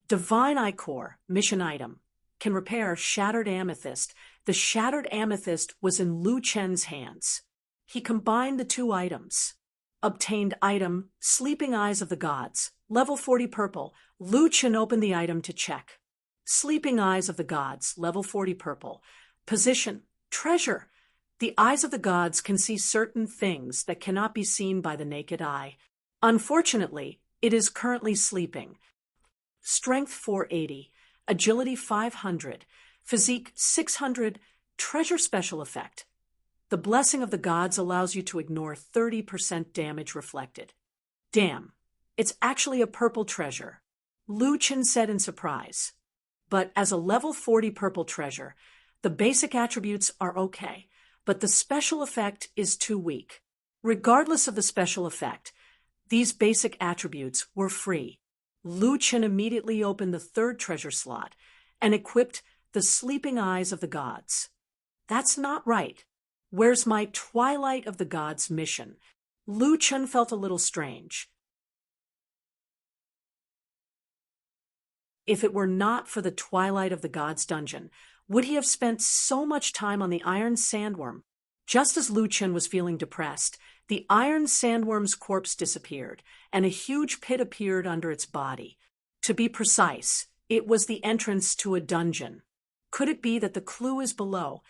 Divine Ichor, mission item, can repair Shattered Amethyst. The Shattered Amethyst was in Lu Chen's hands. He combined the two items. Obtained item, Sleeping Eyes of the Gods, level 40 purple. Lu Chen opened the item to check. Sleeping Eyes of the Gods, level 40 purple. Position, treasure. The eyes of the gods can see certain things that cannot be seen by the naked eye. Unfortunately, it is currently sleeping. Strength 480, Agility 500, Physique 600, Treasure Special Effect. The Blessing of the Gods allows you to ignore 30% damage reflected. Damn, it's actually a purple treasure, Lu Chen said in surprise. But as a level 40 purple treasure, the basic attributes are okay, but the special effect is too weak. Regardless of the special effect, these basic attributes were free. Lu Chen immediately opened the third treasure slot and equipped the Sleeping Eyes of the Gods. That's not right. Where's my Twilight of the Gods mission? Lu Chun felt a little strange. If it were not for the Twilight of the Gods dungeon, would he have spent so much time on the iron sandworm? Just as Lu Chun was feeling depressed, the iron sandworm's corpse disappeared, and a huge pit appeared under its body. To be precise, it was the entrance to a dungeon. Could it be that the clue is below?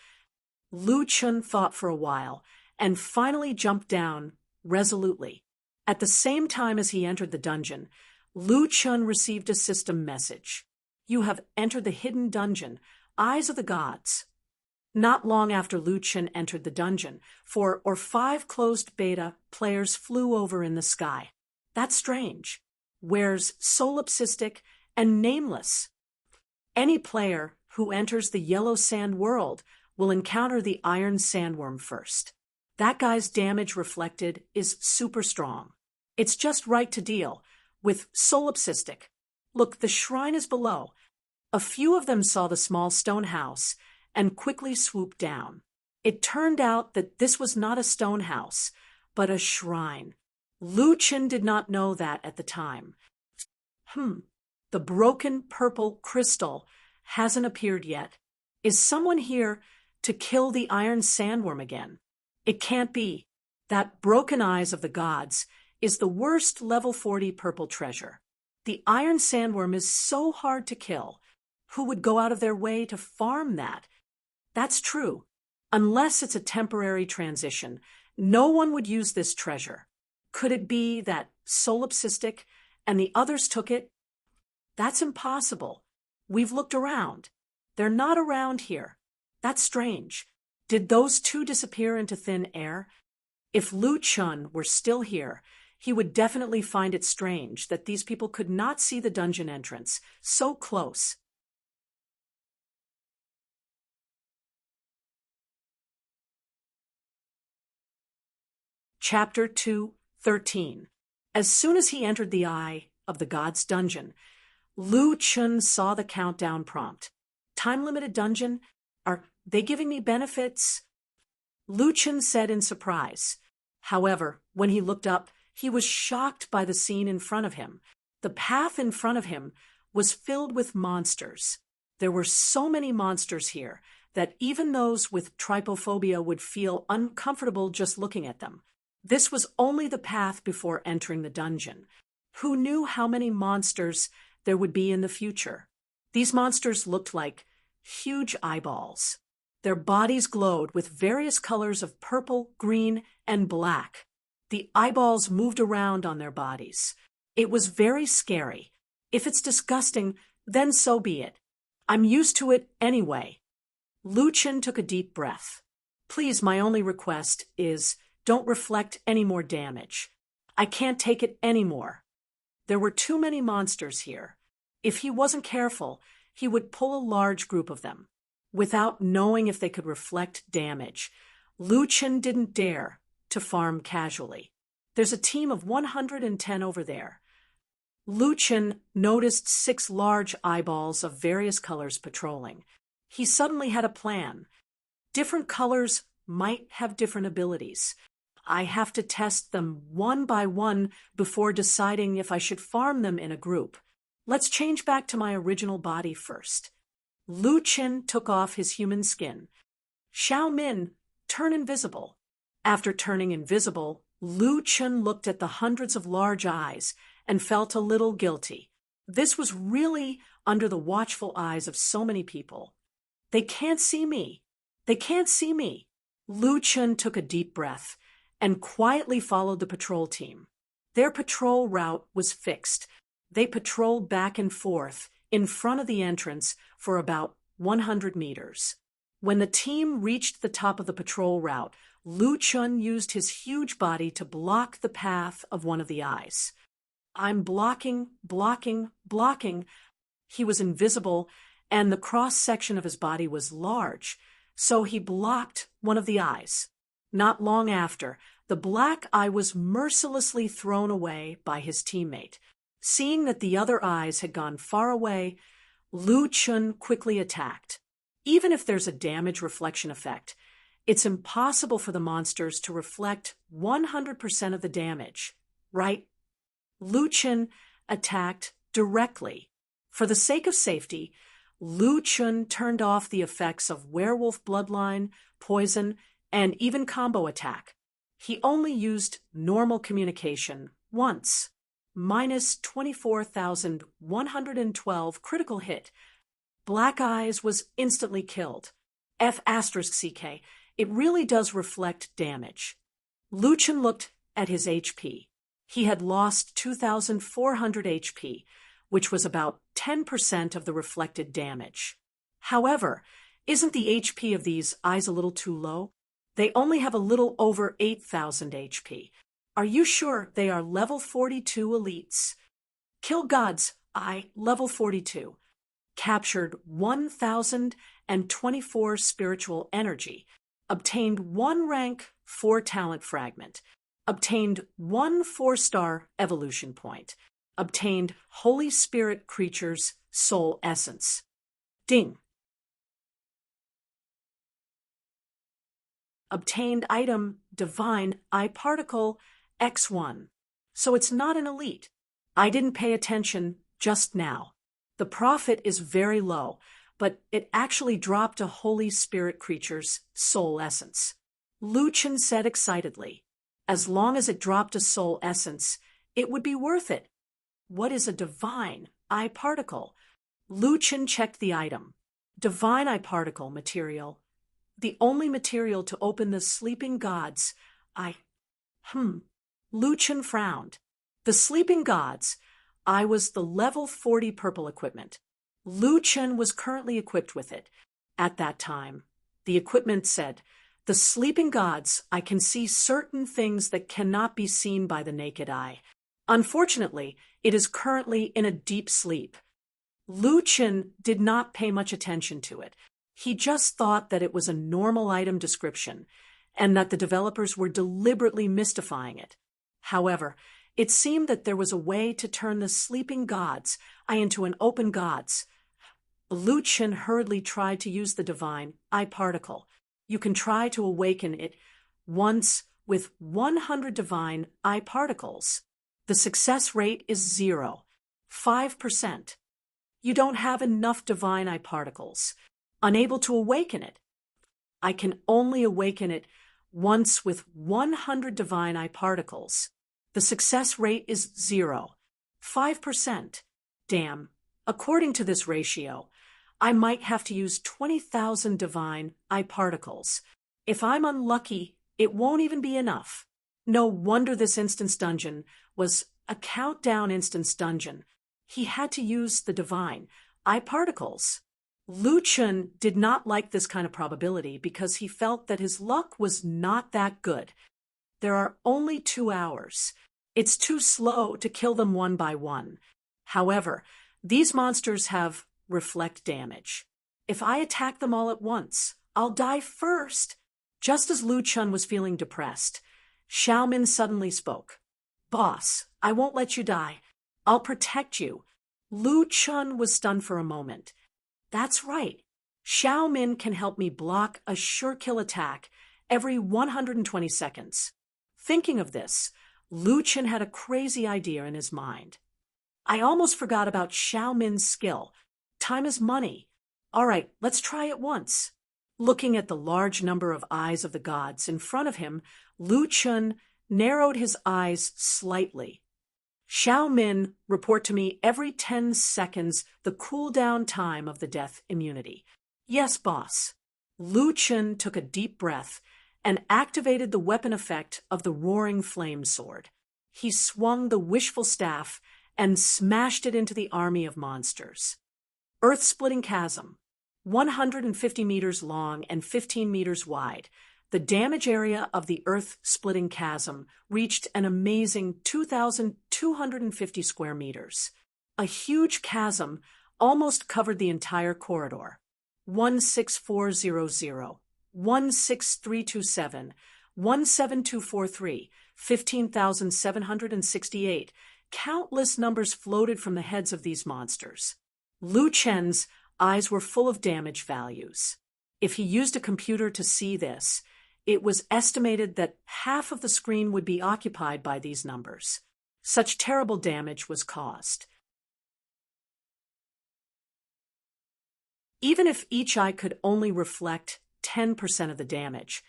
Lu Chun thought for a while, and finally jumped down resolutely. At the same time as he entered the dungeon, Lu Chun received a system message. You have entered the hidden dungeon, Eyes of the Gods. Not long after Lu Chun entered the dungeon, 4 or 5 closed beta players flew over in the sky. That's strange. Where's Solipsistic and Nameless? Any player who enters the Yellow Sand world will encounter the Iron Sandworm first. That guy's damage reflected is super strong. It's just right to deal with Solipsistic. Look, the shrine is below. A few of them saw the small stone house and quickly swooped down. It turned out that this was not a stone house, but a shrine. Lu Chun did not know that at the time. The broken purple crystal hasn't appeared yet. Is someone here to kill the Iron Sandworm again? It can't be. That Broken Eyes of the Gods is the worst level 40 purple treasure. The Iron Sandworm is so hard to kill. Who would go out of their way to farm that? That's true. Unless it's a temporary transition, no one would use this treasure. Could it be that Solipsistic and the others took it? That's impossible. We've looked around. They're not around here. That's strange. Did those two disappear into thin air? If Lu Chun were still here, he would definitely find it strange that these people could not see the dungeon entrance so close. Chapter 2:13. As soon as he entered the Eye of the Gods dungeon, Lu Chun saw the countdown prompt. Time-limited dungeon? Are they giving me benefits? Lu Chun said in surprise. However, when he looked up, he was shocked by the scene in front of him. The path in front of him was filled with monsters. There were so many monsters here that even those with trypophobia would feel uncomfortable just looking at them. This was only the path before entering the dungeon. Who knew how many monsters there would be in the future? These monsters looked like huge eyeballs. Their bodies glowed with various colors of purple, green, and black. The eyeballs moved around on their bodies. It was very scary. If it's disgusting, then so be it. I'm used to it anyway. Lu Chun took a deep breath. Please, my only request is don't reflect any more damage. I can't take it anymore. There were too many monsters here. If he wasn't careful, he would pull a large group of them. Without knowing if they could reflect damage, Lu Chun didn't dare to farm casually. There's a team of 110 over there. Lu Chun noticed 6 large eyeballs of various colors patrolling. He suddenly had a plan. Different colors might have different abilities. I have to test them one by one before deciding if I should farm them in a group. Let's change back to my original body first. Lu Chun took off his human skin. Xiao Min, turn invisible. After turning invisible, Lu Chun looked at the hundreds of large eyes and felt a little guilty. This was really under the watchful eyes of so many people. They can't see me. They can't see me. Lu Chun took a deep breath and quietly followed the patrol team. Their patrol route was fixed. They patrolled back and forth in front of the entrance for about 100 meters. When the team reached the top of the patrol route, Lu Chun used his huge body to block the path of one of the eyes. I'm blocking. He was invisible, and the cross-section of his body was large, so he blocked one of the eyes. Not long after, the black eye was mercilessly thrown away by his teammate. Seeing that the other eyes had gone far away, Lu Chun quickly attacked. Even if there's a damage reflection effect, It's impossible for the monsters to reflect 100% of the damage, right? Lu Chun attacked directly. For the sake of safety, Lu Chun turned off the effects of werewolf bloodline, poison, and even combo attack. He only used normal communication once. Minus 24,112 critical hit. Black Eyes was instantly killed. F*CK. It really does reflect damage. Lu Chun looked at his HP. He had lost 2,400 HP, which was about 10% of the reflected damage. However, isn't the HP of these eyes a little too low? They only have a little over 8,000 HP. Are you sure they are level 42 elites? Kill God's Eye, level 42. Captured 1,024 spiritual energy. Obtained 1 rank 4 talent fragment. Obtained 1 4-star evolution point. Obtained Holy Spirit creature's soul essence. Ding. Obtained item Divine Eye Particle X1. So it's not an elite. I didn't pay attention just now. The profit is very low, but it actually dropped a Holy Spirit creature's soul essence. Lu Chun said excitedly, as long as it dropped a soul essence, it would be worth it. What is a Divine Eye Particle? Lu Chun checked the item. Divine Eye Particle material. The only material to open the Sleeping God's Eye. Lu Chun frowned. The Sleeping God's Eye was the level 40 purple equipment. Lu Chun was currently equipped with it. At that time, the equipment said, the Sleeping God's Eye can see certain things that cannot be seen by the naked eye. Unfortunately, it is currently in a deep sleep. Lu Chun did not pay much attention to it. He just thought that it was a normal item description, and that the developers were deliberately mystifying it. However, it seemed that there was a way to turn the Sleeping God's Eye into an open God's. Lu Chun hurriedly tried to use the Divine Eye Particle. You can try to awaken it once with 100 Divine Eye Particles. The success rate is 0, 5%. You don't have enough Divine Eye Particles. Unable to awaken it. I can only awaken it once with 100 Divine Eye Particles. The success rate is 0, 5%. Damn. According to this ratio, I might have to use 20,000 Divine Eye Particles. If I'm unlucky, it won't even be enough. No wonder this instance dungeon was a countdown instance dungeon. He had to use the Divine Eye Particles. Lu Chun did not like this kind of probability because he felt that his luck was not that good. There are only 2 hours. It's too slow to kill them one by one. However, these monsters have reflect damage. If I attack them all at once, I'll die first. Just as Lu Chun was feeling depressed, Xiaomin suddenly spoke. Boss, I won't let you die. I'll protect you. Lu Chun was stunned for a moment. That's right. Xiaomin can help me block a sure kill attack every 120 seconds. Thinking of this, Lu Chun had a crazy idea in his mind. I almost forgot about Xiaomin's skill. Time is money. All right, let's try it once. Looking at the large number of eyes of the gods in front of him, Lu Chun narrowed his eyes slightly. Xiaomin, report to me every 10 seconds the cooldown time of the death immunity. Yes, boss. Lu Chun took a deep breath and activated the weapon effect of the Roaring Flame Sword. He swung the wishful staff and smashed it into the army of monsters. Earth-splitting chasm, 150 meters long and 15 meters wide. The damage area of the earth-splitting chasm reached an amazing 2,250 square meters. A huge chasm almost covered the entire corridor. 16400, 16327, 17243, 15,768. Countless numbers floated from the heads of these monsters. Lu Chen's eyes were full of damage values. If he used a computer to see this, it was estimated that half of the screen would be occupied by these numbers. Such terrible damage was caused. Even if each eye could only reflect 10% of the damage,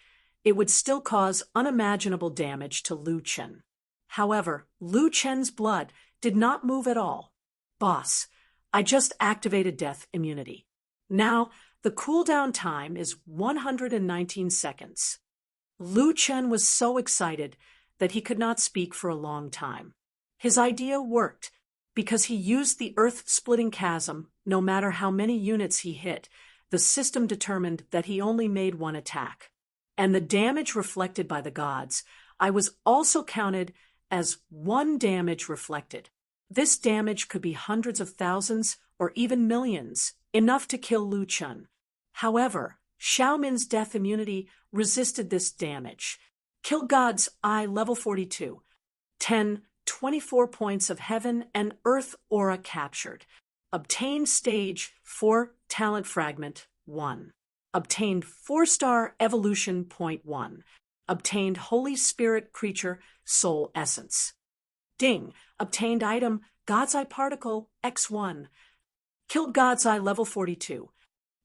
it would still cause unimaginable damage to Lu Chen. However, Lu Chen's blood did not move at all. Boss, I just activated death immunity. Now, the cooldown time is 119 seconds. Lu Chen was so excited that he could not speak for a long time. His idea worked because he used the earth-splitting chasm. No matter how many units he hit, the system determined that he only made one attack. And the damage reflected by the gods, I was also counted as one damage reflected. This damage could be hundreds of thousands or even millions, enough to kill Lu Chen. However, Xiaomin's death immunity resisted this damage. Kill God's Eye level 42. 10, 24 points of heaven and earth aura captured. Obtained stage 4 talent fragment 1. Obtained 4-star evolution point 1. Obtained Holy Spirit creature soul essence. Ding. Obtained item God's Eye particle X1. Killed God's Eye level 42.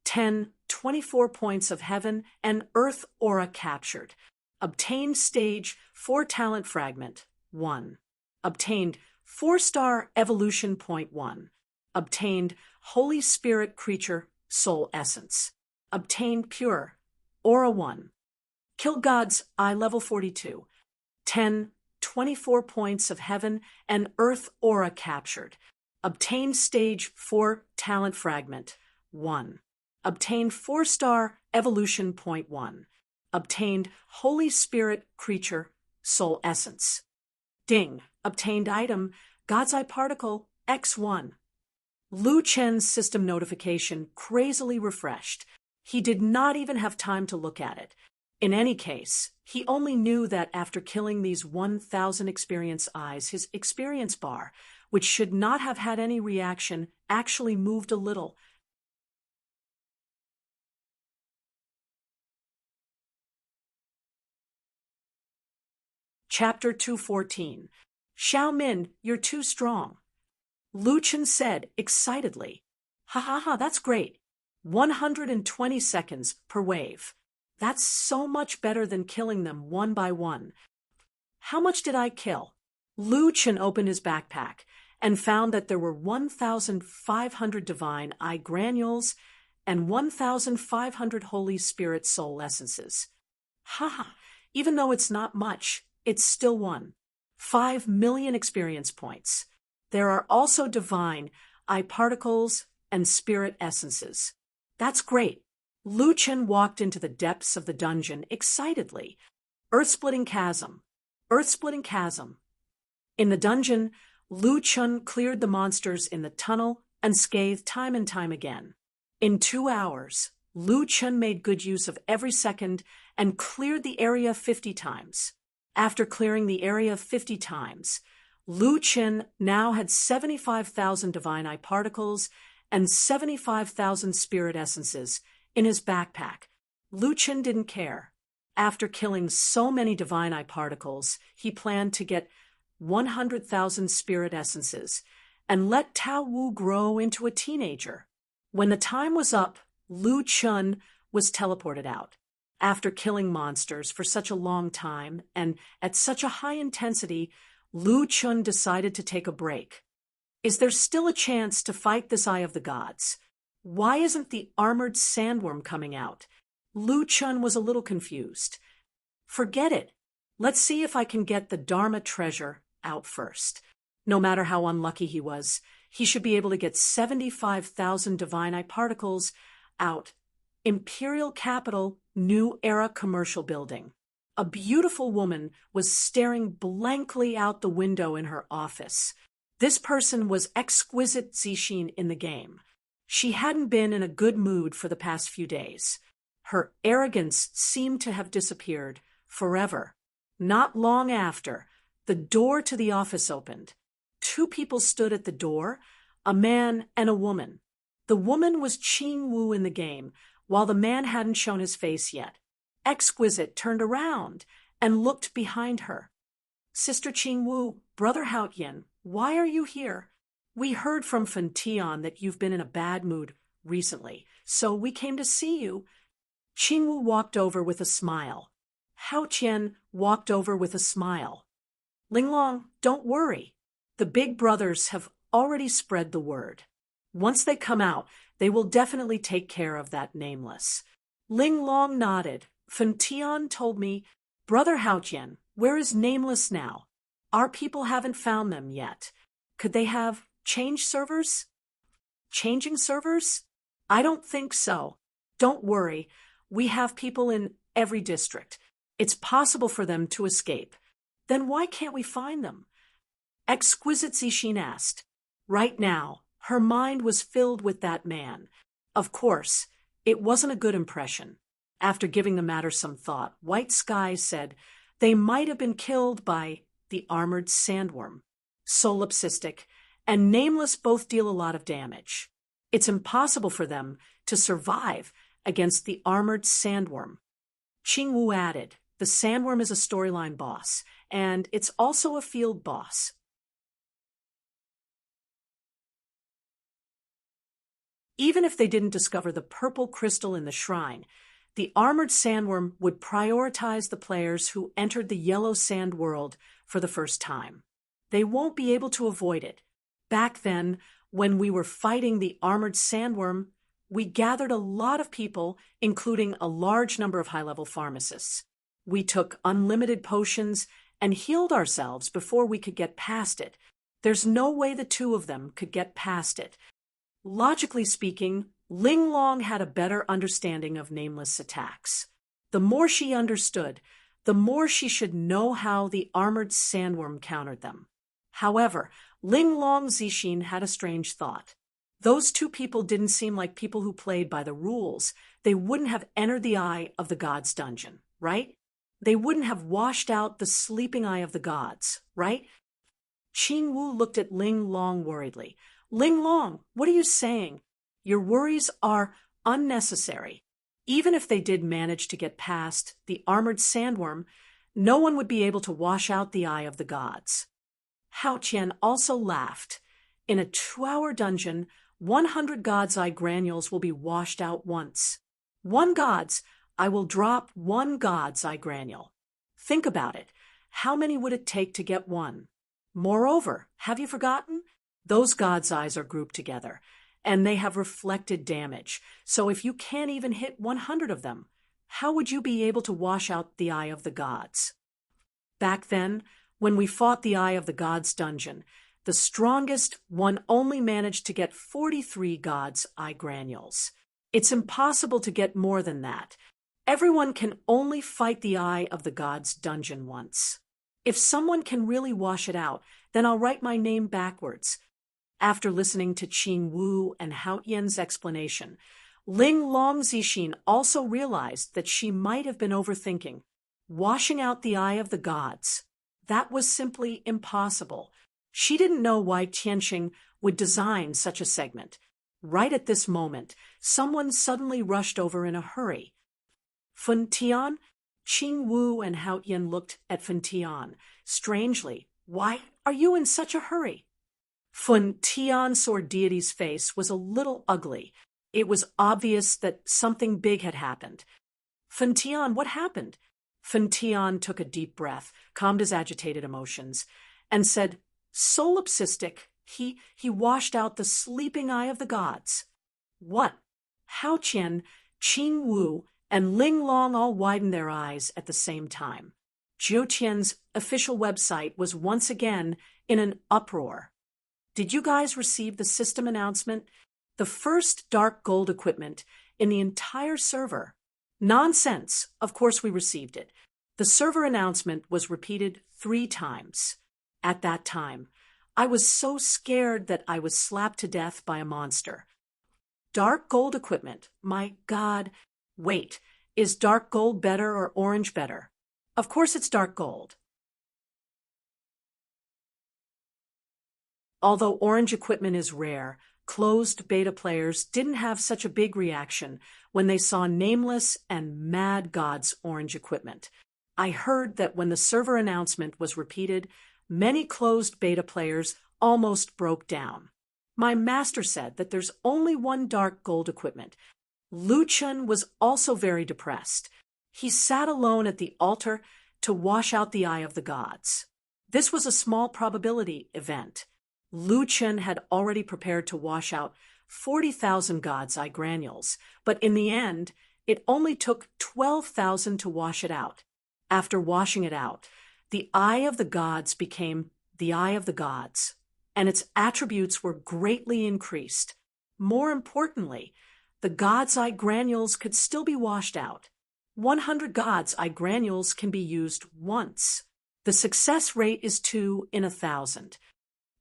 10, 24 points of heaven and earth aura captured. Obtained stage 4 talent fragment 1. Obtained 4-star evolution point 1. Obtained Holy Spirit creature soul essence. Obtained pure aura 1. Kill God's Eye level 42. 10, 24 points of heaven and earth aura captured. Obtained stage 4 talent fragment 1. Obtained 4-star evolution point 1. Obtained Holy Spirit creature soul essence. Ding. Obtained item God's Eye particle X1. Lu Chen's system notification crazily refreshed. He did not even have time to look at it. In any case, he only knew that after killing these 1,000 experience eyes, his experience bar, which should not have had any reaction, actually moved a little. Chapter 214. Xiaomin, you're too strong. Lu Chen said excitedly. Ha ha ha, that's great. 120 seconds per wave. That's so much better than killing them one by one. How much did I kill? Lu Chen opened his backpack and found that there were 1,500 divine eye granules and 1,500 Holy Spirit soul essences. Ha ha, even though it's not much, it's still 5 million experience points. There are also divine eye particles and spirit essences. That's great. Lu Chen walked into the depths of the dungeon excitedly. Earth-splitting chasm. Earth-splitting chasm. In the dungeon, Lu Chen cleared the monsters in the tunnel unscathed time and time again. In 2 hours, Lu Chen made good use of every second and cleared the area 50 times. After clearing the area 50 times, Lu Chen now had 75,000 divine eye particles and 75,000 spirit essences in his backpack. Lu Chen didn't care. After killing so many divine eye particles, he planned to get 100,000 spirit essences and let Tao Wu grow into a teenager. When the time was up, Lu Chen was teleported out. After killing monsters for such a long time and at such a high intensity, Lu Chen decided to take a break. Is there still a chance to fight this Eye of the Gods? Why isn't the armored sandworm coming out? Lu Chen was a little confused. Forget it. Let's see if I can get the Dharma treasure out first. No matter how unlucky he was, he should be able to get 75,000 divine eye particles out. Imperial Capital, New Era Commercial Building. A beautiful woman was staring blankly out the window in her office. This person was exquisite Zixin in the game. She hadn't been in a good mood for the past few days. Her arrogance seemed to have disappeared forever. Not long after, the door to the office opened. 2 people stood at the door, a man and a woman. The woman was Qing Wu in the game, while the man hadn't shown his face yet. Exquisite turned around and looked behind her. Sister Qingwu, Brother Haotian, why are you here? We heard from Fen Tian that you've been in a bad mood recently, so we came to see you. Qingwu walked over with a smile. Haotian walked over with a smile. Linglong, don't worry. The big brothers have already spread the word. Once they come out, they will definitely take care of that nameless. Linglong nodded. Fen Tian told me, Brother Haotian, where is nameless now? Our people haven't found them yet. Could they have changing servers? I don't think so. Don't worry. We have people in every district. It's possible for them to escape. Then why can't we find them? Exquisite Zixin asked. Right now, her mind was filled with that man. Of course, it wasn't a good impression. After giving the matter some thought, White Sky said they might have been killed by the armored sandworm. Solipsistic and Nameless both deal a lot of damage. It's impossible for them to survive against the armored sandworm. Qingwu added, the sandworm is a storyline boss, and it's also a field boss. Even if they didn't discover the purple crystal in the shrine, the armored sandworm would prioritize the players who entered the yellow sand world for the first time. They won't be able to avoid it. Back then, when we were fighting the armored sandworm, we gathered a lot of people, including a large number of high-level pharmacists. We took unlimited potions and healed ourselves before we could get past it. There's no way the two of them could get past it. Logically speaking, Linglong had a better understanding of nameless attacks. The more she understood, the more she should know how the armored sandworm countered them. However, Linglong Zixin had a strange thought. Those two people didn't seem like people who played by the rules. They wouldn't have entered the Eye of the Gods dungeon, right? They wouldn't have washed out the sleeping Eye of the Gods, right? Qingwu looked at Linglong worriedly. Linglong, what are you saying? Your worries are unnecessary. Even if they did manage to get past the armored sandworm, no one would be able to wash out the Eye of the Gods. Haotian also laughed. In a 2-hour dungeon, 100 God's Eye granules will be washed out once. 1 God's, I will drop 1 God's Eye granule. Think about it. How many would it take to get 1? Moreover, have you forgotten? Those God's Eyes are grouped together, and they have reflected damage. So if you can't even hit 100 of them, how would you be able to wash out the Eye of the Gods? Back then, when we fought the Eye of the Gods dungeon, the strongest one only managed to get 43 God's Eye granules. It's impossible to get more than that. Everyone can only fight the Eye of the Gods dungeon once. If someone can really wash it out, then I'll write my name backwards. After listening to Qingwu and Haotian's explanation, Linglong Zixin also realized that she might have been overthinking. Washing out the Eye of the Gods. That was simply impossible. She didn't know why Tianxing would design such a segment. Right at this moment, someone suddenly rushed over in a hurry. Fen Tian? Qingwu and Haotian looked at Fen Tian. Strangely, why are you in such a hurry? Fen Tian's sword deity's face was a little ugly. It was obvious that something big had happened. Fen Tian, what happened? Fen Tian took a deep breath, calmed his agitated emotions, and said, Solipsistic, he washed out the sleeping Eye of the Gods. What? Haotian, Qingwu, and Linglong all widened their eyes at the same time. Jiutian's official website was once again in an uproar. Did you guys receive the system announcement? The first dark gold equipment in the entire server. Nonsense. Of course we received it. The server announcement was repeated 3 times. At that time, I was so scared that I was slapped to death by a monster. Dark gold equipment. My God. Wait, is dark gold better or orange better? Of course it's dark gold. Although orange equipment is rare, closed beta players didn't have such a big reaction when they saw Nameless and Mad God's orange equipment. I heard that when the server announcement was repeated, many closed beta players almost broke down. My master said that there's only one dark gold equipment. Lu Chun was also very depressed. He sat alone at the altar to wash out the eye of the gods. This was a small probability event. Lu Chun had already prepared to wash out 40,000 God's Eye granules, but in the end, it only took 12,000 to wash it out. After washing it out, the Eye of the Gods became the Eye of the Gods, and its attributes were greatly increased. More importantly, the God's Eye granules could still be washed out. 100 God's Eye granules can be used once. The success rate is 2 in 1,000.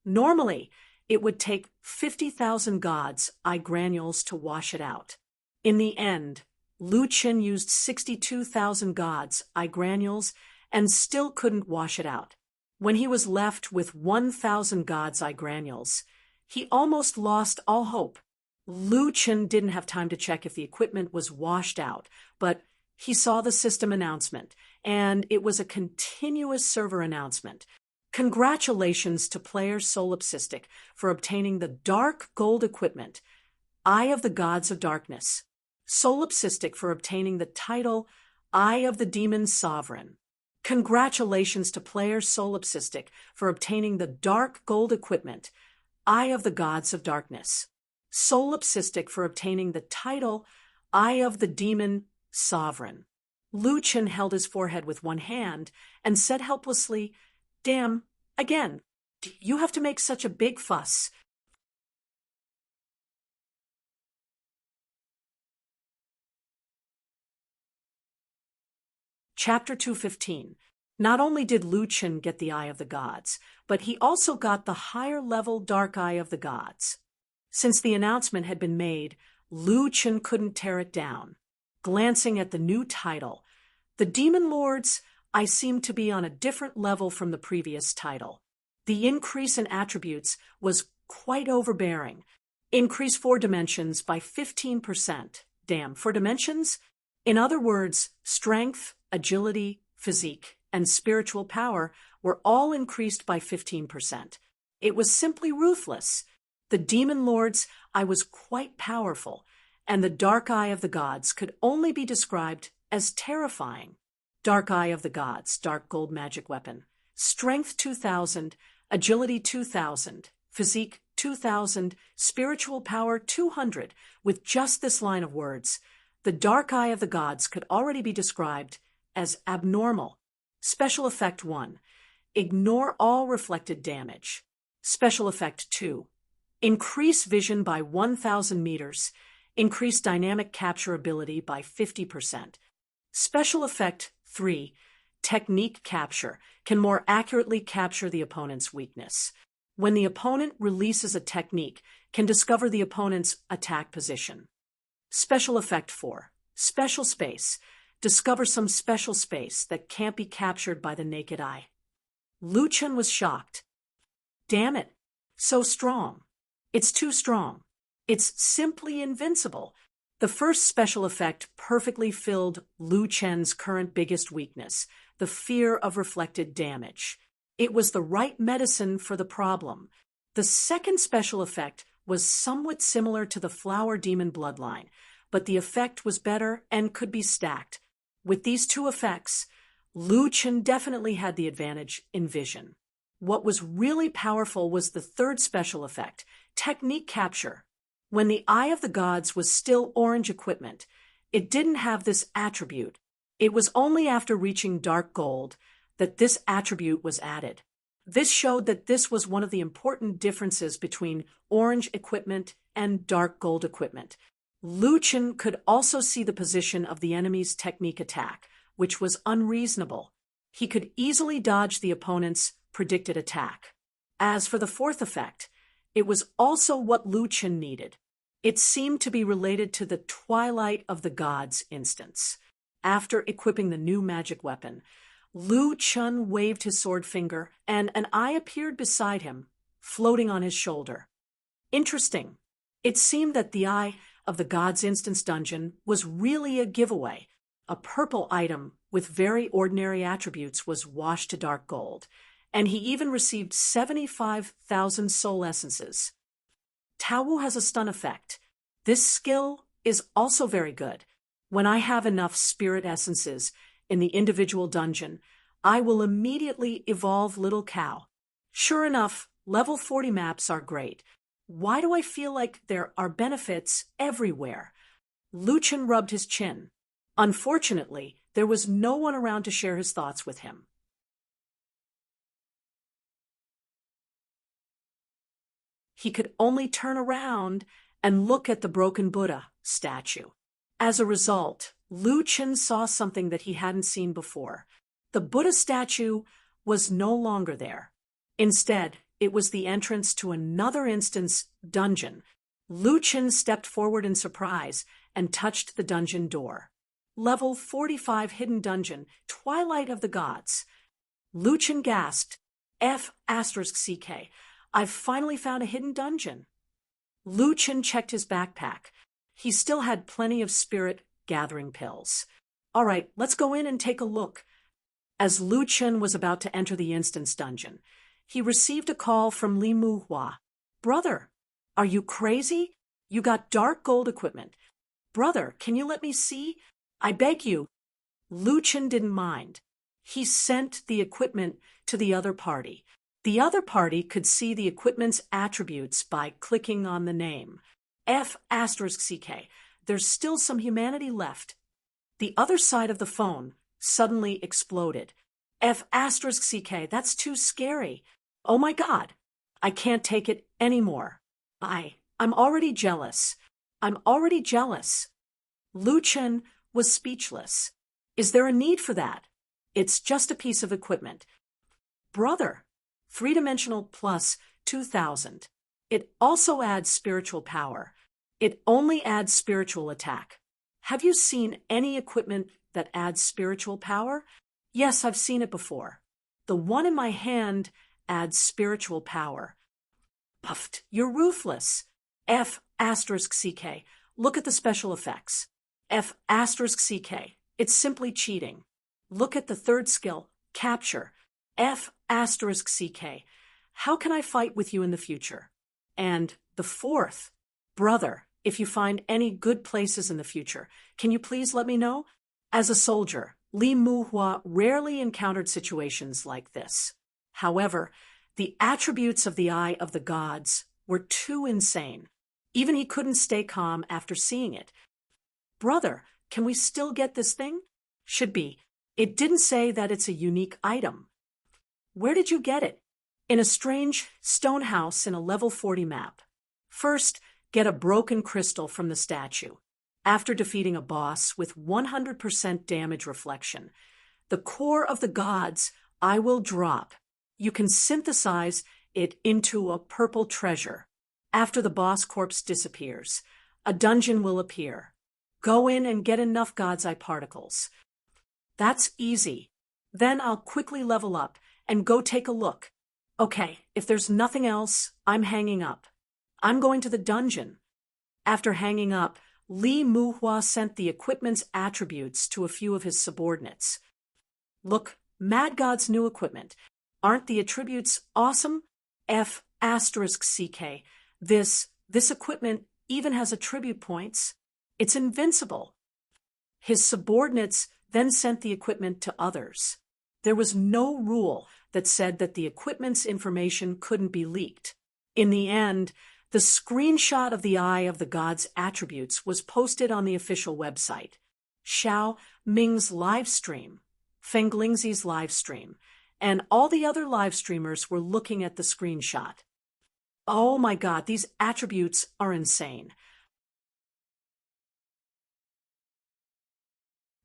Normally, it would take 50,000 God's Eye granules to wash it out. In the end, Lu Chun used 62,000 God's Eye granules and still couldn't wash it out. When he was left with 1,000 God's Eye granules, he almost lost all hope. Lu Chun didn't have time to check if the equipment was washed out, but he saw the system announcement, and it was a continuous server announcement. Congratulations to player Solipsistic for obtaining the Dark Gold equipment, Eye of the Gods of Darkness. Solipsistic for obtaining the title Eye of the Demon Sovereign. Congratulations to player Solipsistic for obtaining the Dark Gold equipment, Eye of the Gods of Darkness. Solipsistic for obtaining the title Eye of the Demon Sovereign. Lu Chun held his forehead with one hand and said helplessly, "Damn, again, you have to make such a big fuss." Chapter 215. Not only did Lu Chun get the Eye of the Gods, but he also got the higher-level Dark Eye of the Gods. Since the announcement had been made, Lu Chun couldn't tear it down. Glancing at the new title, the Demon Lords, I seemed to be on a different level from the previous title. The increase in attributes was quite overbearing. Increase 4 dimensions by 15%. Damn, 4 dimensions? In other words, strength, agility, physique, and spiritual power were all increased by 15%. It was simply ruthless. The Demon Lords, I was quite powerful, and the Dark Eye of the Gods could only be described as terrifying. Dark Eye of the Gods, Dark Gold Magic Weapon. Strength 2,000, Agility 2,000, Physique 2,000, Spiritual Power 200. With just this line of words, the Dark Eye of the Gods could already be described as abnormal. Special Effect 1. Ignore all reflected damage. Special Effect 2. Increase vision by 1,000 meters. Increase dynamic capture ability by 50%. Special Effect 3. Technique Capture can more accurately capture the opponent's weakness. When the opponent releases a technique, can discover the opponent's attack position. Special Effect 4. Special Space. Discover some special space that can't be captured by the naked eye. Lu Chun was shocked. Damn it. So strong. It's too strong. It's simply invincible. The first special effect perfectly filled Lu Chun's current biggest weakness, the fear of reflected damage. It was the right medicine for the problem. The second special effect was somewhat similar to the Flower Demon bloodline, but the effect was better and could be stacked. With these two effects, Lu Chun definitely had the advantage in vision. What was really powerful was the third special effect, Technique Capture. When the Eye of the Gods was still orange equipment, it didn't have this attribute. It was only after reaching Dark Gold that this attribute was added. This showed that this was one of the important differences between orange equipment and Dark Gold equipment. Lu Chun could also see the position of the enemy's technique attack, which was unreasonable. He could easily dodge the opponent's predicted attack. As for the fourth effect, it was also what Lu Chun needed. It seemed to be related to the Twilight of the Gods instance. After equipping the new magic weapon, Lu Chun waved his sword finger, and an eye appeared beside him, floating on his shoulder. Interesting. It seemed that the Eye of the Gods Instance Dungeon was really a giveaway. A purple item with very ordinary attributes was washed to dark gold, and he even received 75,000 soul essences. Taowu has a stun effect. This skill is also very good. When I have enough spirit essences in the individual dungeon, I will immediately evolve Little Cow. Sure enough, level 40 maps are great. Why do I feel like there are benefits everywhere? Luchan rubbed his chin. Unfortunately, there was no one around to share his thoughts with him. He could only turn around and look at the broken Buddha statue. As a result, Luchan saw something that he hadn't seen before. The Buddha statue was no longer there. Instead, it was the entrance to another instance dungeon. Luchan stepped forward in surprise and touched the dungeon door. Level 45 hidden dungeon, Twilight of the Gods. Luchan gasped, F***CK, I've finally found a hidden dungeon. Luchan checked his backpack. He still had plenty of spirit gathering pills. All right, let's go in and take a look. As Luchan was about to enter the instance dungeon, he received a call from Li Muhua. Brother, are you crazy? You got dark gold equipment. Brother, can you let me see? I beg you. Luchan didn't mind. He sent the equipment to the other party. The other party could see the equipment's attributes by clicking on the name. F***CK. There's still some humanity left. The other side of the phone suddenly exploded. F***CK. That's too scary. Oh my God. I can't take it anymore. I'm already jealous. I'm already jealous. Luchan was speechless. Is there a need for that? It's just a piece of equipment. Brother, 3-dimensional plus 2,000. It also adds spiritual power. It only adds spiritual attack. Have you seen any equipment that adds spiritual power? Yes, I've seen it before. The one in my hand adds spiritual power. Puffed, you're ruthless. F***CK. Look at the special effects. F***CK. It's simply cheating. Look at the third skill, capture. F***CK. How can I fight with you in the future? And the fourth, brother, if you find any good places in the future, can you please let me know? As a soldier, Li Muhua rarely encountered situations like this. However, the attributes of the Eye of the Gods were too insane. Even he couldn't stay calm after seeing it. Brother, can we still get this thing? Should be. It didn't say that it's a unique item. Where did you get it? In a strange stone house in a level 40 map. First, get a broken crystal from the statue. After defeating a boss with 100% damage reflection, the core of the gods I will drop. You can synthesize it into a purple treasure. After the boss corpse disappears, a dungeon will appear. Go in and get enough God's Eye particles. That's easy. Then I'll quickly level up and go take a look. Okay, if there's nothing else, I'm hanging up. I'm going to the dungeon. After hanging up, Li Muhua sent the equipment's attributes to a few of his subordinates. Look, Mad God's new equipment. Aren't the attributes awesome? F***CK. This equipment even has attribute points. It's invincible. His subordinates then sent the equipment to others. There was no rule that said that the equipment's information couldn't be leaked. In the end, the screenshot of the Eye of the Gods attributes was posted on the official website. Xiao Ming's live stream, Feng Lingzi's live stream, and all the other live streamers were looking at the screenshot. Oh my God, these attributes are insane.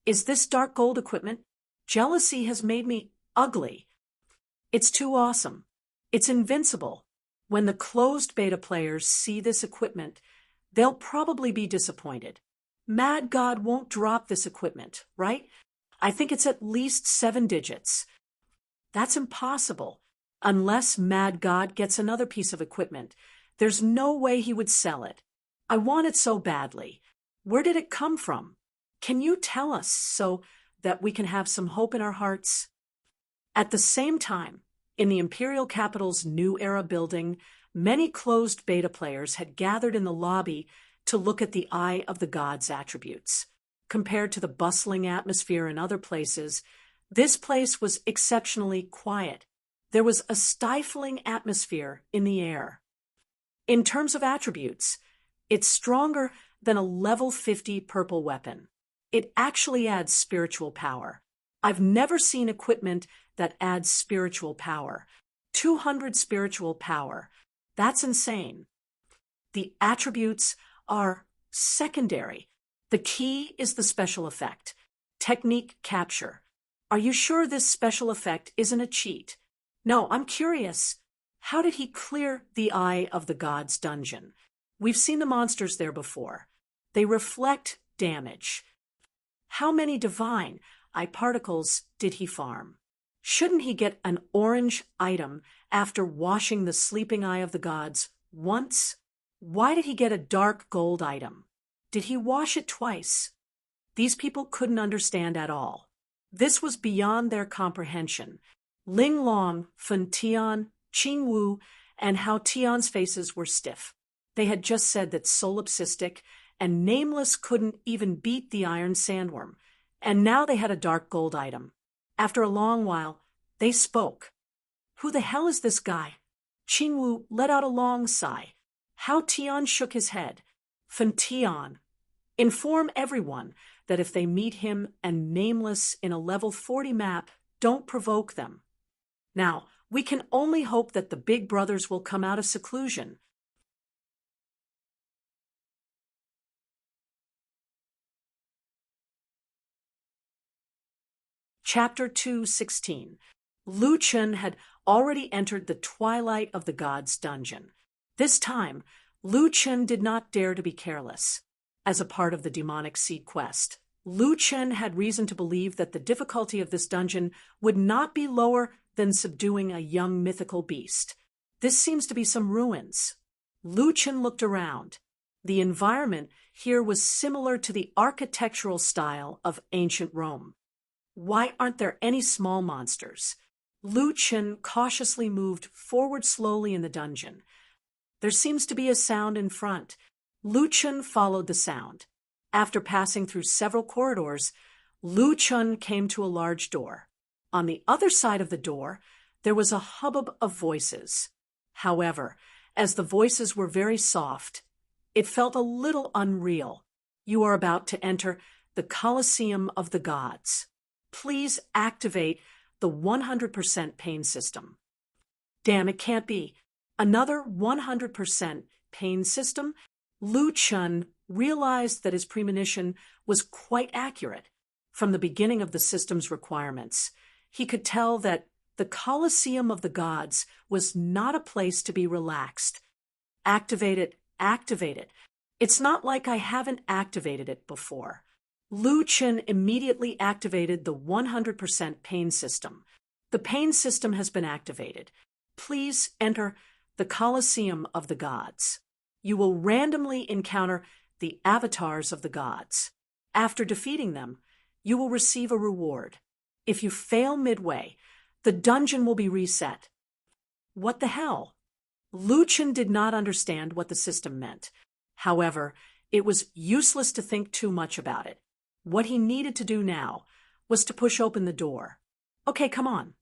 Is this dark gold equipment? Jealousy has made me ugly. It's too awesome. It's invincible. When the closed beta players see this equipment, they'll probably be disappointed. Mad God won't drop this equipment, right? I think it's at least 7 digits. That's impossible. Unless Mad God gets another piece of equipment, there's no way he would sell it. I want it so badly. Where did it come from? Can you tell us so that we can have some hope in our hearts? At the same time, in the Imperial Capital's New Era building, many closed beta players had gathered in the lobby to look at the Eye of the Gods attributes. Compared to the bustling atmosphere in other places, this place was exceptionally quiet. There was a stifling atmosphere in the air. In terms of attributes, it's stronger than a level 50 purple weapon. It actually adds spiritual power. I've never seen equipment that adds spiritual power. 200 spiritual power. That's insane. The attributes are secondary. The key is the special effect. Technique capture. Are you sure this special effect isn't a cheat? No, I'm curious. How did he clear the Eye of the Gods dungeon? We've seen the monsters there before. They reflect damage. How many divine eye particles did he farm? Shouldn't he get an orange item after washing the sleeping Eye of the Gods once? Why did he get a dark gold item? Did he wash it twice? These people couldn't understand at all. This was beyond their comprehension. Ling Long, Fen Tian, Qing Wu, and Hao Tian's faces were stiff. They had just said that Solipsistic and Nameless couldn't even beat the Iron Sandworm, and now they had a dark gold item. After a long while, they spoke. Who the hell is this guy? Qing Wu let out a long sigh. Hao Tian shook his head. Fen Tian, inform everyone that if they meet him and Nameless in a level 40 map, don't provoke them. Now, we can only hope that the big brothers will come out of seclusion. Chapter 2:16. Lu Chen had already entered the Twilight of the Gods dungeon. This time, Lu Chen did not dare to be careless. As a part of the demonic seed quest, Lu Chen had reason to believe that the difficulty of this dungeon would not be lower than subduing a young mythical beast. This seems to be some ruins. Lu Chen looked around. The environment here was similar to the architectural style of ancient Rome. Why aren't there any small monsters? Lu Chen cautiously moved forward slowly in the dungeon. There seems to be a sound in front. Lu Chen followed the sound. After passing through several corridors, Lu Chen came to a large door. On the other side of the door, there was a hubbub of voices. However, as the voices were very soft, it felt a little unreal. You are about to enter the Colosseum of the Gods. Please activate the 100% pain system. Damn, it can't be. Another 100% pain system? Lu Chen realized that his premonition was quite accurate. From the beginning of the system's requirements, he could tell that the Colosseum of the Gods was not a place to be relaxed. Activate it, activate it. It's not like I haven't activated it before. Lu Chen immediately activated the 100% pain system. The pain system has been activated. Please enter the Colosseum of the Gods. You will randomly encounter the avatars of the gods. After defeating them, you will receive a reward. If you fail midway, the dungeon will be reset. What the hell? Lu Chen did not understand what the system meant. However, it was useless to think too much about it. What he needed to do now was to push open the door. Okay, come on.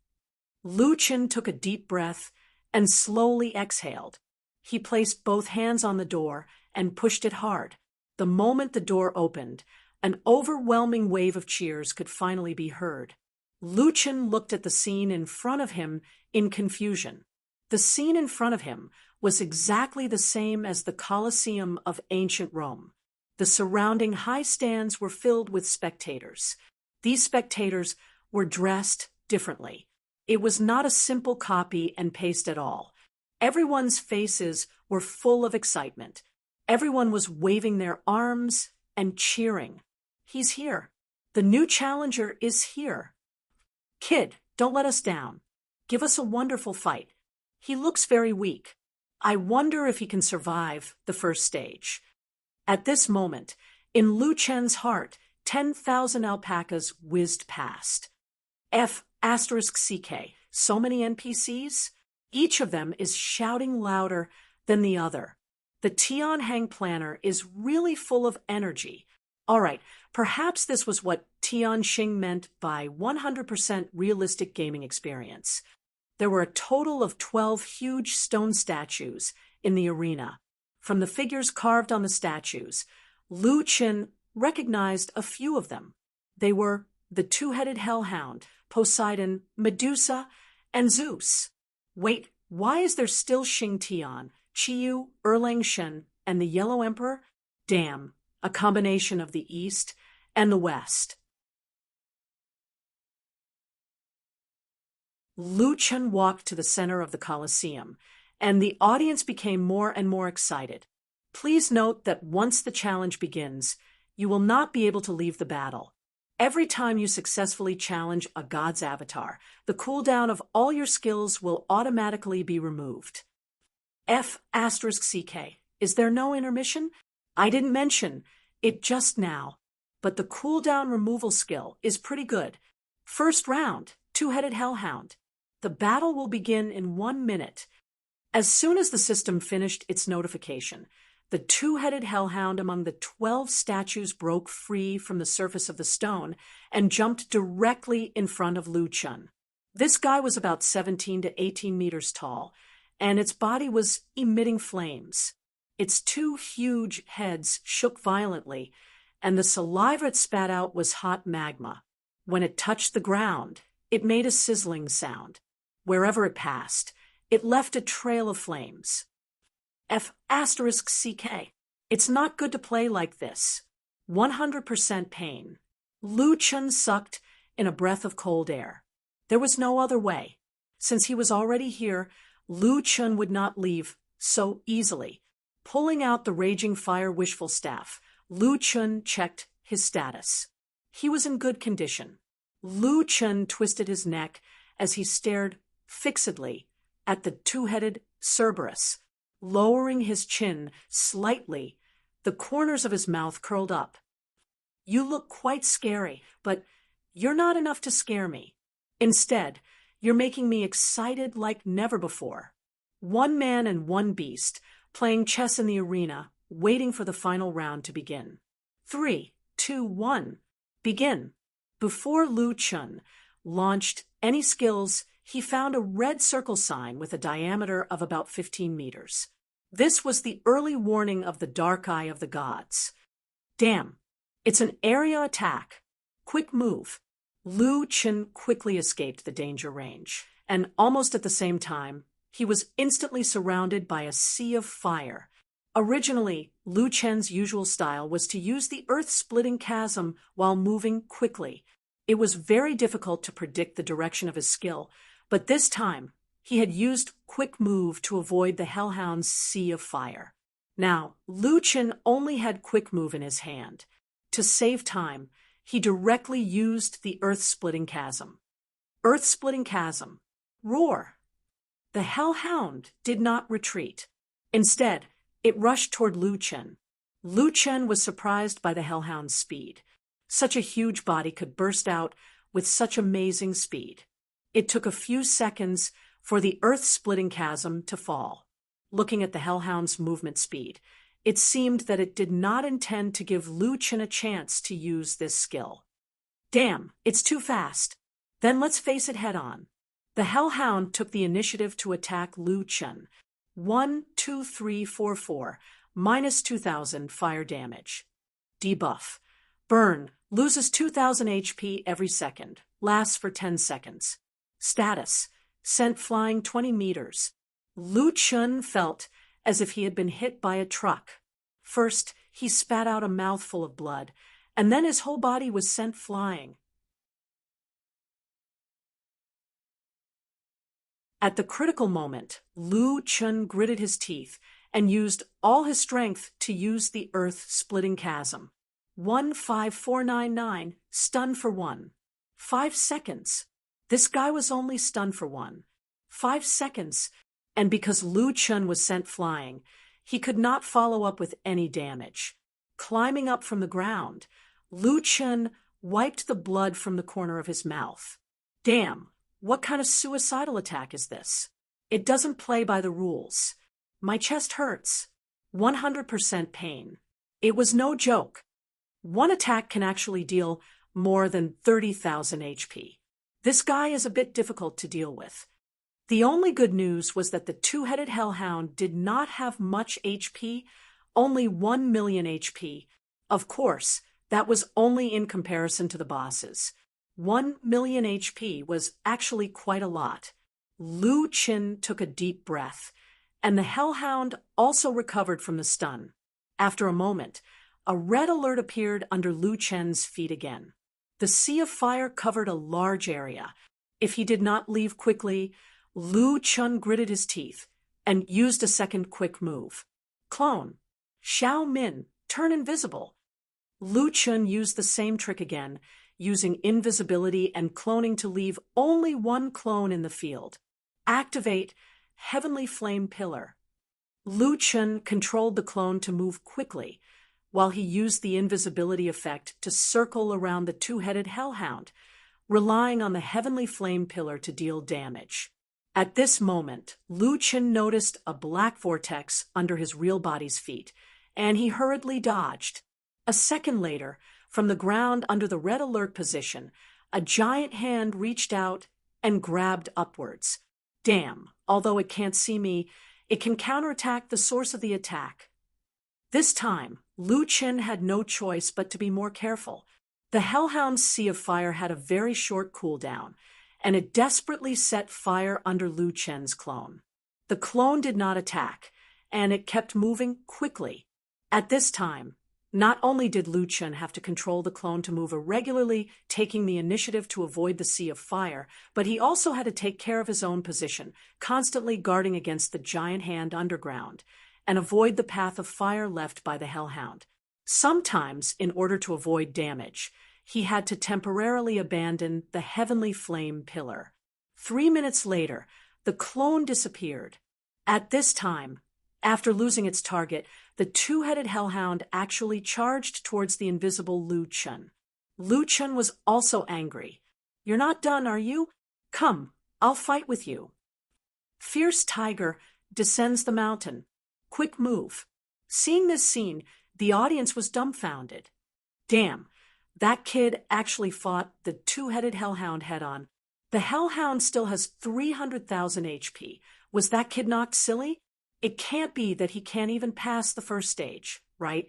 Lu Chen took a deep breath and slowly exhaled. He placed both hands on the door and pushed it hard. The moment the door opened, an overwhelming wave of cheers could finally be heard. Lu Chen looked at the scene in front of him in confusion. The scene in front of him was exactly the same as the Colosseum of ancient Rome. The surrounding high stands were filled with spectators. These spectators were dressed differently. It was not a simple copy and paste at all. Everyone's faces were full of excitement. Everyone was waving their arms and cheering. He's here. The new challenger is here. Kid, don't let us down. Give us a wonderful fight. He looks very weak. I wonder if he can survive the first stage. At this moment, in Lu Chen's heart, 10,000 alpacas whizzed past. F***CK. So many NPCs? Each of them is shouting louder than the other. The Tianheng planner is really full of energy. All right, perhaps this was what Tianxing meant by 100% realistic gaming experience. There were a total of 12 huge stone statues in the arena. From the figures carved on the statues, Lu Chen recognized a few of them. They were the two-headed hellhound, Poseidon, Medusa, and Zeus. Wait, why is there still Xing Tian, Qiyu, Erlang Shen, and the Yellow Emperor? Damn, a combination of the East and the West. Lu Chen walked to the center of the Colosseum, and the audience became more and more excited. Please note that once the challenge begins, you will not be able to leave the battle. Every time you successfully challenge a god's avatar, the cooldown of all your skills will automatically be removed. F***CK. Is there no intermission? I didn't mention it just now, but the cooldown removal skill is pretty good. First round, two-headed hellhound. The battle will begin in 1 minute. As soon as the system finished its notification, the two-headed hellhound among the 12 statues broke free from the surface of the stone and jumped directly in front of Lu Chen. This guy was about 17 to 18 meters tall, and its body was emitting flames. Its two huge heads shook violently, and the saliva it spat out was hot magma. When it touched the ground, it made a sizzling sound. Wherever it passed, it left a trail of flames. F***CK. It's not good to play like this. 100% pain. Lu Chen sucked in a breath of cold air. There was no other way. Since he was already here, Lu Chen would not leave so easily. Pulling out the Raging Fire Wishful Staff, Lu Chen checked his status. He was in good condition. Lu Chen twisted his neck as he stared fixedly at the two-headed Cerberus. Lowering his chin slightly, the corners of his mouth curled up. You look quite scary, but you're not enough to scare me. Instead, you're making me excited like never before. One man and one beast, playing chess in the arena, waiting for the final round to begin. 3, 2, 1, begin. Before Lu Chen launched any skills, he found a red circle sign with a diameter of about 15 meters. This was the early warning of the dark eye of the gods. Damn, it's an area attack. Quick move. Lu Chen quickly escaped the danger range, and almost at the same time, he was instantly surrounded by a sea of fire. Originally, Lu Chen's usual style was to use the earth-splitting chasm while moving quickly. It was very difficult to predict the direction of his skill, but this time, he had used quick move to avoid the hellhound's sea of fire. Now, Lu Chen only had quick move in his hand. To save time, he directly used the earth-splitting chasm. Earth-splitting chasm. Roar. The hellhound did not retreat. Instead, it rushed toward Lu Chen. Lu Chen was surprised by the hellhound's speed. Such a huge body could burst out with such amazing speed. It took a few seconds for the earth-splitting chasm to fall. Looking at the hellhound's movement speed, it seemed that it did not intend to give Lu Chen a chance to use this skill. Damn, it's too fast. Then let's face it head on. The hellhound took the initiative to attack Lu Chen. 1, 2, 3, 4, 4, minus 2,000 fire damage. Debuff. Burn. Loses 2,000 HP every second. Lasts for 10 seconds. Status. Sent flying 20 meters. Lu Chen felt as if he had been hit by a truck. First, he spat out a mouthful of blood, and then his whole body was sent flying. At the critical moment, Lu Chen gritted his teeth and used all his strength to use the earth-splitting chasm. 15499, stun for 1. 5 seconds. This guy was only stunned for 1. 5 seconds, and because Lu Chen was sent flying, he could not follow up with any damage. climbing up from the ground. Lu Chen wiped the blood from the corner of his mouth. Damn, what kind of suicidal attack is this? It doesn't play by the rules. My chest hurts. 100% pain. It was no joke. One attack can actually deal more than 30,000 HP. This guy is a bit difficult to deal with. The only good news was that the two-headed hellhound did not have much HP, only 1 million HP. Of course, that was only in comparison to the bosses. 1 million HP was actually quite a lot. Lu Chen took a deep breath, and the hellhound also recovered from the stun. After a moment, a red alert appeared under Lu Chen's feet again. The sea of fire covered a large area. If he did not leave quickly, Lu Chen gritted his teeth and used a second quick move. Clone. Xiao Min, turn invisible. Lu Chen used the same trick again, using invisibility and cloning to leave only one clone in the field. Activate Heavenly Flame Pillar. Lu Chen controlled the clone to move quickly, while he used the invisibility effect to circle around the two-headed hellhound, relying on the Heavenly Flame Pillar to deal damage. At this moment, Lu Chen noticed a black vortex under his real body's feet, and he hurriedly dodged. A second later, from the ground under the red alert position, a giant hand reached out and grabbed upwards. Damn, although it can't see me, it can counterattack the source of the attack. This time, Lu Chen had no choice but to be more careful. The hellhound's sea of fire had a very short cooldown, and it desperately set fire under Lu Chen's clone. The clone did not attack, and it kept moving quickly. At this time, not only did Lu Chen have to control the clone to move irregularly, taking the initiative to avoid the sea of fire, but he also had to take care of his own position, constantly guarding against the giant hand underground, and avoid the path of fire left by the hellhound. Sometimes, in order to avoid damage, he had to temporarily abandon the Heavenly Flame Pillar. 3 minutes later, the clone disappeared. At this time, after losing its target, the two-headed hellhound actually charged towards the invisible Lu Chen. Lu Chen was also angry. "You're not done, are you? Come, I'll fight with you." Fierce Tiger descends the mountain. Quick move. Seeing this scene, the audience was dumbfounded. Damn, that kid actually fought the two-headed hellhound head-on. The hellhound still has 300,000 HP. Was that kid knocked silly? It can't be that he can't even pass the first stage, right?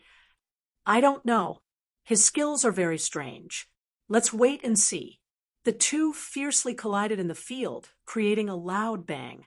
I don't know. His skills are very strange. Let's wait and see. The two fiercely collided in the field, creating a loud bang.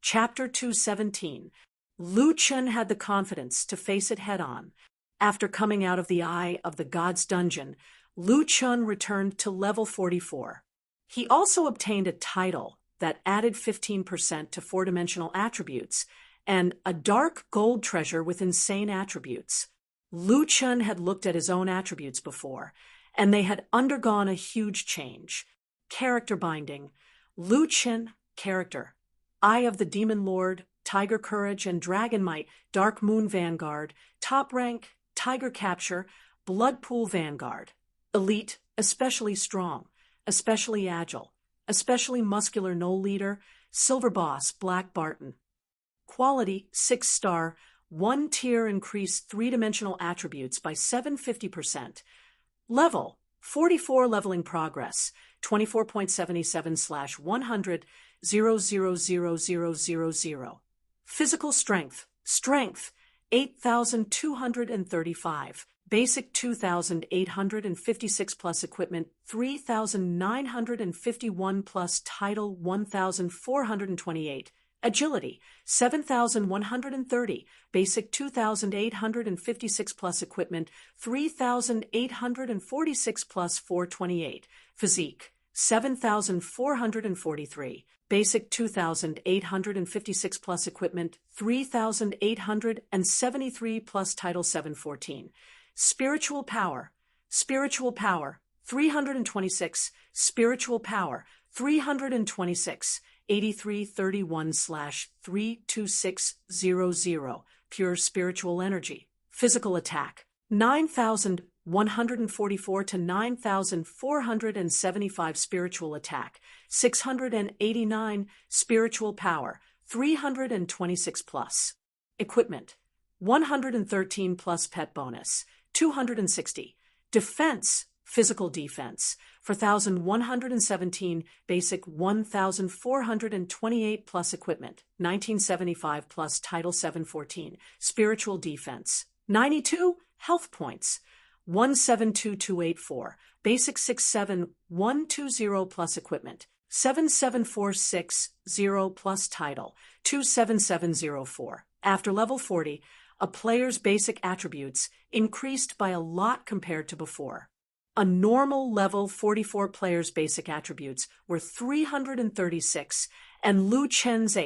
Chapter 217. Lu Chen had the confidence to face it head-on. After coming out of the eye of the God's Dungeon, Lu Chen returned to level 44. He also obtained a title that added 15% to four-dimensional attributes and a dark gold treasure with insane attributes. Lu Chen had looked at his own attributes before, and they had undergone a huge change. Character binding. Lu Chen, character. Eye of the Demon Lord, Tiger Courage and Dragon Might, Dark Moon Vanguard, top rank, Tiger Capture, Blood Pool Vanguard. Elite, especially strong, especially agile, especially muscular no leader, Silver Boss, Black Barton. Quality, 6-star, 1 tier increased 3-dimensional attributes by 750%. Level, 44 leveling progress, 24.77/100, 0000000. Physical strength, 8,235. Basic 2,856 plus equipment 3,951 plus title 1,428. Agility 7,130. Basic 2,856 plus equipment 3,846 plus 428. Physique 7,443. Basic 2,856 plus equipment 3,873 plus title 714. Spiritual power 326, spiritual power 326, 8331/32600, pure spiritual energy. Physical attack, 9,144 to 9,475 spiritual attack, 689 spiritual power, 326 plus. Equipment, 113 plus pet bonus, 260. Defense, physical defense, 4,117 basic, 1,428 plus equipment, 1975 plus Title 714, spiritual defense, 92 health points, 172284, basic 67120 plus equipment, 77460 plus title, 27704. After level 40, a player's basic attributes increased by a lot compared to before. A normal level 44 player's basic attributes were 336, and Lu Chen's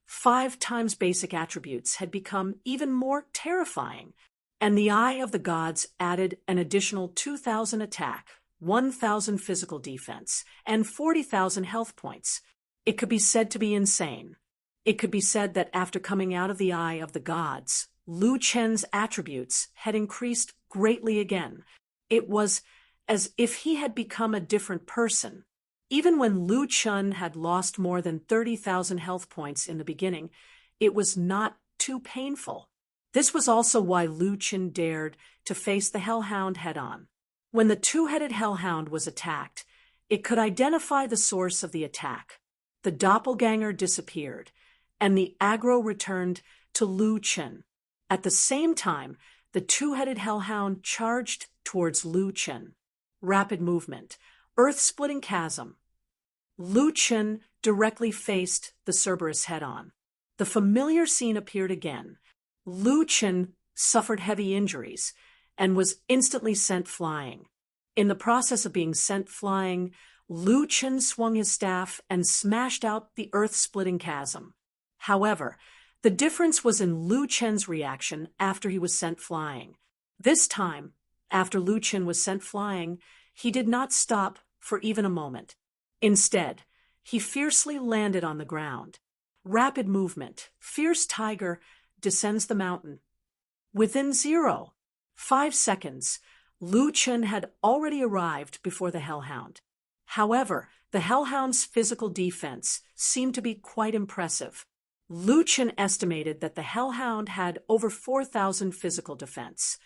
5 times basic attributes had become even more terrifying, and the Eye of the Gods added an additional 2,000 attack, 1,000 physical defense, and 40,000 health points. It could be said to be insane. It could be said that after coming out of the Eye of the Gods, Lu Chen's attributes had increased greatly again. It was as if he had become a different person. Even when Lu Chen had lost more than 30,000 health points in the beginning, it was not too painful. This was also why Lu Chen dared to face the Hellhound head-on. When the two-headed Hellhound was attacked, it could identify the source of the attack. The doppelganger disappeared, and the aggro returned to Lu Chen. At the same time, the two-headed Hellhound charged towards Lu Chen. Rapid movement, earth-splitting chasm. Lu Chen directly faced the Cerberus head-on. The familiar scene appeared again. Lu Chen suffered heavy injuries and was instantly sent flying. In the process of being sent flying, Lu Chen swung his staff and smashed out the earth-splitting chasm. However, the difference was in Lu Chen's reaction after he was sent flying. This time, after Lu Chen was sent flying, he did not stop for even a moment. Instead, he fiercely landed on the ground. Rapid movement, fierce tiger descends the mountain. Within 0.5 seconds, Lu Chen had already arrived before the Hellhound. However, the Hellhound's physical defense seemed to be quite impressive. Lu Chen estimated that the Hellhound had over 4,000 physical defense.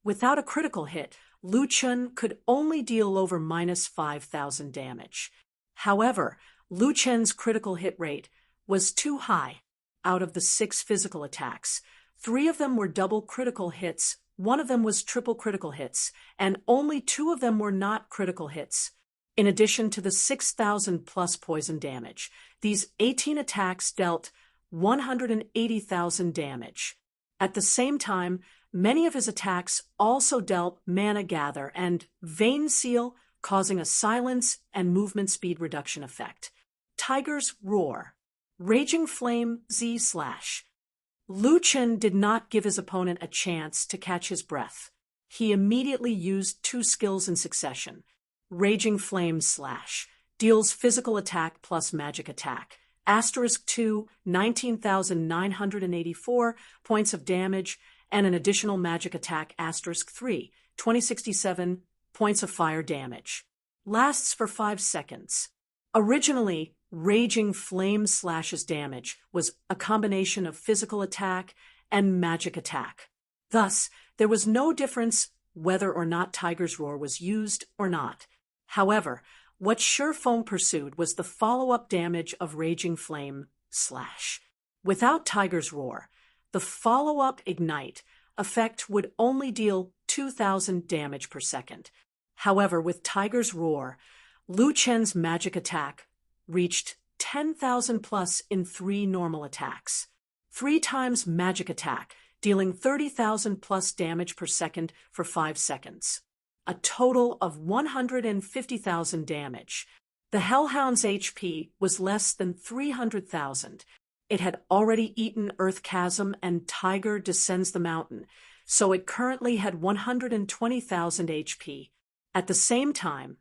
Without a critical hit, Lu Chen could only deal over -5,000 damage. However, Lu Chen's critical hit rate was too high. Out of the 6 physical attacks, 3 of them were double critical hits, 1 of them was triple critical hits, and only 2 of them were not critical hits. In addition to the 6,000 plus poison damage, these 18 attacks dealt 180,000 damage. At the same time, many of his attacks also dealt Mana Gather and Vein Seal, causing a silence and movement speed reduction effect. Tiger's Roar, Raging Flame Z/. Lu Chen did not give his opponent a chance to catch his breath. He immediately used 2 skills in succession. Raging Flame / deals physical attack plus magic attack. *2, 19,984 points of damage, and an additional magic attack *3, 2067 points of fire damage. Lasts for 5 seconds. Originally, Raging Flame Slash's damage was a combination of physical attack and magic attack. Thus, there was no difference whether or not Tiger's Roar was used or not. However, what Shifeng pursued was the follow-up damage of Raging Flame / Without Tiger's Roar, the follow-up Ignite effect would only deal 2,000 damage per second. However, with Tiger's Roar, Lu Chen's magic attack reached 10,000 plus in 3 normal attacks. 3 times magic attack, dealing 30,000 plus damage per second for 5 seconds. A total of 150,000 damage. The Hellhound's HP was less than 300,000. It had already eaten Earth Chasm and Tiger Descends the Mountain, so it currently had 120,000 HP. At the same time,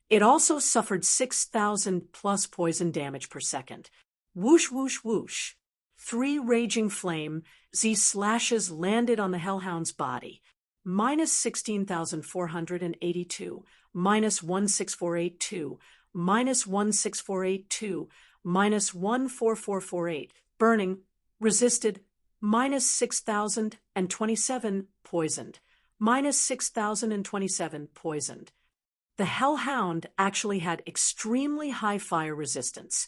it also suffered 6,000 plus poison damage per second. Whoosh, whoosh, whoosh. 3 raging flame Z slashes landed on the hellhound's body. Minus 16,482, minus 16482, minus 16482, minus 14448, burning, resisted, minus 6,027, poisoned, minus 6,027, poisoned. The hellhound actually had extremely high fire resistance,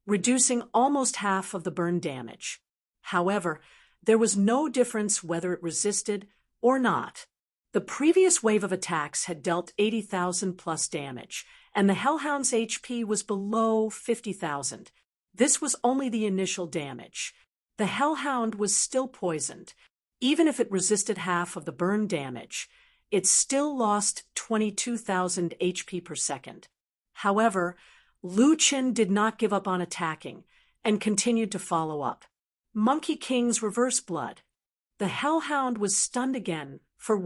reducing almost half of the burn damage. However, there was no difference whether it resisted or not. The previous wave of attacks had dealt 80,000 plus damage, and the hellhound's HP was below 50,000. This was only the initial damage. The hellhound was still poisoned. Even if it resisted half of the burn damage, it still lost 22,000 HP per second. However, Lu Qin did not give up on attacking and continued to follow up. Monkey King's reverse blood. The hellhound was stunned again for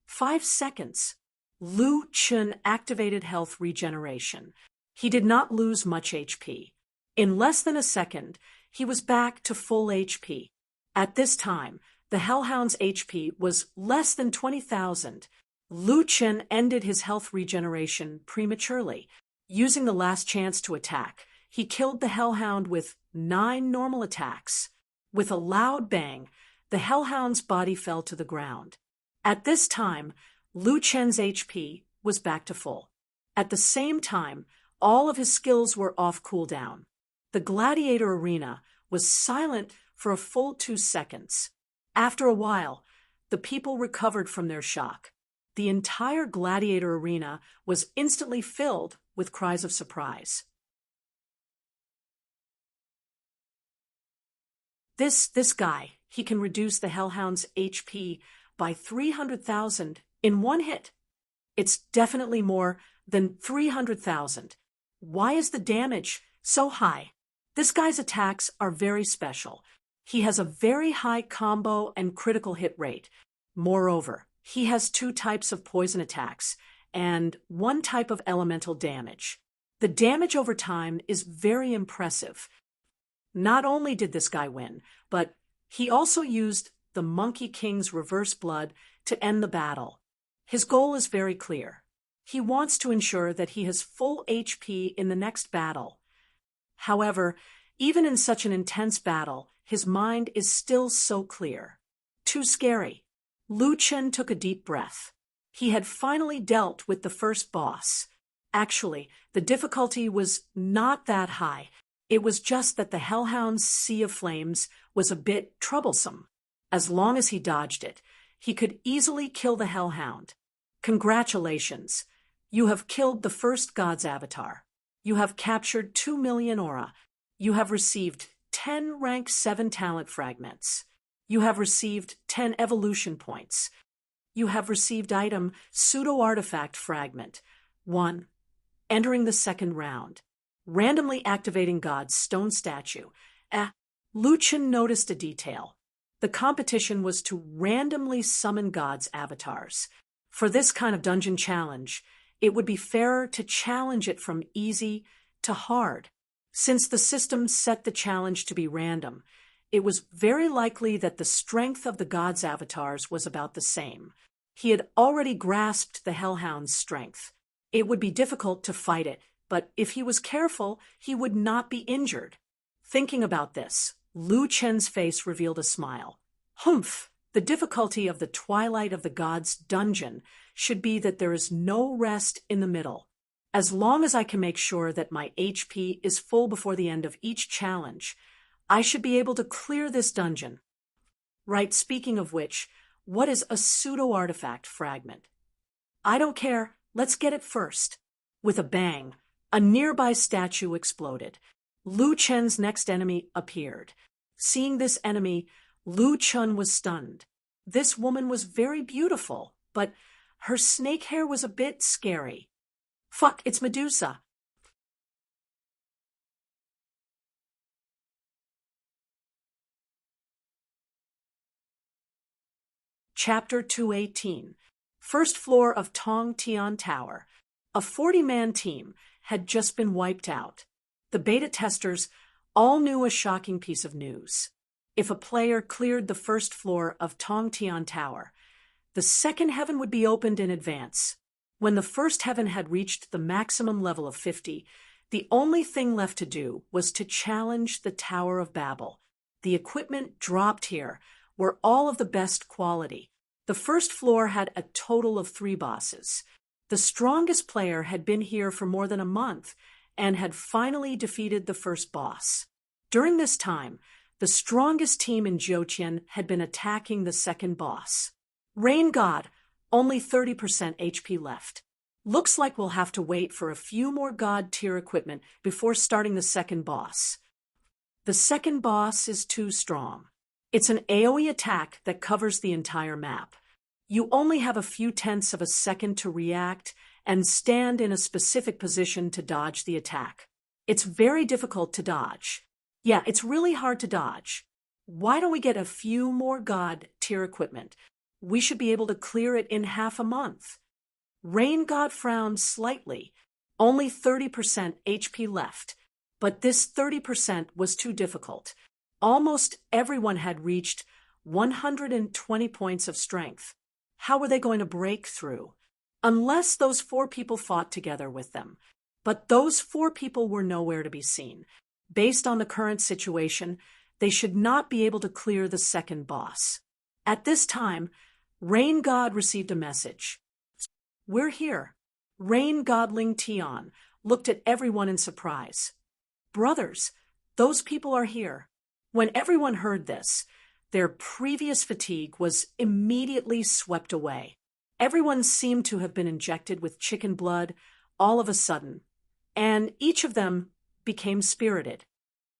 5 seconds. Lu Qin activated health regeneration. He did not lose much HP. In less than a second, he was back to full HP. At this time, the hellhound's HP was less than 20,000. Lu Qin ended his health regeneration prematurely. Using the last chance to attack, he killed the hellhound with 9 normal attacks. With a loud bang, the hellhound's body fell to the ground. At this time, Lu Qin's HP was back to full. At the same time, all of his skills were off cooldown. The gladiator arena was silent for a full 2 seconds. After a while, the people recovered from their shock. The entire gladiator arena was instantly filled with cries of surprise. This guy, he can reduce the hellhound's HP by 300,000 in one hit. It's definitely more than 300,000. Why is the damage so high? This guy's attacks are very special. He has a very high combo and critical hit rate. Moreover, he has 2 types of poison attacks and 1 type of elemental damage. The damage over time is very impressive. Not only did this guy win, but he also used the Monkey King's reverse blood to end the battle. His goal is very clear. He wants to ensure that he has full HP in the next battle. However, even in such an intense battle, his mind is still so clear. Too scary. Lu Qin took a deep breath. He had finally dealt with the first boss. Actually, the difficulty was not that high. It was just that the hellhound's sea of flames was a bit troublesome. As long as he dodged it, he could easily kill the hellhound. Congratulations. You have killed the first god's avatar. You have captured 2 million aura. You have received 10 rank 7 talent fragments. You have received 10 evolution points. You have received item pseudo-artifact fragment 1. Entering the second round. Randomly activating God's stone statue. Lu Qin noticed a detail. The competition was to randomly summon God's avatars. For this kind of dungeon challenge, it would be fairer to challenge it from easy to hard. Since the system set the challenge to be random, it was very likely that the strength of the God's avatars was about the same. He had already grasped the hellhound's strength. It would be difficult to fight it, but if he was careful, he would not be injured. Thinking about this, Lu Qin's face revealed a smile. Humph! The difficulty of the Twilight of the Gods dungeon should be that there is no rest in the middle. As long as I can make sure that my HP is full before the end of each challenge, I should be able to clear this dungeon. Right, speaking of which, what is a pseudo-artifact fragment? I don't care, let's get it first. With a bang, a nearby statue exploded. Lu Qin's next enemy appeared. Seeing this enemy, Lu Qin was stunned. This woman was very beautiful, but her snake hair was a bit scary. Fuck, it's Medusa. Chapter 218. First floor of Tong Tian Tower. A 40-man team had just been wiped out. The beta testers all knew a shocking piece of news. If a player cleared the first floor of Tong Tian Tower, the second heaven would be opened in advance. When the first heaven had reached the maximum level of 50, the only thing left to do was to challenge the Tower of Babel. The equipment dropped here were all of the best quality. The first floor had a total of 3 bosses. The strongest player had been here for more than a month and had finally defeated the first boss. During this time, the strongest team in Jiutian had been attacking the second boss. Rain God, only 30% HP left. Looks like we'll have to wait for a few more God-tier equipment before starting the second boss. The second boss is too strong. It's an AoE attack that covers the entire map. You only have a few tenths of a second to react and stand in a specific position to dodge the attack. It's very difficult to dodge. Yeah, it's really hard to dodge. Why don't we get a few more God-tier equipment? We should be able to clear it in half a month. Rain God frowned slightly. Only 30% HP left. But this 30% was too difficult. Almost everyone had reached 120 points of strength. How were they going to break through? Unless those 4 people fought together with them. But those 4 people were nowhere to be seen. Based on the current situation, they should not be able to clear the second boss. At this time, Rain God received a message. "We're here." Rain Godling Tian looked at everyone in surprise. "Brothers, those people are here." When everyone heard this, their previous fatigue was immediately swept away. Everyone seemed to have been injected with chicken blood all of a sudden, and each of them became spirited.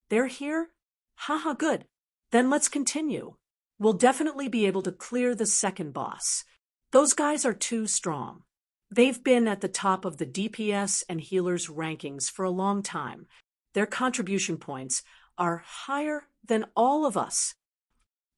"They're here? Haha, good. Then let's continue. We'll definitely be able to clear the second boss. Those guys are too strong. They've been at the top of the DPS and healers rankings for a long time. Their contribution points are higher than all of us.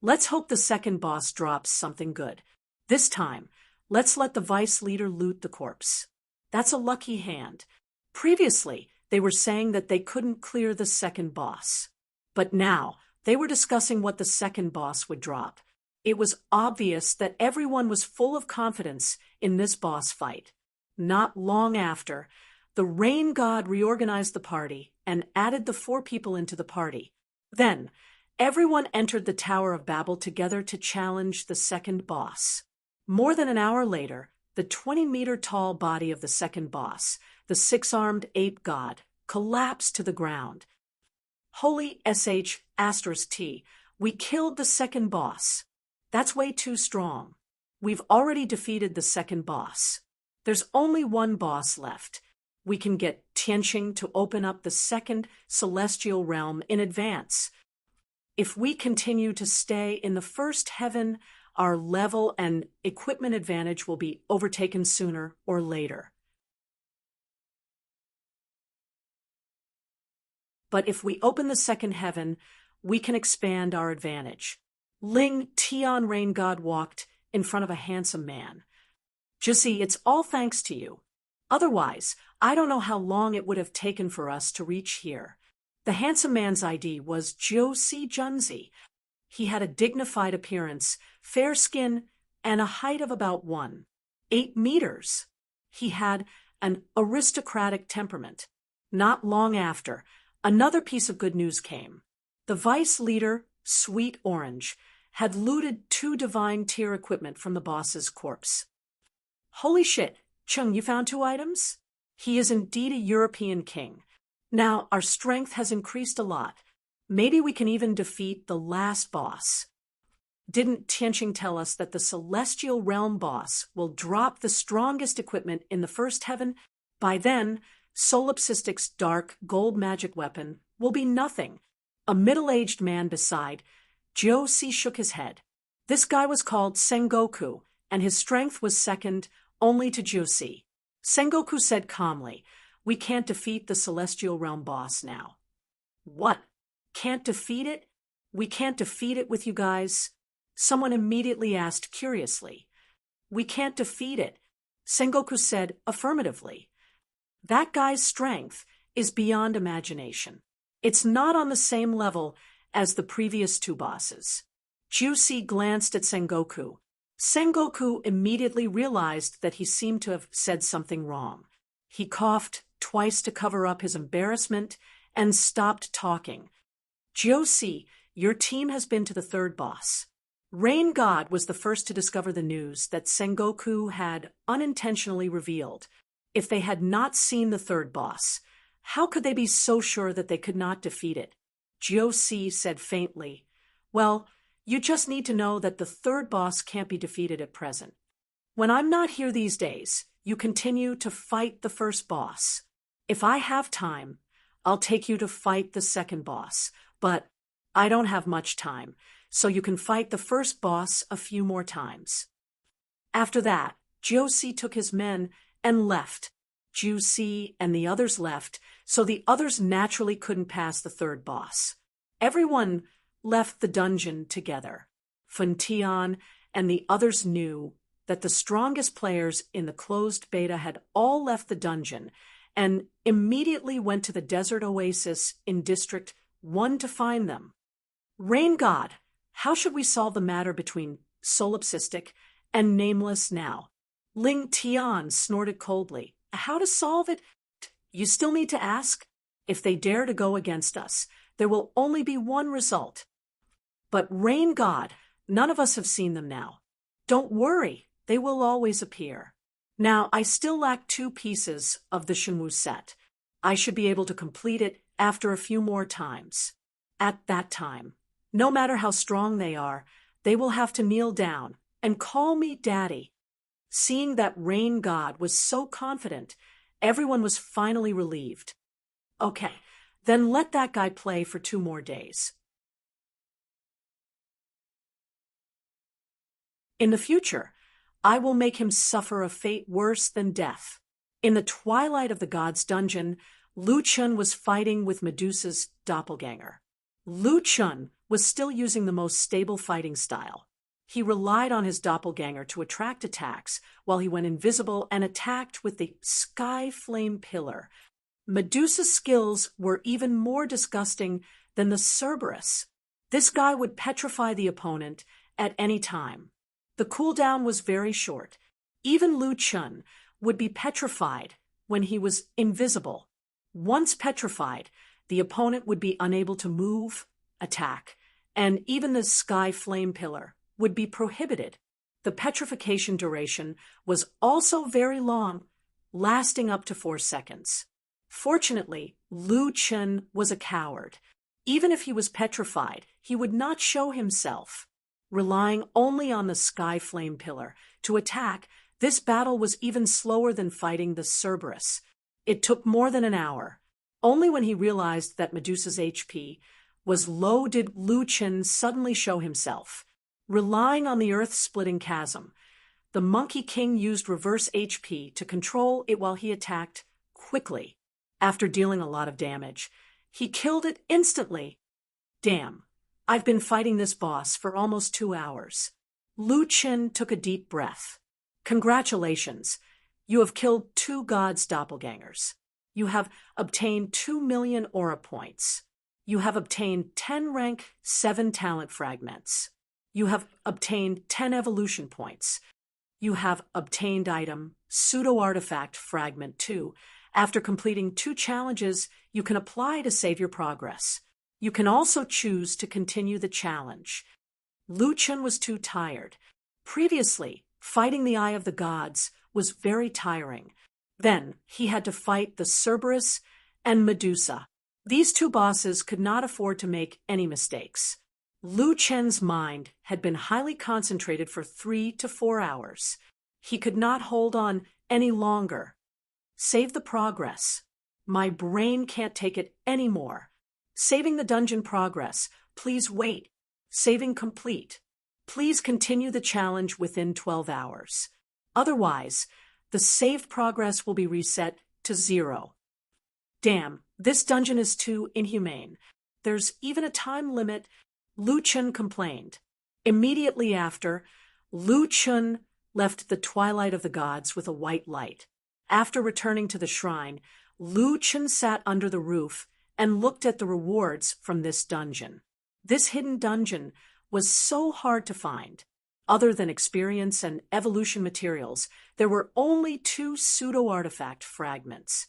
Let's hope the second boss drops something good. This time, let's let the vice leader loot the corpse." That's a lucky hand. Previously, they were saying that they couldn't clear the second boss. But now, they were discussing what the second boss would drop. It was obvious that everyone was full of confidence in this boss fight. Not long after, the Rain God reorganized the party and added the 4 people into the party. Then, everyone entered the Tower of Babel together to challenge the second boss. More than an hour later, the 20-meter-tall body of the second boss, the 6-armed ape god, collapsed to the ground. "Holy sh*T, we killed the second boss. That's way too strong. We've already defeated the second boss. There's only one boss left. We can get Tianqing to open up the second celestial realm in advance. If we continue to stay in the first heaven, our level and equipment advantage will be overtaken sooner or later. But if we open the second heaven, we can expand our advantage." Ling Tian Rain God walked in front of a handsome man. "Jesse, it's all thanks to you. Otherwise, I don't know how long it would have taken for us to reach here." The handsome man's ID was Josie Junzi. He had a dignified appearance, fair skin, and a height of about 1.8 meters. He had an aristocratic temperament. Not long after, another piece of good news came. The vice leader, Sweet Orange, had looted 2 divine tier equipment from the boss's corpse. "Holy shit, Chung, you found 2 items? He is indeed a European king. Now our strength has increased a lot. Maybe we can even defeat the last boss." Didn't Tianqing tell us that the Celestial Realm boss will drop the strongest equipment in the first heaven? By then, Solipsistic's dark gold magic weapon will be nothing. A middle-aged man beside Josie shook his head. This guy was called Sengoku, and his strength was second only to Josie. Sengoku said calmly, "We can't defeat the Celestial Realm boss now." "What? Can't defeat it? We can't defeat it with you guys?" Someone immediately asked curiously. We can't defeat it. Sengoku said affirmatively. That guy's strength is beyond imagination. It's not on the same level as the previous two bosses. Juicy glanced at Sengoku. Sengoku immediately realized that he seemed to have said something wrong. He coughed twice to cover up his embarrassment and stopped talking. Josie, your team has been to the third boss. Rain God was the first to discover the news that Sengoku had unintentionally revealed. If they had not seen the third boss, how could they be so sure that they could not defeat it? Josie said faintly, well, you just need to know that the third boss can't be defeated at present. When I'm not here these days, you continue to fight the first boss. If I have time, I'll take you to fight the second boss, but I don't have much time, so you can fight the first boss a few more times. After that, Josie took his men and left. Juicy and the others left, so the others naturally couldn't pass the third boss. Everyone left the dungeon together. Funtian and the others knew that the strongest players in the closed beta had all left the dungeon and immediately went to the desert oasis in District 1 to find them. Rain God, how should we solve the matter between Solipsistic and Nameless now? Ling Tian snorted coldly. How to solve it? You still need to ask? If they dare to go against us, there will only be one result. But Rain God, none of us have seen them now. Don't worry, they will always appear. Now, I still lack 2 pieces of the Shenwu set. I should be able to complete it after a few more times. At that time, no matter how strong they are, they will have to kneel down and call me Daddy. Seeing that Rain God was so confident, everyone was finally relieved. Okay, then let that guy play for 2 more days. In the future, I will make him suffer a fate worse than death. In the twilight of the God's dungeon, Lu Chun was fighting with Medusa's doppelganger. Lu Chun was still using the most stable fighting style. He relied on his doppelganger to attract attacks while he went invisible and attacked with the Sky Flame Pillar. Medusa's skills were even more disgusting than the Cerberus. This guy would petrify the opponent at any time. The cooldown was very short. Even Lu Chun would be petrified when he was invisible. Once petrified, the opponent would be unable to move, attack, and even the Sky Flame Pillar would be prohibited. The petrification duration was also very long, lasting up to 4 seconds. Fortunately, Lu Chun was a coward. Even if he was petrified, he would not show himself. Relying only on the Sky Flame Pillar to attack, this battle was even slower than fighting the Cerberus. It took more than an hour. Only when he realized that Medusa's HP was low did Lu Chun suddenly show himself. Relying on the earth-splitting chasm, the Monkey King used reverse HP to control it while he attacked quickly. After dealing a lot of damage, he killed it instantly. Damn, I've been fighting this boss for almost 2 hours. Lu Chun took a deep breath. Congratulations, you have killed 2 gods' doppelgangers. You have obtained 2 million aura points. You have obtained 10 rank 7 talent fragments. You have obtained 10 evolution points. You have obtained item Pseudo-Artifact Fragment 2. After completing 2 challenges, you can apply to save your progress. You can also choose to continue the challenge. Lu Chun was too tired. Previously, fighting the Eye of the Gods was very tiring. Then, he had to fight the Cerberus and Medusa. These 2 bosses could not afford to make any mistakes. Lu Chun's mind had been highly concentrated for 3 to 4 hours. He could not hold on any longer. Save the progress. My brain can't take it anymore. Saving the dungeon progress. Please wait. Saving complete. Please continue the challenge within 12 hours. Otherwise, the saved progress will be reset to 0. Damn, this dungeon is too inhumane. There's even a time limit. Lu Chun complained. Immediately after, Lu Chun left the twilight of the gods with a white light. After returning to the shrine, Lu Chen sat under the roof and looked at the rewards from this dungeon. This hidden dungeon was so hard to find. Other than experience and evolution materials, there were only 2 pseudo-artifact fragments.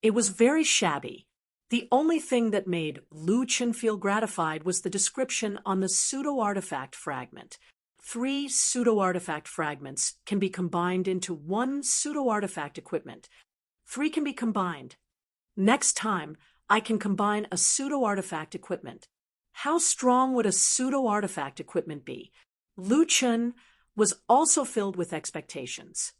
It was very shabby. The only thing that made Lu Chen feel gratified was the description on the pseudo-artifact fragment. 3 pseudo-artifact fragments can be combined into 1 pseudo-artifact equipment. 3 can be combined. Next time, I can combine a pseudo-artifact equipment. How strong would a pseudo-artifact equipment be? Lu Chen was also filled with expectations.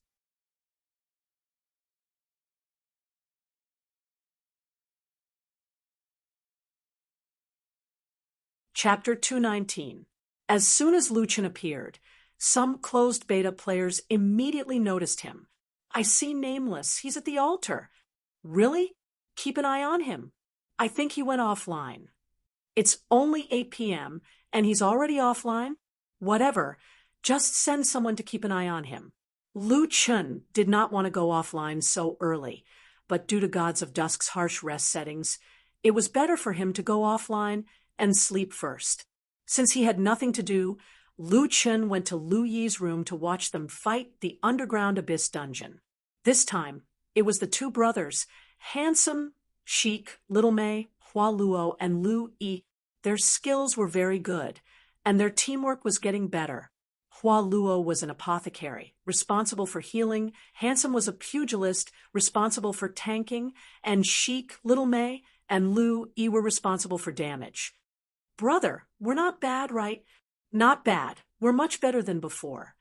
Chapter 219. As soon as Lu Chen appeared, some closed beta players immediately noticed him. I see Nameless. He's at the altar. Really? Keep an eye on him. I think he went offline. It's only 8 p.m. and he's already offline? Whatever. Just send someone to keep an eye on him. Lu Chen did not want to go offline so early, but due to Gods of Dusk's harsh rest settings, it was better for him to go offline and sleep first. Since he had nothing to do, Lu Chen went to Lu Yi's room to watch them fight the underground abyss dungeon. This time, it was the 2 brothers, Handsome, Sheik, Little Mei, Hua Luo, and Lu Yi. Their skills were very good, and their teamwork was getting better. Hua Luo was an apothecary, responsible for healing, Handsome was a pugilist, responsible for tanking, and Sheik, Little Mei, and Lu Yi were responsible for damage. Brother, we're not bad, right? Not bad. We're much better than before.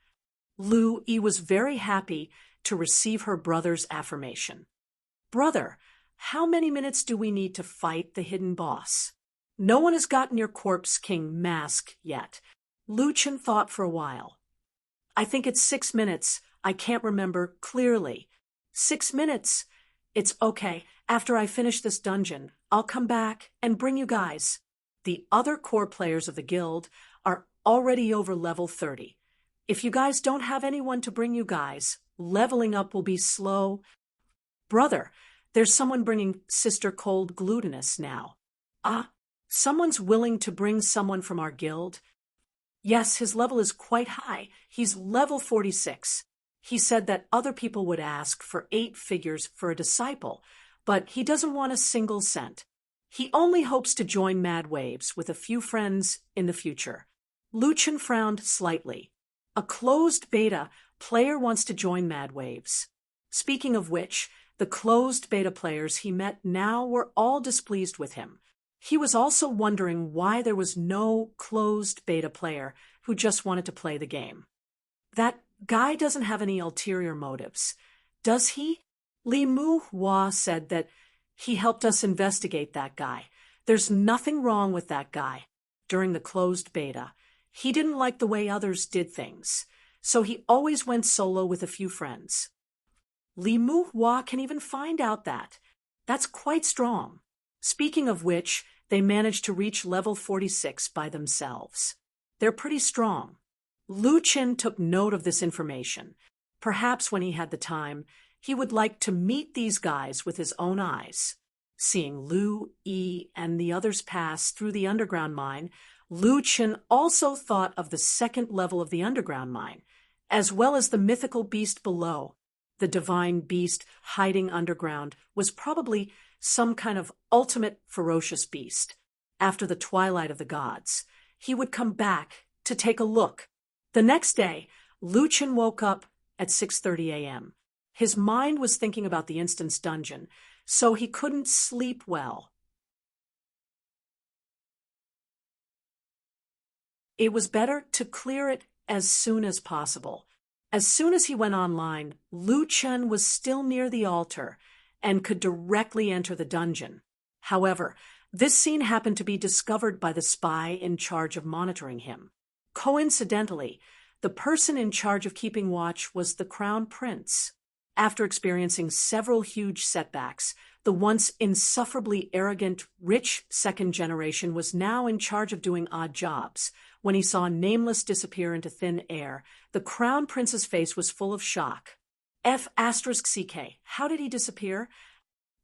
Lu Yi was very happy to receive her brother's affirmation. Brother, how many minutes do we need to fight the hidden boss? No one has gotten your Corpse King mask yet. Lu Chen thought for a while. I think it's 6 minutes. I can't remember clearly. 6 minutes? It's okay. After I finish this dungeon, I'll come back and bring you guys. The other core players of the guild are already over level 30. If you guys don't have anyone to bring you guys, leveling up will be slow. Brother, there's someone bringing Sister Cold Glutinous now. Ah, someone's willing to bring someone from our guild? Yes, his level is quite high. He's level 46. He said that other people would ask for 8 figures for a disciple, but he doesn't want a single cent. He only hopes to join Mad Waves with a few friends in the future. Lu Chen frowned slightly. A closed beta player wants to join Mad Waves. Speaking of which, the closed beta players he met now were all displeased with him. He was also wondering why there was no closed beta player who just wanted to play the game. That guy doesn't have any ulterior motives, does he? Li Mu Hua said that he helped us investigate that guy. There's nothing wrong with that guy. During the closed beta, he didn't like the way others did things, so he always went solo with a few friends. Li Mu Hua can even find out that. That's quite strong. Speaking of which, they managed to reach level 46 by themselves. They're pretty strong. Lu Chen took note of this information. Perhaps when he had the time, he would like to meet these guys with his own eyes. Seeing Lu Yi and the others pass through the underground mine, Lu Chen also thought of the 2nd level of the underground mine, as well as the mythical beast below. The divine beast hiding underground was probably some kind of ultimate ferocious beast. After the twilight of the gods, he would come back to take a look. The next day, Lu Chen woke up at 6:30 a.m. His mind was thinking about the instance dungeon, so he couldn't sleep well. It was better to clear it as soon as possible. As soon as he went online, Lu Chen was still near the altar and could directly enter the dungeon. However, this scene happened to be discovered by the spy in charge of monitoring him. Coincidentally, the person in charge of keeping watch was the Crown Prince. After experiencing several huge setbacks, The once insufferably arrogant, rich second generation was now in charge of doing odd jobs. When he saw Nameless disappear into thin air, the Crown Prince's face was full of shock. F***CK, how did he disappear?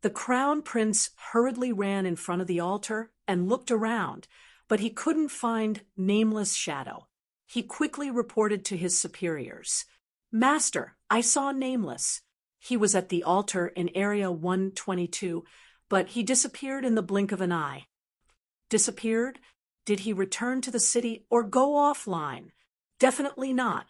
The Crown Prince hurriedly ran in front of the altar and looked around, but he couldn't find Nameless' shadow. He quickly reported to his superiors. "Master, I saw Nameless. He was at the altar in Area 122, but he disappeared in the blink of an eye." Disappeared? Did he return to the city or go offline? Definitely not.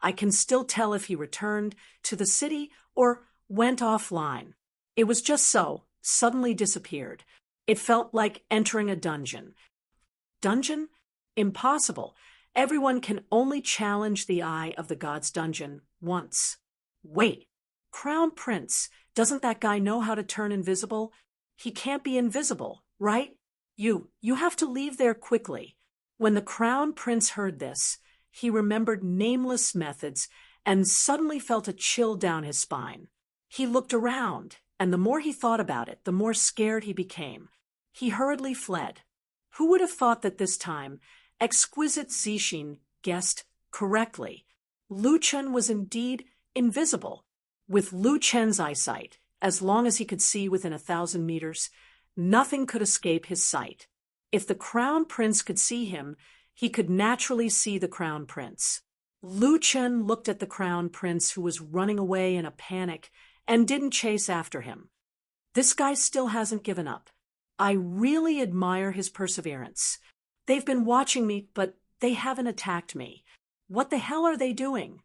I can still tell if he returned to the city or went offline. It was just so, suddenly disappeared. It felt like entering a dungeon. Dungeon? Impossible. Everyone can only challenge the eye of the god's dungeon once. Wait, Crown Prince, doesn't that guy know how to turn invisible? He can't be invisible, right? You have to leave there quickly. When the Crown Prince heard this, he remembered Nameless methods and suddenly felt a chill down his spine. He looked around, and the more he thought about it, the more scared he became. He hurriedly fled. Who would have thought that this time, Exquisite Zixin guessed correctly? Lu Chen was indeed invisible. With Lu Chen's eyesight, as long as he could see within 1,000 meters, nothing could escape his sight. If the Crown Prince could see him, he could naturally see the Crown Prince. Lu Chen looked at the Crown Prince, who was running away in a panic, and didn't chase after him. This guy still hasn't given up. I really admire his perseverance. They've been watching me, but they haven't attacked me. What the hell are they doing?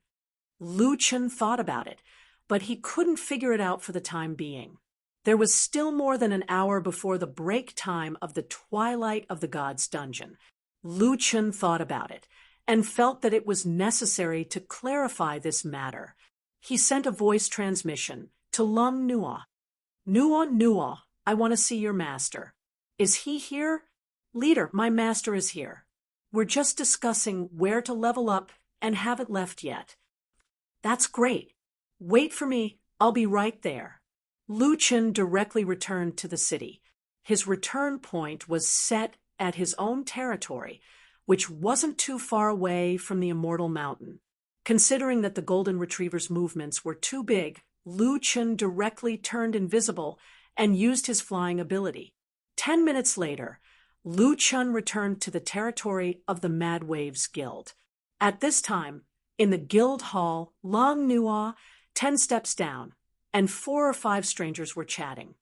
Lu Chen thought about it, but he couldn't figure it out for the time being. There was still more than an hour before the break time of the Twilight of the Gods dungeon. Lu Chen thought about it, and felt that it was necessary to clarify this matter. He sent a voice transmission to Lung Nuo. Nuo, I want to see your master. Is he here? Leader, my master is here. We're just discussing where to level up and haven't left yet. That's great. Wait for me, I'll be right there. Lu Chen directly returned to the city. His return point was set at his own territory, which wasn't too far away from the Immortal Mountain. Considering that the Golden Retriever's movements were too big, Lu Chen directly turned invisible and used his flying ability. 10 minutes later, Lu Chen returned to the territory of the Mad Waves Guild. At this time, in the guild hall, Lung Nuo, 10 steps down, and 4 or 5 strangers were chatting.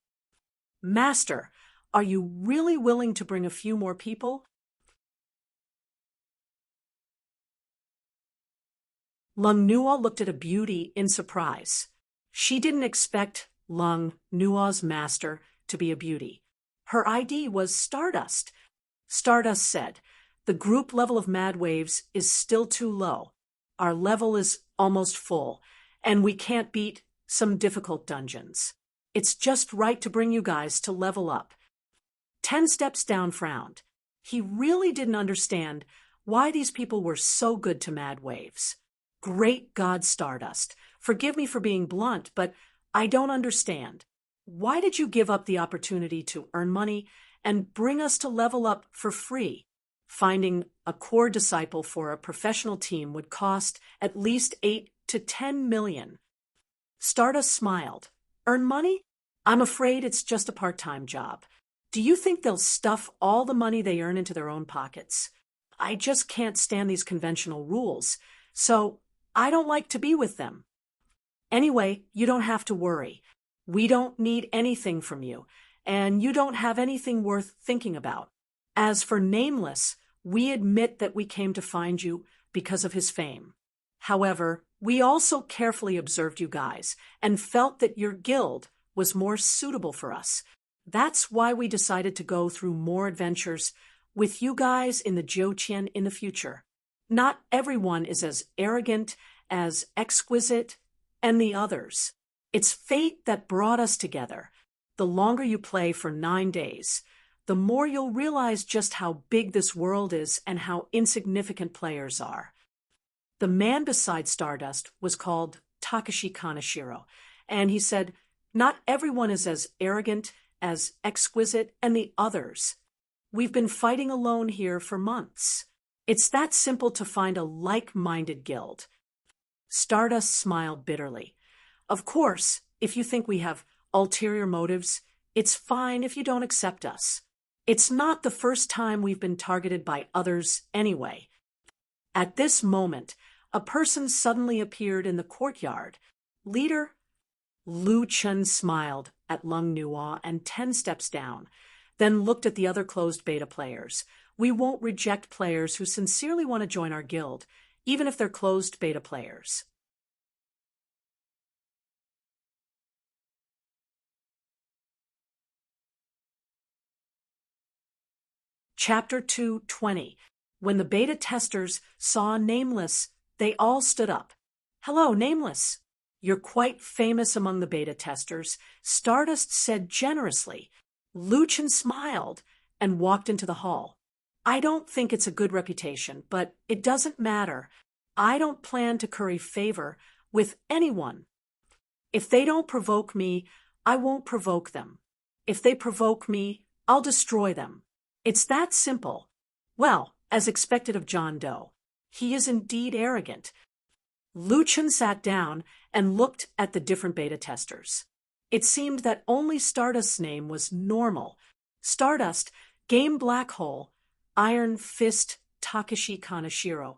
Master, are you really willing to bring a few more people? Lung Nuo looked at a beauty in surprise. She didn't expect Lung Nuo's master to be a beauty. Her ID was Stardust. Stardust said, "The group level of Mad Waves is still too low. Our level is almost full, and we can't beat some difficult dungeons. It's just right to bring you guys to level up." 10 steps down frowned. He really didn't understand why these people were so good to Mad Waves. Great God, Stardust, forgive me for being blunt, but I don't understand. Why did you give up the opportunity to earn money and bring us to level up for free? Finding a core disciple for a professional team would cost at least 8 to 10 million. Stardust smiled. Earn money? I'm afraid it's just a part-time job. Do you think they'll stuff all the money they earn into their own pockets? I just can't stand these conventional rules, so I don't like to be with them. Anyway, you don't have to worry. We don't need anything from you, and you don't have anything worth thinking about. As for Nameless, we admit that we came to find you because of his fame. However, we also carefully observed you guys and felt that your guild was more suitable for us. That's why we decided to go through more adventures with you guys in the Jiuqian in the future. Not everyone is as arrogant, as exquisite, and the others. It's fate that brought us together. The longer you play for 9 days, the more you'll realize just how big this world is and how insignificant players are. The man beside Stardust was called Takashi Kaneshiro, and he said, Not everyone is as arrogant, as exquisite, and the others. We've been fighting alone here for months. It's that simple to find a like-minded guild. Stardust smiled bitterly. Of course, if you think we have ulterior motives, it's fine if you don't accept us. It's not the first time we've been targeted by others anyway. At this moment, a person suddenly appeared in the courtyard. Leader? Lu Chen smiled at Lung Nuo and 10 steps down, then looked at the other closed beta players. We won't reject players who sincerely want to join our guild, even if they're closed beta players. Chapter 2:20. When the beta testers saw Nameless, they all stood up. Hello, Nameless. You're quite famous among the beta testers, Stardust said generously. Lu Chen smiled and walked into the hall. I don't think it's a good reputation, but it doesn't matter. I don't plan to curry favor with anyone. If they don't provoke me, I won't provoke them. If they provoke me, I'll destroy them. It's that simple. Well, as expected of John Doe. He is indeed arrogant. Lu Chen sat down and looked at the different beta testers. It seemed that only Stardust's name was normal. Stardust, Game Black Hole, Iron Fist Takeshi Kaneshiro,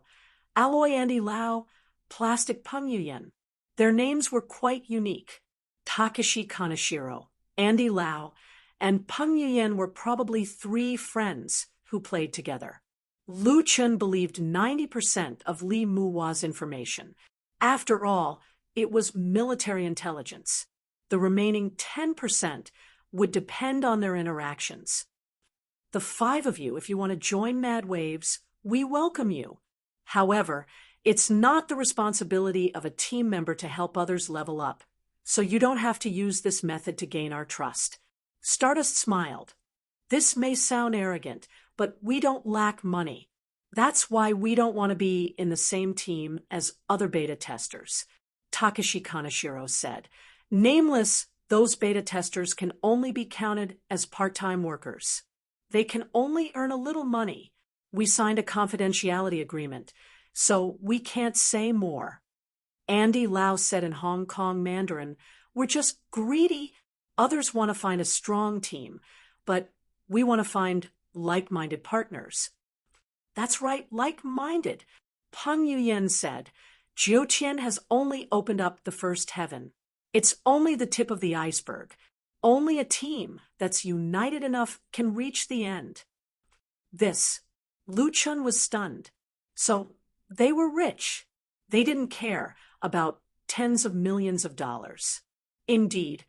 Alloy Andy Lau, Plastic Peng Yuyen. Their names were quite unique. Takeshi Kaneshiro, Andy Lau, and Peng Yuyen were probably 3 friends who played together. Lu Chen believed 90% of Li Muwa's information. After all, it was military intelligence. The remaining 10% would depend on their interactions. The 5 of you, if you want to join Mad Waves, we welcome you. However, it's not the responsibility of a team member to help others level up, so you don't have to use this method to gain our trust. Stardust smiled. This may sound arrogant, but we don't lack money. That's why we don't want to be in the same team as other beta testers, Takeshi Kaneshiro said. Nameless, those beta testers can only be counted as part-time workers. They can only earn a little money. We signed a confidentiality agreement, so we can't say more. Andy Lau said in Hong Kong Mandarin, we're just greedy. Others want to find a strong team, but we want to find like-minded partners. That's right, like-minded. Peng Yuyen said, Jiutian has only opened up the first heaven. It's only the tip of the iceberg. Only a team that's united enough can reach the end. Lu Chen was stunned. So they were rich. They didn't care about tens of millions of dollars. Indeed,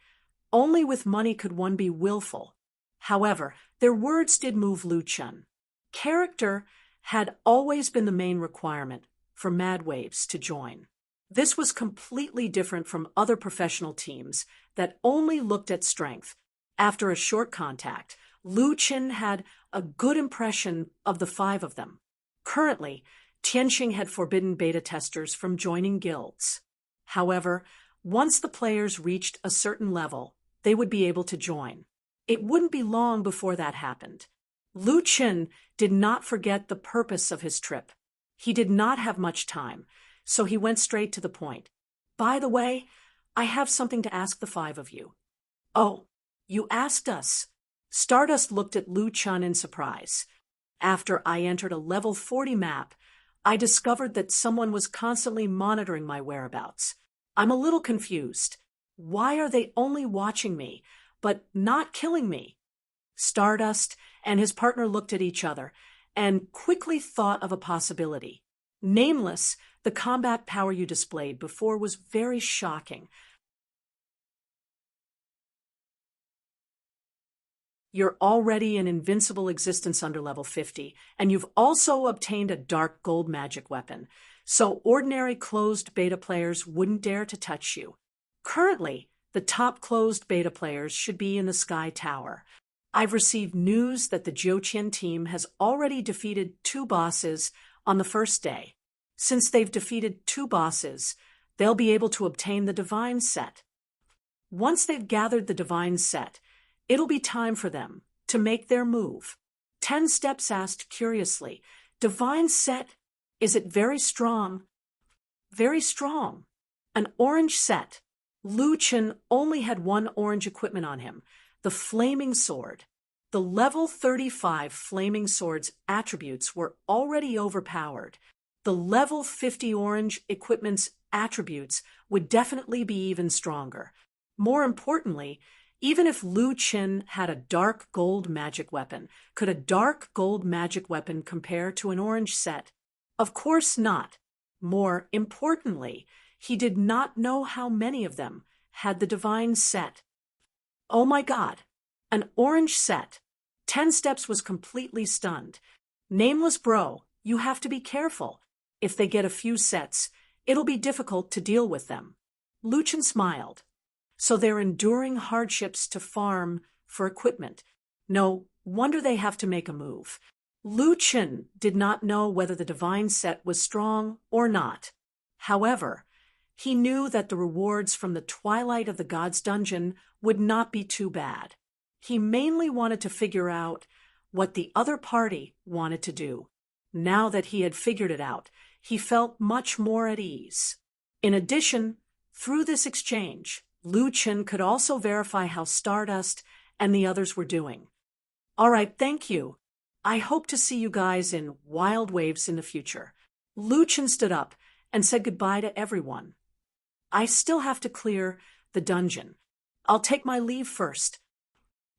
only with money could one be willful. However, their words did move Lu Chen. Character had always been the main requirement for Mad Waves to join. This was completely different from other professional teams that only looked at strength. After a short contact, Lu Chen had a good impression of the 5 of them. Currently, Tianqing had forbidden beta testers from joining guilds. However, once the players reached a certain level, they would be able to join. It wouldn't be long before that happened. Lu Chen did not forget the purpose of his trip. He did not have much time, so he went straight to the point. By the way, I have something to ask the 5 of you. Oh, you asked us. Stardust looked at Lu Chen in surprise. After I entered a level 40 map, I discovered that someone was constantly monitoring my whereabouts. I'm a little confused. Why are they only watching me, but not killing me? Stardust and his partner looked at each other and quickly thought of a possibility. Nameless, the combat power you displayed before was very shocking. You're already an invincible existence under level 50, and you've also obtained a dark gold magic weapon, so ordinary closed beta players wouldn't dare to touch you. Currently, the top closed beta players should be in the Sky Tower. I've received news that the Jiutian team has already defeated 2 bosses on the first day. Since they've defeated 2 bosses, they'll be able to obtain the Divine Set. Once they've gathered the divine set, it'll be time for them to make their move. 10 Steps asked curiously, "Divine set, is it very strong?" "Very strong. An orange set." Lu Chen only had one orange equipment on him, the Flaming Sword. The level 35 Flaming Sword's attributes were already overpowered. The level 50 orange equipment's attributes would definitely be even stronger. More importantly, even if Lu Chen had a dark gold magic weapon, could a dark gold magic weapon compare to an orange set? Of course not. More importantly, he did not know how many of them had the divine set. Oh my God, an orange set. 10 Steps was completely stunned. "Nameless bro, you have to be careful. If they get a few sets, it'll be difficult to deal with them." Lu Chen smiled. "So they're enduring hardships to farm for equipment. No wonder they have to make a move." Lu Chen did not know whether the divine set was strong or not. However, he knew that the rewards from the Twilight of the Gods dungeon would not be too bad. He mainly wanted to figure out what the other party wanted to do. Now that he had figured it out, he felt much more at ease. In addition, through this exchange, Lu Chen could also verify how Stardust and the others were doing. "All right, thank you. I hope to see you guys in Wild Waves in the future." Lu Chen stood up and said goodbye to everyone. "I still have to clear the dungeon. I'll take my leave first."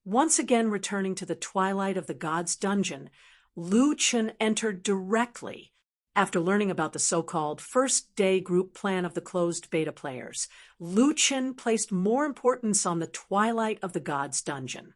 Once again returning to the Twilight of the Gods dungeon, Lu Chen entered directly after learning about the so-called first-day group plan of the closed beta players. Lu Chen placed more importance on the Twilight of the Gods dungeon.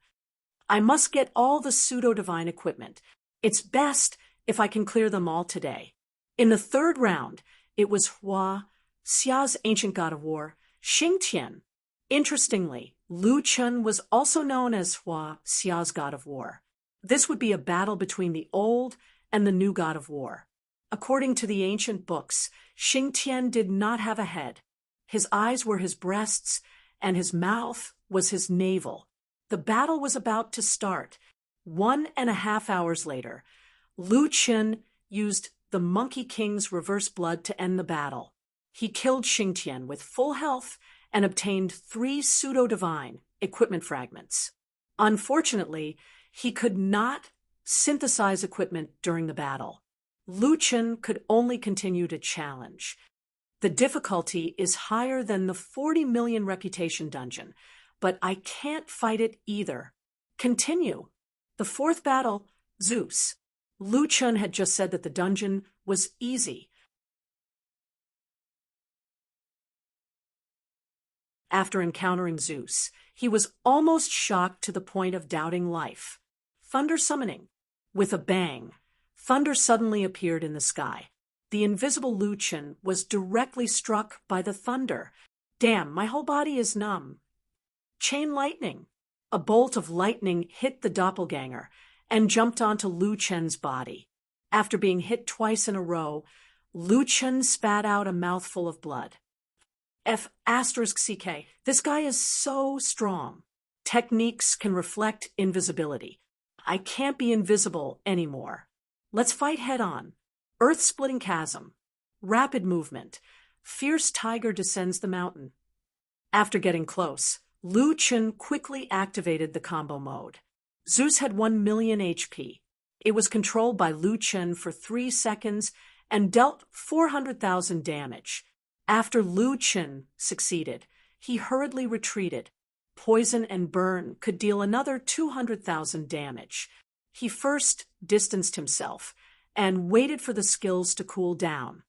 "I must get all the pseudo-divine equipment. It's best if I can clear them all today." In the third round, it was Hua Xia's ancient god of war, Xingtian. Interestingly, Lu Chen was also known as Hua Xia's god of war. This would be a battle between the old and the new god of war. According to the ancient books, Xingtian did not have a head. His eyes were his breasts, and his mouth was his navel. The battle was about to start. 1.5 hours later, Lu Chen used the Monkey King's reverse blood to end the battle. He killed Xingtian with full health and obtained 3 pseudo-divine equipment fragments. Unfortunately, he could not synthesize equipment during the battle. Lu Chen could only continue to challenge. The difficulty is higher than the 40 million reputation dungeon, but I can't fight it either. Continue. The fourth battle, Zeus. Lu Chen had just said that the dungeon was easy. After encountering Zeus, he was almost shocked to the point of doubting life. Thunder summoning. With a bang, thunder suddenly appeared in the sky. The invisible Lu Chen was directly struck by the thunder. "Damn, my whole body is numb." Chain lightning. A bolt of lightning hit the doppelganger and jumped onto Lu Chen's body. After being hit twice in a row, Lu Chen spat out a mouthful of blood. F***CK. This guy is so strong. Techniques can reflect invisibility. I can't be invisible anymore. Let's fight head-on. Earth-splitting chasm. Rapid movement. Fierce tiger descends the mountain. After getting close, Lu Chen quickly activated the combo mode. Zeus had 1 million HP. It was controlled by Lu Chen for 3 seconds and dealt 400,000 damage. After Lu Chen succeeded, he hurriedly retreated. Poison and burn could deal another 200,000 damage. He first distanced himself and waited for the skills to cool down.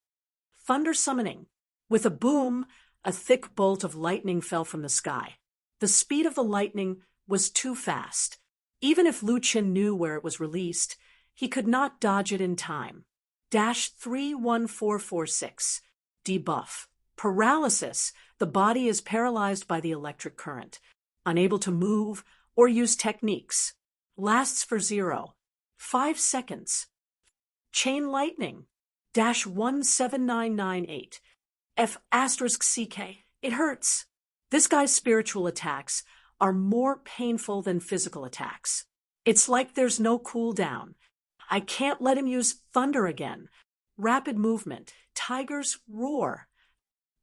Thunder summoning. With a boom, a thick bolt of lightning fell from the sky. The speed of the lightning was too fast. Even if Lu Chen knew where it was released, he could not dodge it in time. -31446. Debuff. Paralysis. The body is paralyzed by the electric current, unable to move or use techniques. Lasts for 0.5 seconds. Chain lightning. -17998. F***CK. It hurts. This guy's spiritual attacks are more painful than physical attacks. It's like there's no cool down. I can't let him use thunder again. Rapid movement. Tigers roar.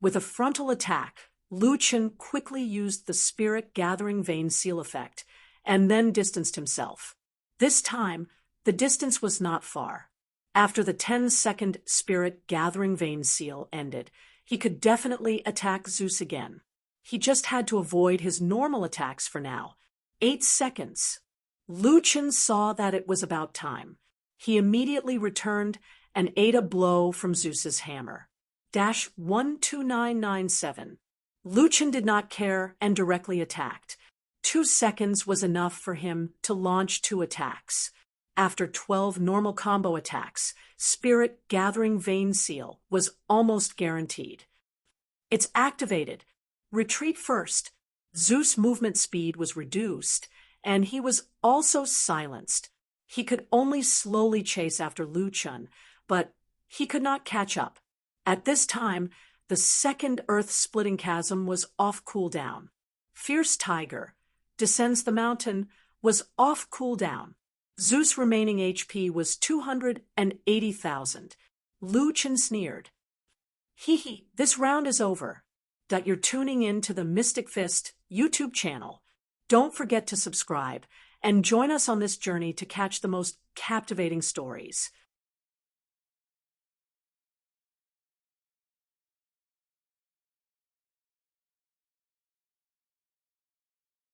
With a frontal attack, Lu Chen quickly used the Spirit Gathering Vein Seal effect and then distanced himself. This time, the distance was not far. After the 10-second Spirit Gathering Vein Seal ended, he could definitely attack Zeus again. He just had to avoid his normal attacks for now. 8 seconds. Lu Chen saw that it was about time. He immediately returned and ate a blow from Zeus's hammer. 12997. Lu Chen did not care and directly attacked. 2 seconds was enough for him to launch 2 attacks. After 12 normal combo attacks, Spirit Gathering Vein Seal was almost guaranteed. It's activated. Retreat first. Zeus' movement speed was reduced, and he was also silenced. He could only slowly chase after Lu Chen, but he could not catch up. At this time, the second earth-splitting chasm was off cooldown. Fierce Tiger Descends the Mountain was off cooldown. Zeus' remaining HP was 280,000. Lu Chen sneered. Hee, this round is over. You're tuning in to the Mystic Fist YouTube channel. Don't forget to subscribe and join us on this journey to catch the most captivating stories.